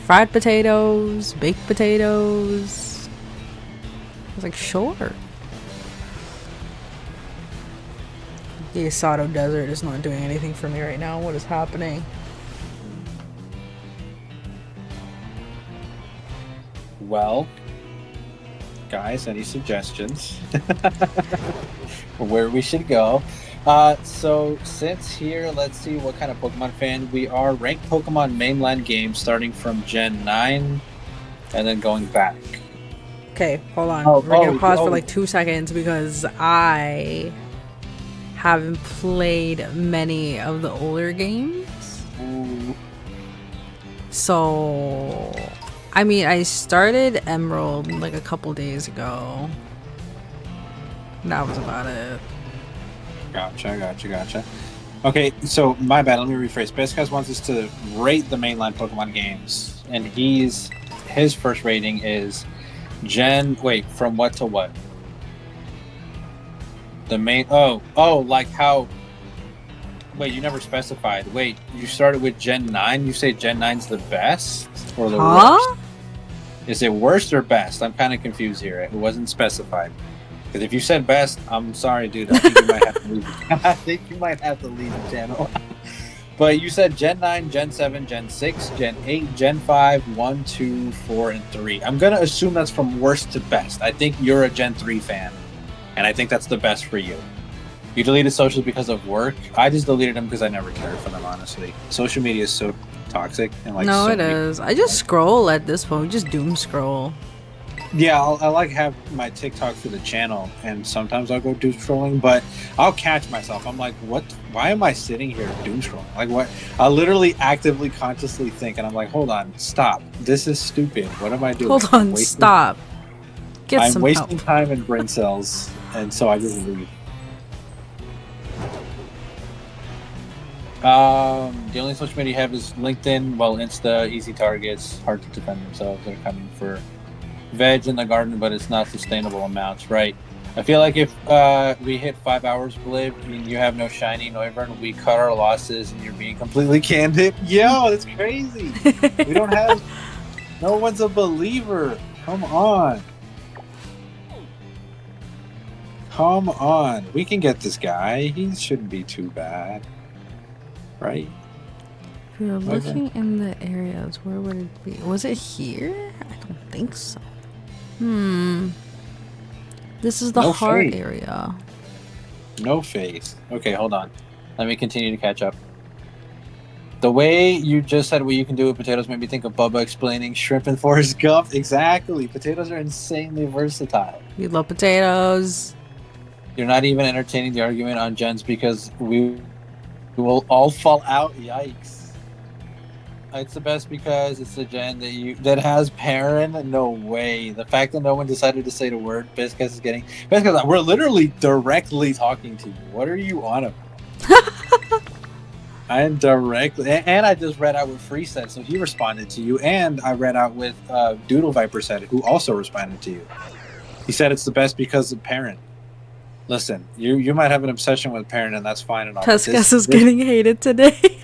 Speaker 3: fried potatoes, baked potatoes. I was like, sure. The Asado Desert is not doing anything for me right now. What is happening?
Speaker 2: Well, guys, any suggestions where we should go? So since here, let's see what kind of Pokemon fan we are. Ranked Pokemon mainland games starting from Gen 9 and then going back.
Speaker 3: Okay, hold on. We're gonna pause for like 2 seconds because I haven't played many of the older games.
Speaker 2: Ooh.
Speaker 3: So, I mean, I started Emerald like a couple days ago. That was about it.
Speaker 2: Gotcha. Okay, so my bad. Let me rephrase. Bescaz wants us to rate the mainline Pokemon games, and his first rating is from what to what? The main like how? Wait, you never specified. Wait, you started with Gen 9. You say Gen 9's the best or the worst? Is it worst or best? I'm kind of confused here. It wasn't specified. Because if you said best, I'm sorry, dude. I think you might have to leave. I think you might have to leave the channel. But you said Gen 9, Gen 7, Gen 6, Gen 8, Gen 5, 1, 2, 4, and 3. I'm going to assume that's from worst to best. I think you're a Gen 3 fan. And I think that's the best for you. You deleted socials because of work. I just deleted them because I never cared for them, honestly. Social media is so toxic. And like,
Speaker 3: no, it is. I just scroll at this point. We just doom scroll.
Speaker 2: Yeah, I like have my TikTok for the channel, and sometimes I'll go doom scrolling, but I'll catch myself. I'm like, what? Why am I sitting here doom scrolling? Like, what? I literally actively, consciously think, and I'm like, hold on, stop. This is stupid. What am I doing?
Speaker 3: Hold on, stop.
Speaker 2: I'm wasting time in brain cells, and so I just leave. The only social media you have is LinkedIn. Well, Insta, easy targets, hard to defend themselves. They're coming for veg in the garden, but it's not sustainable amounts, right? I feel like if we hit 5 hours, Blib, I mean, you have no shiny Noivern, we cut our losses, and you're being completely candid. Yo, that's crazy. We don't have... No one's a believer. Come on. Come on. We can get this guy. He shouldn't be too bad. Right?
Speaker 3: We were looking in the areas. Where would it be? Was it here? I don't think so. This is the
Speaker 2: No
Speaker 3: heart
Speaker 2: faith.
Speaker 3: area.
Speaker 2: No face. Okay, hold on. Let me continue to catch up. The way you just said what you can do with potatoes made me think of Bubba explaining shrimp and Forrest Gump. Exactly. Potatoes are insanely versatile.
Speaker 3: We love potatoes.
Speaker 2: You're not even entertaining the argument on gens because we will all fall out. Yikes. It's the best because it's the gen that has Perrin. No way. The fact that no one decided to say the word Biscuits is getting... Biscuits, we're literally directly talking to you. What are you on about? I'm directly... And I just read out what Free said, so he responded to you. And I read out what Doodle Viper said, who also responded to you. He said it's the best because of Perrin. Listen, you might have an obsession with Perrin, and that's fine and all.
Speaker 3: Pescas is getting hated today.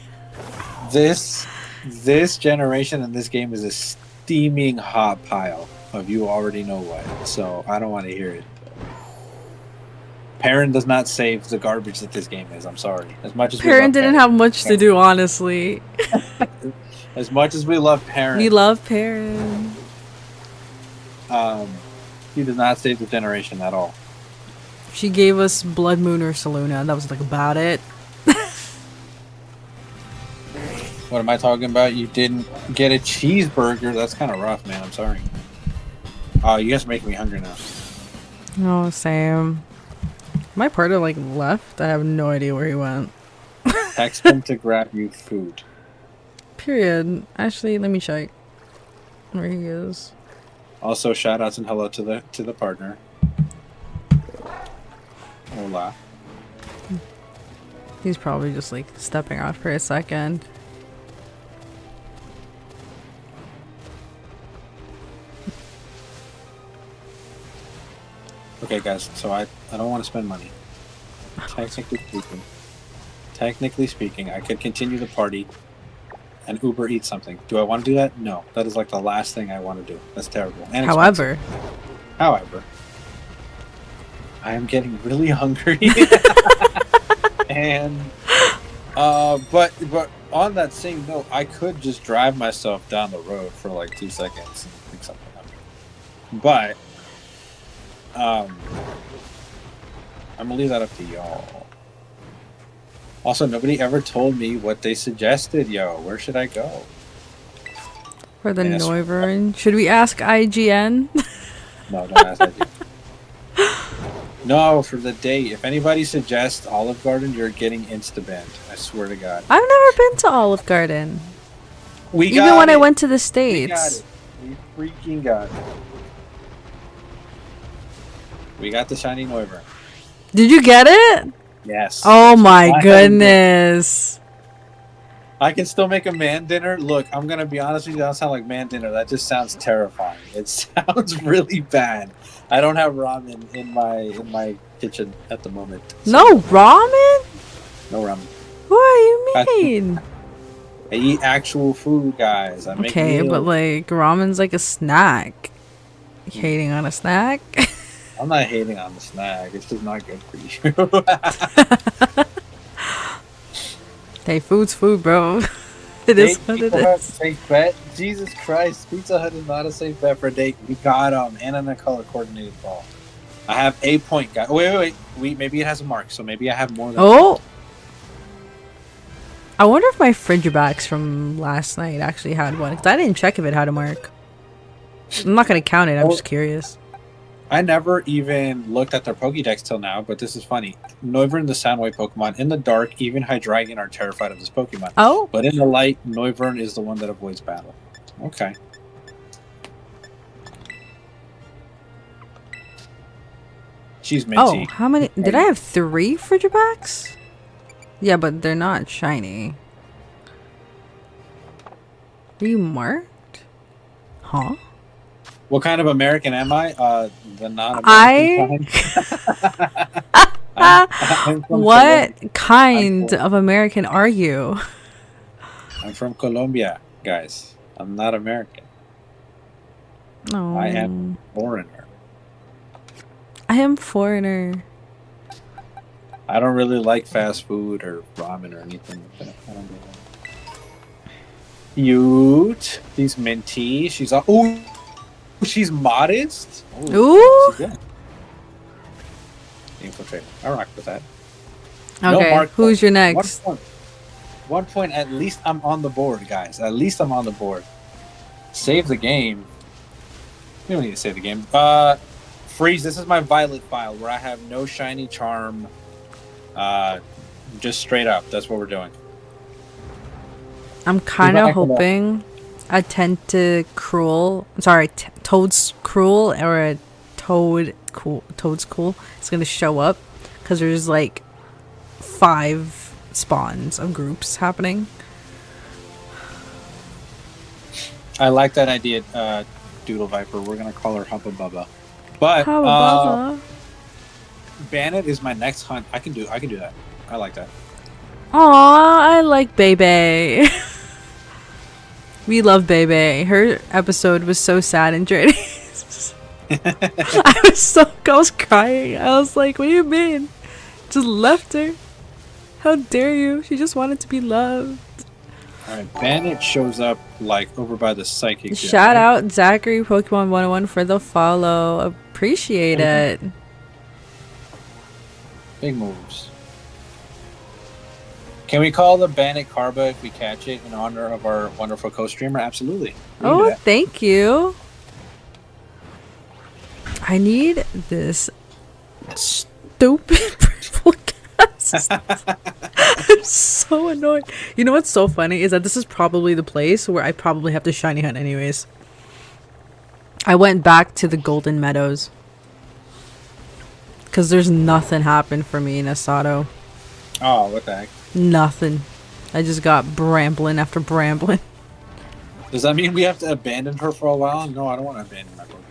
Speaker 2: This generation in this game is a steaming hot pile of you already know what. So I don't want to hear it. Perrin does not save the garbage that this game is. I'm sorry. As much as
Speaker 3: Perrin didn't have much to do, honestly.
Speaker 2: As much as we love Perrin,
Speaker 3: We love Perrin.
Speaker 2: he does not save the generation at all.
Speaker 3: She gave us Blood Moon or Saluna. That was like about it.
Speaker 2: What am I talking about? You didn't get a cheeseburger? That's kind of rough, man. I'm sorry. Oh, you guys are making me hungry now.
Speaker 3: Oh, same. My partner like left. I have no idea where he went.
Speaker 2: Text him to grab you food.
Speaker 3: Period. Actually, let me check where he is.
Speaker 2: Also, shout outs and hello to the partner. Hola.
Speaker 3: He's probably just like stepping out for a second.
Speaker 2: Okay, guys. So I don't want to spend money. Technically speaking, I could continue the party and Uber eat something. Do I want to do that? No. That is like the last thing I want to do. That's terrible. And
Speaker 3: However,
Speaker 2: I am getting really hungry. And but on that same note, I could just drive myself down the road for like 2 seconds and pick something up. But I'm gonna leave that up to y'all. Also, nobody ever told me what they suggested, yo. Where should I go?
Speaker 3: for the Noivern, should we ask IGN?
Speaker 2: No, don't ask that. No, for the date. If anybody suggests Olive Garden, you're getting insta-banned. I swear to God.
Speaker 3: I've never been to Olive Garden. Even when I went to the States.
Speaker 2: We freaking got it. We got the shiny Noivern.
Speaker 3: Did you get it?
Speaker 2: Yes.
Speaker 3: Oh my goodness.
Speaker 2: I can still make a man dinner. Look, I'm gonna be honest with you. That doesn't sound like man dinner. That just sounds terrifying. It sounds really bad. I don't have ramen in my kitchen at the moment. So
Speaker 3: No ramen?
Speaker 2: no ramen.
Speaker 3: What do you mean?
Speaker 2: I eat actual food, guys. I make
Speaker 3: Okay,
Speaker 2: meals.
Speaker 3: but like ramen's like a snack. You hating on a snack?
Speaker 2: I'm not hating on the snack. It's just not good for you.
Speaker 3: Hey, food's food, bro. It is what it
Speaker 2: Pizza Hut,
Speaker 3: is.
Speaker 2: safe bet. Jesus Christ, Pizza Hut is not a safe bet for a date. We got and in a color coordinated ball. I have a point, guy. Wait. Maybe it has a mark, so maybe I have more than.
Speaker 3: Oh. I wonder if my Frigibacks from last night actually had one, because I didn't check if it had a mark. I'm not gonna count it. I'm just curious.
Speaker 2: I never even looked at their Pokédex till now, but this is funny. Noivern, the Soundwave Pokemon, in the dark, even Hydreigon are terrified of this Pokemon.
Speaker 3: Oh.
Speaker 2: But in the light, Noivern is the one that avoids battle. Okay. She's minty.
Speaker 3: Oh, how many? Did I have 3 Frigibacks? Yeah, but they're not shiny. Are you marked? Huh?
Speaker 2: What kind of American am I? The non-American kind.
Speaker 3: What kind of American are you?
Speaker 2: I'm from Colombia, guys. I'm not American.
Speaker 3: Oh.
Speaker 2: I am foreigner.
Speaker 3: I am foreigner.
Speaker 2: I don't really like fast food or ramen or anything like that. I don't do that. Cute. She's minty. She's all. Ooh, she's modest.
Speaker 3: Ooh.
Speaker 2: She's good. Infiltrate. I rock with that.
Speaker 3: Okay,
Speaker 2: mark
Speaker 3: who's
Speaker 2: point.
Speaker 3: your next?
Speaker 2: 1 point. At least I'm on the board, guys. At least I'm on the board. Save the game. We don't need to save the game. Freeze. This is my Violet file where I have no shiny charm. Just straight up. That's what we're doing.
Speaker 3: I'm kind of hoping a Toad's Cruel or a Toad's Cool is going to show up because there's like 5 spawns of groups happening.
Speaker 2: I like that idea, Doodle Viper. We're going to call her Hubba Bubba. But Bandit is my next hunt. I can do that. I like that.
Speaker 3: Aw, I like Bebe. We love Bebe. Her episode was so sad and draining. I was crying. I was like, what do you mean? Just left her. How dare you? She just wanted to be loved.
Speaker 2: Alright, Bandit shows up like over by the psychic.
Speaker 3: Shout out Zachary Pokemon 101 for the follow. Appreciate it.
Speaker 2: Big moves. Can we call the Bandit Carba if we catch it in honor of our wonderful co-streamer? Absolutely.
Speaker 3: Oh, thank you. I need this stupid purple cast. I'm so annoyed. You know what's so funny is that this is probably the place where I probably have to shiny hunt anyways. I went back to the Golden Meadows because there's nothing happened for me in Asado.
Speaker 2: Oh, what the heck?
Speaker 3: Nothing. I just got Bramblin after Bramblin.
Speaker 2: Does that mean we have to abandon her for a while? No, I don't want to abandon my Pokemon.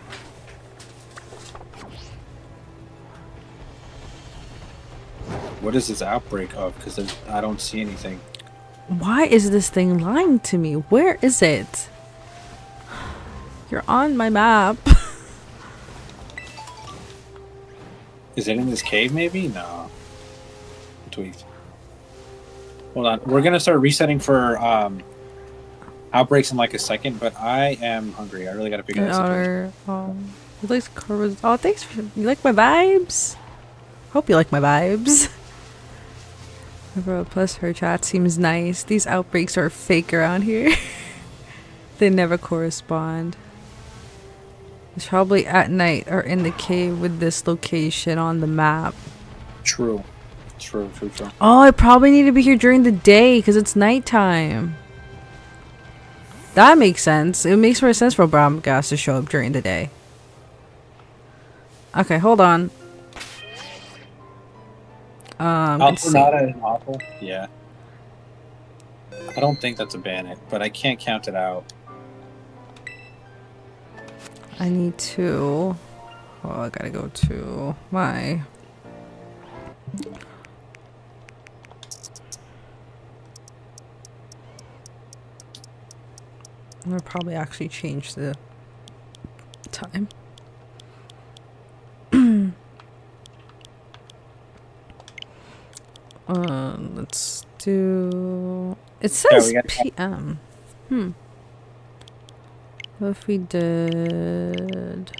Speaker 2: What is this outbreak of? Because I don't see anything.
Speaker 3: Why is this thing lying to me? Where is it? You're on my map.
Speaker 2: Is it in this cave maybe? No. Tweaked. Hold on. We're going to start resetting for outbreaks in like a second, but I am hungry. I really got to figure this out.
Speaker 3: Oh, thanks. You like my vibes? Hope you like my vibes. Plus her chat seems nice. These outbreaks are fake around here. They never correspond. It's probably at night or in the cave with this location on the map.
Speaker 2: True.
Speaker 3: Oh, I probably need to be here during the day because it's nighttime. That makes sense. It makes more sense for Bromgas to show up during the day. Okay, hold on.
Speaker 2: Alpernata and Awful? Yeah. I don't think that's a Bandit, but I can't count it out.
Speaker 3: I need to... Oh, I gotta go to my... I'm gonna probably actually change the time. Let's do... It says PM. What if we did...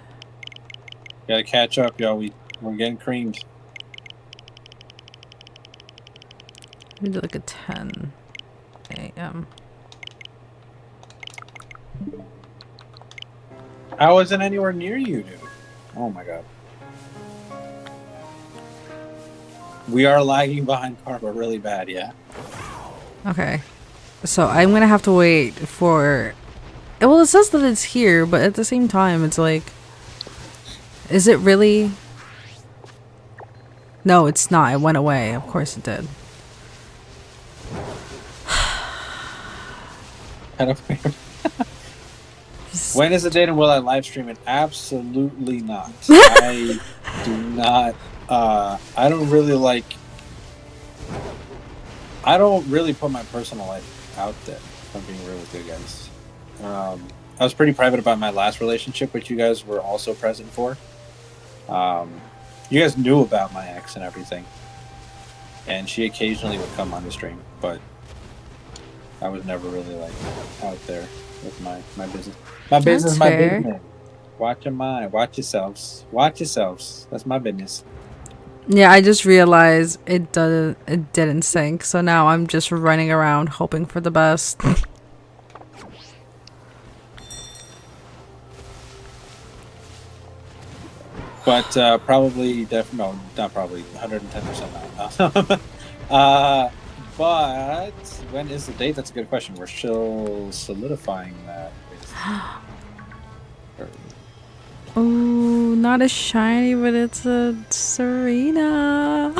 Speaker 2: Gotta catch up, y'all. We're getting creamed.
Speaker 3: We did like a 10 a.m.
Speaker 2: I wasn't anywhere near you, dude. Oh my god. We are lagging behind Karma really bad, yeah.
Speaker 3: Okay. So I'm gonna have to wait for... Well, it says that it's here, but at the same time, it's like... Is it really... No, it's not. It went away. Of course it did.
Speaker 2: When is the date and will I live stream it? Absolutely not. I do not. I don't really put my personal life out there, if I'm being real with you guys. I was pretty private about my last relationship, which you guys were also present for. You guys knew about my ex and everything. And she occasionally would come on the stream, but I was never really like out out there with my business. My business,
Speaker 1: That's
Speaker 2: my
Speaker 1: fair.
Speaker 2: business. Watch your mind. Watch yourselves. Watch yourselves. That's my business.
Speaker 1: Yeah, I just realized it didn't sync, so now I'm just running around hoping for the best.
Speaker 2: But probably, no, not probably, 110% not. But when is the date? That's a good question. We're still solidifying that.
Speaker 1: Ooh, not a shiny, but it's a Serena.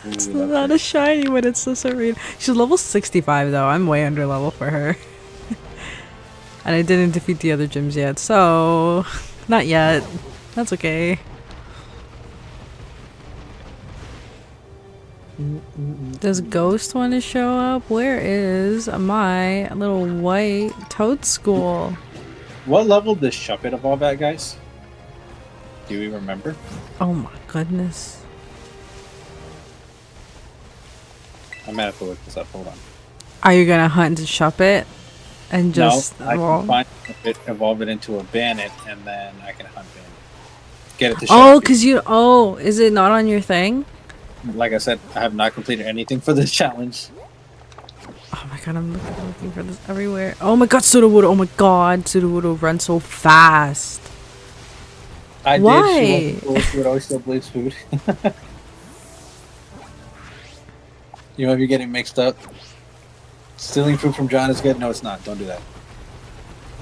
Speaker 1: It's not a shiny, but it's a Serena. She's level 65 though. I'm way under level for her. And I didn't defeat the other gyms yet, so not yet. That's okay. Does Ghost want to show up? Where is my little white toad school?
Speaker 2: What level does Shuppet evolve at, guys? Do we remember?
Speaker 1: Oh my goodness.
Speaker 2: I might have to look this up. Hold on.
Speaker 1: Are you gonna hunt to shop it? And just
Speaker 2: no, I
Speaker 1: well,
Speaker 2: can find it, evolve it into a Bandit, and then I can hunt Bandit. Get it to
Speaker 1: oh,
Speaker 2: Shuppet.
Speaker 1: cause is it not on your thing?
Speaker 2: Like I said, I have not completed anything for this challenge.
Speaker 1: Oh my god, I'm looking for this everywhere. Oh my god, Sudowoodo. Oh my god, Sudowoodo runs so fast.
Speaker 2: I
Speaker 1: Why?
Speaker 2: did. She would always still bleeds food. You might be getting mixed up. Stealing food from John is good. No, it's not. Don't do that.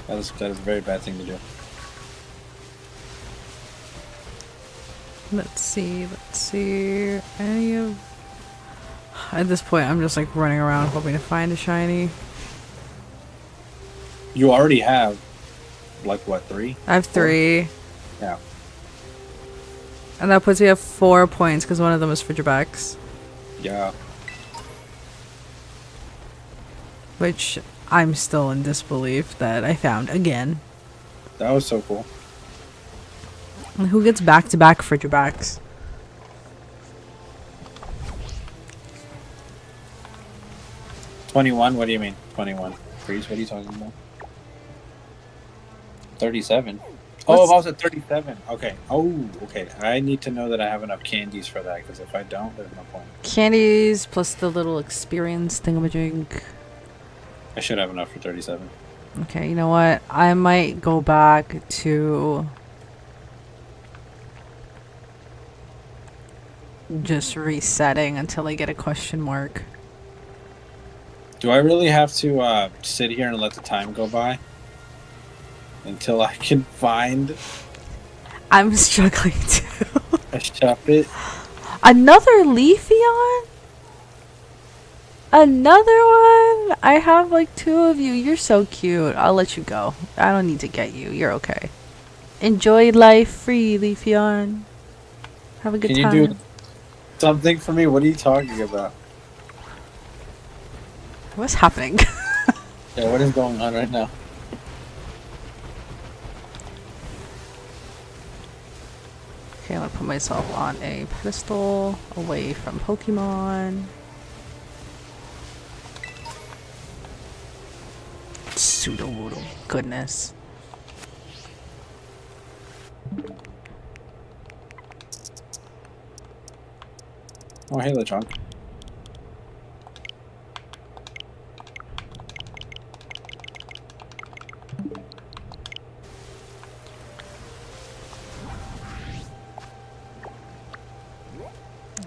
Speaker 2: That is a very bad thing to do.
Speaker 1: Let's see. Any of... At this point, I'm just like running around hoping to find a shiny.
Speaker 2: You already have, like, what, 3?
Speaker 1: I have 3.
Speaker 2: Yeah.
Speaker 1: And that puts me at 4 points because one of them is for Jabex.
Speaker 2: Yeah.
Speaker 1: Which I'm still in disbelief that I found again.
Speaker 2: That was so cool.
Speaker 1: And who gets back-to-back for Jabex?
Speaker 2: $21? What do you mean? 21. Freeze? What are you talking about? 37. Oh, if I was at 37. Okay. Oh, okay. I need to know that I have enough candies for that, because if I don't, there's no point.
Speaker 1: Candies plus the little experience thingamajig.
Speaker 2: I should have enough for 37.
Speaker 1: Okay, you know what? I might go back to just resetting until I get a question mark.
Speaker 2: Do I really have to sit here and let the time go by until I can find
Speaker 1: I'm struggling too.
Speaker 2: a Shuppet?
Speaker 1: Another Leafeon? Another one? I have like 2 of you. You're so cute. I'll let you go. I don't need to get you. You're okay. Enjoy life free, Leafeon. Have a good time.
Speaker 2: Can you do something for me? What are you talking about?
Speaker 1: What's happening?
Speaker 2: Yeah, what is going on right now?
Speaker 1: Okay, I'm gonna put myself on a pedestal away from Pokemon. Sudowoodo. Goodness.
Speaker 2: Oh, hey, Lechonk.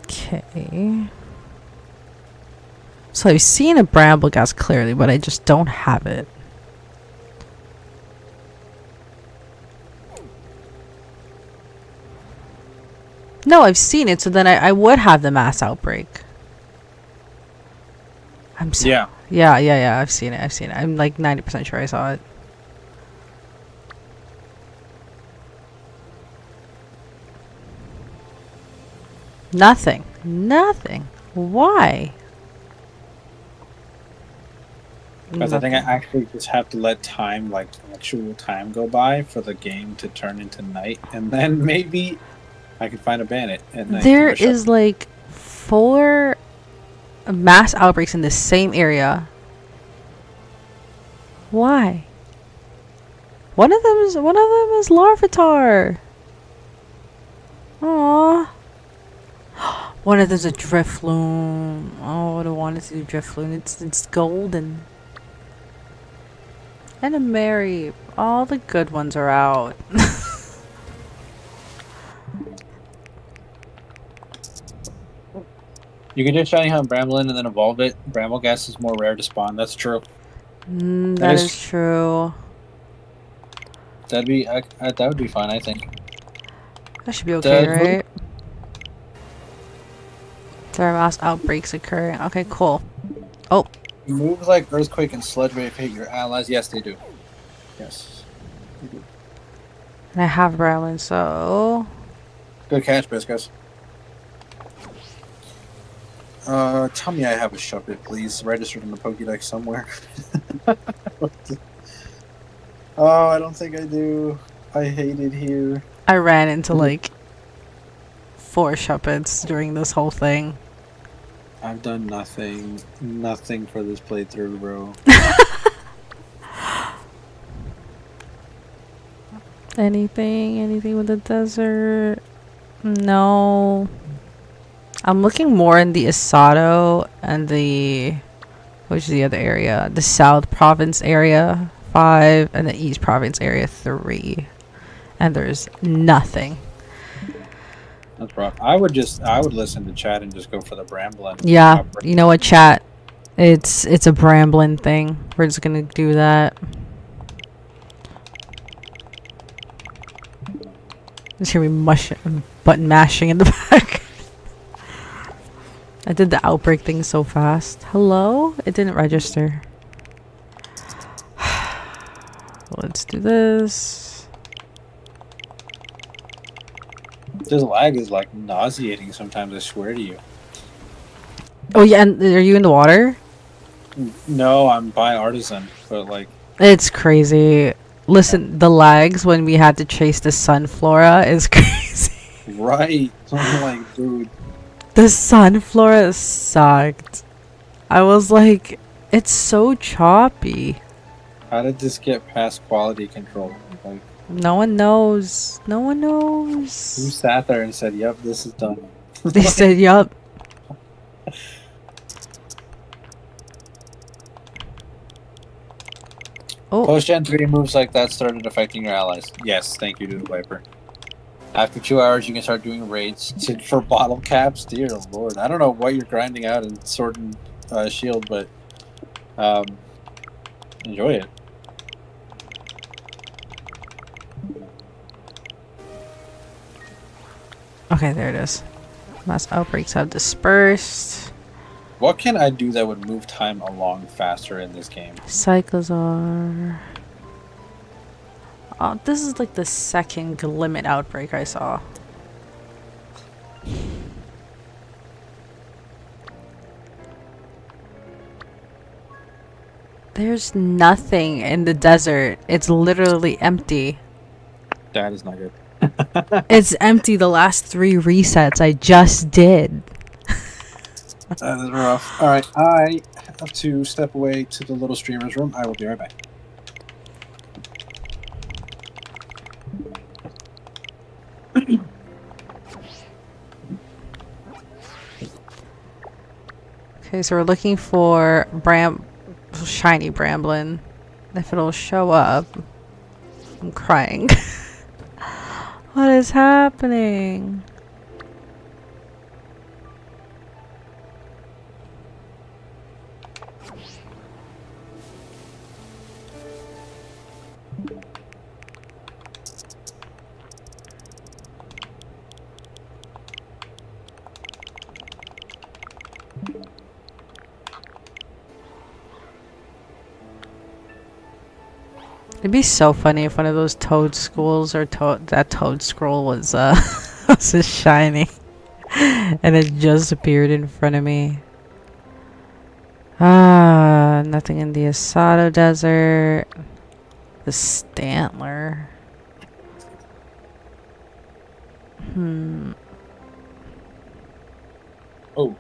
Speaker 1: Okay. So I've seen a Brambleghast clearly, but I just don't have it. No, I've seen it, so then I would have the mass outbreak. I'm so
Speaker 2: Yeah.
Speaker 1: Yeah, I've seen it. I'm like 90% sure I saw it. Nothing. Why?
Speaker 2: Because I think I actually just have to let time, like actual time, go by for the game to turn into night, and then maybe I can find a Bandit at night.
Speaker 1: There is like 4 mass outbreaks in the same area.
Speaker 3: Why? One of them is Larvitar. Aww. One of them's a Drifloon. Oh, I would have wanted to do Drifloon. It's golden. And a Mary. All the good ones are out.
Speaker 2: You can just shiny hunt Bramblin and then evolve it. Brambleghast is more rare to spawn. That's true.
Speaker 3: That is true.
Speaker 2: That'd be that would be fine, I think.
Speaker 3: That should be okay, right? There are mass outbreaks occurring. Okay, cool. Oh.
Speaker 2: Moves like Earthquake and Sludge Wave hit your allies. Yes, they do. Yes. They do.
Speaker 3: And I have Browlin, so...
Speaker 2: Good catch, Biscus. Tell me I have a Shuppet, please. Registered in the Pokédex somewhere. Oh, I don't think I do. I hate it here.
Speaker 3: I ran into like 4 Shuppets during this whole thing.
Speaker 2: I've done nothing. Nothing for this playthrough, bro.
Speaker 3: Anything with the desert? No. I'm looking more in the Asado and the... which is the other area? The South Province area 5 and the East Province area 3. And there's nothing.
Speaker 2: That's rough. I would listen to chat and just go for the Bramblin.
Speaker 3: Yeah, you know what, chat? It's a Bramblin thing. We're just gonna do that. Just hear me button mashing in the back. I did the outbreak thing so fast. Hello? It didn't register. Let's do this.
Speaker 2: This lag is like nauseating sometimes, I swear to you.
Speaker 3: Oh yeah, and are you in the water?
Speaker 2: No, I'm by Artisan, but like...
Speaker 3: It's crazy. Listen, the lags when we had to chase the Sunflora is crazy.
Speaker 2: Right. I'm like, dude.
Speaker 3: The Sunflora sucked. I was like, it's so choppy.
Speaker 2: How did this get past quality control? Like,
Speaker 3: no one knows. No one knows.
Speaker 2: who sat there and said, yep, this is done?
Speaker 3: They said, yup. Oh.
Speaker 2: Post-Gen 3 moves like that started affecting your allies. Yes, thank you, Dude Viper. After 2 hours, you can start doing raids for bottle caps. Dear Lord. I don't know what you're grinding out in Sword and Shield, but enjoy it.
Speaker 3: Okay, there it is. Mass outbreaks have dispersed.
Speaker 2: What can I do that would move time along faster in this game?
Speaker 3: Cyclozar. Oh, this is like the second limit outbreak I saw. There's nothing in the desert. It's literally empty.
Speaker 2: That is not good.
Speaker 3: It's empty the last 3 resets I just did.
Speaker 2: That is rough. Alright, I have to step away to the little streamer's room. I will be right back.
Speaker 3: Okay, so we're looking for shiny Bramblin. If it'll show up. I'm crying. What is happening? It'd be so funny if one of those toad schools or that toad scroll was was just shiny and it just appeared in front of me. Ah, nothing in the Asado Desert. The Stantler.
Speaker 2: Oh.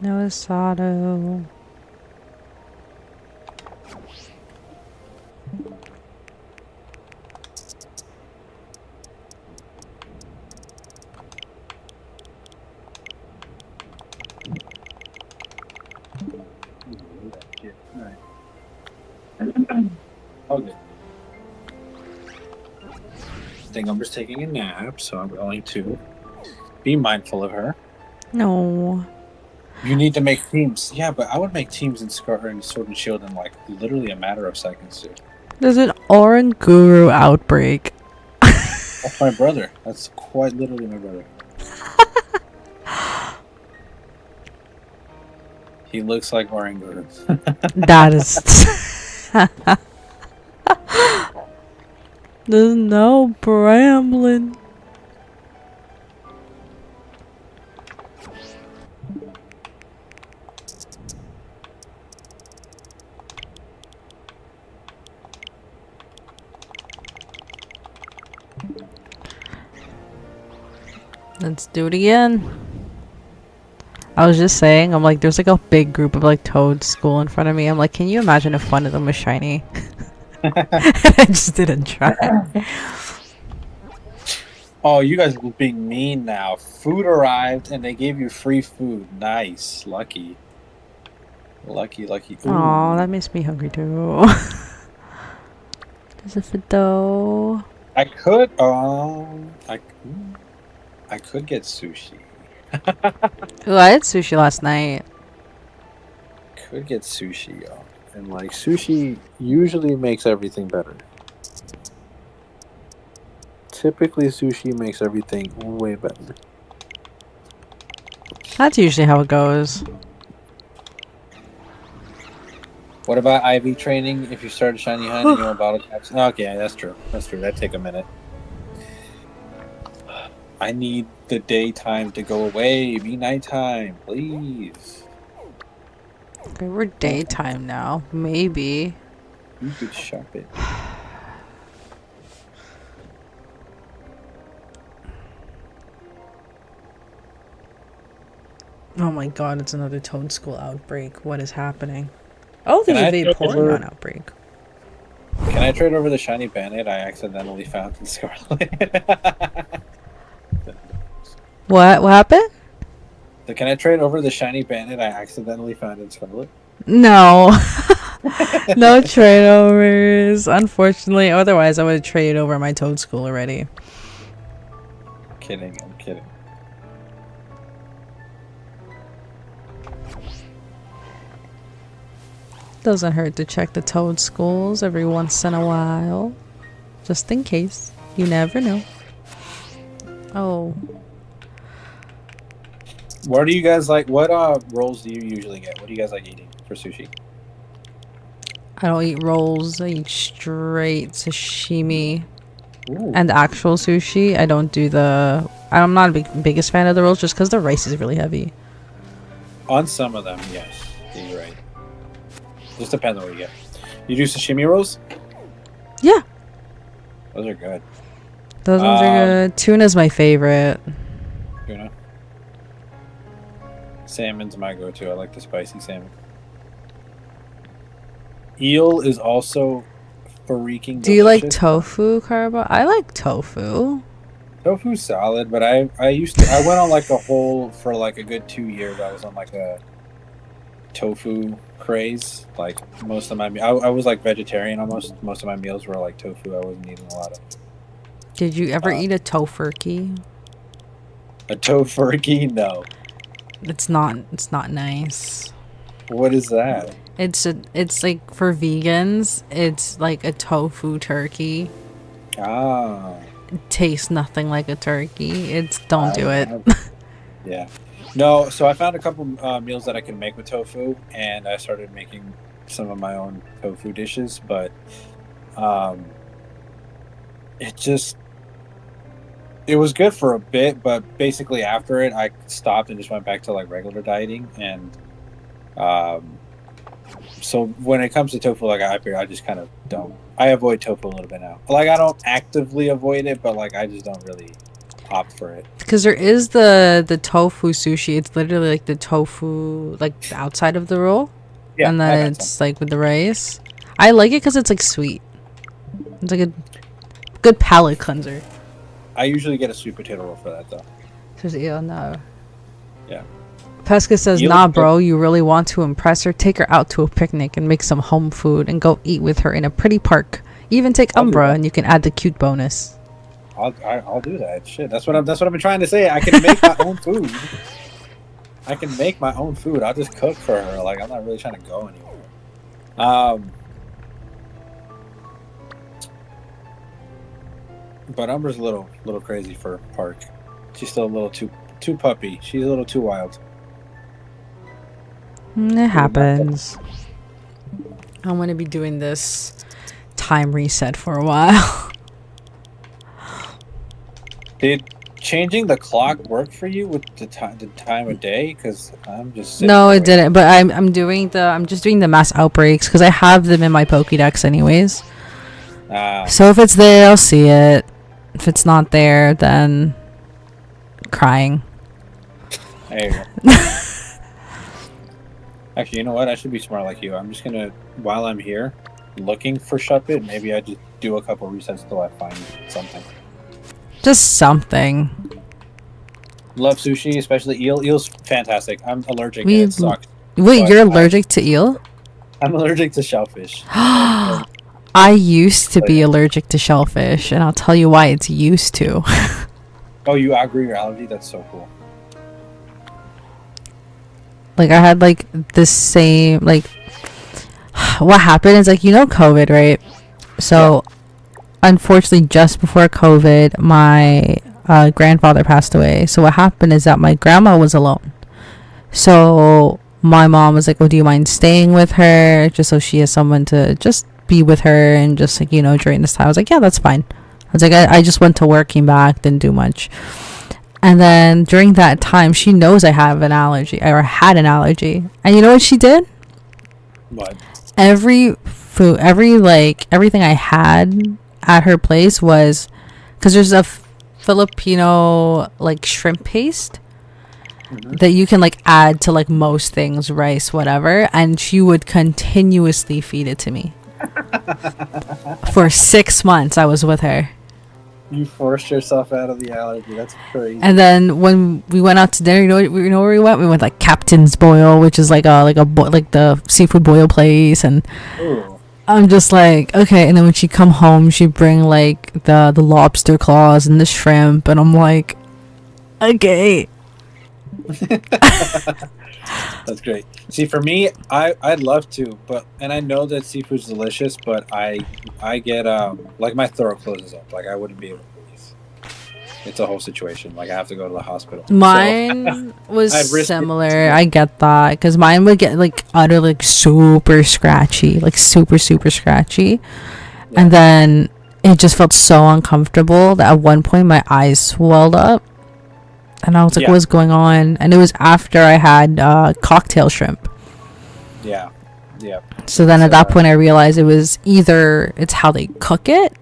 Speaker 3: No Asado.
Speaker 2: Alright. Okay. I think I'm just taking a nap, so I'm going to be mindful of her.
Speaker 3: No.
Speaker 2: You need to make teams. Yeah, but I would make teams in Sword and Shield in like literally a matter of seconds, dude.
Speaker 3: There's an Oran Guru outbreak.
Speaker 2: That's my brother. That's quite literally my brother. He looks like Oranguru.
Speaker 3: That is. There's no Bramblin. Let's do it again. I was just saying, I'm like, there's like a big group of like Toad School in front of me. I'm like, can you imagine if one of them was shiny? I just didn't try.
Speaker 2: Oh, you guys are being mean now. Food arrived and they gave you free food. Nice. Lucky. Lucky.
Speaker 3: Oh, that makes me hungry too. There's a Fido.
Speaker 2: I could I could get sushi.
Speaker 3: Ooh, I had sushi last night.
Speaker 2: Could get sushi, y'all. And like sushi usually makes everything better. Typically sushi makes everything way better.
Speaker 3: That's usually how it goes.
Speaker 2: What about IV training? If you start a shiny hunt and you want bottle caps? Okay, that's true. That'd take a minute. I need the daytime to go away. Be nighttime, please.
Speaker 3: Okay, we're daytime now. Maybe.
Speaker 2: You could shop it.
Speaker 3: Oh my god, it's another Toad School outbreak. What is happening? Oh,
Speaker 2: Can
Speaker 3: there's
Speaker 2: I
Speaker 3: a
Speaker 2: trade over-
Speaker 3: Vaporeon outbreak.
Speaker 2: Can I trade over the shiny bandit I accidentally found in Scarlet?
Speaker 3: What happened?
Speaker 2: So can I trade over the shiny bandit I accidentally found in Scarlet?
Speaker 3: No. No trade overs, unfortunately. Otherwise, I would have traded over my Toad School already.
Speaker 2: I'm kidding.
Speaker 3: Doesn't hurt to check the Toad Schools every once in a while. Just in case. You never know. Oh.
Speaker 2: What do you guys like? What rolls do you usually get? What do you guys like eating for sushi?
Speaker 3: I don't eat rolls. I eat straight sashimi.
Speaker 2: Ooh.
Speaker 3: And actual sushi. I don't do the... I'm not a biggest fan of the rolls just because the rice is really heavy.
Speaker 2: On some of them, yes. You're right. Just depends on what you get. You do sashimi rolls?
Speaker 3: Yeah.
Speaker 2: Those are good.
Speaker 3: Those ones are good. Tuna's my favorite.
Speaker 2: Tuna. Salmon's my go-to. I like the spicy salmon. Eel is also freaking delicious.
Speaker 3: Do you like tofu, Carbo? I like tofu.
Speaker 2: Tofu's solid, but I went on like for like a good 2 years. I was on like a tofu craze. Like most of my I was like vegetarian almost. Most of my meals were like tofu. I wasn't eating a lot of.
Speaker 3: Did you ever eat a tofurkey?
Speaker 2: A tofurkey? No.
Speaker 3: It's not nice.
Speaker 2: What is that?
Speaker 3: It's like for vegans, it's like a tofu turkey.
Speaker 2: Ah.
Speaker 3: It tastes nothing like a turkey. Don't do it.
Speaker 2: Yeah. No, so I found a couple meals that I can make with tofu, and I started making some of my own tofu dishes, but it was good for a bit, but basically after it, I stopped and just went back to like regular dieting, and so when it comes to tofu, like I just kind of don't. I avoid tofu a little bit now. Like I don't actively avoid it, but like I just don't really opt for it.
Speaker 3: Because there is the tofu sushi. It's literally like the tofu, like the outside of the roll,
Speaker 2: Yeah,
Speaker 3: and then it's like with the rice. I like it because it's like sweet. It's like a good palate cleanser.
Speaker 2: I usually get a sweet potato roll for that though.
Speaker 3: Yeah, no.
Speaker 2: Yeah.
Speaker 3: Pesca says,
Speaker 2: You-
Speaker 3: nah, bro, you really want to impress her? Take her out to a picnic and make some home food and go eat with her in a pretty park. Even take
Speaker 2: I'll do
Speaker 3: Umbra
Speaker 2: that.
Speaker 3: and you can add the cute bonus.
Speaker 2: I'll do that. Shit, that's what I've been trying to say. I can make my own food. I can make my own food. I'll just cook for her. Like, I'm not really trying to go anywhere. But Umbra's a little crazy for park. She's still a little too puppy. She's a little too wild.
Speaker 3: It happens. I'm going to be doing this time reset for a while.
Speaker 2: Did changing the clock work for you with the time of day? Because I'm just
Speaker 3: No, it didn't. But I'm just doing the mass outbreaks because I have them in my Pokédex anyways. So if it's there, I'll see it. If it's not there, then crying.
Speaker 2: There you go. Actually, you know what? I should be smart like you. I'm just gonna, while I'm here, looking for Shuppet, maybe I just do a couple resets till I find something.
Speaker 3: Just something.
Speaker 2: Love sushi, especially eel. Eel's fantastic. I'm allergic.
Speaker 3: We-
Speaker 2: And it sucks.
Speaker 3: Wait,
Speaker 2: But
Speaker 3: you're allergic to eel?
Speaker 2: I'm allergic to shellfish.
Speaker 3: I used to be allergic to shellfish, and I'll tell you why it's used to.
Speaker 2: Oh, you outgrew your allergy? That's so cool.
Speaker 3: Like, I had, like, the same, like, what happened is, like, COVID, right? So, unfortunately, just before COVID, my grandfather passed away. So, what happened is that my grandma was alone. So, my mom was like, oh, do you mind staying with her? Just so she has someone to just be with her and just, like, during this time. I was like, yeah, that's fine. I was like, I just went to work, came back, didn't do much. And then during that time, she knows I have an allergy or had an allergy. And you know what she did?
Speaker 2: What?
Speaker 3: Every food, everything I had at her place was, because there's a Filipino, like, shrimp paste that you can, like, add to, like, most things, rice, whatever. And she would continuously feed it to me. For 6 months, I was with her.
Speaker 2: You forced yourself out of the allergy. That's crazy.
Speaker 3: And then when we went out to dinner, you know where we went? We went like Captain's Boil, which is like the seafood boil place, and
Speaker 2: Ooh.
Speaker 3: I'm just like, okay. And then when she come home, she bring like the lobster claws and the shrimp, and I'm like, okay.
Speaker 2: That's great. See, for me, I'd love to, and I know that seafood's delicious, but I get like my throat closes up. Like I wouldn't be able to breathe. It's a whole situation. Like I have to go to the hospital.
Speaker 3: Mine was
Speaker 2: I'd risk it.
Speaker 3: similar. I get that because mine would get like utterly like, super scratchy, like super scratchy, and then it just felt so uncomfortable that at one point my eyes swelled up. And I was like, what's going on? And it was after I had cocktail shrimp.
Speaker 2: Yeah. Yeah.
Speaker 3: So then at that point, I realized it was either it's how they cook it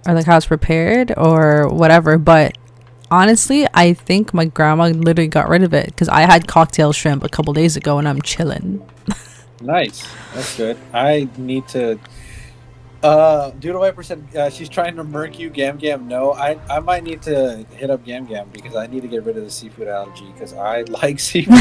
Speaker 3: or like how it's prepared or whatever. But honestly, I think my grandma literally got rid of it because I had cocktail shrimp a couple days ago and I'm chilling.
Speaker 2: Nice. That's good. I need to... Doodle Viper said she's trying to murk you, Gam Gam. No, I might need to hit up Gam Gam because I need to get rid of the seafood allergy because I like seafood.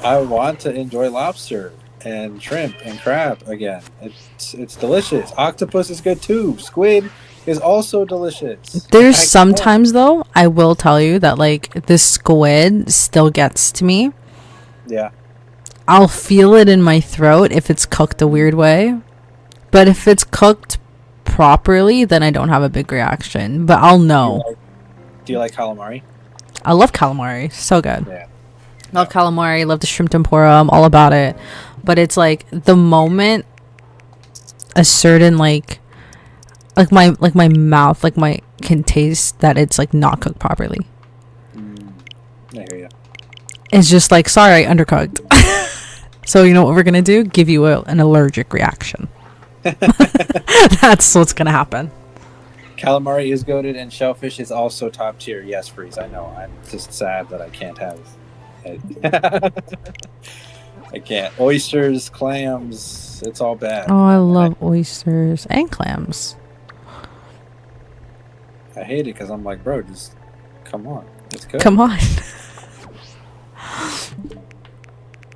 Speaker 2: I want to enjoy lobster and shrimp and crab again. It's delicious. Octopus is good too. Squid is also delicious.
Speaker 3: There's sometimes though, I will tell you that like this squid still gets to me.
Speaker 2: Yeah.
Speaker 3: I'll feel it in my throat if it's cooked a weird way. But if it's cooked properly, then I don't have a big reaction. But I'll know.
Speaker 2: Do you like calamari?
Speaker 3: I love calamari. So good.
Speaker 2: Yeah.
Speaker 3: Love calamari. Love the shrimp tempura. I'm all about it. But it's like the moment a certain like my mouth can taste that it's like not cooked properly.
Speaker 2: I hear you.
Speaker 3: It's just like, sorry, undercooked. So you know what we're gonna do? Give you an allergic reaction. That's what's gonna happen.
Speaker 2: Calamari is goated and shellfish is also top tier. Yes, Freeze, I know. I'm just sad that I can't have it. I can't. Oysters, clams, it's all bad.
Speaker 3: Oh, I love oysters and clams.
Speaker 2: I hate it because I'm like, bro, just come on. It's good.
Speaker 3: Come on.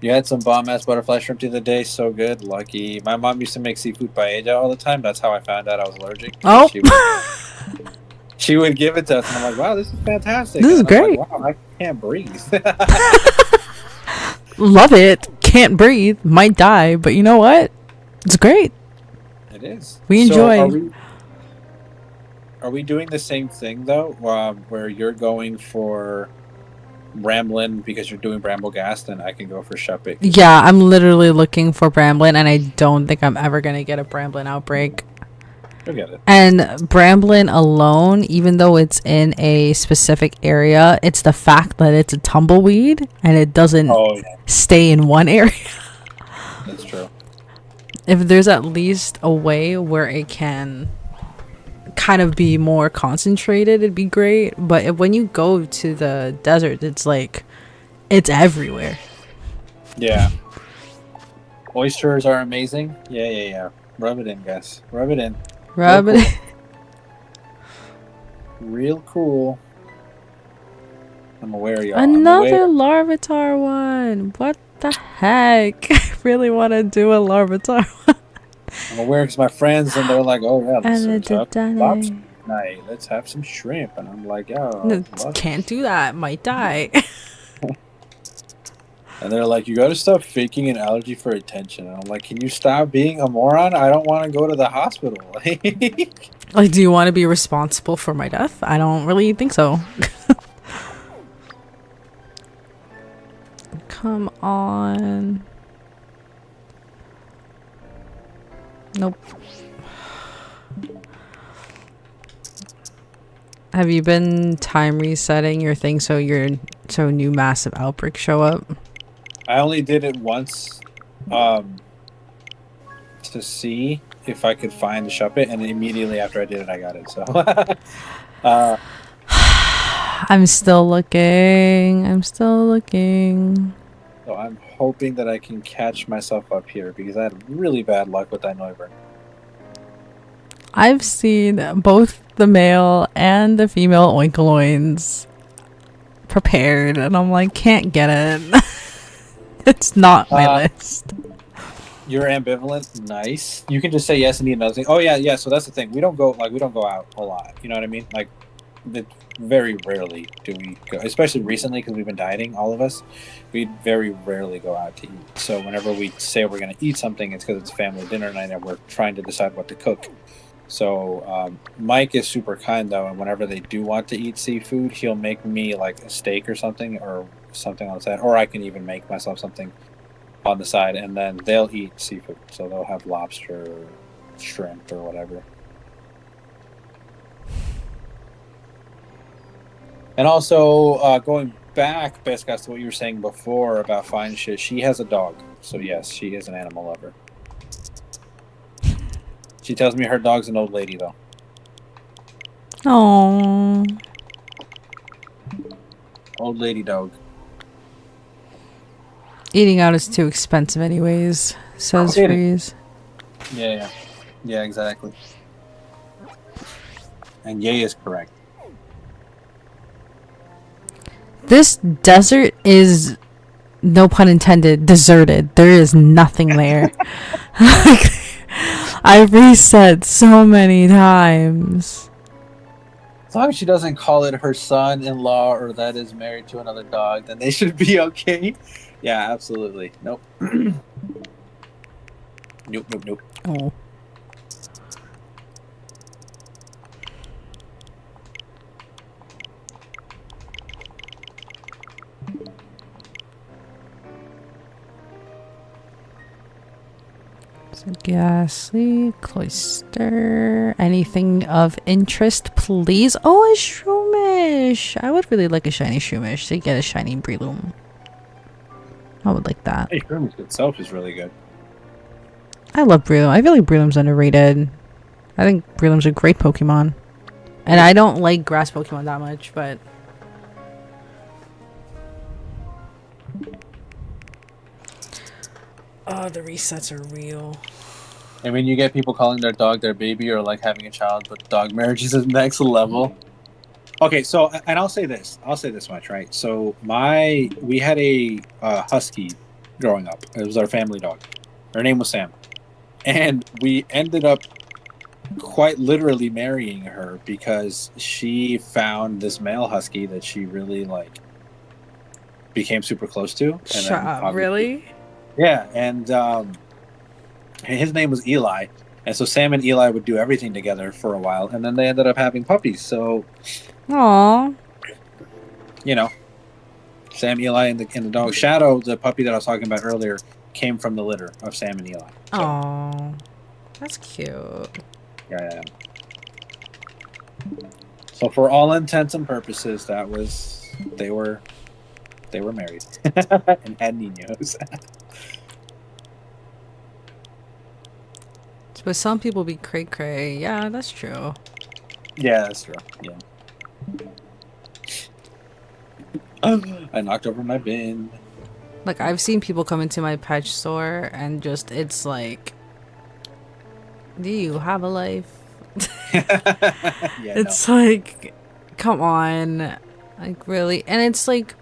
Speaker 2: You had some bomb-ass butterfly shrimp the other day. So good. Lucky. My mom used to make seafood paella all the time. That's how I found out I was allergic.
Speaker 3: Oh.
Speaker 2: She would give it to us, and I'm like, wow, this is fantastic.
Speaker 3: This is
Speaker 2: and then I'm
Speaker 3: great.
Speaker 2: like, wow, I can't breathe.
Speaker 3: Love it. Can't breathe. Might die, but you know what? It's great.
Speaker 2: It is.
Speaker 3: We enjoy.
Speaker 2: So are we doing the same thing, though, where you're going for Bramblin because you're doing Bramblegast, and I can go for Shuppick?
Speaker 3: Yeah, I'm literally looking for Bramblin, and I don't think I'm ever going to get a Bramblin outbreak.
Speaker 2: You'll get it.
Speaker 3: And Bramblin alone, even though it's in a specific area, it's the fact that it's a tumbleweed and it doesn't stay in one area.
Speaker 2: That's true.
Speaker 3: If there's at least a way where it can kind of be more concentrated, it'd be great. But when you go to the desert, it's like it's everywhere.
Speaker 2: Yeah. Oysters are amazing. Yeah. Rub it in, guys. Rub it in.
Speaker 3: Rub it in.
Speaker 2: Real cool. I'm aware, y'all.
Speaker 3: Another Larvitar one. What the heck? I really want to do a Larvitar one.
Speaker 2: I'm aware because my friends, and they're like, oh, yeah, let's have lobster
Speaker 3: And
Speaker 2: tonight. Let's have some shrimp. And I'm like, oh,
Speaker 3: can't do that. Might die.
Speaker 2: And they're like, you got to stop faking an allergy for attention. And I'm like, can you stop being a moron? I don't want to go to the hospital.
Speaker 3: Like, do you want to be responsible for my death? I don't really think so. Come on. Nope. Have you been time resetting your thing so new massive outbreaks show up?
Speaker 2: I only did it once to see if I could find the Shuppet, and immediately after I did it, I got it. So
Speaker 3: I'm still looking.
Speaker 2: So I'm hoping that I can catch myself up here because I had really bad luck with that Noivern.
Speaker 3: I've seen both the male and the female oinkoloins prepared, and I'm like, can't get it. It's not my list.
Speaker 2: You're ambivalent. Nice. You can just say yes and need another thing. Oh yeah. So that's the thing. We don't go out a lot. You know what I mean? Like, very rarely do we go, especially recently because we've been dieting. All of us, we very rarely go out to eat. So whenever we say we're going to eat something, it's because it's family dinner night and we're trying to decide what to cook. So Mike is super kind though, and whenever they do want to eat seafood, he'll make me like a steak or something on the side, or I can even make myself something on the side, and then they'll eat seafood. So they'll have lobster or shrimp or whatever. And also, going back, Bescast, to what you were saying before about fine shit, she has a dog. So yes, she is an animal lover. She tells me her dog's an old lady, though.
Speaker 3: Oh.
Speaker 2: Old lady dog.
Speaker 3: Eating out is too expensive anyways, says Freeze.
Speaker 2: Yeah, exactly. And yay is correct.
Speaker 3: This desert is, no pun intended, deserted. There is nothing there. I reset so many times.
Speaker 2: As long as she doesn't call it her son-in-law or that is married to another dog, then they should be okay. Yeah, absolutely. Nope. Nope.
Speaker 3: Oh. So Ghastly, Cloister, anything of interest, please. Oh, a Shroomish. I would really like a shiny Shroomish to get a shiny Breloom. I would like that.
Speaker 2: Hey, Shroomish itself is really good.
Speaker 3: I love Breloom. I feel like Breloom's underrated. I think Breloom's a great Pokemon. And I don't like grass Pokemon that much, but... Oh, the resets are real.
Speaker 2: I mean, you get people calling their dog their baby or like having a child, but dog marriage is the next level. Okay, so and I'll say this much, right? So we had a husky growing up. It was our family dog. Her name was Sam, and we ended up quite literally marrying her because she found this male husky that she really like became super close to. And
Speaker 3: Shut up, really?
Speaker 2: Yeah, and his name was Eli. And so Sam and Eli would do everything together for a while, and then they ended up having puppies. So,
Speaker 3: Aww.
Speaker 2: you know, Sam, Eli, and the dog Shadow, the puppy that I was talking about earlier, came from the litter of Sam and Eli. So,
Speaker 3: Aww. That's cute.
Speaker 2: yeah. So for all intents and purposes, they were married and had niños.
Speaker 3: But some people be cray cray. Yeah, that's true.
Speaker 2: Yeah, that's true. Yeah. I knocked over my bin.
Speaker 3: Like, I've seen people come into my pet store and just, it's like, do you have a life?
Speaker 2: Yeah,
Speaker 3: it's like, come on. Like, really? And it's like,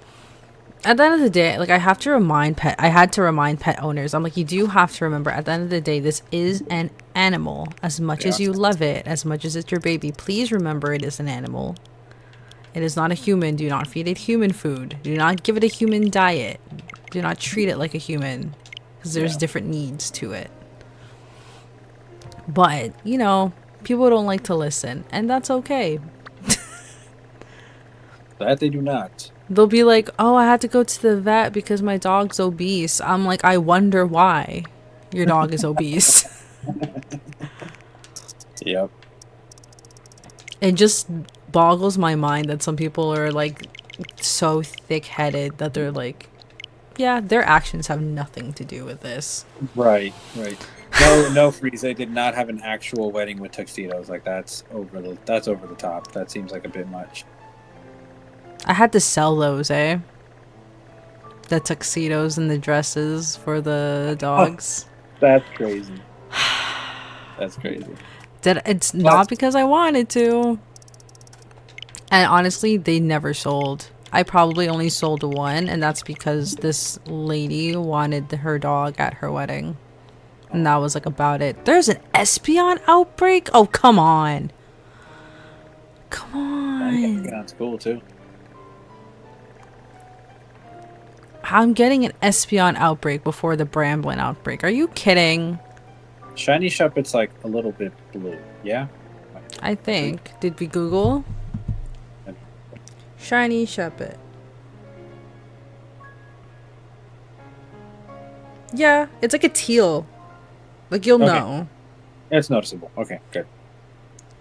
Speaker 3: at the end of the day, like, I had to remind pet owners. I'm like, you do have to remember, at the end of the day, this is an animal. As much as you love it, as much as it's your baby, please remember it is an animal. It is not a human. Do not feed it human food. Do not give it a human diet. Do not treat it like a human, because there's different needs to it. But, you know, people don't like to listen, and that's okay.
Speaker 2: That they do not.
Speaker 3: They'll be like, oh, I had to go to the vet because my dog's obese. I'm like, I wonder why your dog is obese.
Speaker 2: Yep.
Speaker 3: It just boggles my mind that some people are like so thick-headed that they're like, yeah, their actions have nothing to do with this.
Speaker 2: Right. No, Freeze. They did not have an actual wedding with tuxedos. Like that's over the top. That seems like a bit much.
Speaker 3: I had to sell those, eh? The tuxedos and the dresses for the dogs.
Speaker 2: That's crazy. That's crazy.
Speaker 3: It's not because I wanted to. And honestly, they never sold. I probably only sold one, and that's because this lady wanted her dog at her wedding. And that was like about it. There's an Espion outbreak? Oh, come on. Come on.
Speaker 2: That's cool too.
Speaker 3: I'm getting an Espion outbreak before the Bramblin outbreak. Are you kidding?
Speaker 2: Shiny Shepherd's like a little bit blue, yeah?
Speaker 3: I think. Did we Google? Shiny Shepherd. Yeah, it's like a teal. Like, you'll know.
Speaker 2: It's noticeable. Okay, good.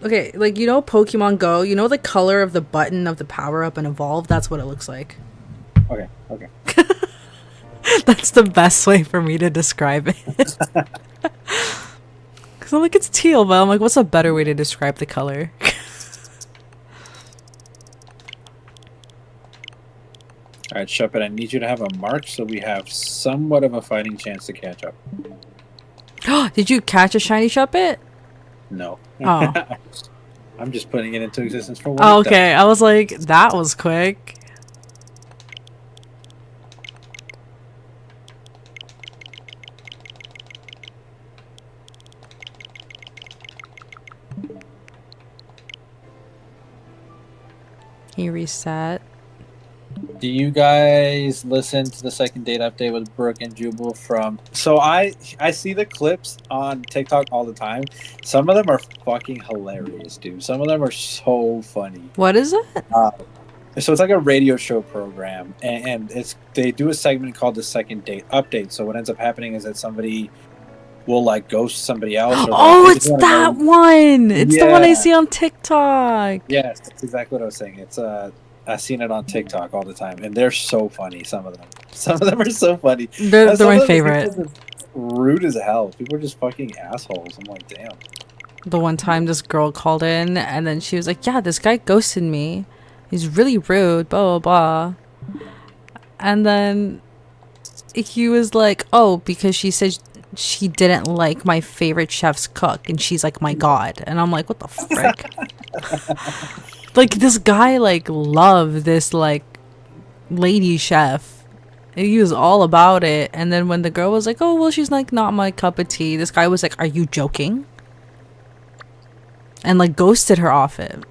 Speaker 3: Okay, like, you know Pokemon Go? You know the color of the button of the power-up and evolve? That's what it looks like.
Speaker 2: Okay.
Speaker 3: That's the best way for me to describe it. Because I'm like, it's teal, but I'm like, what's a better way to describe the color?
Speaker 2: Alright, Shepherd, I need you to have a mark so we have somewhat of a fighting chance to catch up.
Speaker 3: Did you catch a shiny Shuppet?
Speaker 2: No.
Speaker 3: Oh.
Speaker 2: I'm just putting it into existence for one.
Speaker 3: Oh, okay, I was like, that was quick. He reset.
Speaker 2: Do you guys listen to the second date update with Brooke and Jubal from... So I see the clips on TikTok all the time. Some of them are fucking hilarious, dude. Some of them are so funny.
Speaker 3: What is it?
Speaker 2: So it's like a radio show program, and they do a segment called the second date update. So what ends up happening is that somebody will like ghost somebody else. Or
Speaker 3: Oh, it's that one! It's the one I see on TikTok.
Speaker 2: Yes, that's exactly what I was saying. It's I've seen it on TikTok all the time, and they're so funny. Some of them are so funny.
Speaker 3: They're my favorite.
Speaker 2: Rude as hell. People are just fucking assholes. I'm like, damn.
Speaker 3: The one time this girl called in, and then she was like, yeah, this guy ghosted me. He's really rude, blah, blah, blah. And then he was like, oh, because she said she didn't like my favorite chef's cook, and she's like, my god. And I'm like, what the frick? like this guy like loved this like lady chef. He was all about it. And then when the girl was like, oh well, she's like not my cup of tea, this guy was like, are you joking? And like ghosted her off it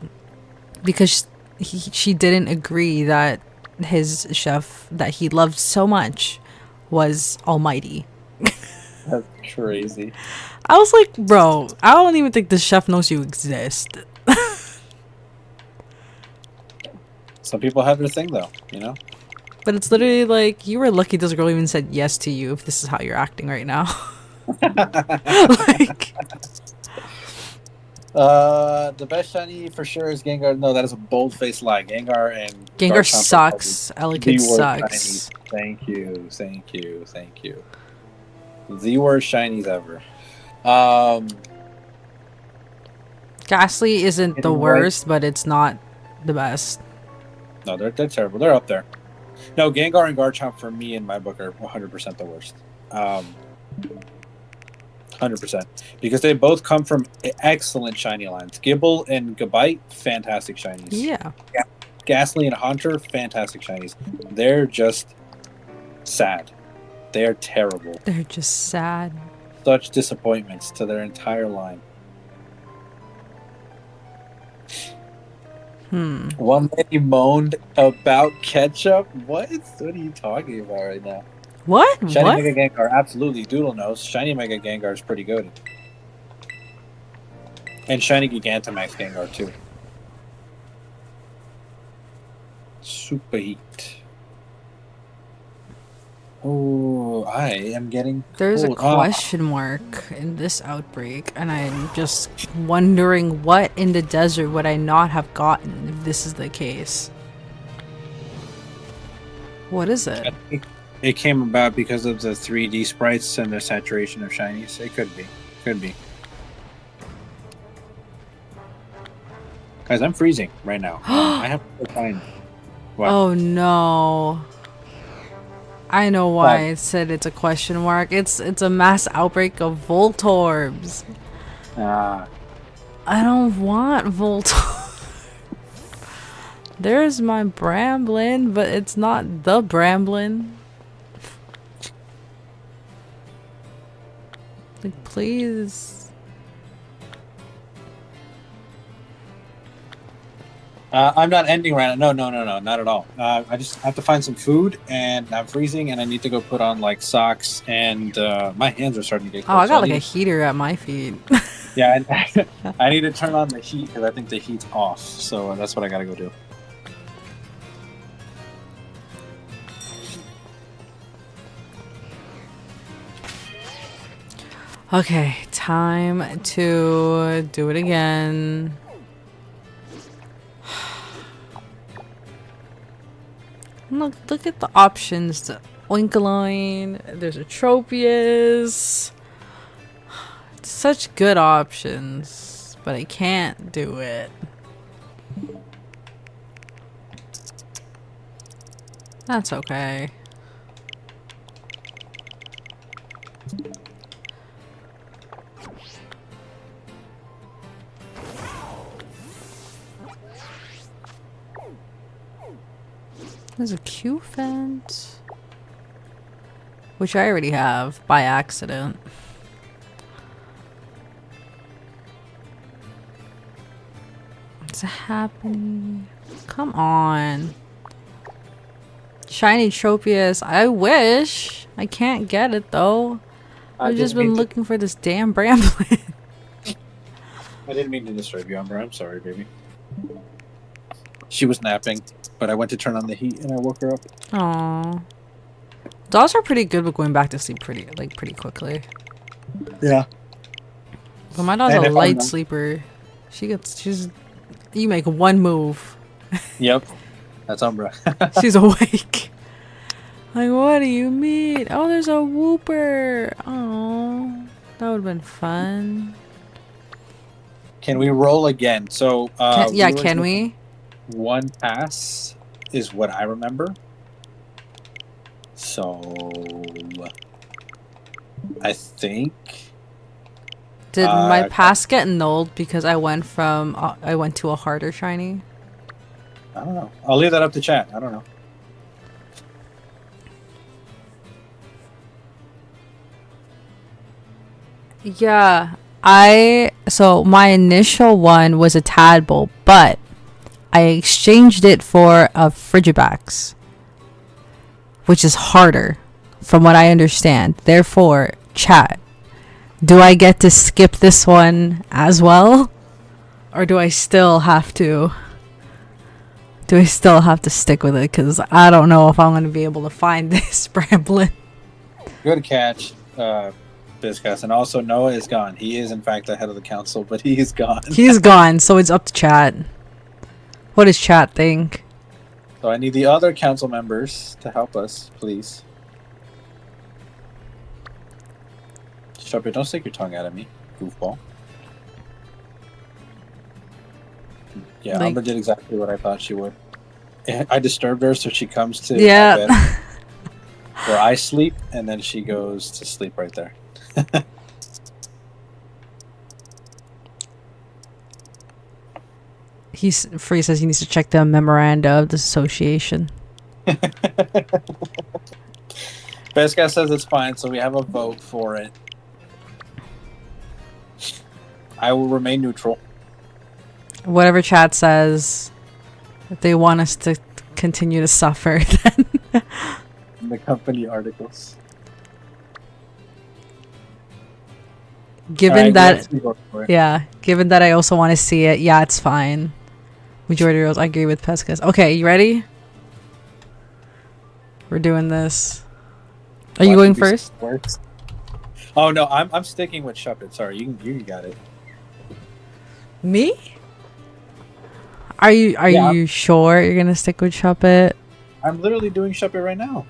Speaker 3: because she didn't agree that his chef that he loved so much was almighty.
Speaker 2: That's crazy.
Speaker 3: I was like, bro, I don't even think this chef knows you exist.
Speaker 2: Some people have their thing, though, you know?
Speaker 3: But it's literally like, you were lucky this girl even said yes to you if this is how you're acting right now. Like,
Speaker 2: the best shiny for sure is Gengar. No, that is a bold-faced lie. Gengar and
Speaker 3: Gengar
Speaker 2: Garchomp
Speaker 3: sucks.
Speaker 2: are the
Speaker 3: Elekid
Speaker 2: worst
Speaker 3: sucks.
Speaker 2: shinies. Thank you. The worst shinies ever.
Speaker 3: Ghastly isn't the
Speaker 2: Getting
Speaker 3: worst, but it's not the best.
Speaker 2: No, they're terrible. They're up there. No, Gengar and Garchomp for me in my book are 100% the worst. 100%. Because they both come from excellent shiny lines. Gibble and Gabite, fantastic shinies.
Speaker 3: Yeah.
Speaker 2: Ghastly and Haunter, fantastic shinies. They're just sad. They're terrible.
Speaker 3: They're just sad.
Speaker 2: Such disappointments to their entire line. One lady moaned about ketchup. What? What are you talking about right now?
Speaker 3: What?
Speaker 2: Shiny
Speaker 3: What?
Speaker 2: Mega Gengar, absolutely. Doodle knows. Shiny Mega Gengar is pretty good. And Shiny Gigantamax Gengar, too. Super heat. Oh, I am getting
Speaker 3: There's a
Speaker 2: cold.
Speaker 3: question mark in this outbreak, and I'm just wondering what in the desert would I not have gotten if this is the case. What is it?
Speaker 2: It came about because of the 3D sprites and the saturation of shinies. It could be. Could be. Guys, I'm freezing right now. I have to find. What?
Speaker 3: Oh no. I know why
Speaker 2: What?
Speaker 3: it said it's a question mark. It's a mass outbreak of Voltorbs.
Speaker 2: Ah.
Speaker 3: I don't want Voltorb. There's my Bramblin, but it's not the Bramblin. Like, please.
Speaker 2: I'm not ending right now. No, not at all. I just have to find some food, and I'm freezing, and I need to go put on like socks, and my hands are starting to get
Speaker 3: Oh,
Speaker 2: cold.
Speaker 3: I got
Speaker 2: so
Speaker 3: like a heater at my feet.
Speaker 2: yeah, I need to turn on the heat because I think the heat's off. So that's what I gotta go do.
Speaker 3: Okay, time to do it again. Look at the options. The Oinkaline, there's a Tropius. Such good options, but I can't do it. That's okay. There's a Q-Fent, which I already have by accident. What's happening? Come on. Shiny Tropius. I wish. I can't get it though. I've just been looking for this damn Bramblin.
Speaker 2: I didn't mean to disturb you, Umber. I'm sorry, baby. She was napping, but I went to turn on the heat and I woke her up.
Speaker 3: Aww. Dogs are pretty good with going back to sleep pretty quickly.
Speaker 2: Yeah.
Speaker 3: But my dog's
Speaker 2: And
Speaker 3: a
Speaker 2: if I'm
Speaker 3: light
Speaker 2: not-
Speaker 3: sleeper. You make one move.
Speaker 2: Yep. That's Umbra.
Speaker 3: She's awake. Like, what do you mean? Oh, there's a Wooper. Oh, that would have been fun.
Speaker 2: Can we roll again? So,
Speaker 3: Can we?
Speaker 2: One pass is what I remember. So, I think.
Speaker 3: Did my pass get annulled because I went to a harder shiny?
Speaker 2: I don't know. I'll leave that up to chat. I don't know.
Speaker 3: Yeah, so my initial one was a tadpole, but I exchanged it for a Frigibax, which is harder, from what I understand. Therefore, chat, do I get to skip this one as well, or do I still have to? Do I still have to stick with it? Because I don't know if I'm going to be able to find this Bramblin.
Speaker 2: Good catch, Biscuits. And also, Noah is gone. He is, in fact, the head of the council, but he is gone.
Speaker 3: He's gone, so it's up to chat. What does chat think?
Speaker 2: So I need the other council members to help us, please. Sharpie, don't stick your tongue out at me, goofball. Yeah, Amber did exactly what I thought she would. I disturbed her, so she comes to my bed where I sleep, and then she goes to sleep right there.
Speaker 3: Free says he needs to check the memoranda of the association.
Speaker 2: Best guy says it's fine, so we have a vote for it. I will remain neutral.
Speaker 3: Whatever chat says, if they want us to continue to suffer, then
Speaker 2: The company articles.
Speaker 3: given
Speaker 2: right,
Speaker 3: that, given that I also want to see it, yeah, it's fine. Majority rules, I agree with Pescas. Okay, you ready? We're doing this. Are you going first?
Speaker 2: Oh no, I'm sticking with Shuppet. Sorry, you got it.
Speaker 3: Me? Are you sure you're gonna stick with Shuppet?
Speaker 2: I'm literally doing Shuppet right now.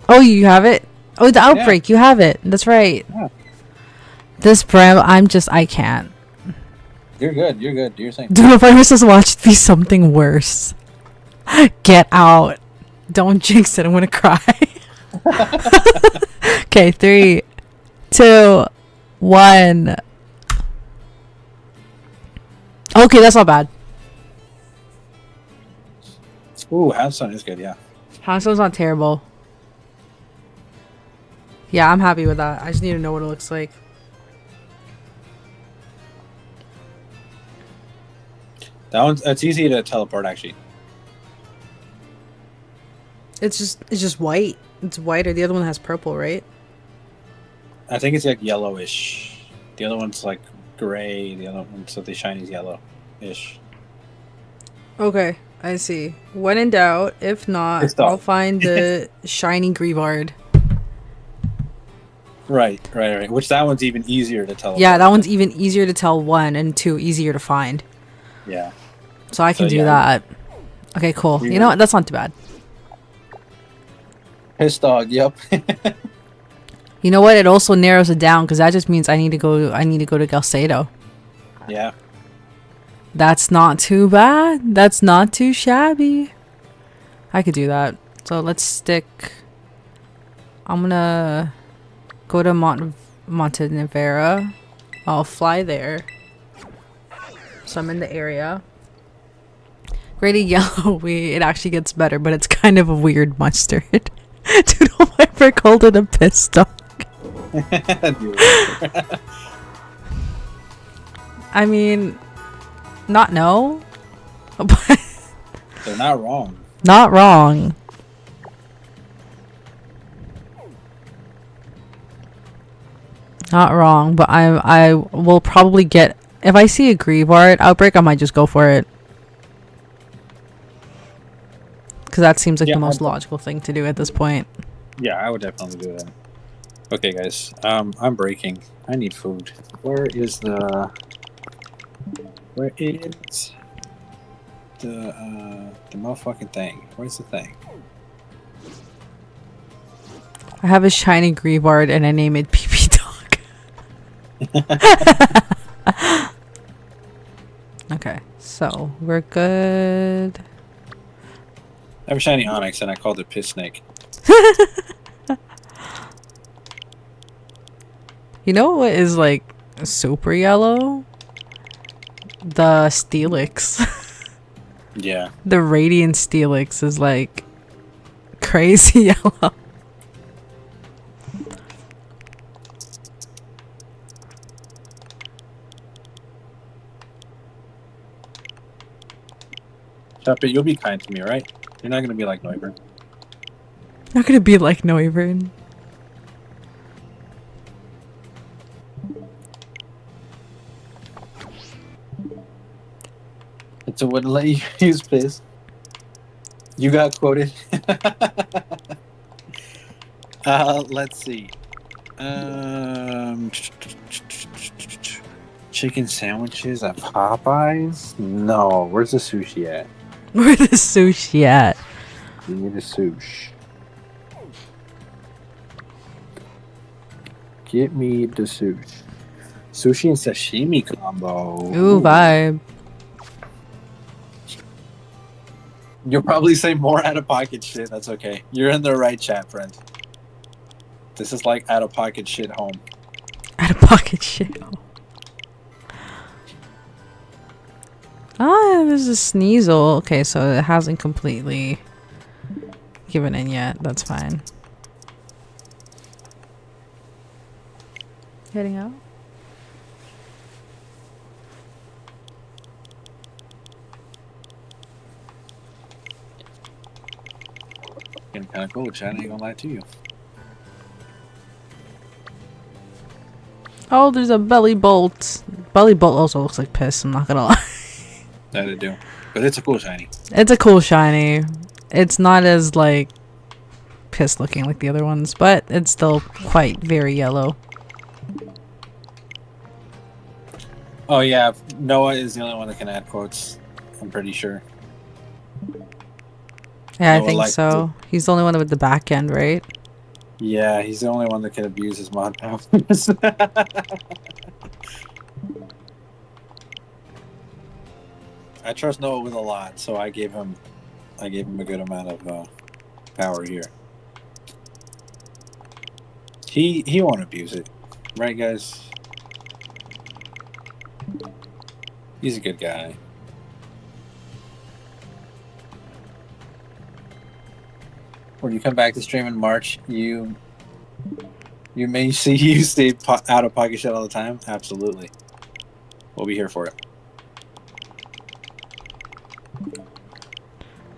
Speaker 3: Oh, you have it? Oh, the outbreak, you have it. That's right.
Speaker 2: Yeah.
Speaker 3: This Bram, I can't.
Speaker 2: You're good. Do your thing.
Speaker 3: Dude, if I was just watch it be something worse. Get out. Don't jinx it. I'm gonna cry. Okay, 3, 2, 1. Okay, that's not bad.
Speaker 2: Ooh, Hanson is good, yeah.
Speaker 3: Hanso's not terrible. Yeah, I'm happy with that. I just need to know what it looks like.
Speaker 2: That's easy to teleport, actually.
Speaker 1: It's just white. It's white, or the other one has purple, right?
Speaker 2: I think it's like yellowish. The other one's like gray. The other one, so the shiny's yellow-ish.
Speaker 1: Okay, I see. When in doubt, if not, I'll find the shiny Grievard.
Speaker 2: Right. Which that one's even easier to teleport.
Speaker 3: Yeah, that one's even easier to tell, 1, and 2, easier to find.
Speaker 2: Yeah.
Speaker 3: So I can do that. Okay, cool. You know what? That's not too bad.
Speaker 2: Piss dog, yep.
Speaker 3: You know what? It also narrows it down, because that just means I need to go to Galcedo.
Speaker 2: Yeah.
Speaker 3: That's not too bad. That's not too shabby. I could do that. So let's stick. I'm gonna go to Montenevera. I'll fly there. So I'm in the area. Graded yellow, it actually gets better, but it's kind of a weird mustard. Dude, I ever called it a piss dog. I mean, no. But
Speaker 2: they're not wrong.
Speaker 3: Not wrong. Not wrong, but I will probably get, if I see a Grievard outbreak, I might just go for it. Because that seems like the most logical thing to do at this point.
Speaker 2: Yeah, I would definitely do that. Okay, guys. I'm breaking. I need food. Where is the motherfucking thing? Where's the thing?
Speaker 3: I have a shiny Grievard and I name it PP Dog. Okay, so we're good.
Speaker 2: I have a shiny Onyx and I called it Piss Snake.
Speaker 3: You know what is like super yellow? The Steelix.
Speaker 2: Yeah.
Speaker 3: The Radiant Steelix is like crazy yellow.
Speaker 2: Chuppet, you'll be kind to me, right? You're not gonna be like Noivern.
Speaker 3: Not gonna be like Noivern.
Speaker 2: It's a wouldn't let you use piss. You got quoted. Let's see. Chicken sandwiches at Popeyes? No, where's the sushi at?
Speaker 3: Where the sushi at?
Speaker 2: We need a sushi. Get me the sushi. Sushi and sashimi combo.
Speaker 3: Ooh, vibe.
Speaker 2: You'll probably say more out-of-pocket shit. That's okay. You're in the right chat, friend. This is like out-of-pocket shit home.
Speaker 3: Out of pocket shit. Ah, there's a Sneasel. Okay, so it hasn't completely given in yet. That's fine. Heading out?
Speaker 2: Getting kind of cool, chat. I ain't gonna lie to you.
Speaker 3: Oh, there's a Belly Bolt. Belly Bolt also looks like piss, I'm not gonna lie.
Speaker 2: That it do. But it's a cool shiny.
Speaker 3: It's a cool shiny. It's not as, like, piss looking like the other ones, but it's still quite very yellow.
Speaker 2: Oh yeah, Noah is the only one that can add quotes. I'm pretty sure.
Speaker 3: Yeah, I
Speaker 2: Noah
Speaker 3: think
Speaker 2: likes
Speaker 3: so. He's the only one with the back end, right?
Speaker 2: Yeah, he's the only one that can abuse his mod powers. I trust Noah with a lot, so I gave him a good amount of power here. He won't abuse it, right, guys? He's a good guy. When you come back to stream in March, you may see you stay out of pocket shit all the time. Absolutely, we'll be here for it.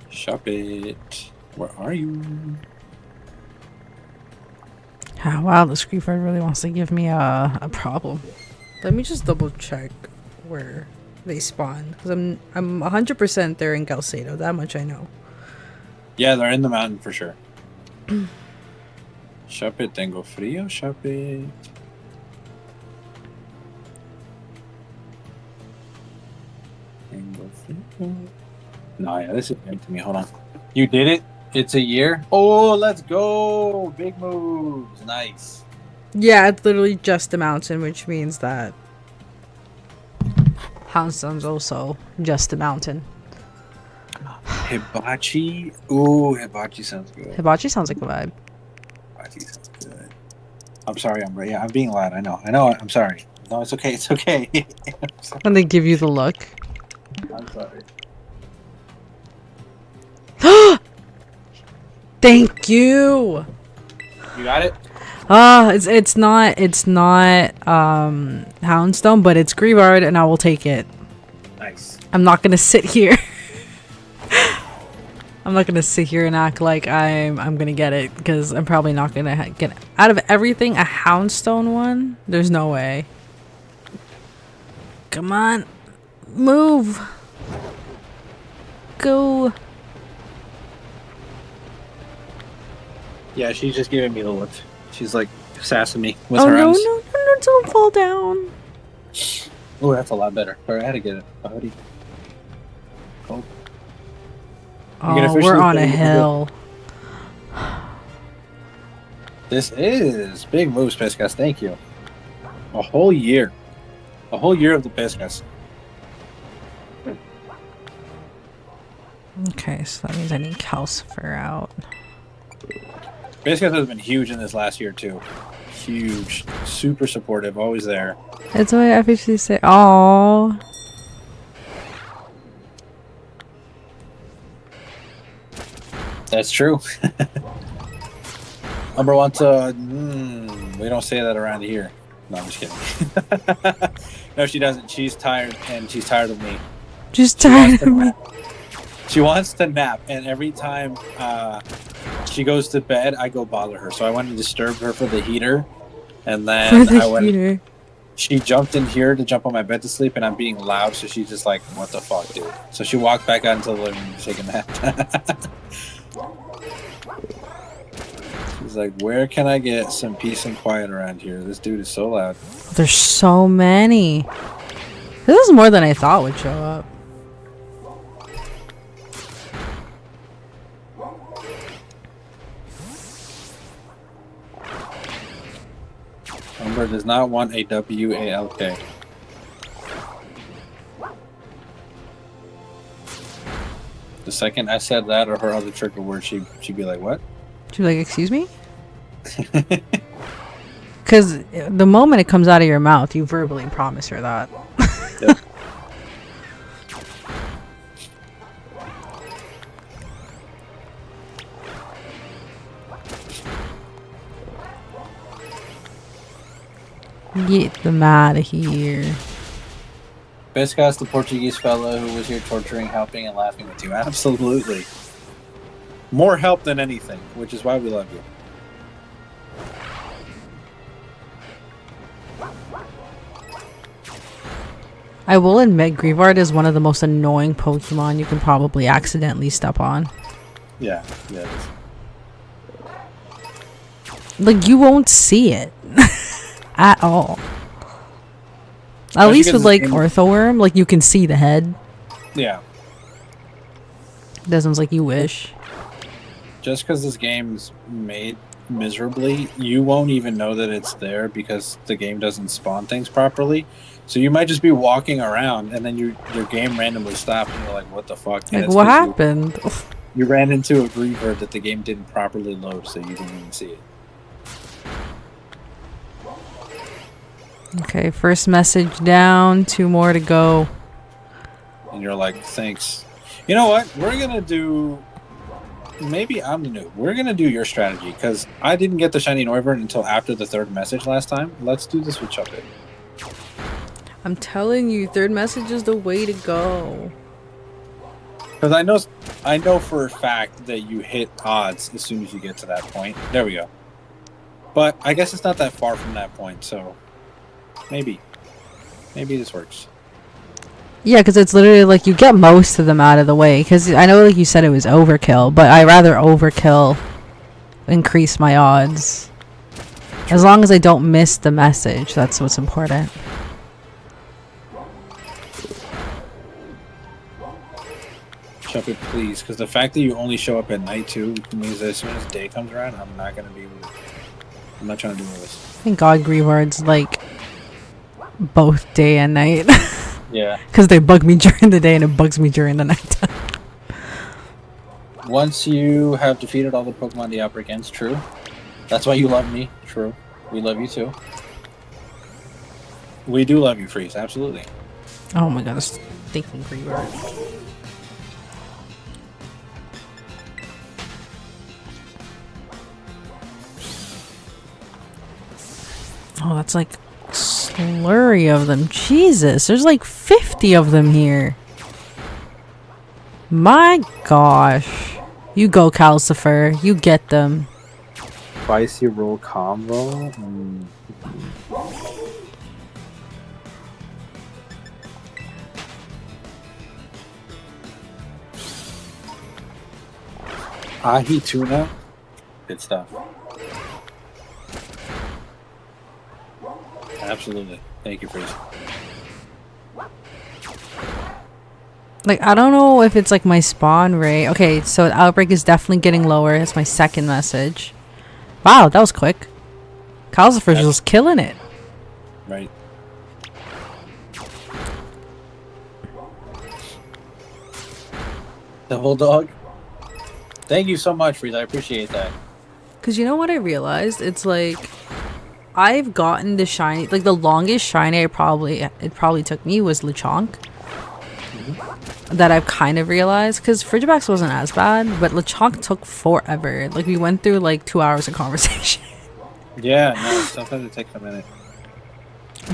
Speaker 2: Shop it. Where are you?
Speaker 3: Oh, wow, the Screefer really wants to give me a problem. Let me just double check where they spawn, because I'm 100% they're in Galcedo. That much I know.
Speaker 2: Yeah, they're in the mountain for sure. Shop it, tengo frío. Shop it. Tengo frío. No, yeah, this is new to me. Hold on. You did it? It's a year? Oh, let's go! Big moves. Nice.
Speaker 3: Yeah, it's literally just a mountain, which means that Houndstone's also just a mountain.
Speaker 2: Hibachi. Ooh, hibachi sounds good.
Speaker 3: Hibachi sounds like a vibe.
Speaker 2: Hibachi sounds good. I'm sorry, I'm being loud. I know. I'm sorry. No, it's okay. It's okay.
Speaker 3: When they give you the look.
Speaker 2: I'm sorry.
Speaker 3: Thank you.
Speaker 2: You got it?
Speaker 3: It's not Houndstone, but it's Grievard, and I will take it.
Speaker 2: Nice.
Speaker 3: I'm not gonna sit here. I'm not gonna sit here and act like I'm gonna get it, because I'm probably not gonna get it. Out of everything, a Houndstone one. There's no way. Come on, move. Go.
Speaker 2: Yeah, she's just giving me the look. She's like sassing me with
Speaker 3: Oh
Speaker 2: her
Speaker 3: no,
Speaker 2: arms.
Speaker 3: no, don't fall down.
Speaker 2: Oh, that's a lot better. All right, I had to get it. Buddy. Oh.
Speaker 3: Oh, we're on a hill.
Speaker 2: This is big moves, Pescas. Thank you. A whole year. A whole year of the Pescas.
Speaker 3: Okay, so that means I need Calcifer out.
Speaker 2: Pescas has been huge in this last year, too. Huge. Super supportive. Always there.
Speaker 3: That's why I officially say, "Aww."
Speaker 2: That's true. Umber wants a. We don't say that around here. No, I'm just kidding. No, she doesn't. She's tired, and she's tired of me.
Speaker 3: Just tired of me.
Speaker 2: She wants to nap, and every time she goes to bed, I go bother her. So I went and disturbed her for the heater, and then
Speaker 3: Heater.
Speaker 2: She jumped in here to jump on my bed to sleep, and I'm being loud, so she's just like, "What the fuck, dude?" So she walked back out into the living room to take a nap. She's like, "Where can I get some peace and quiet around here? This dude is so loud."
Speaker 3: There's so many. This is more than I thought would show up.
Speaker 2: Umber does not want a WALK. The second I said that or her other trigger word, she'd be like, "What?"
Speaker 3: She'd be like, "Excuse me?" Because the moment it comes out of your mouth, you verbally promise her that.
Speaker 2: Yep.
Speaker 3: Get them out of here.
Speaker 2: Best guy's the Portuguese fellow who was here torturing, helping, and laughing with you. Absolutely. More help than anything, which is why we love you.
Speaker 3: I will admit, Grievard is one of the most annoying Pokemon you can probably accidentally step on.
Speaker 2: Yeah, it is.
Speaker 3: Like, you won't see it. At all. At least with, like, Orthoworm, like, you can see the head.
Speaker 2: Yeah.
Speaker 3: Doesn't like you wish.
Speaker 2: Just because this game's made miserably, you won't even know that it's there because the game doesn't spawn things properly. So you might just be walking around and then your game randomly stops and you're like, what the fuck?
Speaker 3: Like, what happened?
Speaker 2: You ran into a Grievard that the game didn't properly load, so you didn't even see it.
Speaker 3: Okay, first message down, 2 more to go.
Speaker 2: And you're like, thanks. You know what? We're going to do... Maybe I'm the noob. We're going to do your strategy, because I didn't get the Shiny Noivern until after the 3rd message last time. Let's do this with Chuppet.
Speaker 3: I'm telling you, 3rd message is the way to go.
Speaker 2: Because I know for a fact that you hit odds as soon as you get to that point. There we go. But I guess it's not that far from that point, so... Maybe this works.
Speaker 3: Yeah, because it's literally like you get most of them out of the way. Because I know, like you said, it was overkill, but I rather overkill increase my odds. As long as I don't miss the message, that's what's important.
Speaker 2: Chuppet, please, because the fact that you only show up at night too means that as soon as day comes around, I'm not gonna be able to. I'm not trying to do all this.
Speaker 3: Thank God Grievard's like both day and night.
Speaker 2: Yeah.
Speaker 3: Because they bug me during the day and it bugs me during the night.
Speaker 2: Once you have defeated all the Pokemon the outbreak ends, true. That's why you love me, true. We love you too. We do love you, Freeze, absolutely.
Speaker 3: Oh my God, this stinking Grievard. Oh, that's like slurry of them. Jesus, there's like 50 of them here. My gosh. You go, Calcifer. You get them.
Speaker 2: Spicy roll combo? Ahi tuna? Good stuff. Absolutely. Thank you, Freeze.
Speaker 3: Like, I don't know if it's like my spawn rate. Okay, so Outbreak is definitely getting lower. That's my 2nd message. Wow, that was quick. Calcifer's just killing it.
Speaker 2: Right. Double dog? Thank you so much, Freeze. I appreciate that.
Speaker 3: Because you know what I realized? It's like... I've gotten the shiny, like the longest shiny it probably took me was Lechonk. that I've kind of realized, because Frigibax wasn't as bad, but Lechonk took forever. Like, we went through like 2 hours of conversation.
Speaker 2: Yeah, no, sometimes it takes a minute.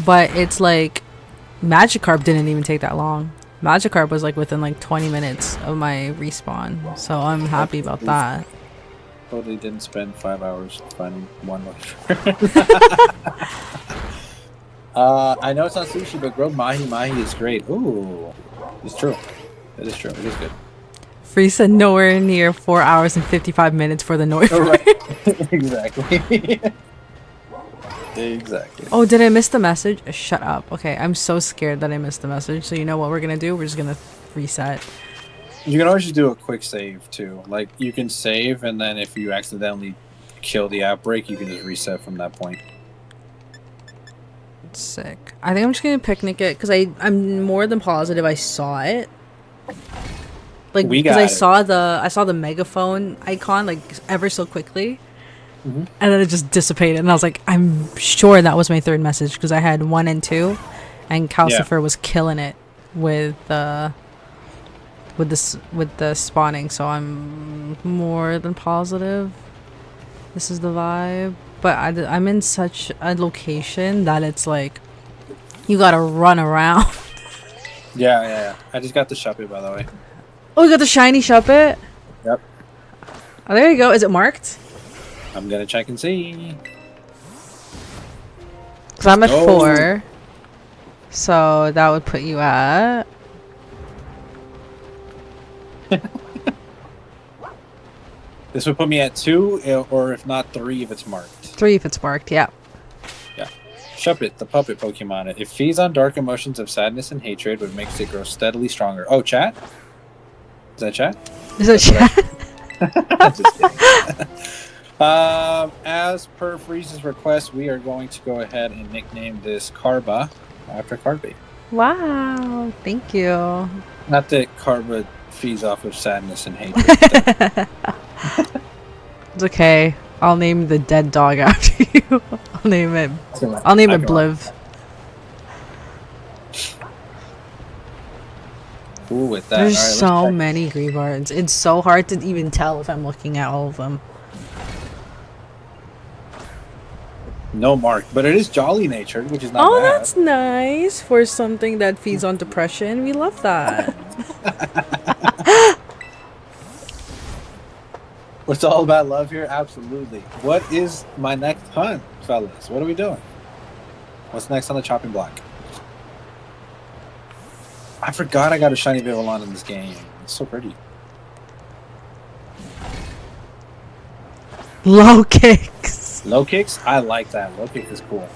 Speaker 3: But it's like Magikarp didn't even take that long. Magikarp was like within like 20 minutes of my respawn, so I'm happy about that.
Speaker 2: Totally didn't spend 5 hours finding one location. I know it's not sushi, but grilled mahi is great. Ooh, it's true. It is true. It is good.
Speaker 3: Free said nowhere near 4 hours and 55 minutes for the Noivern.
Speaker 2: Oh, right. Exactly. Exactly.
Speaker 3: Oh, did I miss the message? Shut up. Okay, I'm so scared that I missed the message. So you know what we're gonna do? We're just gonna reset.
Speaker 2: You can always just do a quick save too. Like you can save, and then if you accidentally kill the outbreak, you can just reset from that point.
Speaker 3: Sick. I think I'm just gonna picnic it because I'm more than positive I saw it. Like because I saw the megaphone icon like ever so quickly. And then it just dissipated, and I was like, I'm sure that was my third message because I had 1 and 2, and Calcifer was killing it with the spawning. So I'm more than positive this is the vibe. But I'm in such a location that it's like you gotta run around.
Speaker 2: Yeah. I just got the Shuppet, by the way.
Speaker 3: Oh, you got the shiny Shuppet?
Speaker 2: Yep.
Speaker 3: Oh, there you go. Is it marked?
Speaker 2: I'm gonna check and see.
Speaker 3: Because I'm at 4. So that would put you at...
Speaker 2: This would put me at 2, or if not 3 if it's marked.
Speaker 3: 3 if it's marked, yeah.
Speaker 2: Yeah. Shuppet, the puppet Pokemon. It feeds on dark emotions of sadness and hatred, which makes it grow steadily stronger. Oh, chat? Is that chat?
Speaker 3: Is that chat?
Speaker 2: I'm just kidding. As per Freeze's request, we are going to go ahead and nickname this Carba after Carby.
Speaker 3: Wow, thank you.
Speaker 2: Not that Carba feeds off of sadness and hatred.
Speaker 3: It's okay. I'll name the dead dog after you. I'll name it Bliv.
Speaker 2: Ooh, with that.
Speaker 3: There's
Speaker 2: right,
Speaker 3: so many Greavards. It's so hard to even tell if I'm looking at all of them.
Speaker 2: No mark, but it is jolly natured, which is not bad.
Speaker 3: That's nice for something that feeds on depression. We love that.
Speaker 2: It's all about love here? Absolutely. What is my next hunt, fellas? What are we doing? What's next on the chopping block? I forgot I got a shiny Vivillon in this game. It's so pretty.
Speaker 3: Low kicks.
Speaker 2: Low kicks? I like that. Low kick is cool.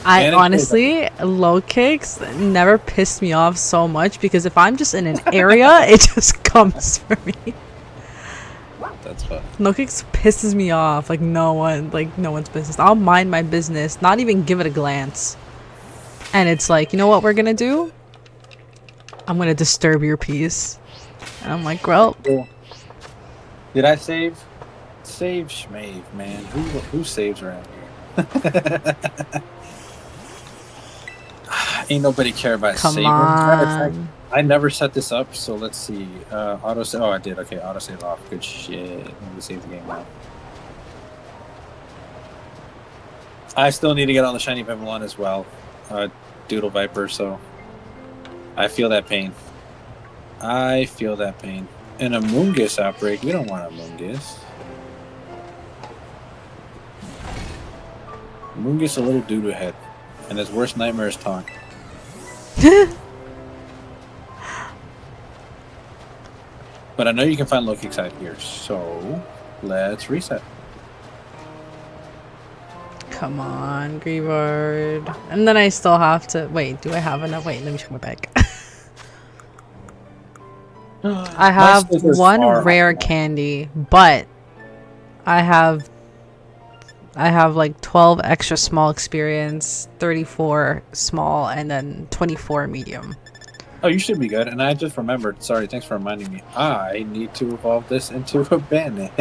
Speaker 3: I honestly, low kicks never pissed me off so much because if I'm just in an area, it just comes for me.
Speaker 2: That's fun.
Speaker 3: Low kicks pisses me off like no one's business. I'll mind my business, not even give it a glance. And it's like, you know what we're gonna do? I'm gonna disturb your peace. And I'm like, well,
Speaker 2: cool. Did I save? Save Schmave, man. Who saves around here? Ain't nobody care about saving.
Speaker 3: on.
Speaker 2: I never set this up, so let's see. Auto save. Oh, I did. Okay, auto save off. Good shit. Let me save the game now. I still need to get on the shiny Vivillon as well. Doodle Viper, so I feel that pain. I feel that pain. And a Moongus outbreak. We don't want a Moongus. Moongus a little doo-doo head. And his worst nightmare is Taunt. But I know you can find low kicks out here, so let's reset.
Speaker 3: Come on, Greavard. And then I still have to wait. Do I have enough? Wait, let me check my bag. I have one rare candy, but I have like 12 extra small experience, 34 small, and then 24 medium.
Speaker 2: Oh, you should be good. And I just remembered. Sorry, thanks for reminding me. I need to evolve this into a bandit.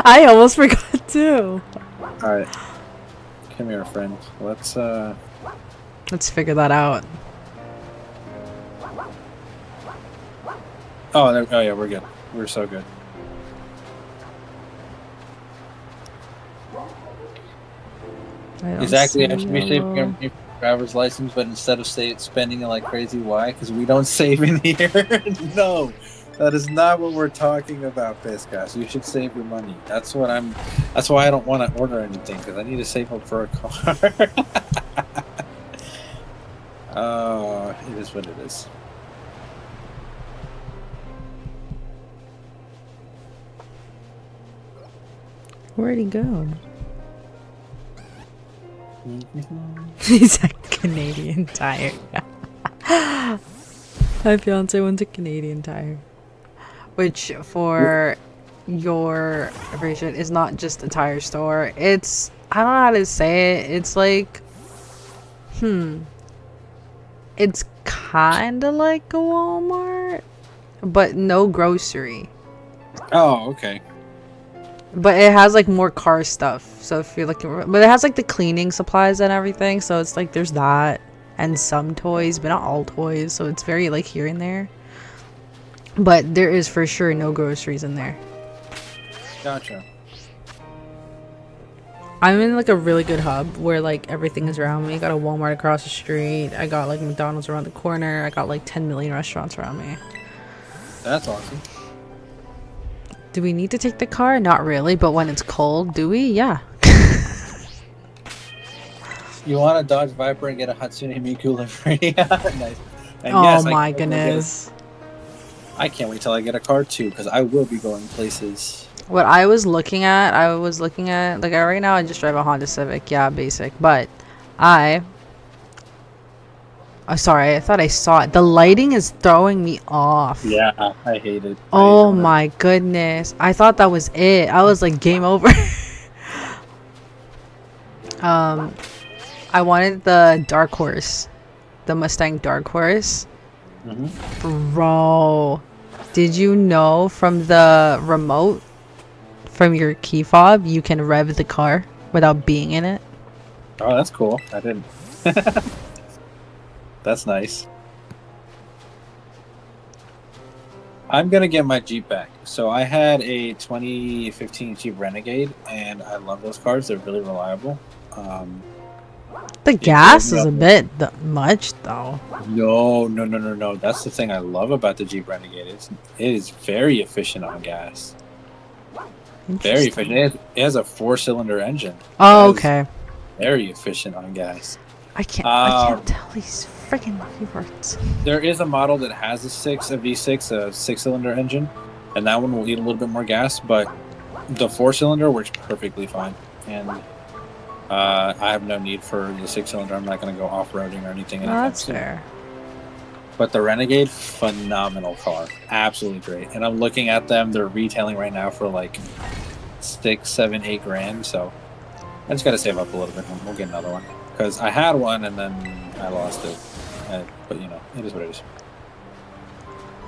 Speaker 3: I almost forgot too.
Speaker 2: All right, come here, friend. Let's
Speaker 3: figure that out.
Speaker 2: Oh yeah, we're good. We're so good. Exactly. I should be saving your driver's license, but instead of spending it like crazy, why? Because we don't save in here. No, that is not what we're talking about, Piscas. You should save your money. That's why I don't want to order anything, because I need to save up for a car. Oh, it is what it is.
Speaker 3: Where'd he go? He's a Canadian Tire. My fiance went to Canadian Tire, which for your version is not just a tire store. It's, I don't know how to say it. It's like, it's kind of like a Walmart, but no grocery.
Speaker 2: Oh, okay.
Speaker 3: But it has like more car stuff. So if you're looking, but it has like the cleaning supplies and everything. So it's like there's that and some toys, but not all toys. So it's very like here and there. But there is for sure no groceries in there.
Speaker 2: Gotcha.
Speaker 3: I'm in like a really good hub where like everything is around me. I got a Walmart across the street. I got like McDonald's around the corner. I got like 10 million restaurants around me.
Speaker 2: That's awesome.
Speaker 3: Do we need to take the car? Not really, but when it's cold, do we? Yeah.
Speaker 2: You want a Dodge Viper and get a Hatsune Miku livery? Nice. And
Speaker 3: Oh
Speaker 2: yes,
Speaker 3: my goodness.
Speaker 2: I can't wait till I get a car too, because I will be going places.
Speaker 3: What I was looking at, like right now I just drive a Honda Civic. Yeah, basic. But sorry, I thought I saw it. The lighting is throwing me off.
Speaker 2: Yeah, I hate it.
Speaker 3: Oh my goodness. I thought that was it. I was like, game over. I wanted the Dark Horse. The Mustang Dark Horse. Bro. Did you know from the remote, from your key fob, you can rev the car without being in it?
Speaker 2: Oh, that's cool. I didn't. That's nice. I'm gonna get my Jeep back. So I had a 2015 Jeep Renegade, and I love those cars. They're really reliable.
Speaker 3: The gas is a bit much, though.
Speaker 2: No. That's the thing I love about the Jeep Renegade. It is very efficient on gas. Very efficient. It has a 4-cylinder engine.
Speaker 3: Oh, okay.
Speaker 2: Very efficient on gas.
Speaker 3: I can't tell these freaking keywords.
Speaker 2: There is a model that has a V6, a 6-cylinder engine, and that one will eat a little bit more gas, but the 4-cylinder works perfectly fine. And I have no need for the 6-cylinder. I'm not going to go off-roading or anything.
Speaker 3: Oh, that's fair.
Speaker 2: But the Renegade, phenomenal car. Absolutely great. And I'm looking at them. They're retailing right now for like 6, 7, 8 grand. So I just got to save up a little bit. We'll get another one. Because I had one and then I lost it. But, you know, it is what it is.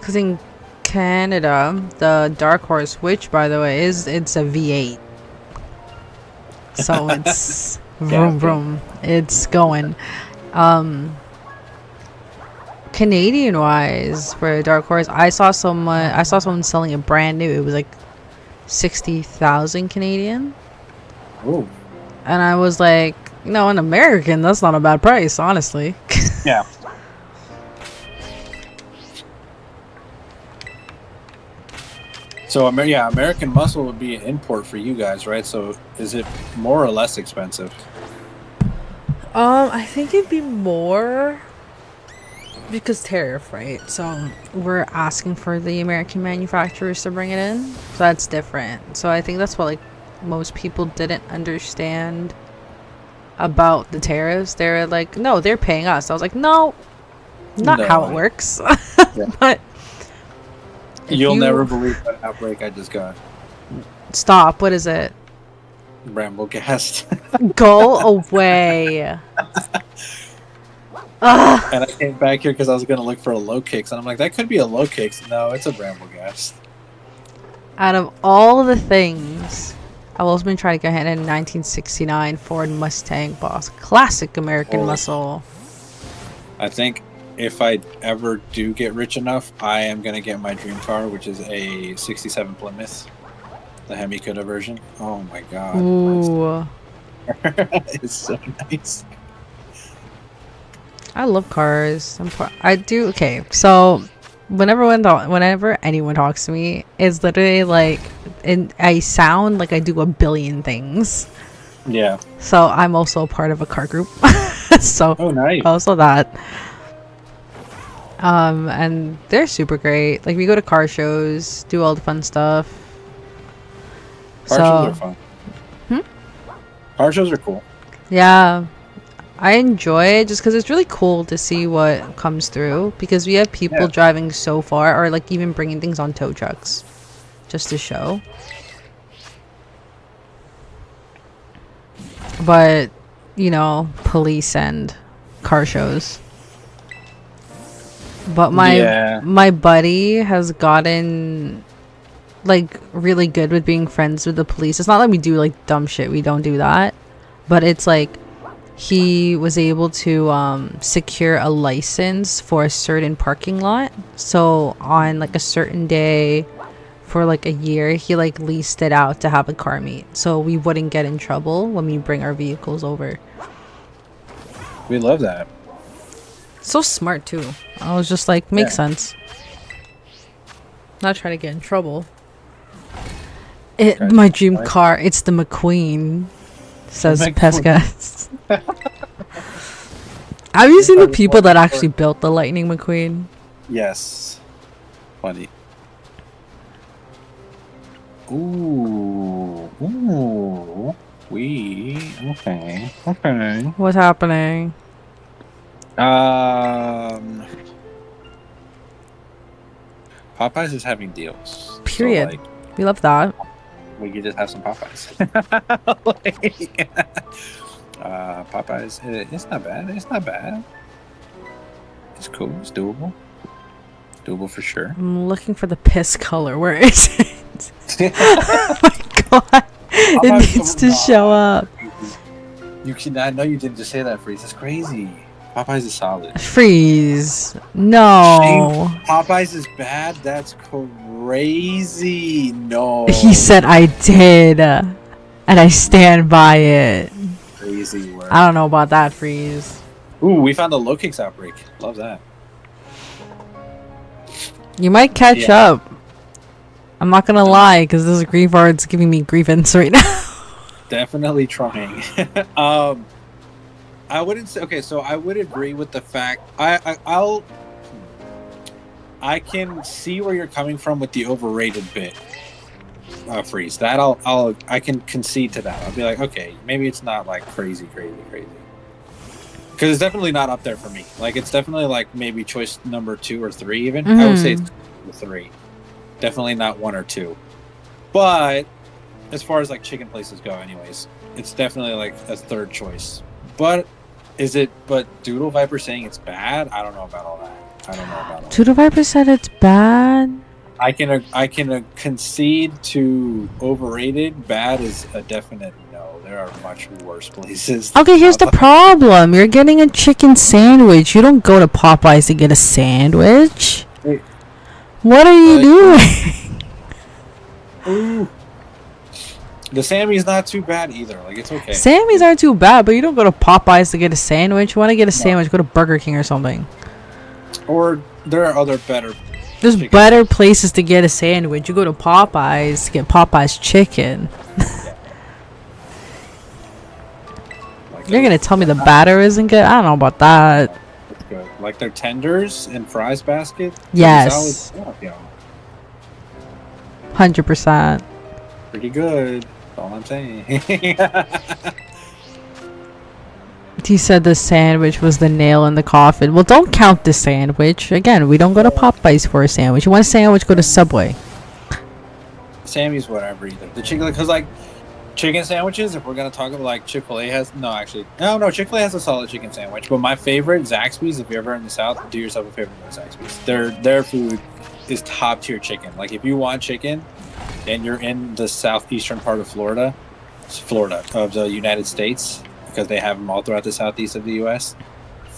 Speaker 3: Because in Canada, the Dark Horse, which, by the way, it's a V8. So it's vroom vroom. It's going. Canadian wise, for Dark Horse, I saw someone selling it brand new. It was like 60,000 Canadian.
Speaker 2: Ooh.
Speaker 3: And I was like, no, in American, that's not a bad price, honestly.
Speaker 2: Yeah. So, American Muscle would be an import for you guys, right? So, is it more or less expensive?
Speaker 3: I think it'd be more because tariff, right? So we're asking for the American manufacturers to bring it in. So that's different. So I think that's what like most people didn't understand about the tariffs. They're like, no, they're paying us. I was like, no, not how it works.
Speaker 2: Yeah.
Speaker 3: But
Speaker 2: You'll never believe that outbreak I just got.
Speaker 3: Stop. What is it?
Speaker 2: Bramblecast.
Speaker 3: Go away.
Speaker 2: And I came back here because I was going to look for a low kicks, and I'm like, that could be a low kicks. No, it's a Bramblecast.
Speaker 3: Out of all the things, I've also been trying to get in a 1969 Ford Mustang Boss, classic American muscle.
Speaker 2: I think if I ever do get rich enough, I am gonna get my dream car, which is a '67 Plymouth, the Hemi Cuda version. Oh my god,
Speaker 3: Ooh.
Speaker 2: it's so nice.
Speaker 3: I love cars. I do. Okay, so whenever anyone talks to me, it's literally like, and I sound like I do a billion things.
Speaker 2: Yeah.
Speaker 3: So I'm also a part of a car group. So
Speaker 2: Oh, nice.
Speaker 3: also that. And they're super great. Like we go to car shows, do all the fun stuff.
Speaker 2: Car shows are fun. Car shows are cool.
Speaker 3: Yeah. I enjoy it just because it's really cool to see what comes through, because we have people driving so far, or like even bringing things on tow trucks just to show. But, you know, police and car shows. But my buddy has gotten like really good with being friends with the police. It's not like we do like dumb shit. We don't do that. But it's like he was able to secure a license for a certain parking lot. So on like a certain day for like a year, he like leased it out to have a car meet, so we wouldn't get in trouble when we bring our vehicles over.
Speaker 2: We love that.
Speaker 3: So smart too. I was just like, makes sense. Not trying to get in trouble. My dream car, it's the McQueen, says Pesca. Have you seen the people that actually built the Lightning McQueen?
Speaker 2: Yes. Funny. Ooh. Okay.
Speaker 3: What's happening?
Speaker 2: Popeyes is having deals.
Speaker 3: Period.
Speaker 2: So,
Speaker 3: we love that.
Speaker 2: We could just have some Popeyes. Popeyes, it's not bad. It's not bad. It's cool. It's doable. Doable for sure.
Speaker 3: I'm looking for the piss color. Where is it? Oh my god. It needs to show up.
Speaker 2: I know you didn't just say that, Freeze. That's crazy. Popeyes is solid.
Speaker 3: Freeze. No.
Speaker 2: Popeyes is bad? That's crazy. No.
Speaker 3: He said I did. And I stand by it.
Speaker 2: Crazy work.
Speaker 3: I don't know about that, Freeze.
Speaker 2: Ooh, we found the low kicks outbreak. Love that.
Speaker 3: You might catch up. I'm not gonna lie, because this grief art's giving me grievance right now.
Speaker 2: Definitely trying. I wouldn't say. Okay, so I would agree with the fact. I can see where you're coming from with the overrated bit. Freeze. That I can concede to that. I'll be like, okay, maybe it's not like crazy. Because it's definitely not up there for me. Like, it's definitely like maybe choice number 2 or 3 even. I would say it's 3. Definitely not 1 or 2. But as far as like chicken places go, anyways, it's definitely like a 3rd choice. But Doodle Viper saying it's bad? I don't know about all that.
Speaker 3: Doodle Viper said it's bad?
Speaker 2: I can concede to overrated. Bad is a definite no. There are much worse places.
Speaker 3: Okay, here's the problem. You're getting a chicken sandwich. You don't go to Popeyes to get a sandwich.
Speaker 2: Wait.
Speaker 3: What are you doing?
Speaker 2: Ooh. The Sammy's not too bad either. Like, it's okay.
Speaker 3: Sammy's aren't too bad, but you don't go to Popeyes to get a sandwich. You want to get a sandwich, go to Burger King or something.
Speaker 2: Or there are other better.
Speaker 3: There's better places to get a sandwich. You go to Popeyes to get Popeyes chicken. You're going to tell me the batter isn't good? I don't know about that.
Speaker 2: It's good. Like their tenders and fries basket?
Speaker 3: Yes. 100%.
Speaker 2: Pretty good. That's all I'm saying.
Speaker 3: He said the sandwich was the nail in the coffin. Well, don't count the sandwich. Again, we don't go to Popeyes for a sandwich. You want a sandwich, go to Subway.
Speaker 2: Sammy's whatever either. The chicken, because like chicken sandwiches, if we're gonna talk about like Chick-fil-A has no, Chick-fil-A has a solid chicken sandwich. But my favorite, Zaxby's, if you're ever in the South, do yourself a favor and go to Zaxby's. Their food is top tier chicken. Like if you want chicken and you're in the southeastern part of Florida of the United States, because they have them all throughout the southeast of the U.S.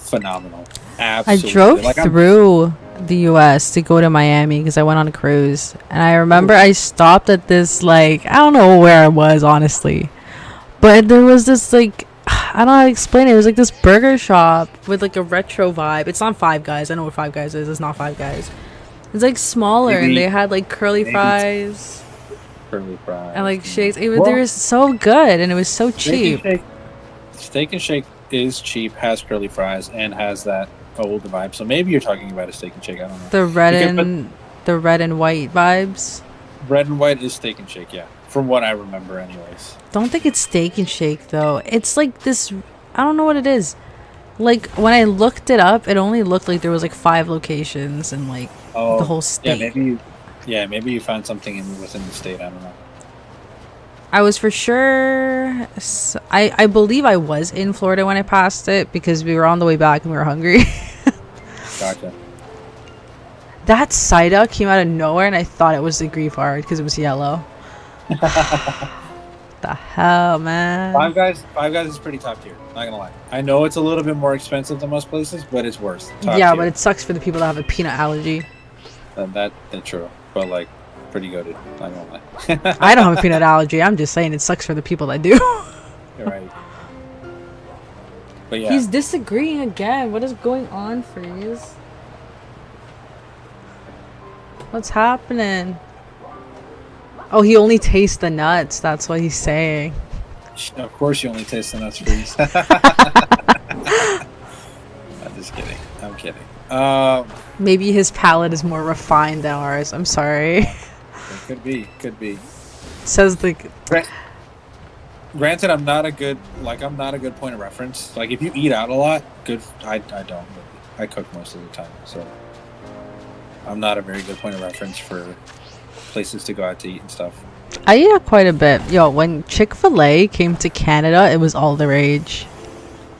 Speaker 2: phenomenal.
Speaker 3: I
Speaker 2: Absolutely.
Speaker 3: drove
Speaker 2: Like
Speaker 3: through the U.S. to go to Miami because I went on a cruise, and I remember I stopped at this, like, I don't know where I was honestly, but there was this, like, I don't know how to explain it. It was like this burger shop with like a retro vibe. It's not Five Guys. I know what Five Guys is. It's not Five Guys. It's like smaller, and they had like curly fries
Speaker 2: curly fries
Speaker 3: and like shakes. They
Speaker 2: Well,
Speaker 3: were so good, and it was so
Speaker 2: Steak and
Speaker 3: cheap.
Speaker 2: Shake, Steak and Shake is cheap, has curly fries, and has that old vibe. So maybe you're talking about a Steak and Shake. I don't know.
Speaker 3: The red and white vibes.
Speaker 2: Red and white is Steak and Shake, yeah. From what I remember, anyways.
Speaker 3: Don't think it's Steak and Shake though. It's like this. I don't know what it is. Like when I looked it up, it only looked like there was like 5 locations and like the whole state.
Speaker 2: Maybe you found something within the state. I don't know.
Speaker 3: I was for sure. I believe I was in Florida when I passed it because we were on the way back and we were hungry.
Speaker 2: Gotcha.
Speaker 3: That cider came out of nowhere, and I thought it was the Griefard because it was yellow. The hell, man.
Speaker 2: Five Guys is pretty top tier. Not gonna lie. I know it's a little bit more expensive than most places, but it's worse.
Speaker 3: Yeah, but it sucks for the people that have a peanut allergy.
Speaker 2: That's true. But like, pretty goated. Not gonna lie.
Speaker 3: I don't have a peanut allergy. I'm just saying it sucks for the people that do.
Speaker 2: You're right. But yeah.
Speaker 3: He's disagreeing again. What is going on, Freeze? What's happening? Oh, he only tastes the nuts. That's what he's saying.
Speaker 2: Of course you only taste the nuts, Freeze. I'm just kidding. I'm kidding.
Speaker 3: Maybe his palate is more refined than ours. I'm sorry.
Speaker 2: Could be.
Speaker 3: Says the...
Speaker 2: Granted, I'm not a good point of reference. Like, if you eat out a lot, good. I don't really. I cook most of the time, so I'm not a very good point of reference for places to go out to eat and stuff.
Speaker 3: I eat out quite a bit. Yo, when Chick-fil-A came to Canada, it was all the rage.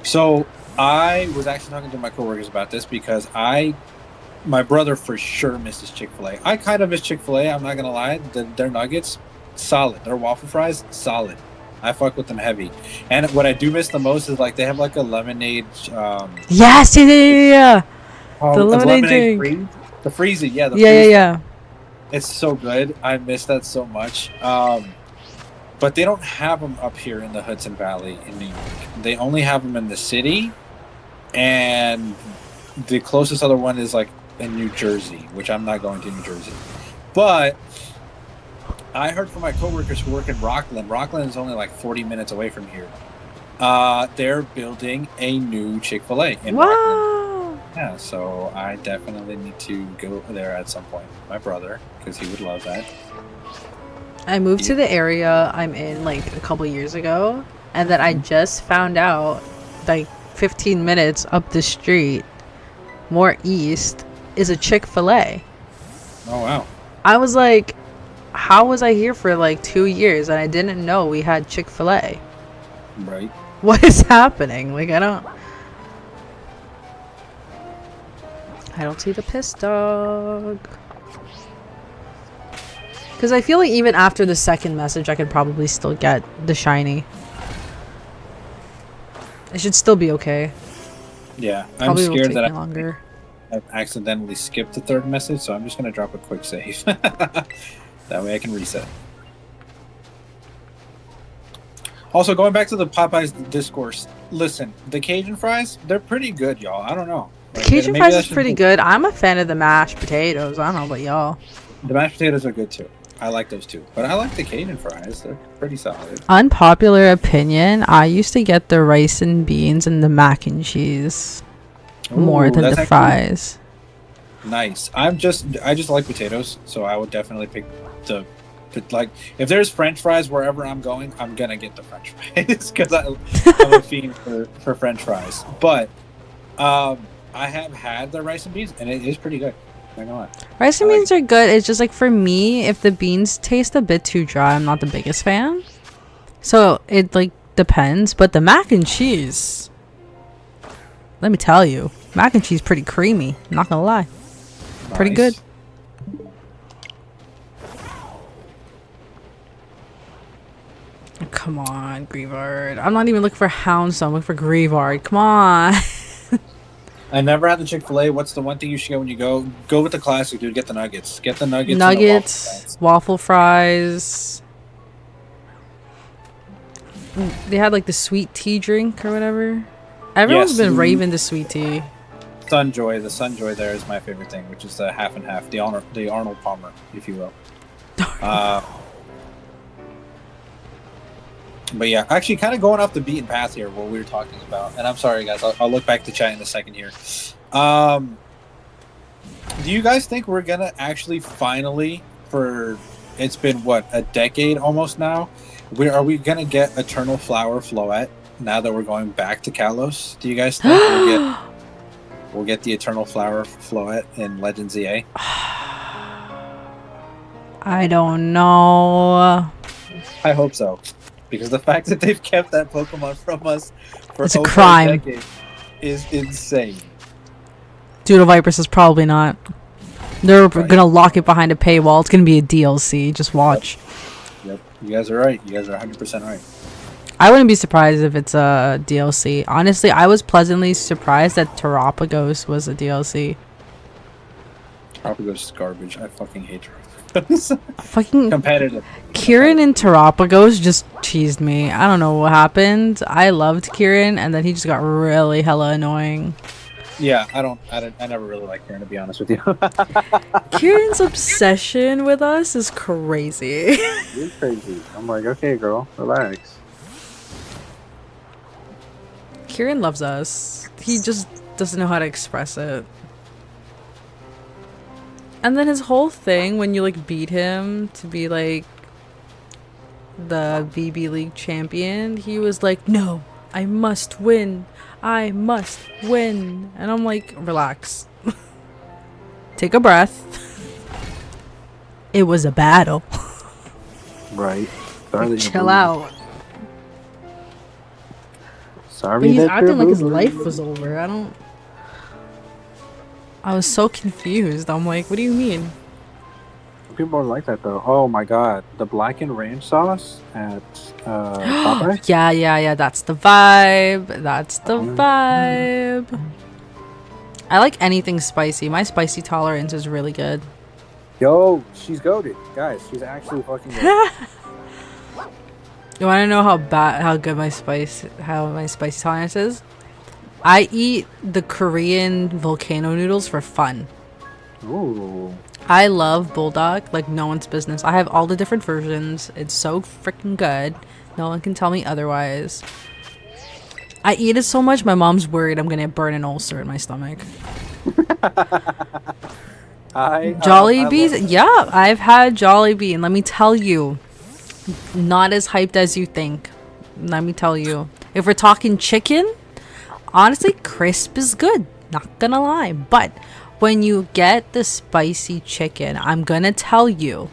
Speaker 2: So I was actually talking to my coworkers about this because my brother for sure misses Chick-fil-A. I kind of miss Chick-fil-A. I'm not gonna lie. Their nuggets, solid. Their waffle fries, solid. I fuck with them heavy. And what I do miss the most is like they have like a lemonade.
Speaker 3: Yes, yeah. The lemonade
Speaker 2: drink. The freezy, yeah.
Speaker 3: Yeah.
Speaker 2: It's so good. I miss that so much. But they don't have them up here in the Hudson Valley in New York. They only have them in the city, and the closest other one is like in New Jersey, which I'm not going to New Jersey. But I heard from my coworkers who work in Rockland. Rockland is only like 40 minutes away from here. They're building a new Chick-fil-A in Rockland. Yeah, so I definitely need to go there at some point. My brother, because he would love that.
Speaker 3: I moved to the area I'm in like a couple years ago, and then I just found out like 15 minutes up the street, more east, is a Chick-fil-A.
Speaker 2: Oh, wow.
Speaker 3: I was like, how was I here for like 2 years and I didn't know we had Chick-fil-A?
Speaker 2: Right.
Speaker 3: What is happening? Like, I don't see the piss dog. Because I feel like even after the second message, I could probably still get the shiny. It should still be okay.
Speaker 2: Yeah,
Speaker 3: Probably
Speaker 2: I'm scared that
Speaker 3: I've
Speaker 2: accidentally skipped the third message, so I'm just going to drop a quick save. That way I can reset. Also, going back to the Popeyes discourse, listen, the Cajun fries, they're pretty good, y'all. I don't know.
Speaker 3: The Cajun fries is pretty good. I'm a fan of the mashed potatoes. I don't know about y'all.
Speaker 2: The mashed potatoes are good too. I like those too. But I like the Cajun fries. They're pretty solid.
Speaker 3: Unpopular opinion, I used to get the rice and beans and the mac and cheese more than the fries.
Speaker 2: Nice. I just like potatoes, so I would definitely pick like if there's French fries wherever I'm going, I'm gonna get the French fries because I'm a fiend for French fries. But I have had the rice and beans, and it is pretty good. I'm not gonna lie.
Speaker 3: Rice and beans are good. It's just like for me, if the beans taste a bit too dry, I'm not the biggest fan. So it like depends. But the mac and cheese, let me tell you, mac and cheese pretty creamy. I'm not gonna lie, pretty good. Come on, Grievard. I'm not even looking for Houndstone. I'm looking for Grievard. Come on.
Speaker 2: I never had the Chick-fil-A. What's the one thing you should get when you go? Go with the classic, dude. Get the nuggets. Get the nuggets. And the
Speaker 3: Nuggets, waffle fries. They had like the sweet tea drink or whatever. Everyone's been raving the sweet tea.
Speaker 2: Sunjoy. The Sunjoy there is my favorite thing, which is the half and half. The Arnold Palmer, if you will. But yeah, actually, kind of going off the beaten path here, what we were talking about. And I'm sorry, guys. I'll look back to chat in a second here. Do you guys think we're gonna actually finally, for it's been what, a decade almost now? Are we gonna get Eternal Flower Floette now that we're going back to Kalos? Do you guys think we'll get the Eternal Flower Floette in Legends EA?
Speaker 3: I don't know.
Speaker 2: I hope so, because the fact that they've kept that Pokemon from us for
Speaker 3: it's a
Speaker 2: over
Speaker 3: crime.
Speaker 2: a decade is insane.
Speaker 3: Doodle Viper says probably not. They're gonna lock it behind a paywall. It's gonna be a DLC. Just watch.
Speaker 2: Yep. You guys are right. You guys are 100% right.
Speaker 3: I wouldn't be surprised if it's a DLC. Honestly, I was pleasantly surprised that Terapagos was a DLC.
Speaker 2: Terapagos is garbage. I fucking hate Terapagos.
Speaker 3: Fucking
Speaker 2: competitive.
Speaker 3: Kieran in Terapagos just teased me. I don't know what happened. I loved Kieran, and then he just got really hella annoying.
Speaker 2: Yeah, I never really liked Kieran, to be honest with you.
Speaker 3: Kieran's obsession with us is crazy.
Speaker 2: You're crazy. I'm like, okay, girl, relax.
Speaker 3: Kieran loves us. He just doesn't know how to express it. And then his whole thing when you like beat him to be like the VB League champion, he was like, no, I must win. I must win. And I'm like, relax. Take a breath. It was a battle.
Speaker 2: Right.
Speaker 3: Chill out.
Speaker 2: Sorry,
Speaker 3: but he's acting like his life was over. I was so confused. I'm like, what do you mean?
Speaker 2: People don't like that though. Oh my god, the blackened ranch sauce at Popeye?
Speaker 3: Yeah. That's the vibe. That's the vibe. I like anything spicy. My spicy tolerance is really good.
Speaker 2: Yo, she's goated, guys. She's actually fucking goated.
Speaker 3: You want to know how good my spicy tolerance is? I eat the Korean volcano noodles for fun.
Speaker 2: Ooh.
Speaker 3: I love Bulldog like no one's business. I have all the different versions. It's so freaking good. No one can tell me otherwise. I eat it so much, my mom's worried I'm gonna burn an ulcer in my stomach. Jollibees? Yeah, I've had Jollibee, and let me tell you, not as hyped as you think. Let me tell you. If we're talking chicken, honestly, crisp is good. Not gonna lie. But when you get the spicy chicken, I'm gonna tell you,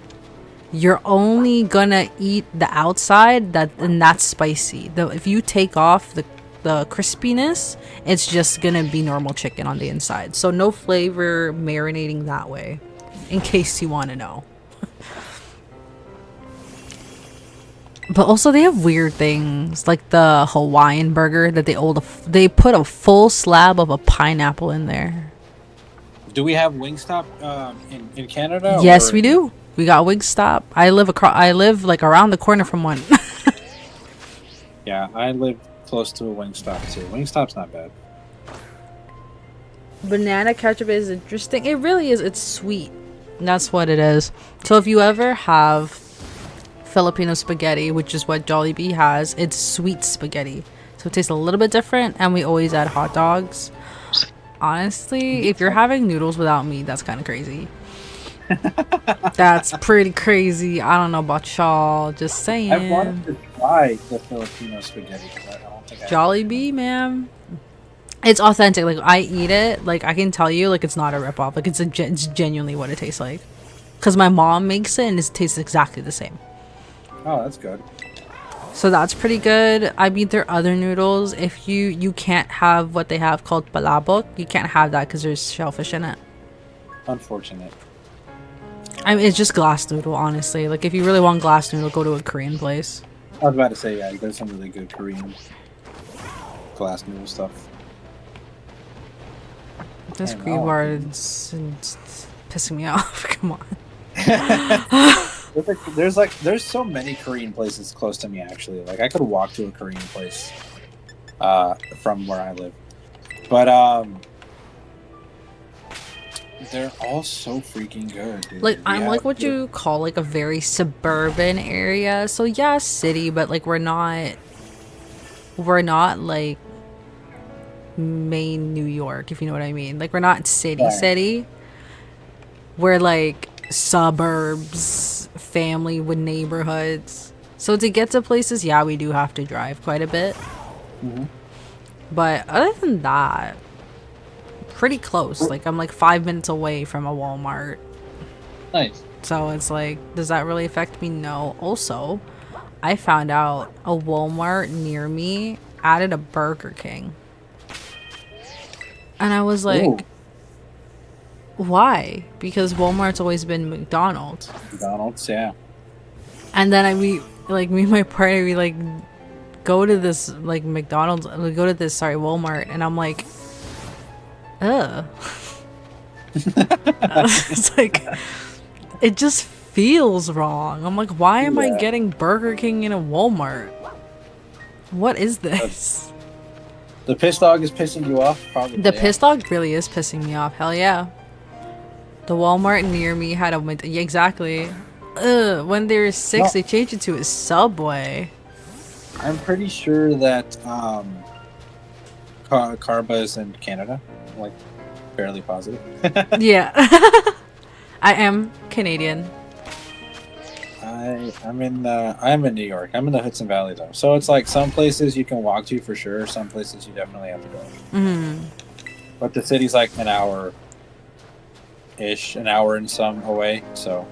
Speaker 3: you're only gonna eat the outside, and that's spicy. If you take off the crispiness, it's just gonna be normal chicken on the inside. So no flavor marinating that way, in case you want to know. But also they have weird things like the Hawaiian burger that they put a full slab of a pineapple in there.
Speaker 2: Do we have Wingstop in Canada?
Speaker 3: Yes, we do. We got Wingstop. I live like around the corner from one.
Speaker 2: Yeah, I live close to a Wingstop too. Wingstop's not bad.
Speaker 3: Banana ketchup is interesting. It really is. It's sweet. That's what it is. So if you ever have Filipino spaghetti, which is what Jollibee has, it's sweet spaghetti. So it tastes a little bit different, and we always add hot dogs. Honestly, if you're having noodles without meat, that's kind of crazy. That's pretty crazy. I don't know about y'all. Just saying.
Speaker 2: I wanted to try the Filipino spaghetti, but I don't think
Speaker 3: Jollibee, man. It's authentic. Like, I eat it. Like, I can tell you, like, it's not a ripoff. Like, it's genuinely what it tastes like. Because my mom makes it, and it tastes exactly the same.
Speaker 2: Oh, that's good.
Speaker 3: So that's pretty good. I mean, their other noodles, if you can't have what they have called palabok, you can't have that because there's shellfish in it.
Speaker 2: Unfortunate.
Speaker 3: I mean, it's just glass noodle, honestly. Like, if you really want glass noodle, go to a Korean place.
Speaker 2: I was about to say, yeah, there's some really good Korean glass noodle stuff.
Speaker 3: This
Speaker 2: I
Speaker 3: green
Speaker 2: know.
Speaker 3: bar is it's pissing me off. Come on.
Speaker 2: There's so many Korean places close to me actually. Like I could walk to a Korean place from where I live. But they're all so freaking good, dude.
Speaker 3: Like I'm like what you call like a very suburban area. So yeah, city, but like we're not like main New York, if you know what I mean. Like we're not city. We're like suburbs, family with neighborhoods. So to get to places, yeah, we do have to drive quite a bit. But other than that, pretty close. Like I'm like 5 minutes away from a Walmart.
Speaker 2: Nice.
Speaker 3: So it's like, does that really affect me? No. Also, I found out a Walmart near me added a Burger King. And I was like,
Speaker 2: Ooh.
Speaker 3: why? Because Walmart's always been McDonald's.
Speaker 2: McDonald's, yeah.
Speaker 3: And then me and my partner, we like go to this like McDonald's, we go to this, Walmart, and I'm like, ugh. It's like, it just feels wrong. I'm like, why am I getting Burger King in a Walmart? What is this?
Speaker 2: The piss dog is pissing you off? Probably.
Speaker 3: The piss dog really is pissing me off. Hell yeah. The Walmart near me had a yeah, exactly. Ugh, when they were 6, they changed it to a Subway.
Speaker 2: I'm pretty sure that Carba is in Canada. I'm, like, fairly positive.
Speaker 3: Yeah. I am Canadian.
Speaker 2: I'm in New York. I'm in the Hudson Valley though, so it's like some places you can walk to for sure. Some places you definitely have to go. But the city's like an hour and some away. So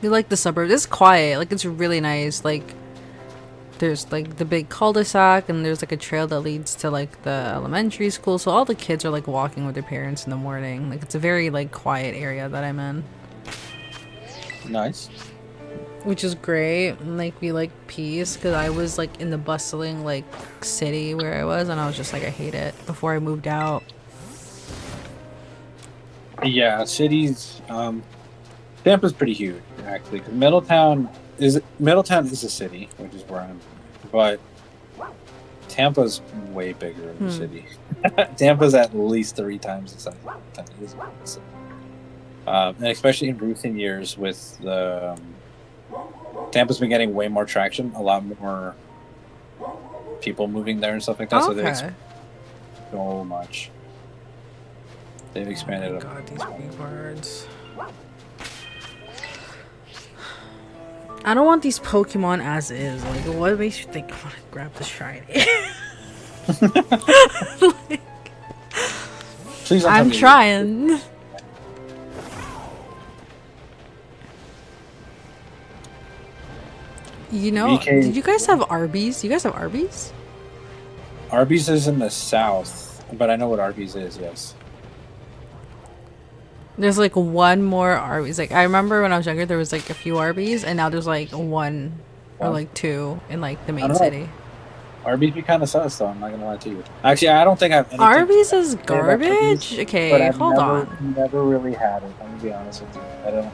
Speaker 3: You like the suburbs? It's quiet. Like it's really nice. Like there's like the big cul-de-sac, and there's like a trail that leads to like the elementary school. So all the kids are like walking with their parents in the morning. Like it's a very like quiet area that I'm in.
Speaker 2: nice.
Speaker 3: Which is great. And, like we like peace, because I was like in the bustling like city where I was, and I was just like, I hate it before I moved out.
Speaker 2: Yeah, cities. Tampa's pretty huge actually. 'Cause Middletown is a city, which is where I'm. But Tampa's way bigger of a city. Tampa's at least 3 times the size of Middletown. And especially in recent years, with the Tampa's been getting way more traction, a lot more people moving there and stuff like that. So they've expanded so much. They've expanded.
Speaker 3: Oh God, these rewards. I don't want these Pokemon as is. Like, what makes you think I want to grab the shiny? Like,
Speaker 2: Please don't tell
Speaker 3: I'm
Speaker 2: me
Speaker 3: trying. You know, did you guys have Arby's? You guys have Arby's?
Speaker 2: Arby's is in the south, but I know what Arby's is, yes.
Speaker 3: There's like one more Arby's. Like I remember when I was younger, there was like a few Arby's, and now there's like one or like 2 in like the main city.
Speaker 2: Arby's be kind of sus, though. I'm not gonna lie to you. Actually, I don't think I've.
Speaker 3: Arby's is garbage. Okay, hold on.
Speaker 2: Never really had it. I'm gonna be honest with you. I've never.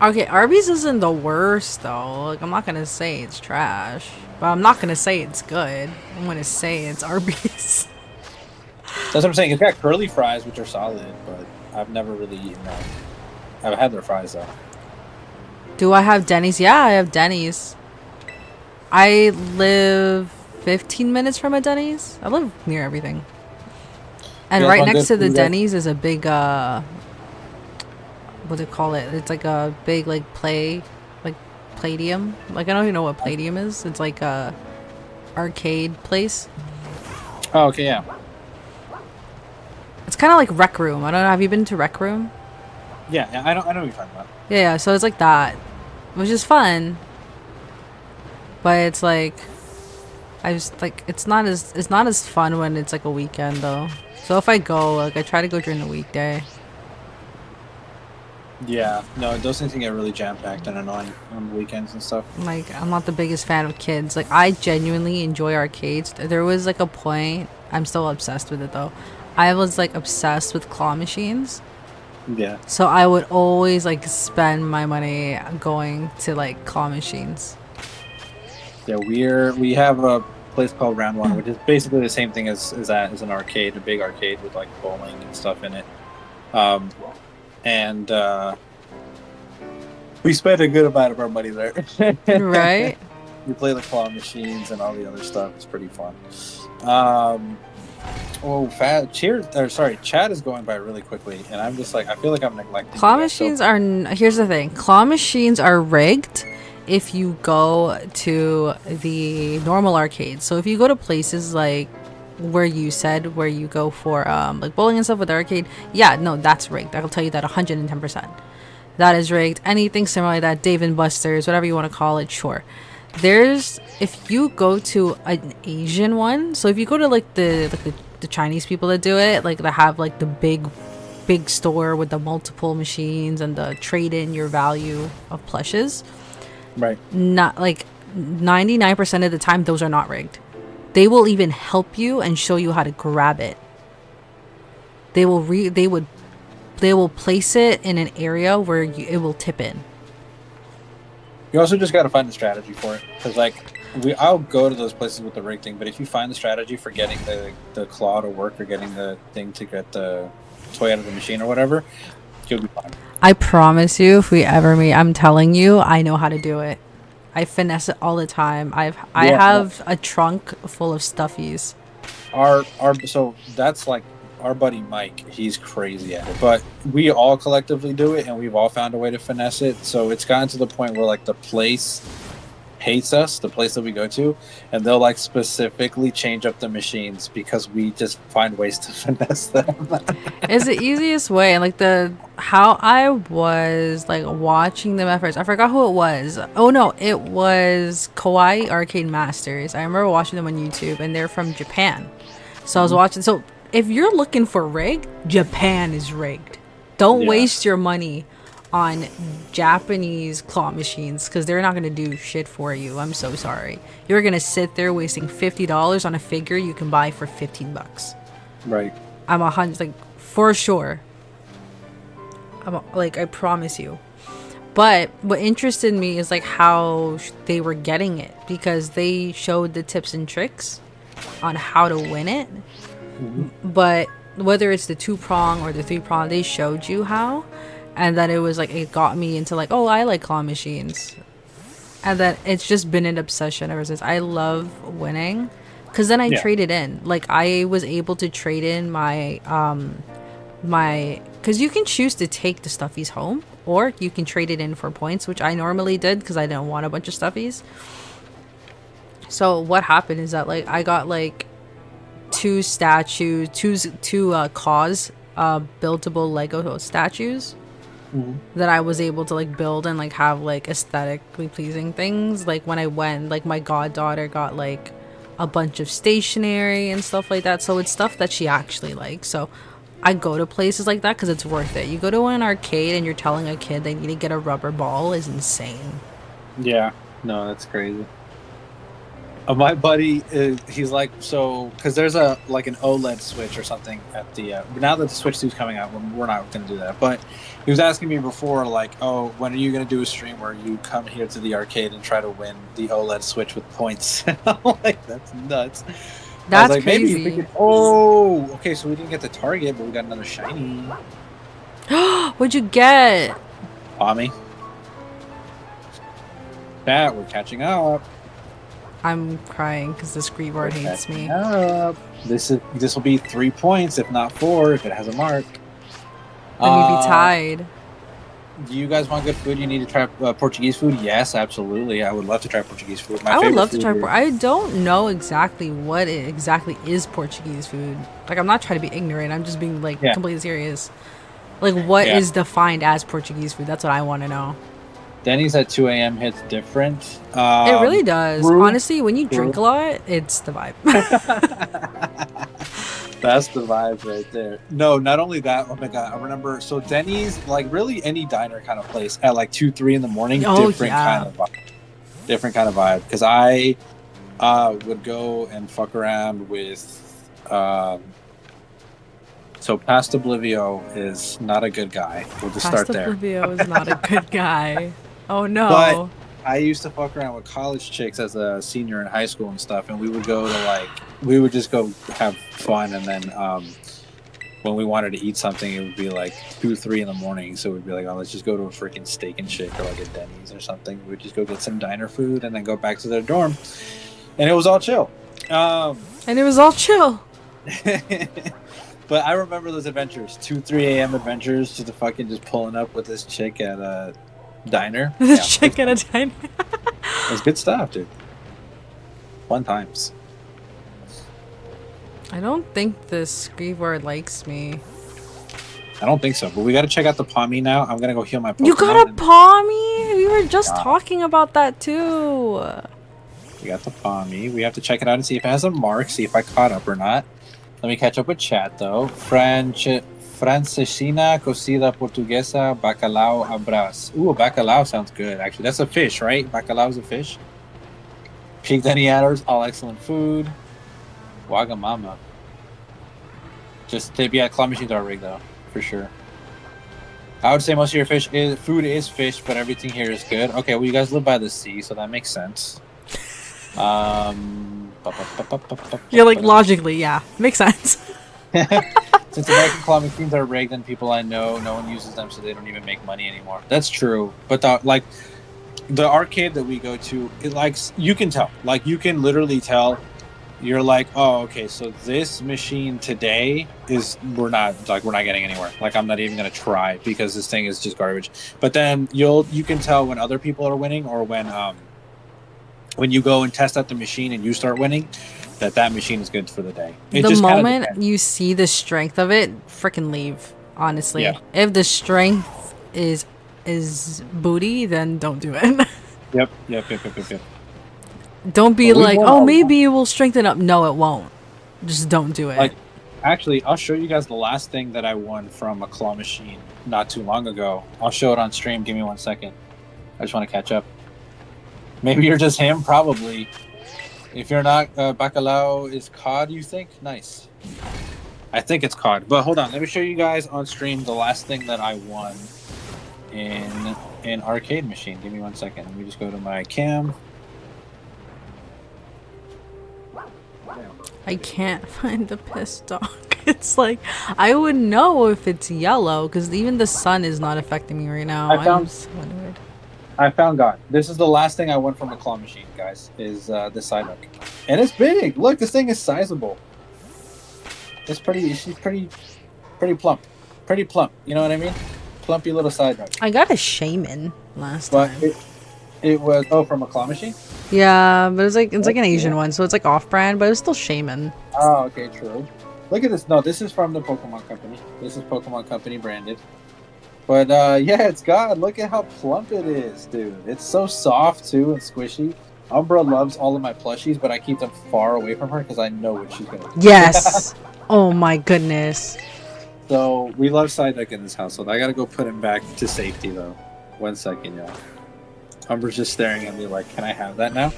Speaker 3: Okay, Arby's isn't the worst though. Like I'm not gonna say it's trash, but I'm not gonna say it's good. I'm gonna say it's Arby's.
Speaker 2: That's what I'm saying. It's got curly fries, which are solid, but I've never really eaten that. I've had their fries though.
Speaker 3: Do I have Denny's? Yeah, I have Denny's. I live 15 minutes from a Denny's. I live near everything. And right next to the Denny's is a big what do they call it? It's like a big like Palladium. Like I don't even know what Palladium is. It's like a arcade place.
Speaker 2: Oh, okay, yeah.
Speaker 3: It's kind of like Rec Room. I don't know. Have you been to Rec Room?
Speaker 2: Yeah, I know what you're talking about.
Speaker 3: Yeah, so it's like that, which is fun. But it's like, I just like it's not as fun when it's like a weekend though. So if I go, like I try to go during the weekday.
Speaker 2: Yeah, no, those things can get really jam packed and annoying on the weekends and stuff.
Speaker 3: Like, I'm not the biggest fan of kids. Like, I genuinely enjoy arcades. There was like a point, I'm still obsessed with it though. I was like obsessed with claw machines.
Speaker 2: Yeah,
Speaker 3: So I would always like spend my money going to like claw machines.
Speaker 2: yeah, we have a place called Round One, which is basically the same thing as that, as an arcade, a big arcade with like bowling and stuff in it. And we spend a good amount of our money there.
Speaker 3: Right?
Speaker 2: We play the claw machines and all the other stuff. It's pretty fun. Chat is going by really quickly, and I'm just like, I feel like I'm neglecting.
Speaker 3: Claw machines are, here's the thing. Claw machines are rigged if you go to the normal arcades. So if you go to places like where you said, where you go for like bowling and stuff with the arcade, yeah, no, that's rigged. I'll tell you that 110%. That is rigged. Anything similar like that, Dave and Buster's, whatever you want to call it, sure. If you go to an Asian one, so if you go to like the Chinese people that do it, like that have like the big store with the multiple machines and the trade in your value of plushes,
Speaker 2: right.
Speaker 3: not like 99% of the time those are not rigged. They will even help you and show you how to grab it. They will place it in an area where it will tip in.
Speaker 2: You also just got to find the strategy for it, because like I'll go to those places with the rig thing, but if you find the strategy for getting the claw to work or getting the thing to get the toy out of the machine or whatever, you'll be fine.
Speaker 3: I promise you, if we ever meet, I'm telling you, I know how to do it. I finesse it all the time. I have a trunk full of stuffies.
Speaker 2: So that's like our buddy Mike. He's crazy at it, but we all collectively do it, and we've all found a way to finesse it. So it's gotten to the point where like the place hates us, the place that we go to, and they'll like specifically change up the machines because we just find ways to finesse them.
Speaker 3: It's the easiest way. And like how I was like watching them at first, I forgot who it was. Oh no, it was Kawaii Arcade Masters. I remember watching them on YouTube, and they're from Japan. So I was watching. So if you're looking for rig, Japan is rigged. Don't waste your money on Japanese claw machines, because they're not going to do shit for you. I'm so sorry. You're going to sit there wasting $50 on a figure you can buy for $15.
Speaker 2: Right.
Speaker 3: I'm 100, like, for sure. I promise you. But what interested me is like how they were getting it, because they showed the tips and tricks on how to win it. But whether it's the 2-prong or the 3-prong, they showed you how. And then it was like, it got me into like, oh, I like claw machines. And then it's just been an obsession ever since. I love winning, because then I traded in. Like, I was able to trade in my because you can choose to take the stuffies home, or you can trade it in for points, which I normally did because I didn't want a bunch of stuffies. So what happened is that like I got like two cause buildable Lego statues that I was able to like build and like have like aesthetically pleasing things. Like when I went, like my goddaughter got like a bunch of stationery and stuff like that, so it's stuff that she actually likes. So I go to places like that because it's worth it. You go to an arcade and you're telling a kid they need to get a rubber ball is insane.
Speaker 2: Yeah, no, that's crazy. My buddy, he's like, so, because there's an OLED switch or something at the, now that the Switch 2 is coming out, we're not going to do that, but he was asking me before, like, oh, when are you going to do a stream where you come here to the arcade and try to win the OLED Switch with points? I'm like, that's nuts.
Speaker 3: That's
Speaker 2: like,
Speaker 3: crazy.
Speaker 2: Maybe we could, oh, okay, so we didn't get the target, but we got another shiny.
Speaker 3: What'd you get?
Speaker 2: Pommy. That, we're catching up.
Speaker 3: I'm crying because the screen board hates me.
Speaker 2: This will be 3 points, if not 4, if it has a mark.
Speaker 3: Then you'd be tied.
Speaker 2: Do you guys want good food? You need to try Portuguese food? Yes, absolutely. I would love to try Portuguese food.
Speaker 3: I would love to try. I don't know exactly what it exactly is Portuguese food. Like, I'm not trying to be ignorant. I'm just being like completely serious. Like, what is defined as Portuguese food? That's what I want to know.
Speaker 2: Denny's at 2 a.m. hits different.
Speaker 3: It really does. Honestly, when you drink a lot, it's the vibe.
Speaker 2: That's the vibes right there. No, not only that. Oh my god, I remember. So Denny's, like really any diner kind of place at like 2, 3 in the morning,
Speaker 3: Oh,
Speaker 2: different
Speaker 3: yeah.
Speaker 2: kind of vibe. Different kind of vibe. Because I would go and fuck around with. So Past Oblivio is not a good guy. We'll just start there.
Speaker 3: Oblivio is not a good guy. Oh no.
Speaker 2: But I used to fuck around with college chicks as a senior in high school and stuff, and we would go to we would just go have fun, and then when we wanted to eat something, it would be like 2, 3 in the morning. So we'd be like, oh, let's just go to a freaking Steak and Shake or like a Denny's or something. We'd just go get some diner food and then go back to their dorm, and it was all chill.
Speaker 3: And it was all chill.
Speaker 2: But I remember those adventures, 2, 3 a.m. adventures, just fucking just pulling up with this chick at a diner.
Speaker 3: The chick at a diner.
Speaker 2: It was good stuff, dude. Fun times.
Speaker 3: I don't think this Screevor likes me.
Speaker 2: I don't think so, but we got to check out the Pommy now. I'm gonna go heal my Pokemon.
Speaker 3: You got a Pommy? We were just talking about that too.
Speaker 2: We got the Pommy. We have to check it out and see if it has a mark, see if I caught up or not. Let me catch up with chat though. Francesina cocida portuguesa bacalhau abras. Ooh, bacalhau sounds good. Actually, that's a fish, right? Bacalhau is a fish. Pig Denny Adders, all excellent food. Wagamama. Just yeah, claw machines are rigged though, for sure. I would say most of your food is fish, but everything here is good. Okay, well you guys live by the sea, so that makes sense.
Speaker 3: You're like, logically, yeah, makes sense.
Speaker 2: Since American claw machines are rigged and people I know, no one uses them, so they don't even make money anymore. That's true, but the arcade that we go to, you can tell, like you can literally tell. You're like, oh, okay, so this machine today we're not getting anywhere. Like I'm not even gonna try because this thing is just garbage. But then you can tell when other people are winning, or when you go and test out the machine and you start winning, that machine is good for the day.
Speaker 3: The moment you see the strength of it, freaking leave. Honestly, yeah. If the strength is booty, then don't do it.
Speaker 2: Yep.
Speaker 3: Don't be like, oh, maybe it will strengthen up. No, it won't. Just don't do it.
Speaker 2: Like, actually, I'll show you guys the last thing that I won from a claw machine not too long ago. I'll show it on stream. Give me 1 second. I just want to catch up. Maybe you're just him. Probably. If you're not, bacalhau is cod, you think? Nice. I think it's cod. But hold on. Let me show you guys on stream the last thing that I won in an arcade machine. Give me 1 second. Let me just go to my cam.
Speaker 3: I can't find the piss dog. It's like, I would know if it's yellow because even the sun is not affecting me right now.
Speaker 2: I found God. This is the last thing I won from a claw machine, guys, is the Psyduck. And it's big. Look, this thing is sizable. She's pretty plump. Pretty plump. You know what I mean? Plumpy little Psyduck.
Speaker 3: I got a shaman last time.
Speaker 2: It was from a claw machine?
Speaker 3: Yeah, but it's like an Asian one, so it's like off-brand, but it's still shaman.
Speaker 2: Oh, okay, true. Look at this. No, this is from the Pokemon Company. This is Pokemon Company branded. But yeah, it's God. Look at how plump it is, dude. It's so soft too and squishy. Umbra loves all of my plushies, but I keep them far away from her because I know what she's gonna do.
Speaker 3: Yes. Oh my goodness.
Speaker 2: So we love Psyduck in this household. I gotta go put him back to safety though. 1 second, y'all. Umbra's just staring at me like, can I have that now?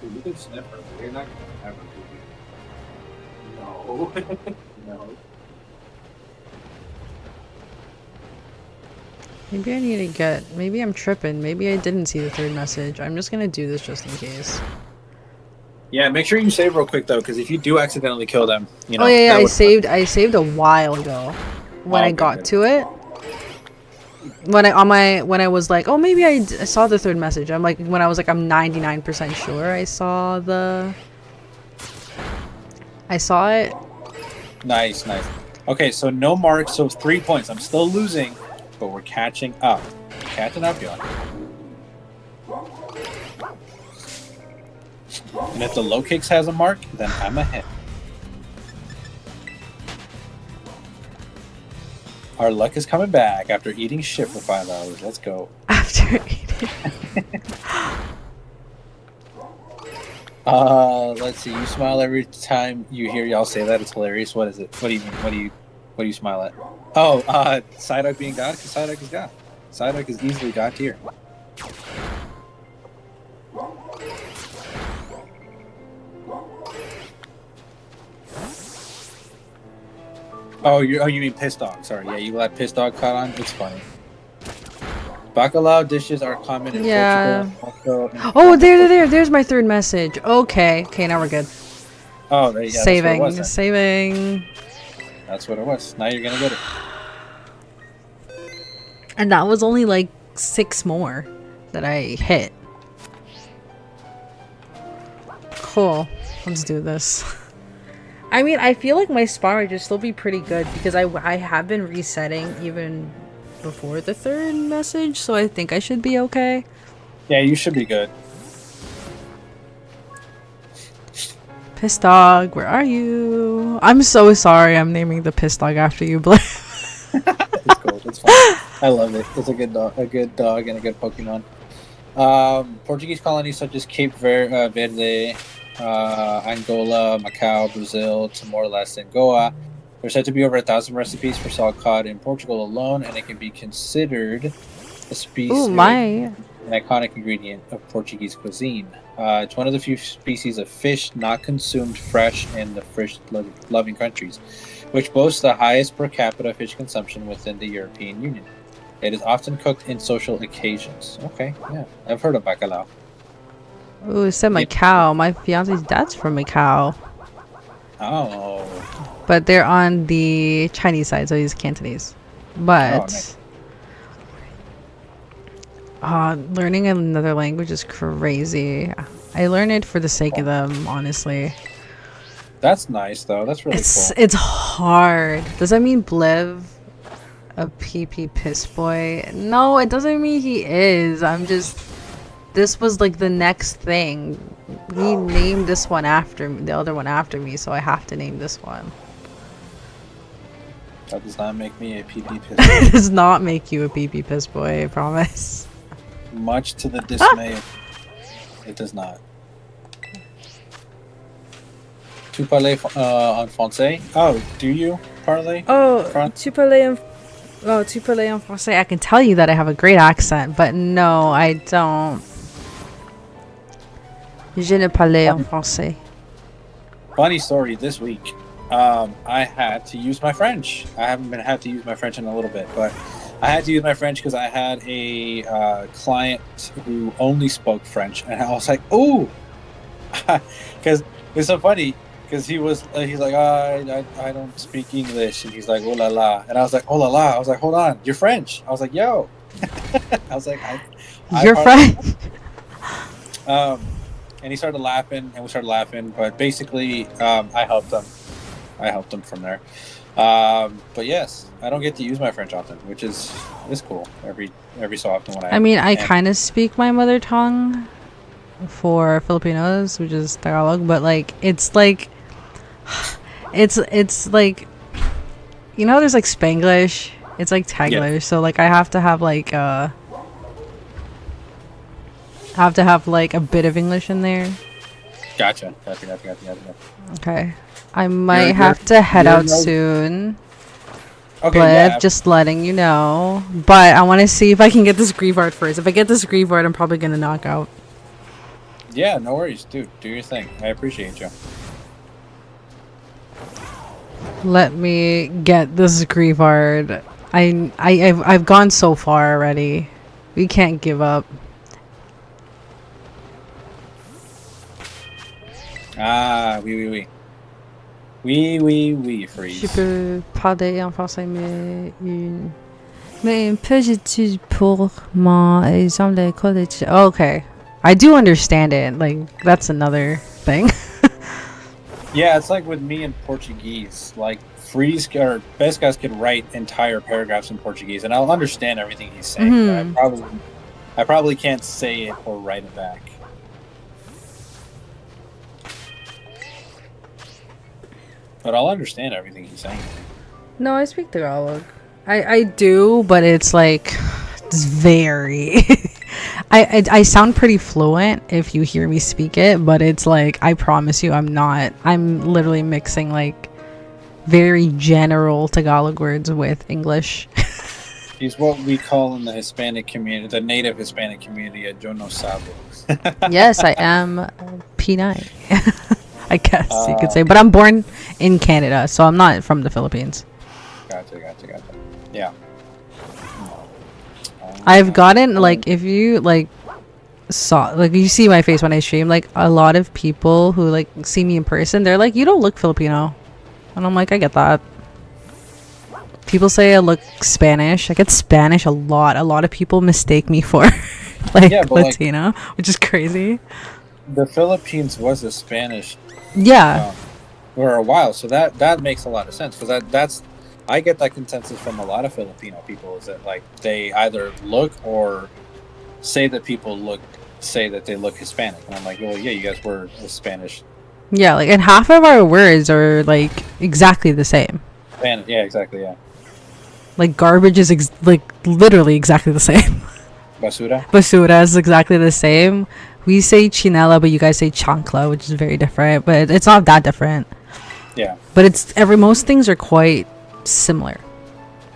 Speaker 2: You can sniff her, but you're not gonna have her, do you? No. No.
Speaker 3: Maybe I need to maybe I'm tripping. Maybe I didn't see the third message. I'm just gonna do this just in case.
Speaker 2: Yeah, make sure you save real quick though, because if you do accidentally kill them, you know.
Speaker 3: Oh yeah, I saved a while ago. When I got to it, when I was like, oh, maybe I saw the third message. I'm like, when I was like, I'm 99% sure I saw it. Nice.
Speaker 2: Okay, so no marks, so 3 points. I'm still losing, but we're catching up. Y'all. And if the low kicks has a mark, then I'm ahead. Our luck is coming back after eating shit for 5 hours. Let's go.
Speaker 3: After eating.
Speaker 2: Let's see. You smile every time you hear y'all say that. It's hilarious. What is it? What do you mean? What do you smile at? Oh, Psyduck being God, because Psyduck is God. Psyduck is easily God tier. You mean piss dog? Sorry, yeah, you got piss dog caught on. It's funny. Bacalao dishes are common in Portugal.
Speaker 1: Oh, there's my third message. Okay, now we're good.
Speaker 2: Oh, there you go.
Speaker 1: Saving.
Speaker 2: That's what it was. Now you're gonna get it.
Speaker 1: And that was only like 6 more that I hit. Cool. Let's do this. I mean, I feel like my spot rate should still be pretty good because I have been resetting even before the 3rd message, so I think I should be okay.
Speaker 2: Yeah, you should be good.
Speaker 1: Piss dog, where are you? I'm so sorry I'm naming the piss dog after you, Blair.
Speaker 2: It's cool. It's fine. I love it. It's a good dog and a good Pokemon. Portuguese colonies such as Cape Verde, Angola, Macau, Brazil, Timor-Leste, and Goa. There's said to be over 1,000 recipes for salt cod in Portugal alone, and it can be considered a species, an iconic ingredient of Portuguese cuisine. It's one of the few species of fish not consumed fresh in the fish-loving countries, which boasts the highest per capita fish consumption within the European Union. It is often cooked in social occasions. Okay, yeah, I've heard of bacalao.
Speaker 1: Ooh, it said Macau. My fiance's dad's from Macau.
Speaker 2: Oh.
Speaker 1: But they're on the Chinese side, so he's Cantonese. But learning another language is crazy. I learn it for the sake of them, honestly.
Speaker 2: That's nice, though. That's really cool.
Speaker 1: It's hard. Does that mean Bliv a PP piss boy? No, it doesn't mean he is. This was like the next thing. He named this one after me, the other one after me, so I have to name this one.
Speaker 2: That does not make me a PP piss boy.
Speaker 1: It does not make you a PP piss boy, I promise.
Speaker 2: Much to the dismay, it does not. Tu parles en français? Oh, do you parler?
Speaker 1: Tu parles en français. I can tell you that I have a great accent, but no, I don't. Je ne parle en français.
Speaker 2: Funny story this week. I had to use my French. I haven't had to use my French in a little bit, but I had to use my French because I had a client who only spoke French, and I was like, "Oh," because it's so funny. Because he's like, I don't speak English, and he's like, oh la la, and I was like, oh la la. I was like, hold on, you're French. I was like, yo. I was like,
Speaker 1: you're French.
Speaker 2: And he started laughing, and we started laughing. But basically, I helped him from there. But yes, I don't get to use my French often, which is cool. Every so often when
Speaker 1: I kind of speak my mother tongue for Filipinos, which is Tagalog, but like it's like you know, there's like Spanglish. It's like Taglish, yeah. So like I have to have like a bit of English in there.
Speaker 2: Gotcha.
Speaker 1: Okay. I might have to head out soon.
Speaker 2: Okay,
Speaker 1: Bliv, just letting you know. But I want to see if I can get this Greavard first. If I get this Greavard, I'm probably going to knock out.
Speaker 2: Yeah, no worries, dude. Do your thing. I appreciate you.
Speaker 1: Let me get this Greavard. I've gone so far already. We can't give up.
Speaker 2: Ah, oui. Oui, freeze.
Speaker 1: Je peux parler en français, mais une petite pour mon exemple de college. Okay. I do understand it. Like, that's another thing.
Speaker 2: Yeah, it's like with me in Portuguese. Like, freeze or best guys could write entire paragraphs in Portuguese, and I'll understand everything he's saying. Mm-hmm. But I probably can't say it or write it back. But I'll understand everything he's saying.
Speaker 1: No, I speak Tagalog. I do, but it's like, it's very...
Speaker 3: I sound pretty fluent if you hear me speak it, but it's like, I promise you I'm not. I'm literally mixing like very general Tagalog words with English.
Speaker 2: He's what we call in the Hispanic community, the native Hispanic community, a Yo no sabo.
Speaker 3: Yes, I am Pinay. I guess you could say, but I'm born in Canada, so I'm not from the Philippines.
Speaker 2: Gotcha. Yeah.
Speaker 3: I've gotten, like, if you like saw, like, you see my face when I stream, like, a lot of people who like see me in person, they're like, you don't look Filipino, and I'm like, I get that. People say I look Spanish. I get Spanish a lot. A lot of people mistake me for like Latino, which is crazy.
Speaker 2: The Philippines was a Spanish for a while, so that makes a lot of sense, because that's I get that consensus from a lot of Filipino people, is that like they either look or say that people say that they look Hispanic, and I'm like, well, yeah, you guys were Spanish.
Speaker 3: Yeah, like, and half of our words are like exactly the same.
Speaker 2: Spanish, yeah, exactly, yeah.
Speaker 3: Like garbage is like literally exactly the same. Basura is exactly the same. We say chinela, but you guys say chancla, which is very different, but it's not that different.
Speaker 2: Yeah.
Speaker 3: But most things are quite similar.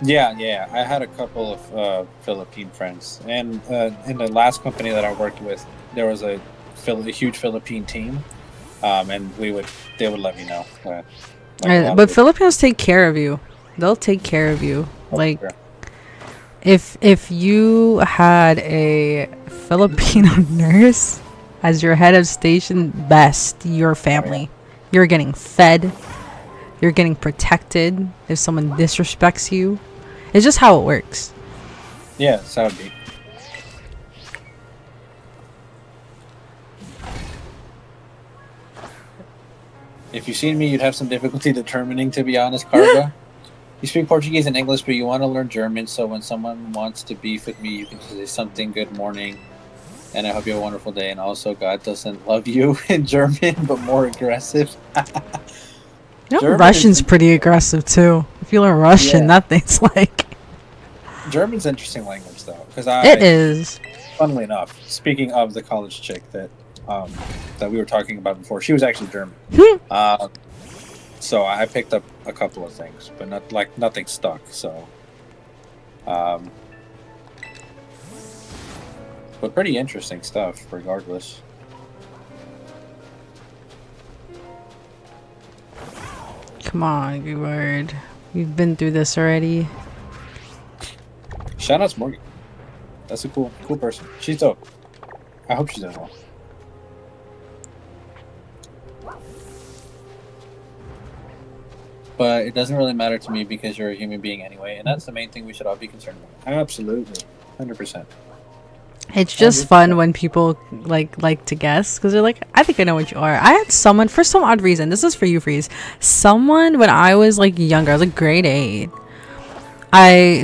Speaker 2: Yeah. I had a couple of Philippine friends, and in the last company that I worked with, there was a huge Philippine team, and they would let me know.
Speaker 3: But Filipinos take care of you. They'll take care of you. Like,
Speaker 2: sure.
Speaker 3: if you had a Filipino nurse as your head of station, best, your family. You're getting fed. You're getting protected if someone disrespects you. It's just how it works.
Speaker 2: Yeah, that's how it be. If you've seen me, you'd have some difficulty determining, to be honest, Carga. You speak Portuguese and English, but you want to learn German, so when someone wants to beef with me, you can say something, good morning, and I hope you have a wonderful day, and also God doesn't love you in German, but more aggressive.
Speaker 3: Russian's pretty aggressive, too. If you learn Russian, that thing's like...
Speaker 2: German's an interesting language, though.
Speaker 3: It is.
Speaker 2: Funnily enough, speaking of the college chick that we were talking about before, she was actually German. So I picked up a couple of things, but nothing stuck. So, but pretty interesting stuff, regardless.
Speaker 3: Come on, good word. We've been through this already.
Speaker 2: Shout out to Morgan. That's a cool person. She's dope. I hope she's doing well. But it doesn't really matter to me because you're a human being anyway, and that's the main thing we should all be concerned about. Absolutely, 100%.
Speaker 3: It's just fun when people like to guess, because they're like, I think I know what you are. I had someone, for some odd reason, this is for you, Freeze. Someone, when I was like younger, I was like grade 8.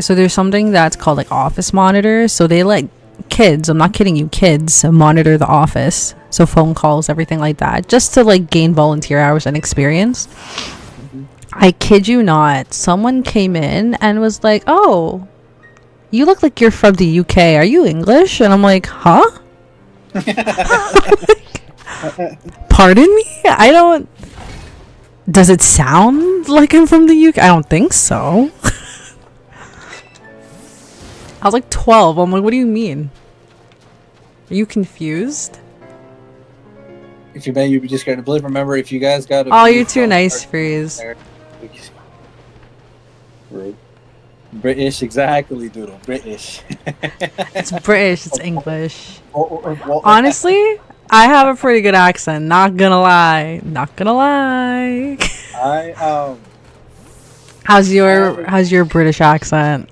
Speaker 3: So there's something that's called like office monitors. So they let kids, I'm not kidding you, kids monitor the office. So phone calls, everything like that, just to like gain volunteer hours and experience. I kid you not, someone came in and was like, oh, you look like you're from the UK. Are you English? And I'm like, huh? Pardon me? Does it sound like I'm from the UK? I don't think so. I was like 12. I'm like, what do you mean? Are you confused?
Speaker 2: If you bet, you'd be just scared to believe. Remember, if you guys got
Speaker 3: Oh, you're too nice, Freeze.
Speaker 2: British, exactly, Doodle. British.
Speaker 3: It's British, it's English. Honestly, I have a pretty good accent, not gonna lie. How's your British accent?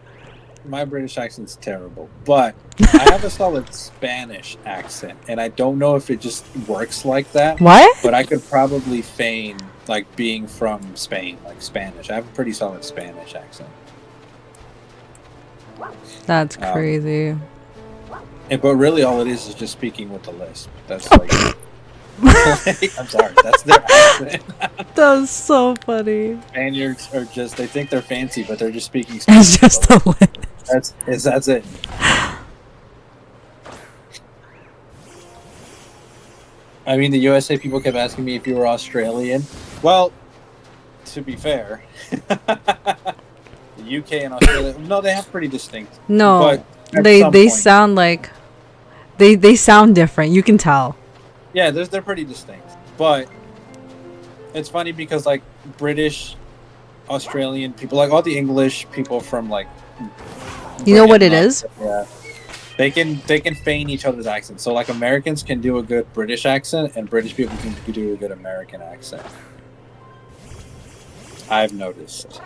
Speaker 2: My British accent's terrible, but I have a solid Spanish accent, and I don't know if it just works like that.
Speaker 3: What?
Speaker 2: But I could probably feign like being from Spain, like Spanish. I have a pretty solid Spanish accent.
Speaker 3: That's crazy.
Speaker 2: But really, all it is just speaking with the lisp. That's like. I'm sorry, that's their accent.
Speaker 3: That was so funny.
Speaker 2: Spaniards are they think they're fancy, but they're just speaking Spanish.
Speaker 3: It's just a lisp.
Speaker 2: That's it. I mean, the USA people kept asking me if you were Australian. Well, to be fair, the UK and Australia, no, they have pretty distinct.
Speaker 3: No,
Speaker 2: but
Speaker 3: they sound like they sound different. You can tell.
Speaker 2: Yeah, they're pretty distinct. But it's funny because like British, Australian people, like all the English people from like,
Speaker 3: you know what it is?
Speaker 2: Yeah, they can feign each other's accents. So like Americans can do a good British accent, and British people can do a good American accent. I've noticed.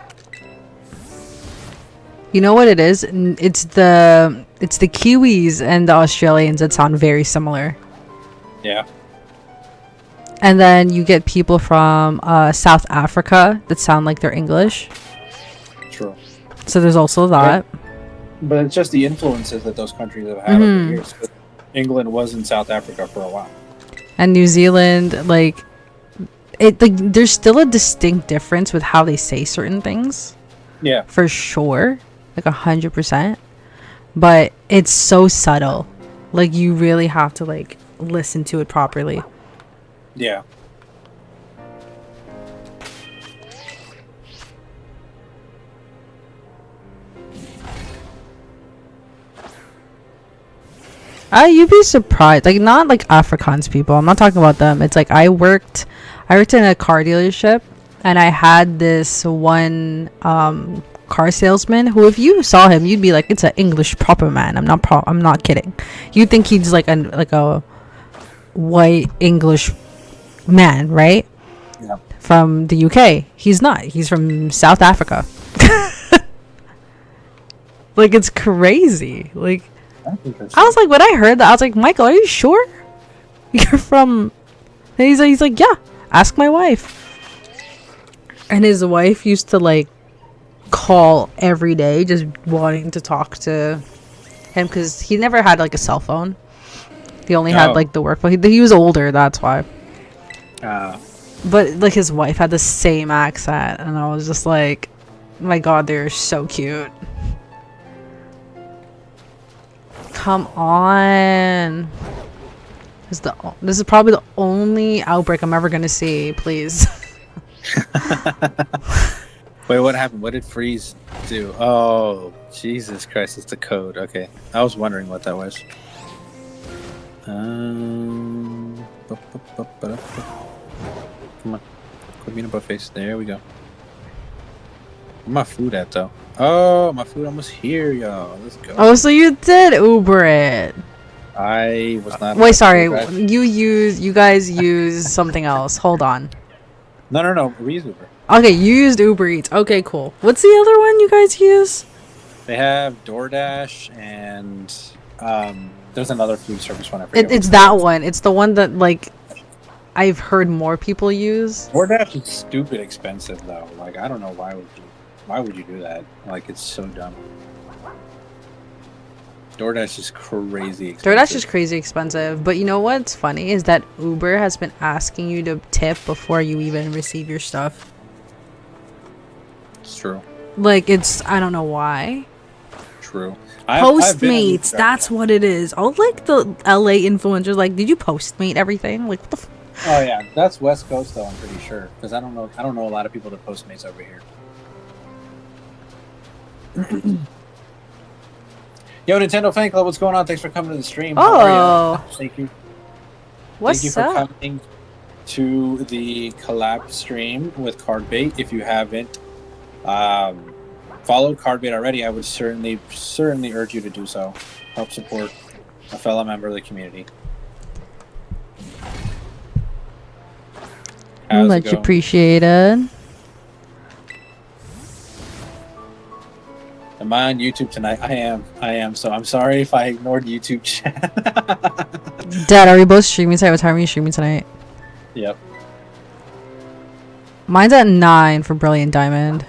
Speaker 3: You know what it is? It's the Kiwis and the Australians that sound very similar.
Speaker 2: Yeah.
Speaker 3: And then you get people from South Africa that sound like they're English.
Speaker 2: True.
Speaker 3: So there's also that.
Speaker 2: But it's just the influences that those countries have had over the years. England was in South Africa for a while. And
Speaker 3: New Zealand, like there's still a distinct difference with how they say certain things.
Speaker 2: Yeah.
Speaker 3: For sure. Like 100%. But it's so subtle. Like you really have to like listen to it properly.
Speaker 2: Yeah.
Speaker 3: You'd be surprised. Like not like Afrikaans people. I'm not talking about them. It's like I worked in a car dealership, and I had this one car salesman who, if you saw him, you'd be like, it's an English proper man. I'm not kidding. You'd think he's like a white English man, right?
Speaker 2: Yeah.
Speaker 3: From the UK. He's not. He's from South Africa. Like it's crazy. Like I was like, when I heard that, I was like, Michael, are you sure you're from? And he's like, yeah. Ask my wife. And his wife used to like call every day, just wanting to talk to him because he never had like a cell phone. He only had like the work phone. He was older, that's why. But like his wife had the same accent, and I was just like, my God, they're so cute. Come on. This is probably the only outbreak I'm ever gonna see. Please.
Speaker 2: Wait, what happened? What did Freeze do? Oh, Jesus Christ! It's the code. Okay, I was wondering what that was. Come on, quit being a butt face. There we go. Where's my food at though? Oh, my food almost here, y'all. Let's go.
Speaker 3: Oh, so you did Uber it.
Speaker 2: I was not.
Speaker 3: Wait, sorry. You guys use something else. Hold on.
Speaker 2: No. We use Uber.
Speaker 3: Okay, you used Uber Eats. Okay, cool. What's the other one you guys use?
Speaker 2: They have DoorDash and there's another food service one.
Speaker 3: It's that one. It's the one that like I've heard more people use.
Speaker 2: DoorDash is stupid expensive though. Like I don't know why would you do that? Like it's so dumb. DoorDash is crazy expensive.
Speaker 3: DoorDash is crazy expensive, but you know what's funny is that Uber has been asking you to tip before you even receive your stuff.
Speaker 2: It's true.
Speaker 3: Like I don't know why.
Speaker 2: True.
Speaker 3: Postmates, that's what it is. All like the LA influencers, like, did you Postmate everything? Like, what the
Speaker 2: Oh yeah, that's West Coast though. I'm pretty sure because I don't know a lot of people that Postmates over here. Yo, Nintendo Fan Club, what's going on? Thanks for coming to the stream.
Speaker 3: Oh,
Speaker 2: how are you? Thank you.
Speaker 3: What's
Speaker 2: Thank you
Speaker 3: up?
Speaker 2: for coming to the collab stream with Cardbait. If you haven't followed Cardbait already, I would certainly urge you to do so. Help support a fellow member of the community.
Speaker 3: Much appreciated.
Speaker 2: Am I on YouTube tonight? I am. So I'm sorry if I ignored YouTube chat.
Speaker 3: Dad, are we both streaming tonight? What time are you streaming tonight?
Speaker 2: Yep.
Speaker 3: Mine's at 9 for Brilliant Diamond.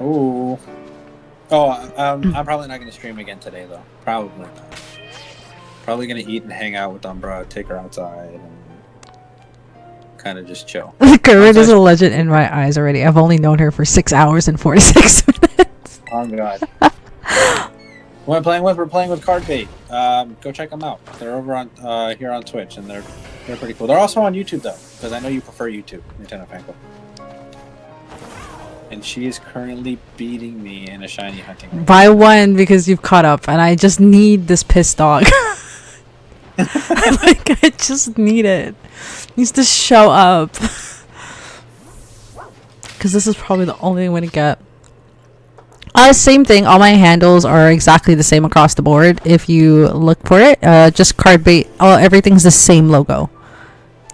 Speaker 2: Ooh. Oh, I'm probably not going to stream again today, though. Probably not. Probably going to eat and hang out with Umbra, take her outside, and kind of just chill.
Speaker 3: Kermit is a legend in my eyes already. I've only known her for 6 hours and 46 minutes.
Speaker 2: Oh, God. We're playing with Cardbait. Go check them out. They're over on here on Twitch, and they're They're pretty cool. They're also on YouTube though, because I know you prefer YouTube, Nintendo Fan Club. And she is currently beating me in a shiny hunting race.
Speaker 3: By one because you've caught up, and I just need this piss dog. Like I just need it. Needs to show up. Because this is probably the only way to get. Same thing. All my handles are exactly the same across the board. If you look for it, just card bait. Oh, everything's the same logo.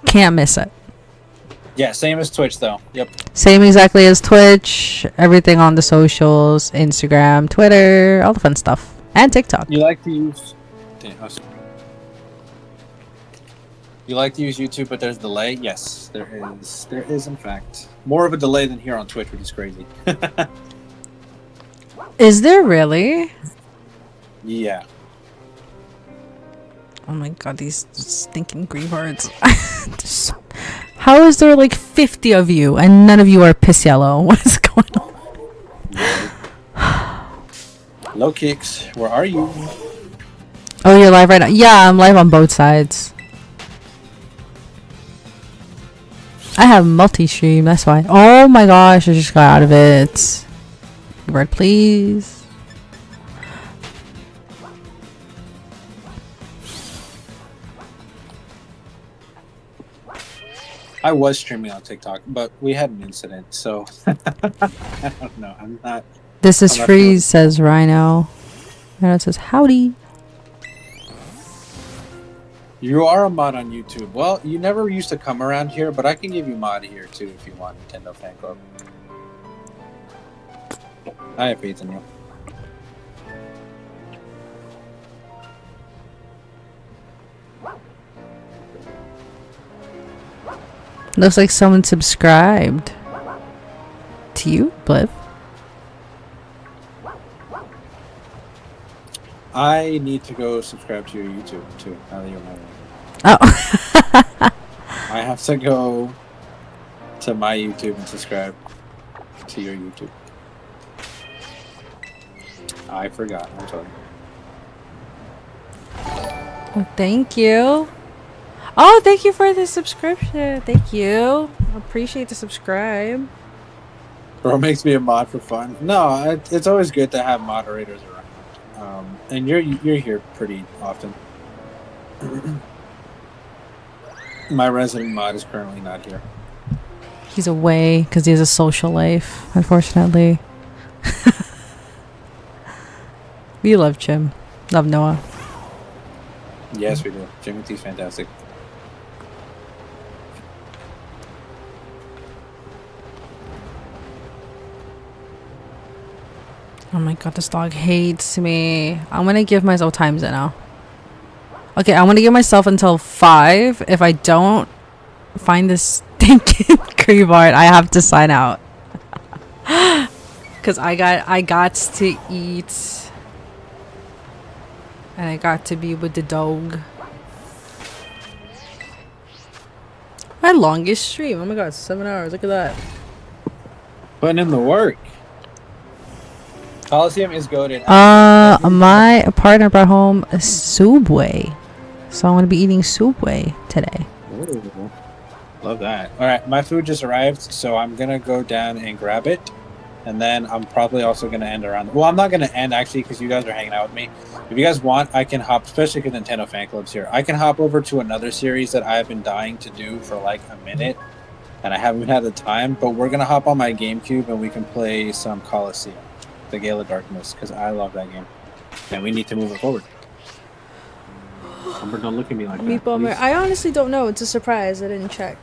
Speaker 3: Can't miss it.
Speaker 2: Yeah, same as Twitch though. Yep.
Speaker 3: Same exactly as Twitch. Everything on the socials, Instagram, Twitter, all the fun stuff, and TikTok.
Speaker 2: You like to use. You like to use YouTube, but there's delay. Yes, there is. There is, in fact, more of a delay than here on Twitch, which is crazy.
Speaker 3: Is there really?
Speaker 2: Yeah.
Speaker 3: Oh my god, these stinking greenhearts. How is there like 50 of you and none of you are piss yellow? What is going on?
Speaker 2: Low kicks, where are you?
Speaker 3: Oh, you're live right now? Yeah, I'm live on both sides. I have multi-stream, that's why. Oh my gosh, I just got out of it. Word, please.
Speaker 2: I was streaming on TikTok, but we had an incident, so I don't know. I'm not.
Speaker 3: This is
Speaker 2: I'm not
Speaker 3: freeze,
Speaker 2: sure.
Speaker 3: says Rhino. Rhino says howdy.
Speaker 2: You are a mod on YouTube. Well, you never used to come around here, but I can give you mod here too if you want, Nintendo Fan Club. I have faith in you.
Speaker 3: Looks like someone subscribed to you, Bliv.
Speaker 2: I need to go subscribe to your YouTube too. Now that you're my
Speaker 3: Oh.
Speaker 2: I have to go to my YouTube and subscribe to your YouTube. I forgot. I'm sorry.
Speaker 3: Oh, thank you. Oh, thank you for the subscription. Thank you. Appreciate the subscribe.
Speaker 2: Bro makes me a mod for fun. No, it's always good to have moderators around. And you're here pretty often. My resident mod is currently not here.
Speaker 3: He's away because he has a social life, unfortunately. We love Jim. Love Noah.
Speaker 2: Yes, we do. Jimmy T's fantastic.
Speaker 3: Oh my god, this dog hates me. I'm gonna give myself times it now. Okay, I'm gonna give myself until 5. If I don't find this stinking cream art, I have to sign out. Cause I got to eat. And I got to be with the dog. My longest stream. Oh my god, 7 hours. Look at that.
Speaker 2: Putting in the work. Coliseum is goated.
Speaker 3: My partner brought home a Subway. So I'm gonna be eating Subway today.
Speaker 2: Ooh, love that. Alright, my food just arrived, so I'm gonna go down and grab it. And then I'm probably also gonna end around. Well, I'm not gonna end actually because you guys are hanging out with me. If you guys want, I can hop, especially because Nintendo Fan Club's here. I can hop over to another series that I've been dying to do for like a minute. And I haven't had the time, but we're gonna hop on my GameCube and we can play some Coliseum, the Gale of Darkness, because I love that game. And we need to move it forward. Amber, don't look at me like that.
Speaker 1: Meatball
Speaker 2: please.
Speaker 1: I honestly don't know. It's a surprise. I didn't check.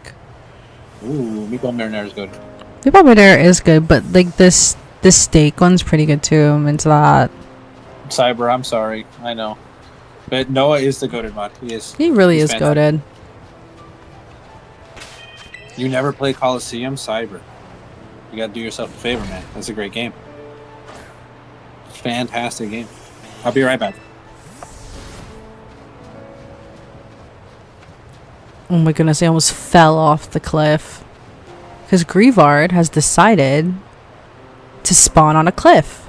Speaker 2: Ooh, Meatball Marinara is good.
Speaker 3: Meatball marinara is good, but like this steak one's pretty good too. I'm into that.
Speaker 2: Cyber, I'm sorry. I know. But Noah is the goated mod. He is.
Speaker 3: He really
Speaker 2: He's
Speaker 3: is
Speaker 2: fantastic.
Speaker 3: goated.
Speaker 2: You never play Coliseum? Cyber. You gotta do yourself a favor, man. That's a great game. Fantastic game. I'll be right back.
Speaker 3: Oh my goodness, I almost fell off the cliff. Because Grievard has decided to spawn on a cliff.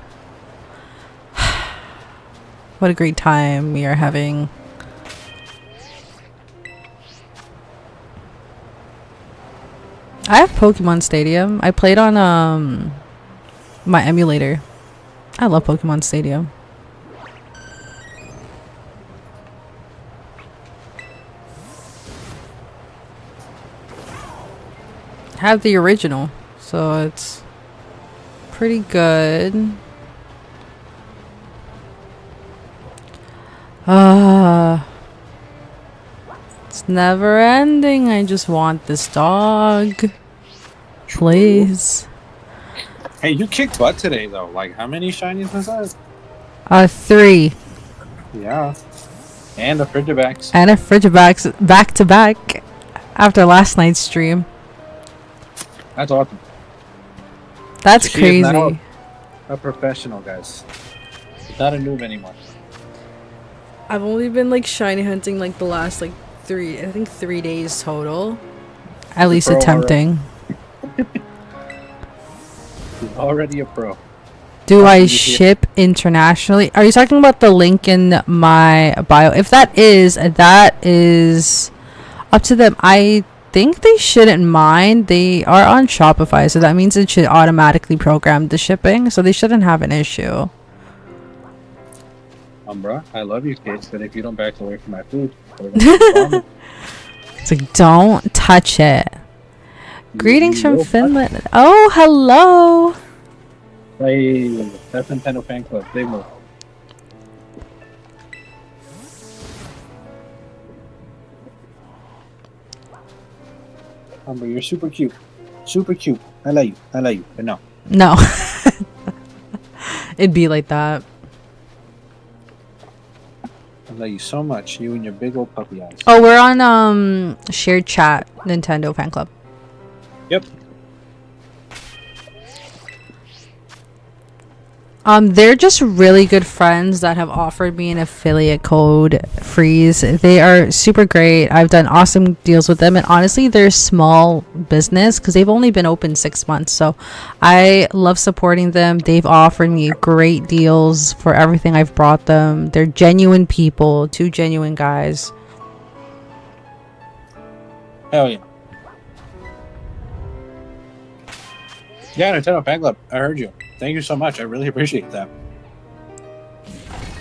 Speaker 3: What a great time we are having. I have Pokemon Stadium. I played on my emulator. I love Pokemon Stadium. I have the original, so it's pretty good. It's never ending. I just want this dog. Please.
Speaker 2: Hey, you kicked butt today, though. Like, how many shinies was that?
Speaker 3: 3.
Speaker 2: Yeah. And the Frigibacks.
Speaker 3: And a Frigibax back to back after last night's stream.
Speaker 2: That's awesome.
Speaker 3: That's
Speaker 2: So she is now
Speaker 3: crazy.
Speaker 2: a professional, guys. Not a noob anymore.
Speaker 3: I've only been like shiny hunting like the last like 3 days total. At least
Speaker 2: pro
Speaker 3: attempting.
Speaker 2: She's already a pro.
Speaker 3: Do I ship internationally? Are you talking about the link in my bio? If that is up to them. I think they shouldn't mind. They are on Shopify, so that means it should automatically program the shipping, so they shouldn't have an issue.
Speaker 2: Bruh, I love you kids, but if you don't back away from my food, we're gonna
Speaker 3: It's like, don't touch it. Greetings from Finland. Oh, hello.
Speaker 2: Hey, that's Nintendo Fan Club. They move. You're super cute. Super cute. I like you. I like you. But no.
Speaker 3: No. It'd be like that.
Speaker 2: I love you so much. You and your big old puppy eyes.
Speaker 3: Oh, we're on shared chat, Nintendo Fan Club.
Speaker 2: Yep.
Speaker 3: They're just really good friends that have offered me an affiliate code freeze. They are super great. I've done awesome deals with them, and honestly, they're a small business because they've only been open 6 months. So I love supporting them. They've offered me great deals for everything I've brought them. They're genuine people, 2 genuine guys.
Speaker 2: Hell yeah. Yeah, Nintendo Fan Club. I heard you. Thank you so much. I really appreciate that.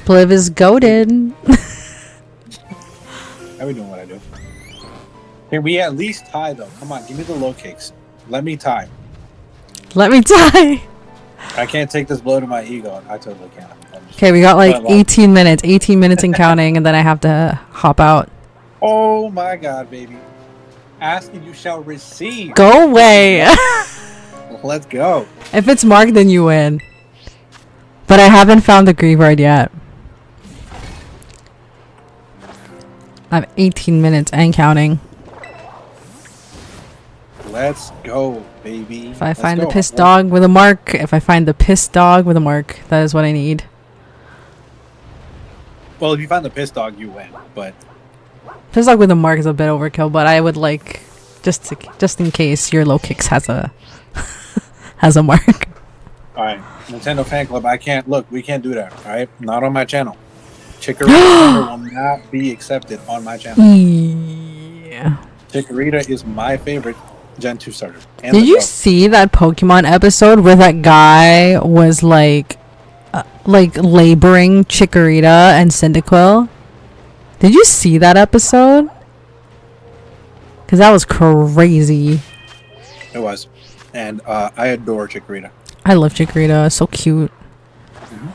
Speaker 3: Bliv is goated.
Speaker 2: How we doing what I do? Can we at least tie, though? Come on, give me the low kicks. Let me tie.
Speaker 3: Let me die.
Speaker 2: I can't take this blow to my ego. I totally can't.
Speaker 3: Okay, we got like 18 minutes. 18 minutes and counting, and then I have to hop out.
Speaker 2: Oh my god, baby. Ask and you shall receive.
Speaker 3: Go away.
Speaker 2: Let's go.
Speaker 3: If it's marked, then you win. But I haven't found the graveyard yet. I have 18 minutes and counting.
Speaker 2: Let's go, baby.
Speaker 3: If I find the pissed dog with a mark, that is what I need.
Speaker 2: Well, if you find the pissed dog, you win. But
Speaker 3: Pissed dog with a mark is a bit overkill, but I would like just in case your low kicks has a mark.
Speaker 2: all right, Nintendo Fan Club. I can't look. We can't do that. All right, not on my channel. Chikorita will not be accepted on my channel.
Speaker 3: Yeah.
Speaker 2: Chikorita is my favorite Gen 2 starter.
Speaker 3: Did you see that Pokemon episode where that guy was like laboring Chikorita and Cyndaquil? Did you see that episode? Because that was crazy.
Speaker 2: It was. And I adore Chikorita.
Speaker 3: I love Chikorita. So cute.
Speaker 2: Mm-hmm.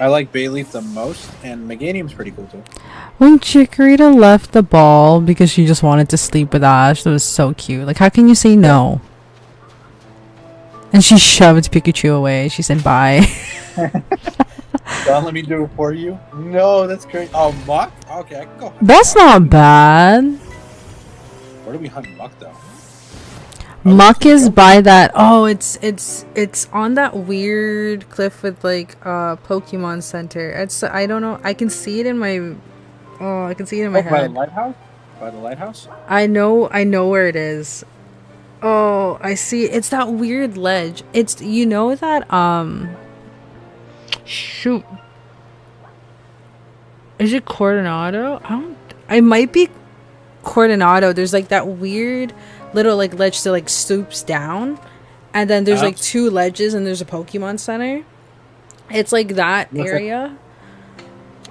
Speaker 2: I like Bayleaf the most, and Meganium's pretty cool too.
Speaker 3: When Chikorita left the ball because she just wanted to sleep with Ash, that was so cute. Like, how can you say no? And she shoved Pikachu away. She said bye.
Speaker 2: Don't let me do it for you. No, that's great. Oh, Muck? Okay, I can go.
Speaker 3: That's not bad.
Speaker 2: Where do we hunt Muck though?
Speaker 3: Muck is by that. Oh, it's on that weird cliff with like Pokemon Center. I don't know. I can see it in my. Oh, I can see it in my head.
Speaker 2: By the lighthouse. By the lighthouse.
Speaker 3: I know where it is. Oh, I see. It's that weird ledge. It's that shoot. Is it Coronado? I might be
Speaker 1: Coronado, there's like that weird little like ledge that like stoops down, and then there's like 2 ledges, and there's a Pokemon Center. It's like that area.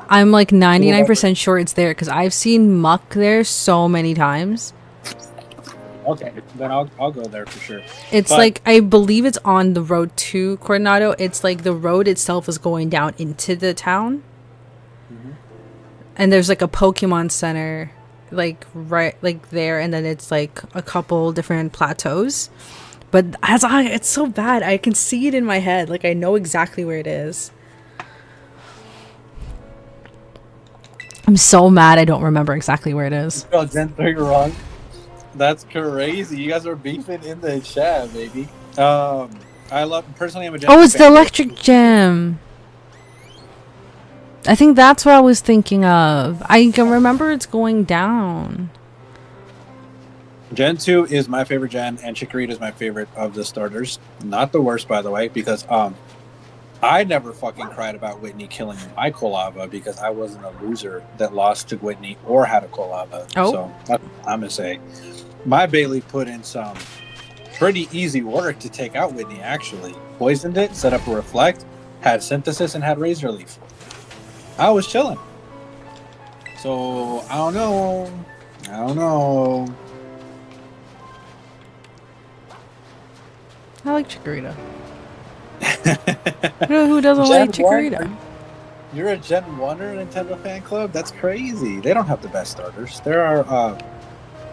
Speaker 1: I'm like 99% sure it's there because I've seen Muck there so many times.
Speaker 2: Okay, then I'll go there for sure.
Speaker 1: It's like, I believe it's on the road to Coronado. It's like the road itself is going down into the town. And there's like a Pokemon Center like right like there, and then it's like a couple different plateaus. But it's so bad. I can see it in my head. Like, I know exactly where it is. I'm so mad I don't remember exactly where it is.
Speaker 2: Oh, Gen 3, you're wrong. That's crazy. You guys are beefing in the chat, baby. Personally, I'm a Gen 2
Speaker 1: it's the electric gym. I think that's what I was thinking of. I can remember it's going down.
Speaker 2: Gen 2 is my favorite gen, and Chikorita is my favorite of the starters. Not the worst, by the way, because I never fucking cried about Whitney killing my Kolava because I wasn't a loser that lost to Whitney or had a Kolava.
Speaker 1: Oh.
Speaker 2: So I'm going to say my Bailey put in some pretty easy work to take out Whitney, actually. Poisoned it, set up a Reflect, had Synthesis, and had Razor Leaf. I was chilling. So, I don't know.
Speaker 1: I like Chikorita. Who doesn't like Chikorita?
Speaker 2: You're a Gen 1er Nintendo fan club? That's crazy. They don't have the best starters. There are, I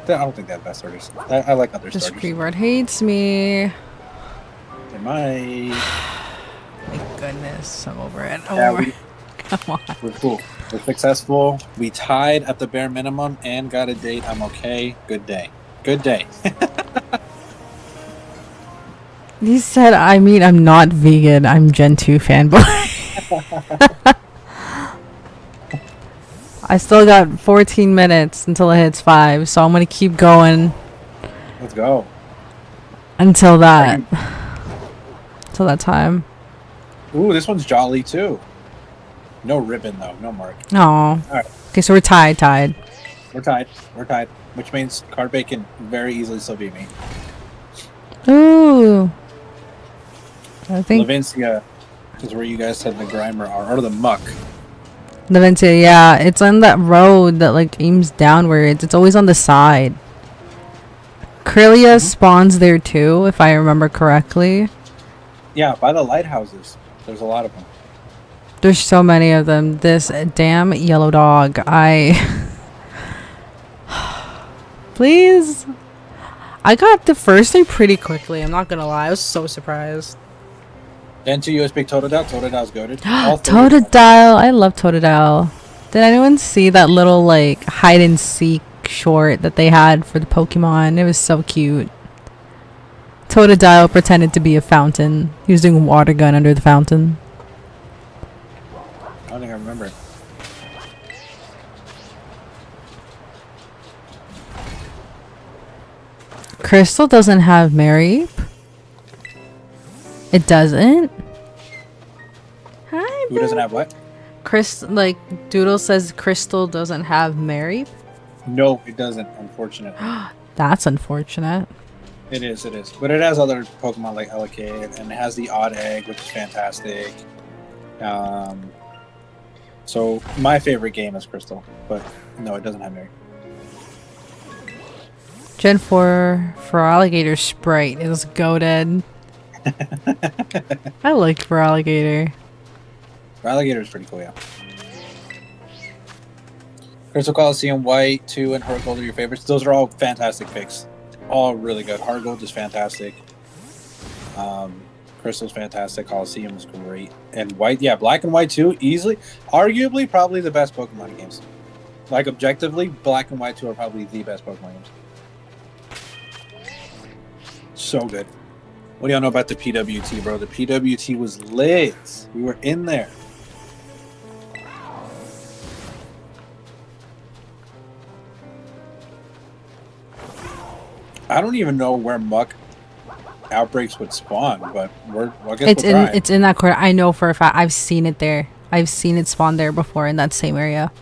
Speaker 2: don't think they have best starters. I like other
Speaker 1: This
Speaker 2: starters.
Speaker 1: Creevard hates me.
Speaker 2: They might.
Speaker 1: My goodness, I'm over it. Come on.
Speaker 2: We're cool. We're successful. We tied at the bare minimum and got a date. I'm okay. Good day. Good day.
Speaker 1: He said, I'm not vegan. I'm Gen 2 fanboy. I still got 14 minutes until it hits 5, so I'm going to keep going.
Speaker 2: Let's go.
Speaker 1: Until that time.
Speaker 2: Ooh, this one's jolly too. No ribbon though. No mark.
Speaker 1: Oh.
Speaker 2: All right.
Speaker 1: Okay, so we're tied.
Speaker 2: We're tied. Which means Cardbait can very easily still beat me.
Speaker 1: Ooh. I think
Speaker 2: Levincia is where you guys said the Grimer are, or the Muck.
Speaker 1: Levincia, yeah, it's on that road that like aims downwards. It's always on the side. Kirlia spawns there too, if I remember correctly.
Speaker 2: Yeah, by the lighthouses. There's a lot of them.
Speaker 1: There's so many of them. This damn yellow dog. Please. I got the first thing pretty quickly. I'm not gonna lie. I was so surprised.
Speaker 2: Gen 2 US Big Totodile. Totodile's goated.
Speaker 1: Totodile. I love Totodile. Did anyone see that little like hide and seek short that they had for the Pokemon? It was so cute. Totodile pretended to be a fountain. He was doing a water gun under the fountain.
Speaker 2: I don't think I remember it.
Speaker 1: Crystal doesn't have Mareep. It doesn't? Hi,
Speaker 2: Who doesn't have what?
Speaker 1: Doodle says Crystal doesn't have Mareep.
Speaker 2: No, it doesn't, unfortunately.
Speaker 1: That's unfortunate.
Speaker 2: It is. But it has other Pokemon like Elekid, and it has the Odd Egg, which is fantastic. So my favorite game is Crystal, but no, it doesn't have Mary.
Speaker 1: Gen 4 for Alligator Sprite is goated. I like for Alligator.
Speaker 2: Alligator is pretty cool, yeah. Crystal Coliseum, White, 2, and Heart Gold are your favorites. Those are all fantastic picks. All really good. Heart Gold is fantastic. Crystal's fantastic. Coliseum is great. And White, yeah, Black and White too, easily. Arguably, probably the best Pokemon games. Like, objectively, Black and White 2 are probably the best Pokemon games. So good. What do y'all know about the PWT, bro? The PWT was lit. We were in there. I don't even know where Muck outbreaks would spawn, but I guess
Speaker 1: it's in that corner. I know for a fact. I've seen it there. I've seen it spawn there before in that same area.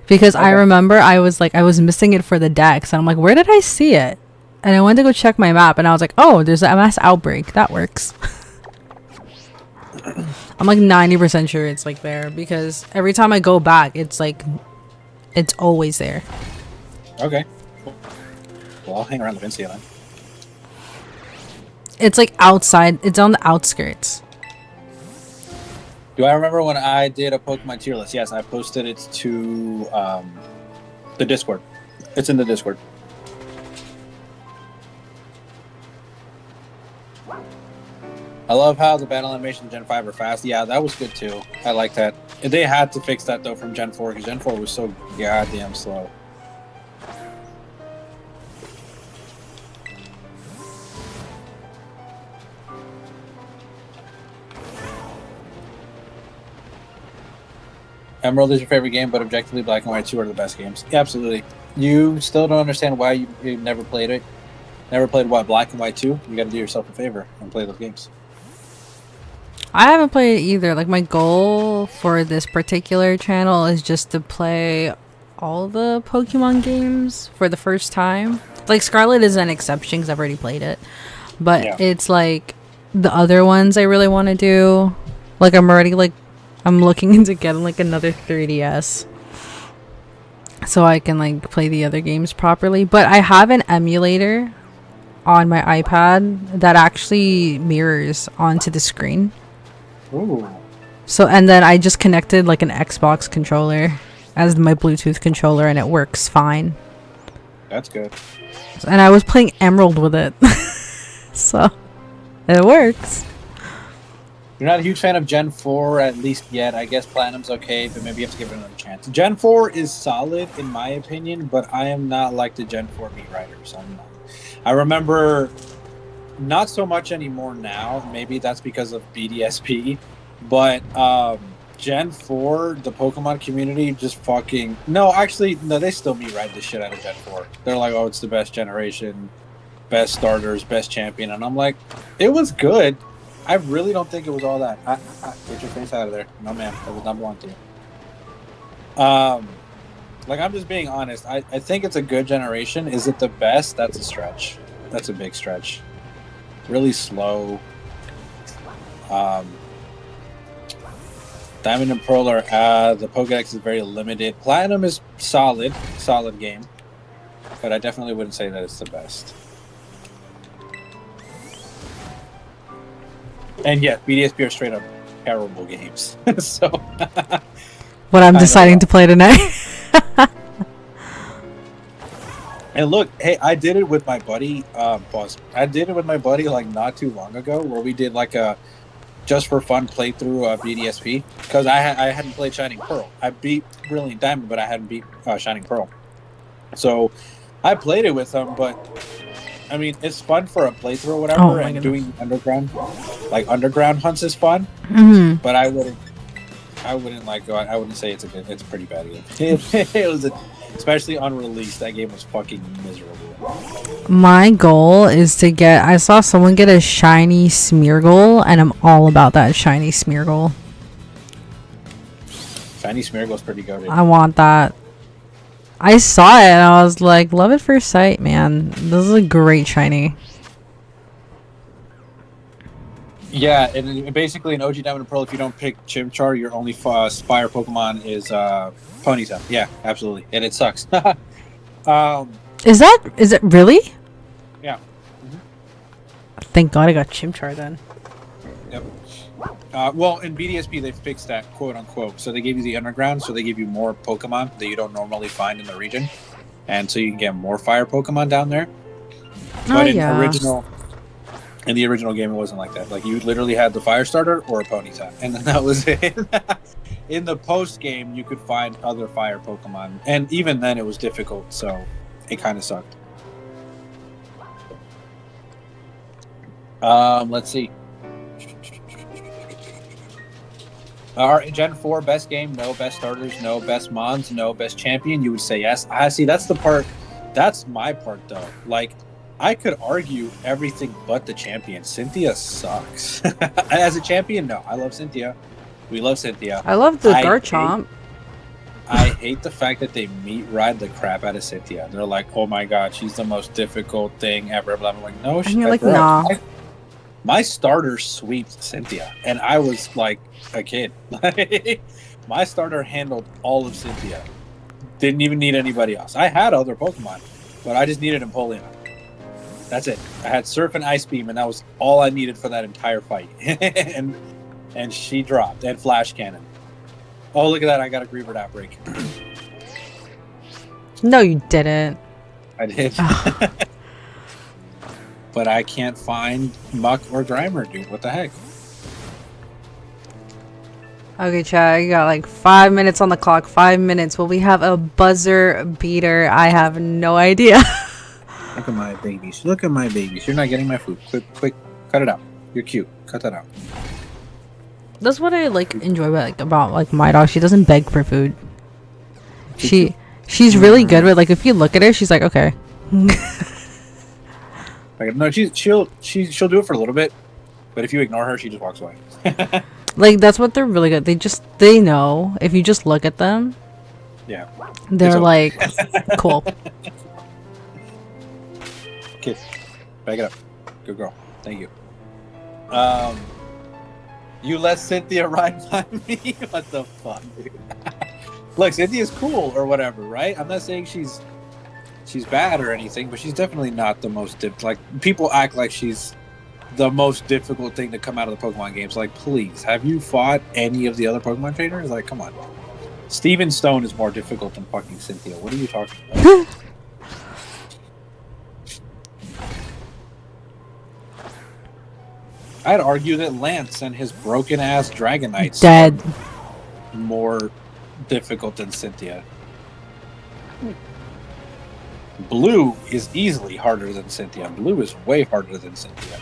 Speaker 3: Because I
Speaker 2: Okay.
Speaker 3: remember I was missing it for the dex, and I'm like, where did I see it? And I went to go check my map, and I was like, oh, there's a MS outbreak. That works. I'm like 90% sure it's like there, because every time I go back, it's like, it's always there.
Speaker 2: Okay. Cool. Well, I'll hang around Levincia then.
Speaker 3: It's like outside. It's on the outskirts.
Speaker 2: Do I remember when I did a Pokemon tier list? Yes, I posted it to the Discord. It's in the Discord. I love how the battle animation Gen 5 are fast. Yeah, that was good too. I like that. They had to fix that though from Gen 4 because Gen 4 was so goddamn slow. Emerald is your favorite game, but objectively Black and White 2 are the best games. Yeah, absolutely. You still don't understand why you never played it? Never played what, Black and White 2? You gotta do yourself a favor and play those games.
Speaker 3: I haven't played it either. Like, my goal for this particular channel is just to play all the Pokemon games for the first time. Like, Scarlet is an exception because I've already played it. But
Speaker 2: Yeah.
Speaker 3: it's like the other ones I really want to do. Like, I'm looking into getting like another 3DS so I can like play the other games properly. But I have an emulator on my iPad that actually mirrors onto the screen.
Speaker 2: Ooh.
Speaker 3: So, and then I just connected like an Xbox controller as my Bluetooth controller, and it works fine.
Speaker 2: That's good.
Speaker 3: And I was playing Emerald with it. So it works.
Speaker 2: You're not a huge fan of Gen 4, at least yet. I guess Platinum's okay, but maybe you have to give it another chance. Gen 4 is solid, in my opinion, but I am not like the Gen 4 meat writers. I'm not. I remember, not so much anymore now. Maybe that's because of BDSP. But Gen 4, the Pokemon community just fucking... No, actually, no, they still meat write the shit out of Gen 4. They're like, oh, it's the best generation, best starters, best champion. And I'm like, it was good. I really don't think it was all that. Get your face out of there. No, man. I would not belong to you. Like, I'm just being honest. I think it's a good generation. Is it the best? That's a stretch. That's a big stretch. Really slow. Diamond and Pearl are... the Pokédex is very limited. Platinum is solid. Solid game. But I definitely wouldn't say that it's the best. And yeah, BDSP are straight up terrible games. So
Speaker 3: What I'm deciding to play tonight.
Speaker 2: And look, hey, I did it with my buddy. Pause. I did it with my buddy like not too long ago, where we did like a just for fun playthrough of BDSP because I hadn't played Shining Pearl. I beat Brilliant Diamond, but I hadn't beat Shining Pearl. So I played it with him, but I mean, it's fun for a playthrough or whatever,
Speaker 3: Oh my
Speaker 2: and
Speaker 3: goodness.
Speaker 2: doing underground hunts is fun.
Speaker 3: Mhm.
Speaker 2: But I wouldn't like go. I wouldn't say it's a pretty bad game. It was especially on release. That game was fucking miserable.
Speaker 3: My goal is to get... I saw someone get a shiny Smeargle, and I'm all about that shiny Smeargle.
Speaker 2: Shiny Smeargle's pretty good.
Speaker 3: I want that. I saw it and I was like, love at first sight, man. This is a great shiny.
Speaker 2: Yeah, and basically in OG Diamond and Pearl, if you don't pick Chimchar, your only Spire Pokemon is Ponyta. Yeah, absolutely, and it sucks.
Speaker 3: Is it really?
Speaker 2: Yeah.
Speaker 3: Thank God I got Chimchar then.
Speaker 2: Yep. Well, in BDSP, they fixed that, quote unquote. So they gave you the underground, so they give you more Pokemon that you don't normally find in the region, and so you can get more fire Pokemon down there. But in the original game, it wasn't like that. Like, you literally had the fire starter or a Ponyta, and then that was it. In the post game, you could find other fire Pokemon, and even then, it was difficult. So it kind of sucked. Let's see. Alright, Gen 4, best game, no. Best starters, no. Best mons, no. Best champion, you would say yes. I see, that's the part, that's my part, though. Like, I could argue everything but the champion. Cynthia sucks. As a champion, no. I love Cynthia. We love Cynthia.
Speaker 3: I love the
Speaker 2: I
Speaker 3: Garchomp.
Speaker 2: I hate the fact that they meat ride the crap out of Cynthia. They're like, "Oh my god, she's the most difficult thing ever." Blah. I'm like, no,
Speaker 3: And you're like,
Speaker 2: bro,
Speaker 3: nah.
Speaker 2: My starter sweeps Cynthia, and I was like a kid. My starter handled all of Cynthia. Didn't even need anybody else. I had other Pokemon, but I just needed Empoleon. That's it. I had Surf and Ice Beam, and that was all I needed for that entire fight. and she dropped. And Flash Cannon. Oh, look at that. I got a Grievert Outbreak.
Speaker 3: No, you didn't.
Speaker 2: I did. But I can't find Muck or Grimer, dude. What the heck?
Speaker 3: Okay, Chad, you got like 5 minutes on the clock. 5 minutes. Will we have a buzzer beater? I have no idea.
Speaker 2: Look at my babies. Look at my babies. You're not getting my food. Quick. Cut it out. You're cute. Cut that out.
Speaker 3: That's what I like enjoy about my dog. She doesn't beg for food. She's really good with, like, if you look at her, she's like, okay.
Speaker 2: No, she'll do it for a little bit, but if you ignore her, she just walks away.
Speaker 3: Like, that's what they're really good. They know if you just look at them.
Speaker 2: Yeah.
Speaker 3: They're like, cool.
Speaker 2: Kid, back it up. Good girl. Thank you. You let Cynthia ride by me? What the fuck, dude? Look, Cynthia's cool or whatever, right? I'm not saying she's bad or anything, but she's definitely not the most like people act like she's the most difficult thing to come out of the Pokemon games. Like, please, have you fought any of the other Pokemon trainers? Like, come on. Steven Stone is more difficult than fucking Cynthia. What are you talking about? I'd argue that Lance and his broken ass Dragonites
Speaker 3: Dead.
Speaker 2: are more difficult than Cynthia. Blue is easily harder than Cynthia. Blue is way harder than Cynthia.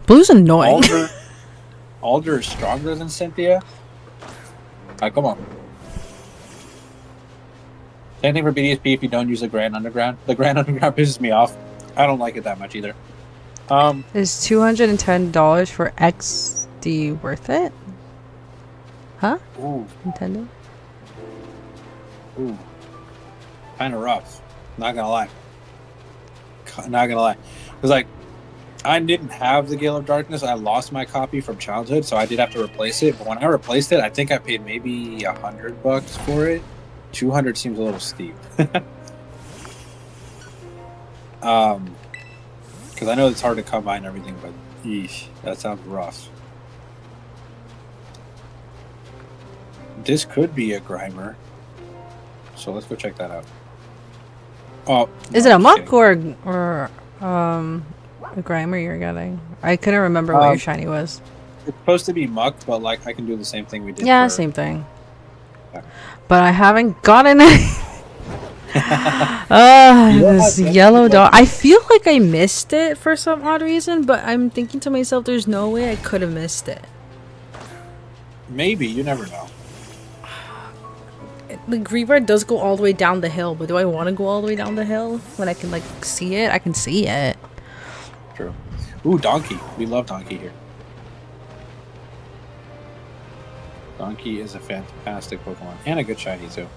Speaker 3: Blue's annoying.
Speaker 2: Alder is stronger than Cynthia. Come on. Same thing for BDSP if you don't use the Grand Underground. The Grand Underground pisses me off. I don't like it that much either.
Speaker 3: Is $210 for XD worth it? Huh?
Speaker 2: Ooh.
Speaker 3: Nintendo?
Speaker 2: Ooh. Kind of rough. Not gonna lie. Because, like, I didn't have the Gale of Darkness. I lost my copy from childhood, so I did have to replace it. But when I replaced it, I think I paid maybe $100 for it. 200 seems a little steep. Because I know it's hard to come by and everything, but eesh, that sounds rough. This could be a Grimer, so let's go check that out. Oh,
Speaker 3: Is it a Muck or a Grimer you're getting? I couldn't remember what your shiny was.
Speaker 2: It's supposed to be Muck, but like I can do the same thing we did.
Speaker 3: Yeah, same thing. Yeah. But I haven't gotten it. This yellow dog. I feel like I missed it for some odd reason, but I'm thinking to myself, there's no way I could have missed it.
Speaker 2: Maybe, you never know.
Speaker 3: The Grievard does go all the way down the hill, but do I want to go all the way down the hill when I can, like, see it? I can see it.
Speaker 2: True. Ooh, Donkey. We love Donkey here. Donkey is a fantastic Pokemon. And a good shiny, too.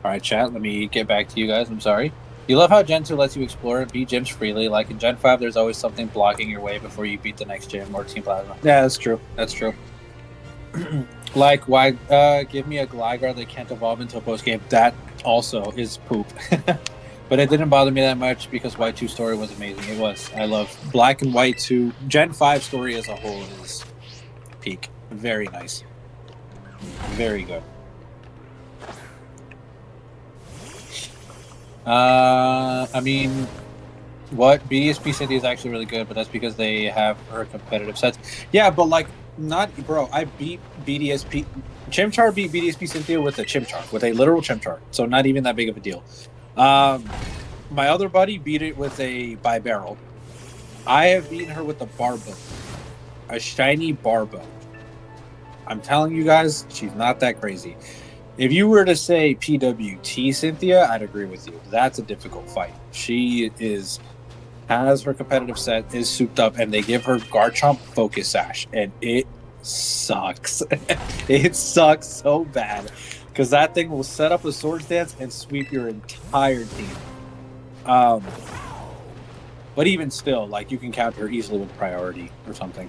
Speaker 2: Alright, chat. Let me get back to you guys. I'm sorry. You love how Gen 2 lets you explore and beat gyms freely. Like in Gen 5, there's always something blocking your way before you beat the next gym or Team Plasma. Yeah, that's true. That's true. Like, why give me a Gligar that can't evolve into a post-game? That also is poop. But it didn't bother me that much because White 2 story was amazing. It was. I love Black and White 2. Gen 5 story as a whole is peak. Very nice. Very good. I mean, what? BDSP City is actually really good, but that's because they have her competitive sets. Yeah, but like, not, bro, I beat BDSP. Chimchar beat BDSP Cynthia with a Chimchar, with a literal Chimchar. So not even that big of a deal. My other buddy beat it with a Bibarrel. I have beaten her with a Barbo. A shiny Barbo. I'm telling you guys, she's not that crazy. If you were to say PWT Cynthia, I'd agree with you. That's a difficult fight. She has her competitive set, is souped up, and they give her Garchomp Focus Sash, and it sucks. It sucks so bad because that thing will set up a swords dance and sweep your entire team. But even still, like, you can counter easily with priority or something.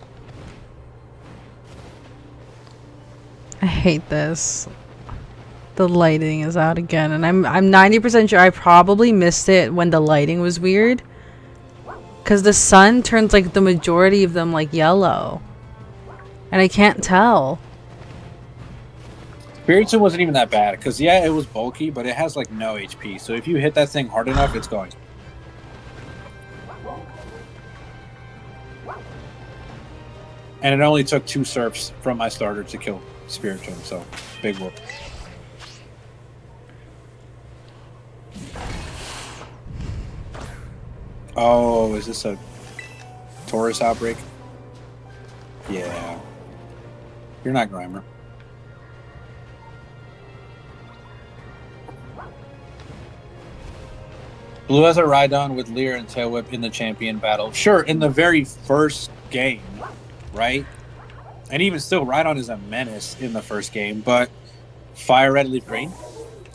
Speaker 3: I hate this. The lighting is out again, and I'm 90% sure I probably missed it when the lighting was weird. Cause the sun turns like the majority of them like yellow, and I can't tell.
Speaker 2: Spiritomb wasn't even that bad because yeah, it was bulky, but it has like no HP. So if you hit that thing hard enough, it's going. And it only took 2 surfs from my starter to kill Spiritomb, so big whoop. Oh, is this a Taurus outbreak? Yeah. You're not Grimer. Blue has a Rhydon with Leer and Tail Whip in the champion battle. Sure, in the very first game, right? And even still, Rhydon is a menace in the first game, but Fire Red Leaf Green?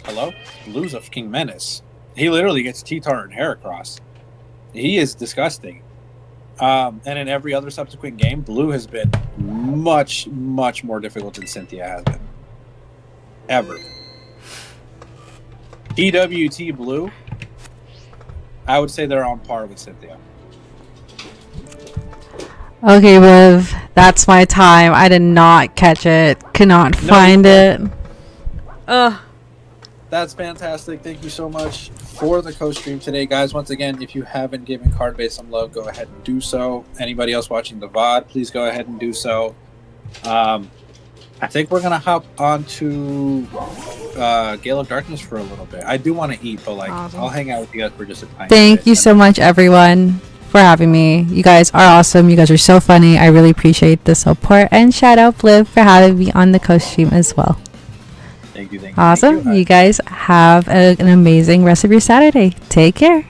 Speaker 2: Hello? Blue's a fucking menace. He literally gets T-Tar and Heracross. He is disgusting. And in every other subsequent game, Blue has been much, much more difficult than Cynthia has been. Ever. TWT Blue, I would say they're on par with Cynthia.
Speaker 3: Okay, Viv, that's my time. I did not catch it. Could not find it. Ugh.
Speaker 2: That's fantastic. Thank you so much for the co-stream today, guys. Once again, if you haven't given Cardbase some love, go ahead and do so. Anybody else watching the VOD, please go ahead and do so. I think we're going to hop on to Gale of Darkness for a little bit. I do want to eat, but like
Speaker 3: Awesome.
Speaker 2: I'll hang out with you guys for just a tiny
Speaker 3: Thank
Speaker 2: bit.
Speaker 3: you so much, everyone, for having me. You guys are awesome. You guys are so funny. I really appreciate the support. And shout out Bliv for having me on the co-stream as well.
Speaker 2: Thank you.
Speaker 3: Awesome.
Speaker 2: Thank you.
Speaker 3: You guys have an amazing rest of your Saturday. Take care.